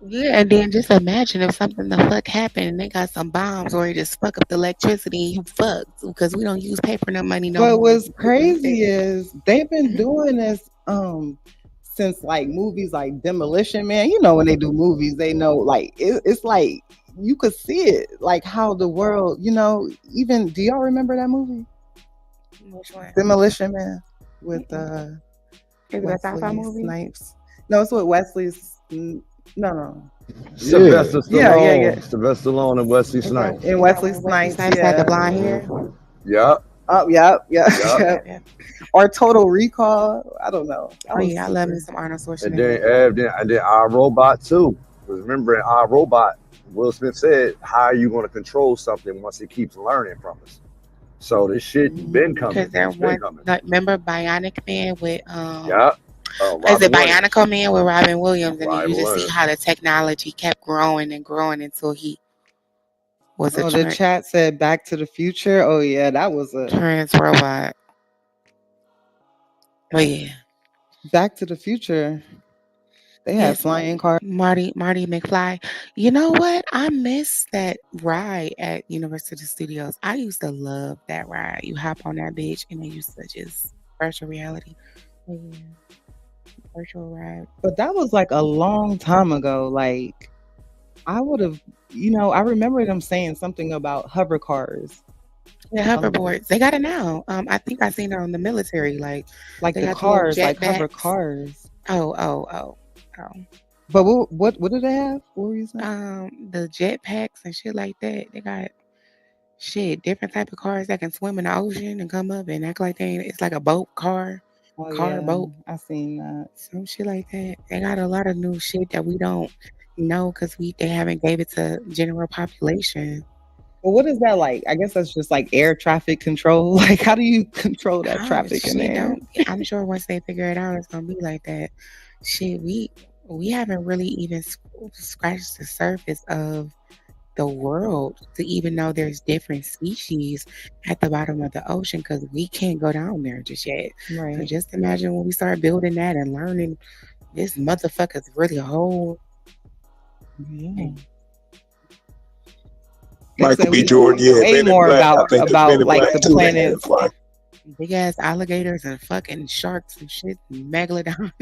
Yeah, and then just imagine if something the fuck happened and they got some bombs or it just fuck up the electricity and you fucked because we don't use paper no money no But more. what's crazy is they've been doing this since like movies like Demolition Man. You know when they do movies, they know like it's like you could see it, like how the world, even do y'all remember that movie? Which one? Demolition Man with Is it a sci-fi Wesley movie? Snipes. No, it's with no. Sylvester Yeah. Stallone, Sylvester Stallone, and Wesley Is that Snipes. And is that Wesley when Wesley Snipes, Snipes had the yeah. blonde hair? Yep. Oh, yep. Yep. Or Total Recall. I don't know. That Oh was yeah, I love me super. some Arnold And Schwarzenegger. then our robot too. Because remember in our robot, Will Smith said, "How are you going to control something once it keeps learning from us?" So this shit been coming. Because there It's been one coming. like remember Bionic Man with Yeah. is it Robin Williams. Bionicle Man with Robin Williams, and then Robin you just see Williams. how the technology kept growing and growing until he was a Oh, the chat said Back to the Future. Oh yeah, that was a trans robot. But yeah. Back to the Future. They had Yes, flying cars. Marty McFly. You know what? I miss that ride at Universal Studios. I used to love that ride. You hop on that bitch and then you such as virtual reality. But yeah, virtual ride. But that was like a long time ago. Like I would have, I remember them saying something about hover cars. Yeah, hoverboards. They got it now. I think I seen it on the military. Like they the got the little cars, like hover jetpacks. cars. Oh. But what do they have? What were you saying? The jetpacks and shit like that. They got Shit, different type of cars that can swim in the ocean and come up and act like they ain't, it's like a boat Oh car yeah, boat, I seen that. some shit like that. They got a lot of new shit that we don't know because they haven't gave it to general population. But what is that like? I guess that's just like air traffic control. Like, how do you control that How traffic in the shit air? don't. I'm sure once they figure it out, it's gonna be like that. Shit, we haven't really even scratched the surface of the world to even know there's different species at the bottom of the ocean because we can't go down there just yet. So Right. just imagine when we start building that and learning this motherfucker's really a whole Yeah. They Michael said B. we know Jordan, yeah, way Men in more Black. I think the Men about in like Black the 2 they had to planets. fly. big ass alligators and fucking sharks and shit, and megalodons.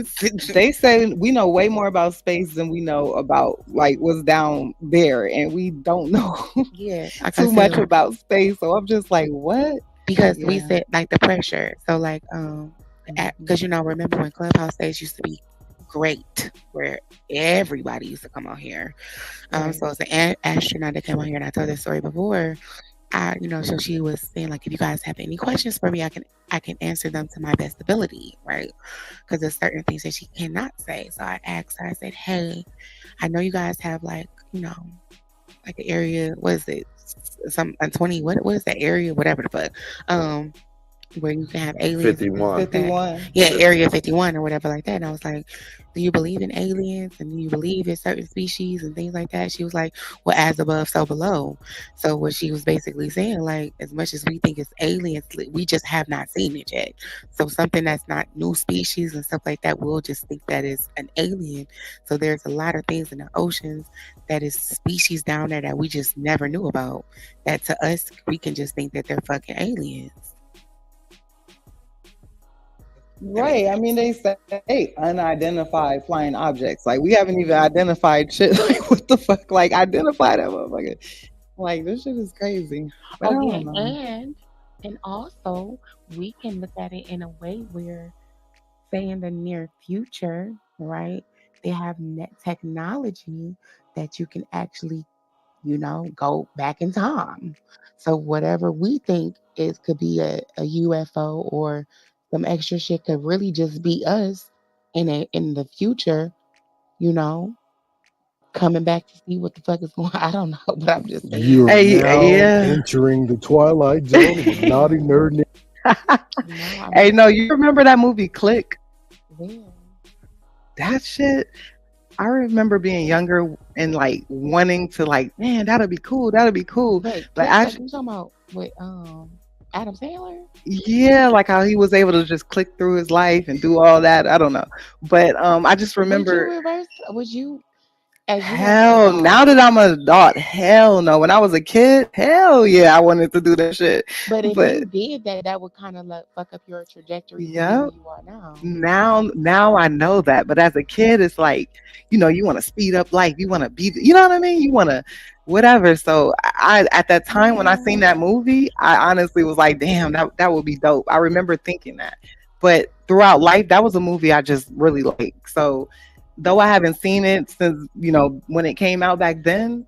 They say we know way more about space than we know about like what's down there, and we don't know Yeah, like I too much said, about space. So I'm just like, what? because we Yeah. said like the pressure. So like because remember when Clubhouse days used to be great, where everybody used to come on here. Right. So it's an astronaut that came on here, and I told this story before. So she was saying like, if you guys have any questions for me, I can answer them to my best ability, right? Because there's certain things that she cannot say. So I asked her, I said, hey, I know you guys have like, like an area, what is it? Some 20, what is that area? Whatever the fuck. Where you can have aliens and things 51. like that. 51. Yeah, Area 51 or whatever like that. And I was like, do you believe in aliens and do you believe in certain species and things like that? She was like, well, as above, so below. So what she was basically saying, like, as much as we think it's aliens, we just have not seen it yet. So something that's not new species and stuff like that, we'll just think that is an alien. So there's a lot of things in the oceans that is species down there that we just never knew about. That to us, we can just think that they're fucking aliens. That makes Right. I mean, sense. they say unidentified flying objects. Like we haven't even identified shit. Like what the fuck? Like identify that motherfucker. Like this shit is crazy. But I Oh yeah, don't know. and also we can look at it in a way where, say, in the near future, right? They have net technology that you can actually, go back in time. So whatever we think is could be a UFO or some extra shit could really just be us in the future, you know, coming back to see what the fuck is going on. I don't know, but I'm just saying. You're Hey, now yeah. entering the twilight zone of the naughty nerd. No, I'm Hey, just no, you remember that movie Click? saying. That shit. I remember being younger and like wanting to like, man, that'll be cool. That'll be cool. Wait, But click like actually, you talking about with Adam Sandler? yeah, like how he was able to just click through his life and do all that. I don't know. But I just Would you remember reverse? Would you, as you have an hell, adult? now that I'm an adult, hell no. When I was a kid, hell yeah, I wanted to do that shit. But if But you did that, that would kind of like fuck up your trajectory to be yeah, where you are now. now I know that. But as a kid, it's like, you want to speed up life. You want to be, you know what I mean? You want to whatever. So I at that time when I Yeah. seen that movie, I honestly was like, damn, that would be dope. I remember thinking that. But throughout life, that was a movie I just really liked. So though I haven't seen it since, when it came out back then,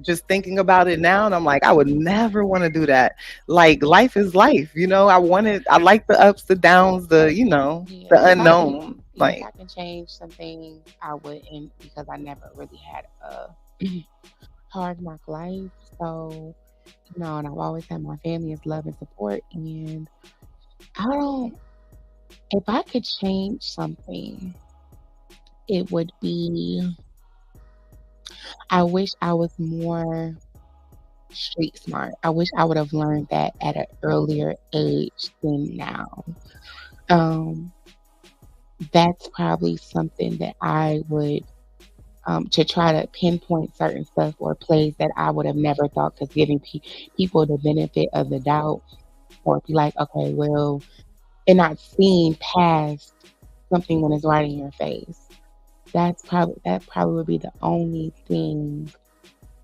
just thinking about it now and I'm like, I would never want to do that. Like life is life, I like the ups, the downs, Yeah. the unknown. If Like, I can change some things, I wouldn't because I never really had a hard knock life. So, and I've always had my family's love and support. And I don't, if I could change something, it would be, I wish I was more street smart. I wish I would have learned that at an earlier age than now. Um, that's probably something that I would, to try to pinpoint certain stuff or plays that I would have never thought, because giving people the benefit of the doubt, or be like, okay, well, and not seeing past something when it's right in your face. That probably would be the only thing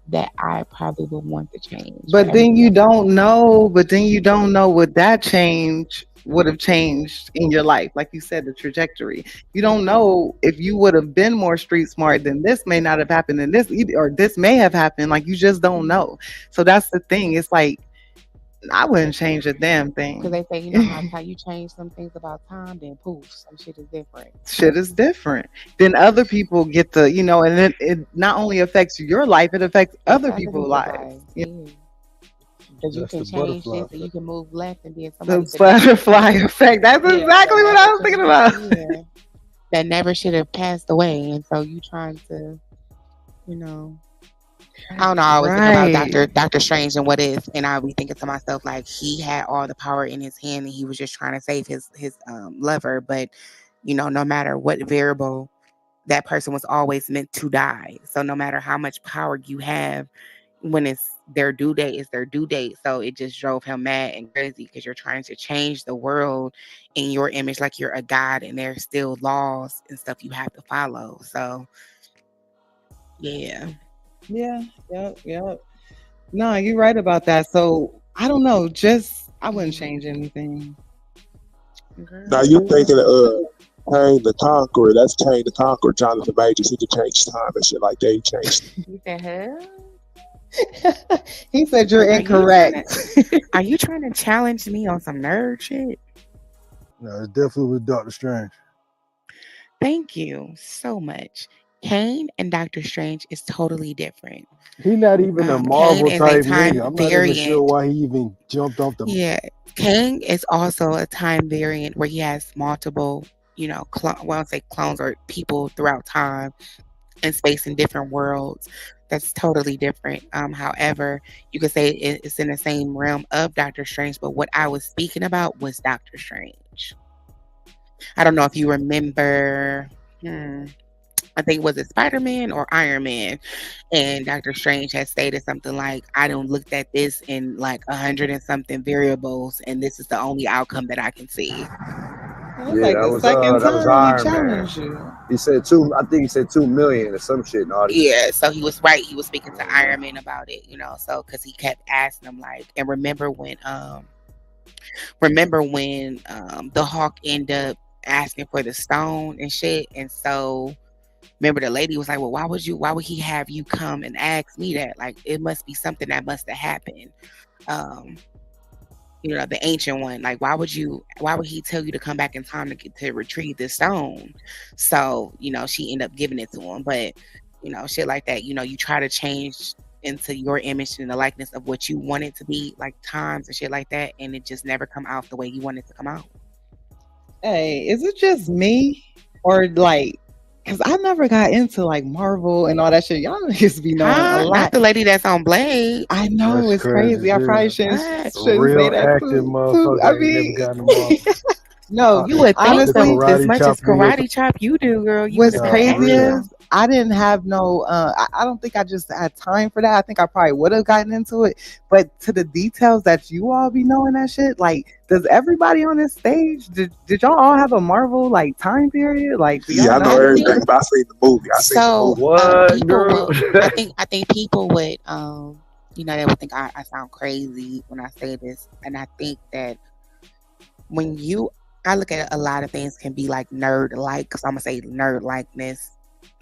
that I probably would want to change for But then everybody you else. don't know. But then you don't know what that change would have changed in your life. Like you said, the trajectory. You don't know if you would have been more street smart, then this may not have happened, and this or this may have happened. Like you just don't know. So that's the thing. It's like I wouldn't change a damn Because thing. they say, you know how you change some things about time, then poof, some shit is different. Shit is different. Then other people get to, and it not only affects your life, it affects It's other other people's people's lives. lives, yeah. Because you That's can the change butterfly this and effect. you can move left, and then The somebody could never butterfly effect. That's yeah, that exactly what I never was should thinking have about. yeah. That never should have passed away. And so you trying to, you know I don't know. I always think about Right. Doctor Strange and what if, and I'll be thinking to myself like he had all the power in his hand, and he was just trying to save his lover. But no matter what variable, that person was always meant to die. So no matter how much power you have, when it's their due date, it's their due date. So it just drove him mad and crazy because you're trying to change the world in your image, like you're a god, and there's still laws and stuff you have to follow. So yeah. Yeah. Yep. Yep. No, you're right about that. So I don't know. Just I wouldn't change anything. Now you thinking Kane the Conqueror? That's Kane the Conqueror, Jonathan Majors. He could change time and shit like that. He changed. You said, huh? He said you're Are you trying incorrect. to are you trying to challenge me on some nerd shit? No, it's definitely with Doctor Strange. Thank you so much. Kane and Doctor Strange is totally different. He not even a Kane Marvel is a type nigga. time I'm not even sure variant. why he even jumped off the. Yeah, Kane is also a time variant where he has multiple, well, I don't say clones or people throughout time and space in different worlds. That's totally different. However, you could say it's in the same realm of Doctor Strange, but what I was speaking about was Doctor Strange. I don't know if you remember. I think was it Spider-Man or Iron Man, and Doctor Strange had stated something like, "I don't looked at this in like 100 and something variables, and this is the only outcome that I can see." That was Yeah, like the second that was time he Iron Man. challenged you. He said two. I think he said 2 million or some shit. Naughty. Yeah, so he was right. He was speaking to Iron Man about it, so because he kept asking him like, and remember when the Hawk ended up asking for the stone and shit, and so remember the lady was like, well, why would he have you come and ask me that? Like, it must be something that must have happened. Um, the ancient one, like, why would he tell you to come back in time to retrieve the stone? So, she ended up giving it to him. But, shit like that, you try to change into your image and the likeness of what you want it to be, like times and shit like that, and it just never come out the way you want it to come out. Hey, is it just me or like? Because I never got into like Marvel and all that shit. Y'all used to be knowing a Not lot. the lady that's on Blade. I know That's it's crazy crazy. I probably too. shouldn't What? shouldn't say Real that active too. I motherfucker ain't never mean, gotten them off. no. You would think The so. Honestly, As karate much as chop you up. karate chop you do, girl, you would what's have been Nah, for crazy real. is I didn't have no. I don't think I just had time for that. I think I probably would have gotten into it, but to the details that you all be knowing that shit, like, does everybody on this stage did y'all all have a Marvel like time period? Like, do y'all Yeah, I know know I this? everything, think but I seen the movie. I seen the so. movie. What, People girl? would. I think people would. They would think I sound crazy when I say this, and I think that when I look at a lot of things can be like nerd like, because I'm gonna say nerd likeness.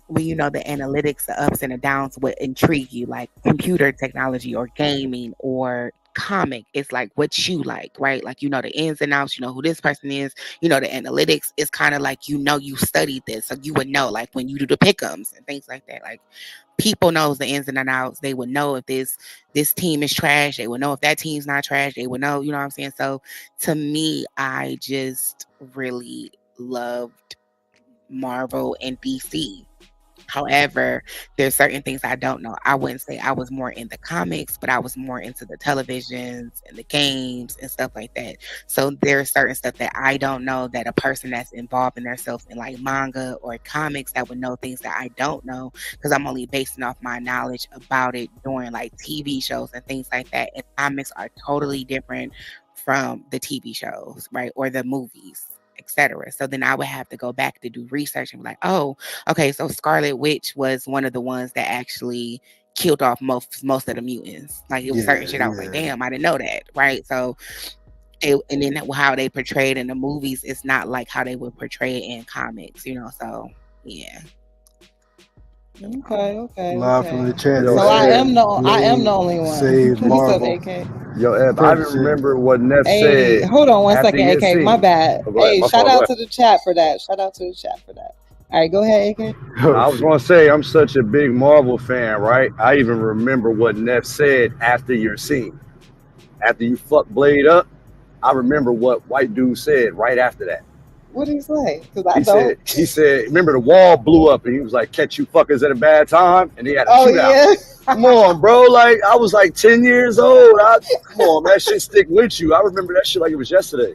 When the analytics, the ups and the downs would intrigue you, like computer technology or gaming or comic. It's like what you like, right? Like the ins and outs, who this person is, the analytics is kind of like you studied this. So you would know like when you do the pickums and things like that. Like people knows the ins and the outs. They would know if this team is trash. They would know if that team's not trash. They would know, you know what I'm saying? So to me, I just really loved Marvel and DC. However, there's certain things I don't know. I wouldn't say I was more in the comics, but I was more into the televisions and the games and stuff like that. So there's certain stuff that I don't know that a person that's involved in themselves in like manga or comics that would know things that I don't know because I'm only basing off my knowledge about it during like TV shows and things like that. And comics are totally different from the TV shows, right? Or the movies, etc. So then I would have to go back to do research and be like, oh, okay, so Scarlet Witch was one of the ones that actually, killed off most of the mutants. Like it was certain shit I was like, damn, I didn't know that, right? So and then how they portrayed in the movies, it's not like how they would portray it in comics, you know. So yeah. Live from the chat. Yo, They So I Ed, am said the Blade only one. saved What's up, Marvel. AK? yo, Ed, I Predator shit. remember what Neff Hey, said hold on one after second, your AK. My scene. bad. Oh, go ahead. Hey, My shout fault. Go out ahead. to the chat for that. Shout out to the chat for that. All right, go ahead, AK. I was gonna say I'm such a big Marvel fan, right? I even remember what Neff said after your scene. After you fucked Blade up, I remember what white dude said right after that. What did he say? Because I don't. He said, remember the wall blew up and he was like, catch you fuckers at a bad time, and he had a Oh shootout. yeah. Come on, bro. Like I was like 10 years old. Come on, that shit stick with you. I remember that shit like it was yesterday.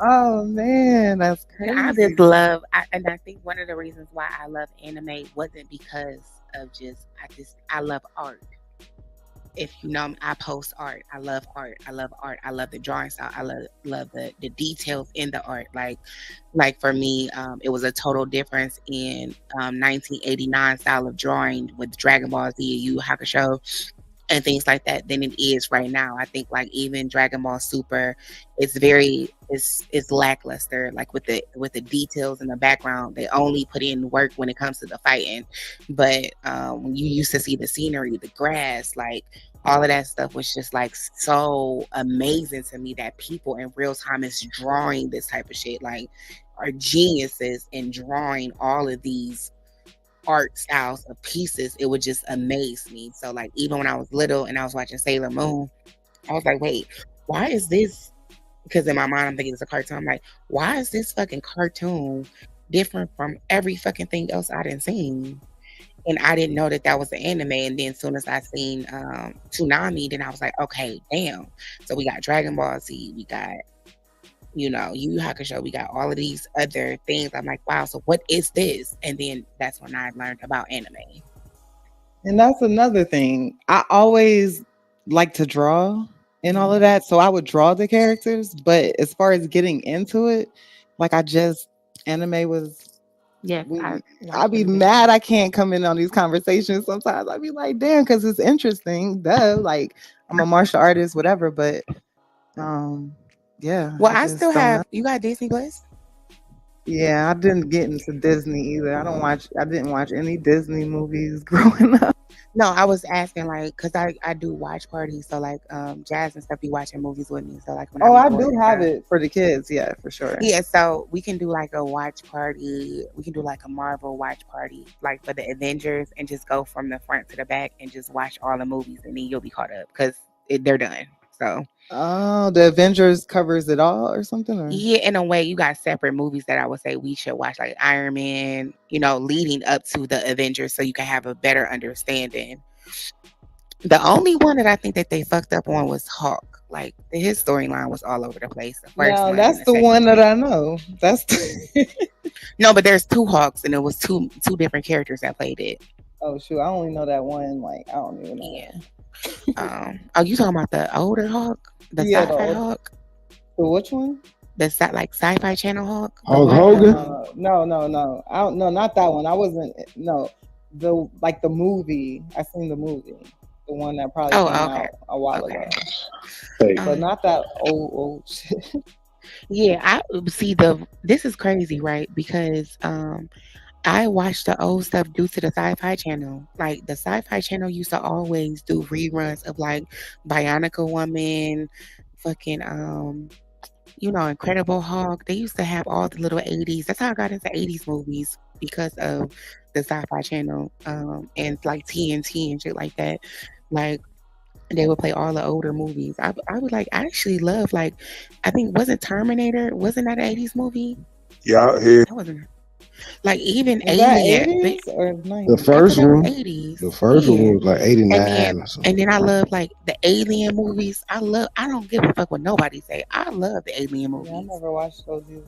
Oh man, that's And I crazy. just love, and I think one of the reasons why I love anime wasn't because of I love art. If you know me, I post art. I love art. I love art. I love the drawing style. I love the details in the art. Like for me, it was a total difference in 1989 style of drawing with Dragon Ball Z, Yu Yu Hakusho, and things like that than it is right now. I think like even Dragon Ball Super, it's lackluster. Like with the details in the background, they only put in work when it comes to the fighting. But when you used to see the scenery, the grass, like all of that stuff was just like so amazing to me that people in real time is drawing this type of shit. Like are geniuses in drawing all of these art styles of pieces. It would just amaze me. So like even when I was little and I was watching Sailor Moon, I was like, wait, why is this? Because in my mind I'm thinking it's a cartoon. I'm like, why is this fucking cartoon different from every fucking thing else I didn't seen? And I didn't know that was an anime. And then as soon as I seen Toonami, then I was like, okay, damn. So we got Dragon Ball Z, we got Yu Yu Hakusho, we got all of these other things. I'm like, wow, so what is this? And then that's when I learned about anime. And that's another thing. I always like to draw and all of that. So I would draw the characters. But as far as getting into it, like anime was. Yeah, I'd be mad I can't come in on these conversations sometimes. I'd be like, damn, because it's interesting. Duh. Like I'm a martial artist, whatever. But yeah. Well, I still have you got Disney Plus? Yeah, I didn't get into Disney either. I didn't watch any Disney movies growing up. No, I was asking like because I do watch parties, so like Jazz and stuff be watching movies with me. So like when I do have it for the kids, yeah, for sure. Yeah, so we can do like a watch party. We can do like a Marvel watch party, like for the Avengers, and just go from the front to the back and just watch all the movies, and then you'll be caught up because they're done. So. Oh, the Avengers covers it all or something? Or? Yeah, in a way, you got separate movies that I would say we should watch, like Iron Man, leading up to the Avengers, so you can have a better understanding. The only one that I think that they fucked up on was Hulk. Like his storyline was all over the place. The first one, that's the one that I know. That's no, but there's two Hulks, and it was two different characters that played it. Oh shoot, I only know that one. Like I don't even know. Yeah. Oh, you talking about the older Hulk? The sci-fi Hulk? The which one? The sci-fi channel Hulk? Hulk Hogan? No. I don't. No, not that one. I wasn't. No, the movie. I seen the movie. The one that probably came out a while ago. But not that old shit. Yeah, I see this is crazy, right? Because I watched the old stuff due to the Sci-Fi Channel. Like the Sci-Fi Channel used to always do reruns of like Bionicle Woman, fucking Incredible Hulk. They used to have all the little 80s. That's how I got into 80s movies because of the Sci-Fi Channel and like TNT and shit like that. Like they would play all the older movies. I would like actually love like I think wasn't Terminator, wasn't that an 80s movie? Yeah, here. That wasn't like even Was Alien. that 80s or 90s? The first one. 80s. The first one was like 89 and or something. then I love like the Alien movies. I don't give a fuck what nobody say. I love the Alien movies. Yeah, I never watched those either.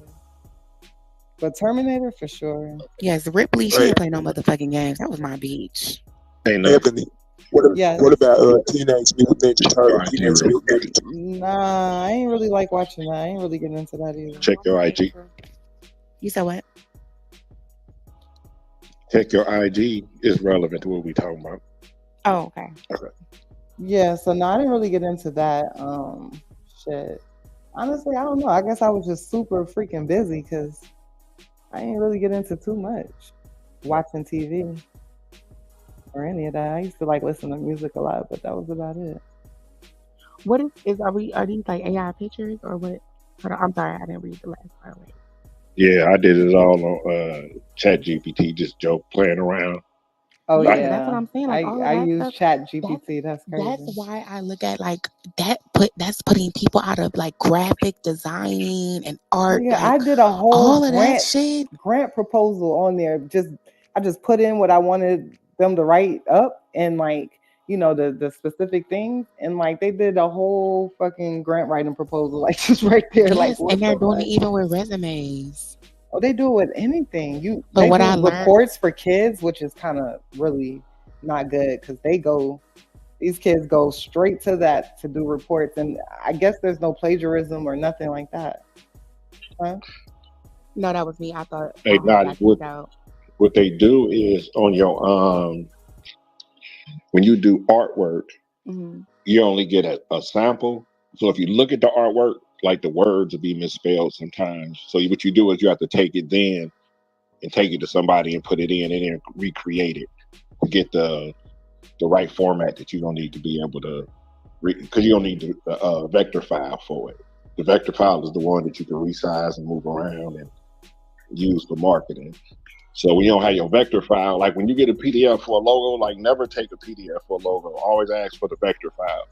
But Terminator for sure. Yes, Ripley, she didn't play no motherfucking games. That was my bitch. Ebony. What about Teenage Mutant Ninja Turtles? Teenage Mutant Ninja Turtles. Nah, I ain't really like watching that. I ain't really getting into that either. Check your IG. You said what? Check your IG is relevant to what we talking about. Oh, okay. Yeah, so no, I didn't really get into that. Shit. Honestly, I don't know. I guess I was just super freaking busy because I didn't really get into too much watching TV or any of that. I used to like listen to music a lot, but that was about it. What are these like AI pictures or what? Hold on, I'm sorry, I didn't read the last part. Wait. Yeah, I did it all on Chat GPT, just joke playing around. Oh Like, Yeah, that's what yeah, I'm saying. Like I all of I that use stuff. Chat That's GPT. That's that's crazy. why I look at like that's putting people out of like graphic designing and art, Nigga, like I did a whole all of that grant shit. proposal on there. I just put in what I wanted them to write up and like the specific things and like they did a whole fucking grant writing proposal like just right there. Like Yes, and what they're the doing it fuck? even with resumes. Oh, they do it with anything. But They what I do learned, reports for kids, which is kind of really not good because these kids go straight to that to do reports, and I guess there's no plagiarism or nothing like that. Huh? no, that was me. I thought hey, I not got what kicked out. what they do is on your when you do artwork, Hmm. you only get a sample. So if you look at the artwork, like the words will be misspelled sometimes. So what you do is you have to take it then and take it to somebody and put it in and then recreate it to get the right format that you're gonna need to be able to, because you don't need the vector file for it. The vector file is the one that you can resize and move around and use for marketing. So when you don't have your vector file, like when you get a PDF for a logo, like never take a PDF for a logo. Always ask for the vector file.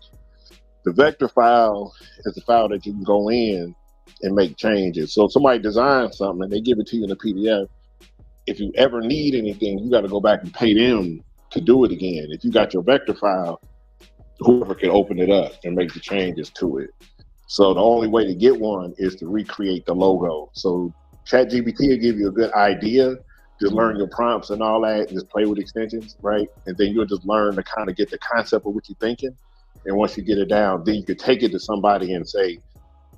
The vector file is the file that you can go in and make changes. So if somebody designs something and they give it to you in a PDF, if you ever need anything, you got to go back and pay them to do it again. If you got your vector file, whoever can open it up and make the changes to it. So the only way to get one is to recreate the logo. So ChatGPT will give you a good idea. Just learn your prompts and all that, and just play with extensions, right? And then you'll just learn to kind of get the concept of what you're thinking. And once you get it down, then you can take it to somebody and say,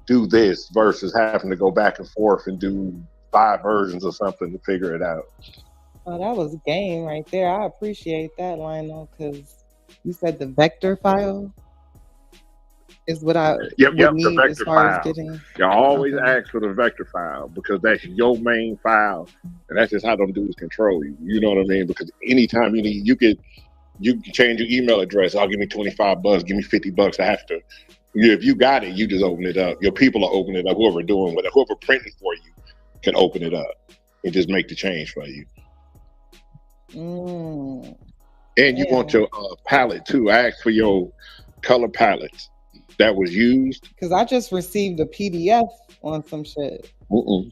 do this versus having to go back and forth and do 5 versions or something to figure it out. Oh, that was game right there. I appreciate that, Lionel, because you said the vector file is what I would Yep, the need as vector far as file. getting. You always Okay. ask for the vector file because that's your main file, and that's just how them dudes control you. You know what I mean? Because anytime you need, you can change your email address. I'll give me $25, give me $50. I have to. If you got it, you just open it up. Your people will open it up. Whoever doing whatever, whoever printing for you, can open it up and just make the change for you. And you want Damn. your palette too. I asked for your color palettes that was used. Because I just received a PDF on some shit. Mm-mm.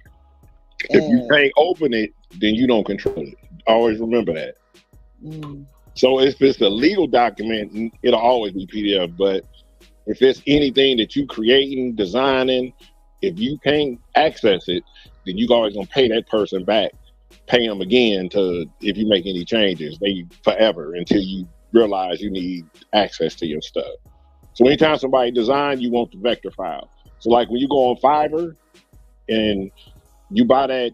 If you And can't open it, then you don't control it. Always remember that. mm, So if it's a legal document, it'll always be PDF. But if it's anything that you creating, designing, if you can't access it, then you always gonna pay that person back. Pay them again to if you make any changes. They forever until you realize you need access to your stuff. So anytime somebody design, you want the vector file. So like when you go on Fiverr and you buy that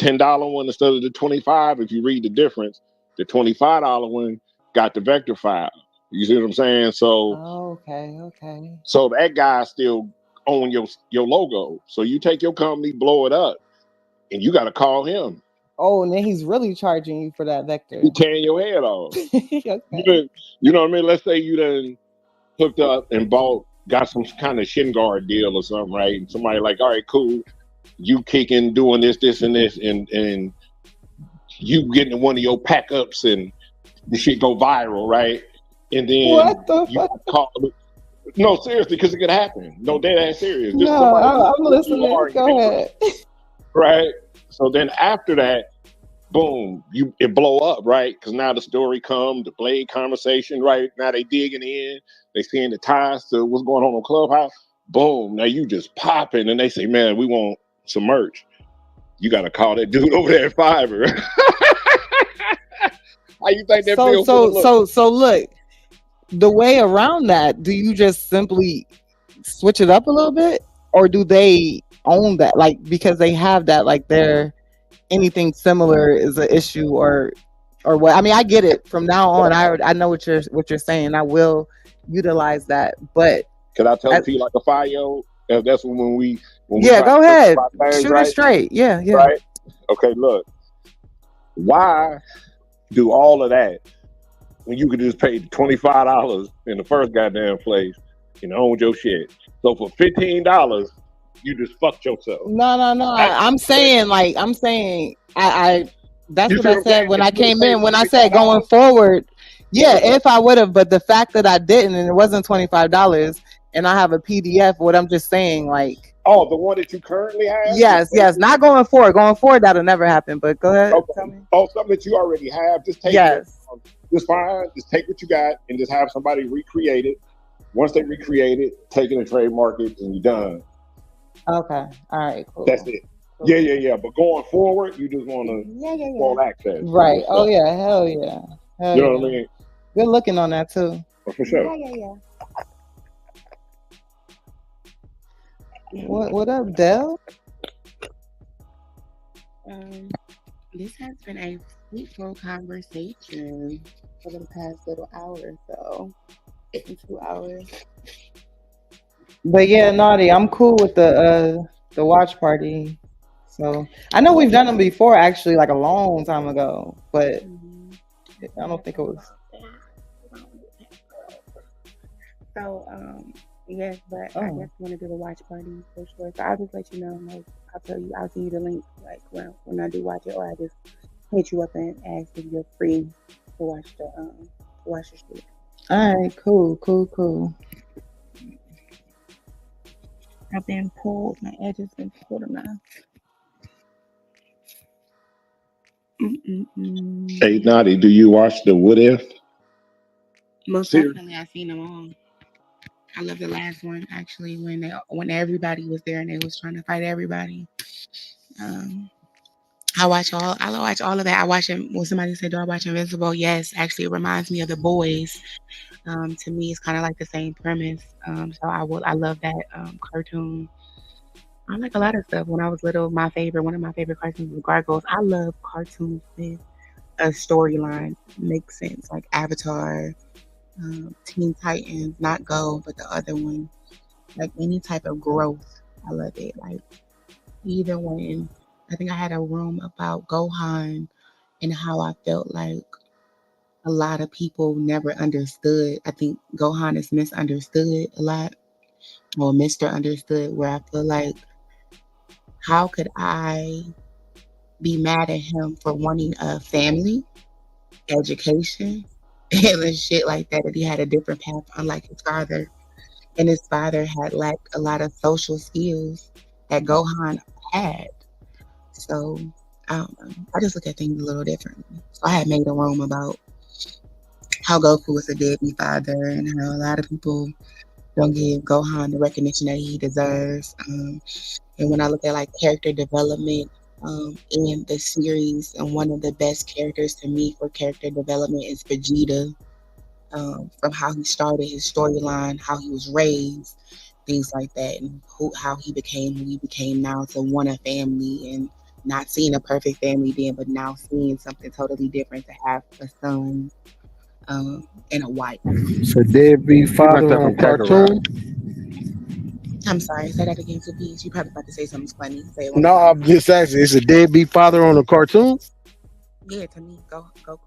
$10 one instead of the 25, if you read the difference, the $25 one got the vector file. You see what I'm saying? So okay. that guy still own your logo. So you take your company, blow it up, and you got to call him. Oh, and then he's really charging you for that vector. He tearing your head off. Okay. You know what I mean? Let's say you done hooked up and got some kind of shin guard deal or something, right? And somebody like, all right, cool. You kicking, doing this, and this, and you getting one of your pack ups and the shit go viral, right? And then What the you fuck? call. No, seriously, because it could happen. No, dead ass serious. Just No, somebody I'm listening. Go ahead. right? So then after that, boom, it blow up, right? Because now the story come, the Blade conversation, right? Now they digging in, they seeing the ties to what's going on Clubhouse. Boom, now you just popping, and they say, man, we want some merch. You got to call that dude over there at Fiverr. How you think that bill So look, the way around that, do you just simply switch it up a little bit, or do they own that? Like because they have that, like they're anything similar is an issue, or or what? I mean, I get it. From now on, I know what you're saying. I will utilize that. But Can I tell it to you like a 5-year-old? That's when we yeah, try to go think ahead. about things, Shoot it right? straight. Yeah, yeah. Right? Okay, look. Why do all of that when you could just pay $25 in the first goddamn place and own your shit? So for $15, you just fucked yourself. No. I'm saying I that's You what see I what I'm said saying? when If I you would have came paid in. When I said going $25, forward, yeah, if I would have, but the fact that I didn't and it wasn't $25 and I have a PDF, what I'm just saying, like, oh, the one that you currently have, just take yes, it. not going forward. Going forward, that'll never happen. But go ahead, tell Okay. me. Oh, something that you already have, just take it. Yes. Just fine. Just take what you got and just have somebody recreate it. Once they recreate it, take it and trademark it, and you're done. Okay. All right. Cool. That's it. Cool. Yeah. But going forward, you just want to full access to Right. your Oh stuff. yeah. Hell yeah. Hell You know yeah. what I mean? Good looking on that too. For sure. Yeah. What up, Dell? This has been a fruitful conversation for the past little hour or so. 2 hours. But yeah, Naughty, I'm cool with the watch party. So I know we've done them before, actually, like a long time ago, but I don't think it was. So, yes, but I just want to do the watch party for sure. So I'll just let you know. Like, I'll send you the link. Like when I do watch it, or I just hit you up and ask if you're free to watch the shit. All right, cool. I've been pulled. My edge has been pulled now. Hey, Naughty, do you watch the What If? Most series? definitely, I've seen them all. I love the last one actually when everybody was there and they was trying to fight everybody. I watch all of that. I watch it when somebody said, "Do I watch Invincible?" Yes, actually, it reminds me of The Boys. To me, it's kind of like the same premise. So I love that cartoon. I like a lot of stuff. When I was little, one of my favorite cartoons was Gargoyles. I love cartoons with a storyline makes sense, like Avatar, Teen Titans, not Go, but the other one. Like any type of growth, I love it. Like either when I think I had a room about Gohan and how I felt like a lot of people never understood. I think Gohan is misunderstood a lot or Mr. Understood, where I feel like, how could I be mad at him for wanting a family, education, and shit like that, that he had a different path, unlike his father. And his father had lacked a lot of social skills that Gohan had. So I don't know. I just look at things a little differently. So I had made a room about how Goku was a deadbeat father and how a lot of people don't give Gohan the recognition that he deserves. And when I look at like character development in the series, and one of the best characters to me for character development is Vegeta. From how he started his storyline, how he was raised, things like that, and how he became who he became now to want a family and not seeing a perfect family then, but now seeing something totally different to have a son and a wife. So deadbeat father on a cartoon? I'm sorry, say that again, two piece. You probably about to say something funny. Say it one No, more time. I'm just asking. It's a deadbeat father on a cartoon? Yeah, to me, Goku.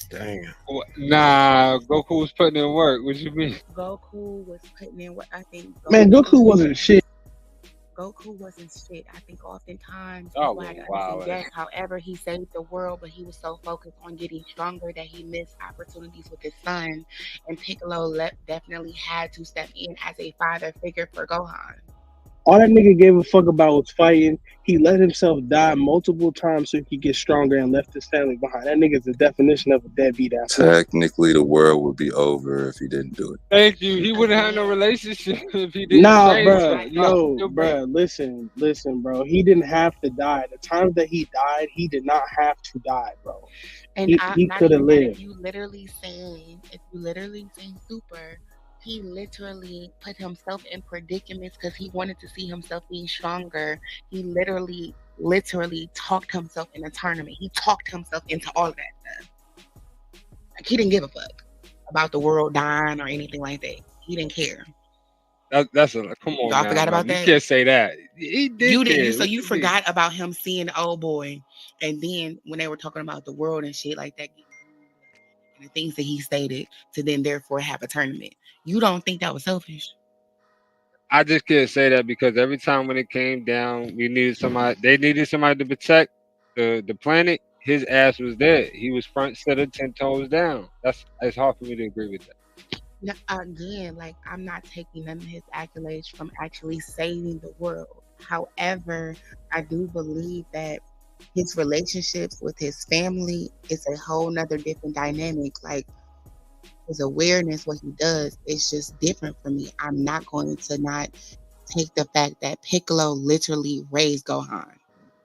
Dang. Nah, Goku was putting in work. What you mean? Goku was putting in what I think. Man, Goku wasn't shit. Goku wasn't shit. I think oftentimes Oh, people had to wow. understand, yes, however, he saved the world, but he was so focused on getting stronger that he missed opportunities with his son. And Piccolo definitely had to step in as a father figure for Gohan. All that nigga gave a fuck about was fighting. He let himself die multiple times so he could get stronger and left his family behind. That nigga's the definition of a deadbeat ass. Technically, the world would be over if he didn't do it. Thank you. He wouldn't have no relationship if he didn't Nah, change. bro. No, bro. Listen, bro. He didn't have to die. The times that he died, he did not have to die, bro. And he could have lived. If you literally seen Super, he literally put himself in predicaments because he wanted to see himself being stronger. He literally literally talked himself in a tournament. He talked himself into all of that stuff. Like, he didn't give a fuck about the world dying or anything like that. He didn't care. That's a come on Y'all now, forgot man. about You that? can't say that. He did You didn't. care. So What you you mean? forgot about him seeing the old boy, and then when they were talking about the world and shit like that, and the things that he stated to then therefore have a tournament. You don't think that was selfish? I just can't say that because every time when it came down, we needed somebody. They needed somebody to protect the planet. His ass was there. He was front center, 10 toes down. It's hard for me to agree with that. Now, again, like, I'm not taking none of his accolades from actually saving the world. However, I do believe that his relationships with his family is a whole nother different dynamic. Like, his awareness, what he does, is just different for me. I'm not going to not take the fact that Piccolo literally raised Gohan.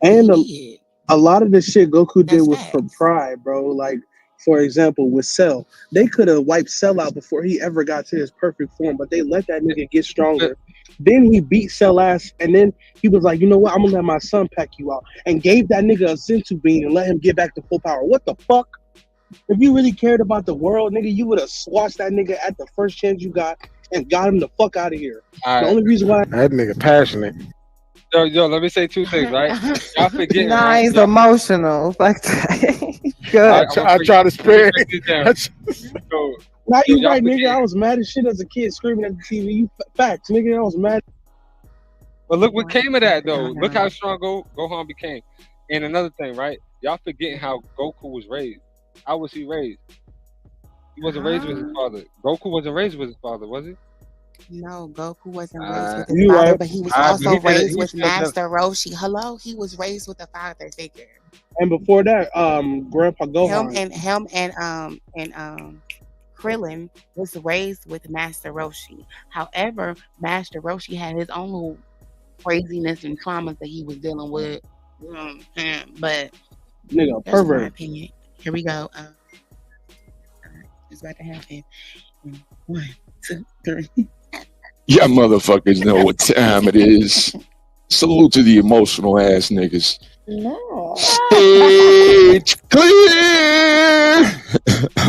And He did. a lot of the shit Goku did That's was for pride, bro. Like, for example, with Cell, they could have wiped Cell out before he ever got to his perfect form, but they let that nigga get stronger. Then he beat Cell ass, and then he was like, you know what, I'm gonna let my son pack you out, and gave that nigga a Senzu bean and let him get back to full power. What the fuck? If you really cared about the world, nigga, you would have swatched that nigga at the first chance you got and got him the fuck out of here. All The right. only reason why That nigga passionate. Yo, let me say two things, right? Y'all forgetting, Nah, right? he's Y'all, emotional. Fuck that. Good. I try to spare break it. this down. So, Now you y'all right, nigga. forgetting. I was mad as shit as a kid screaming at the TV. You facts, nigga. I was mad. But look what came of that, though. Look how strong Gohan became. And another thing, right? Y'all forgetting how Goku was raised. How was he raised? He wasn't raised with his father. Goku wasn't raised with his father, was he? No, Goku wasn't raised with his You father, right. but he was But also he did it. raised He with still did. Master Roshi. Hello, he was raised with a father figure. And before that, Grandpa Him Gohan. and Krillin was raised with Master Roshi. However, Master Roshi had his own little craziness and traumas that he was dealing with. But Nigga, that's my pervert. opinion. Here we go. It's about to happen. 1, 2, 3. Yeah, motherfuckers know what time it is. Salute to the emotional ass niggas. No. Stage clear.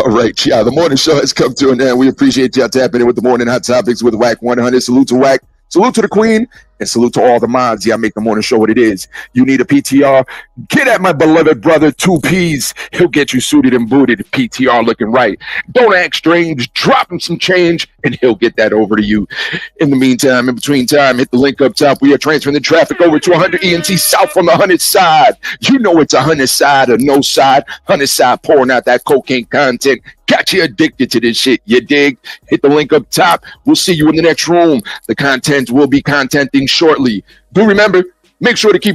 All right, yeah, the morning show has come to an end. We appreciate y'all tapping in with the morning hot topics with Wack 100. Salute to Wack. Salute to the Queen. And salute to all the mods. Y'all make the morning show what it is. You need a PTR? Get at my beloved brother, 2Ps. He'll get you suited and booted. PTR looking right. Don't act strange. Drop him some change, and he'll get that over to you. In the meantime, in between time, hit the link up top. We are transferring the traffic over to 100 ENT south on the 100 side. You know it's 100 side or no side. 100 side pouring out that cocaine content. Got you addicted to this shit. You dig? Hit the link up top. We'll see you in the next room. The content will be contenting shortly. Do remember, make sure to keep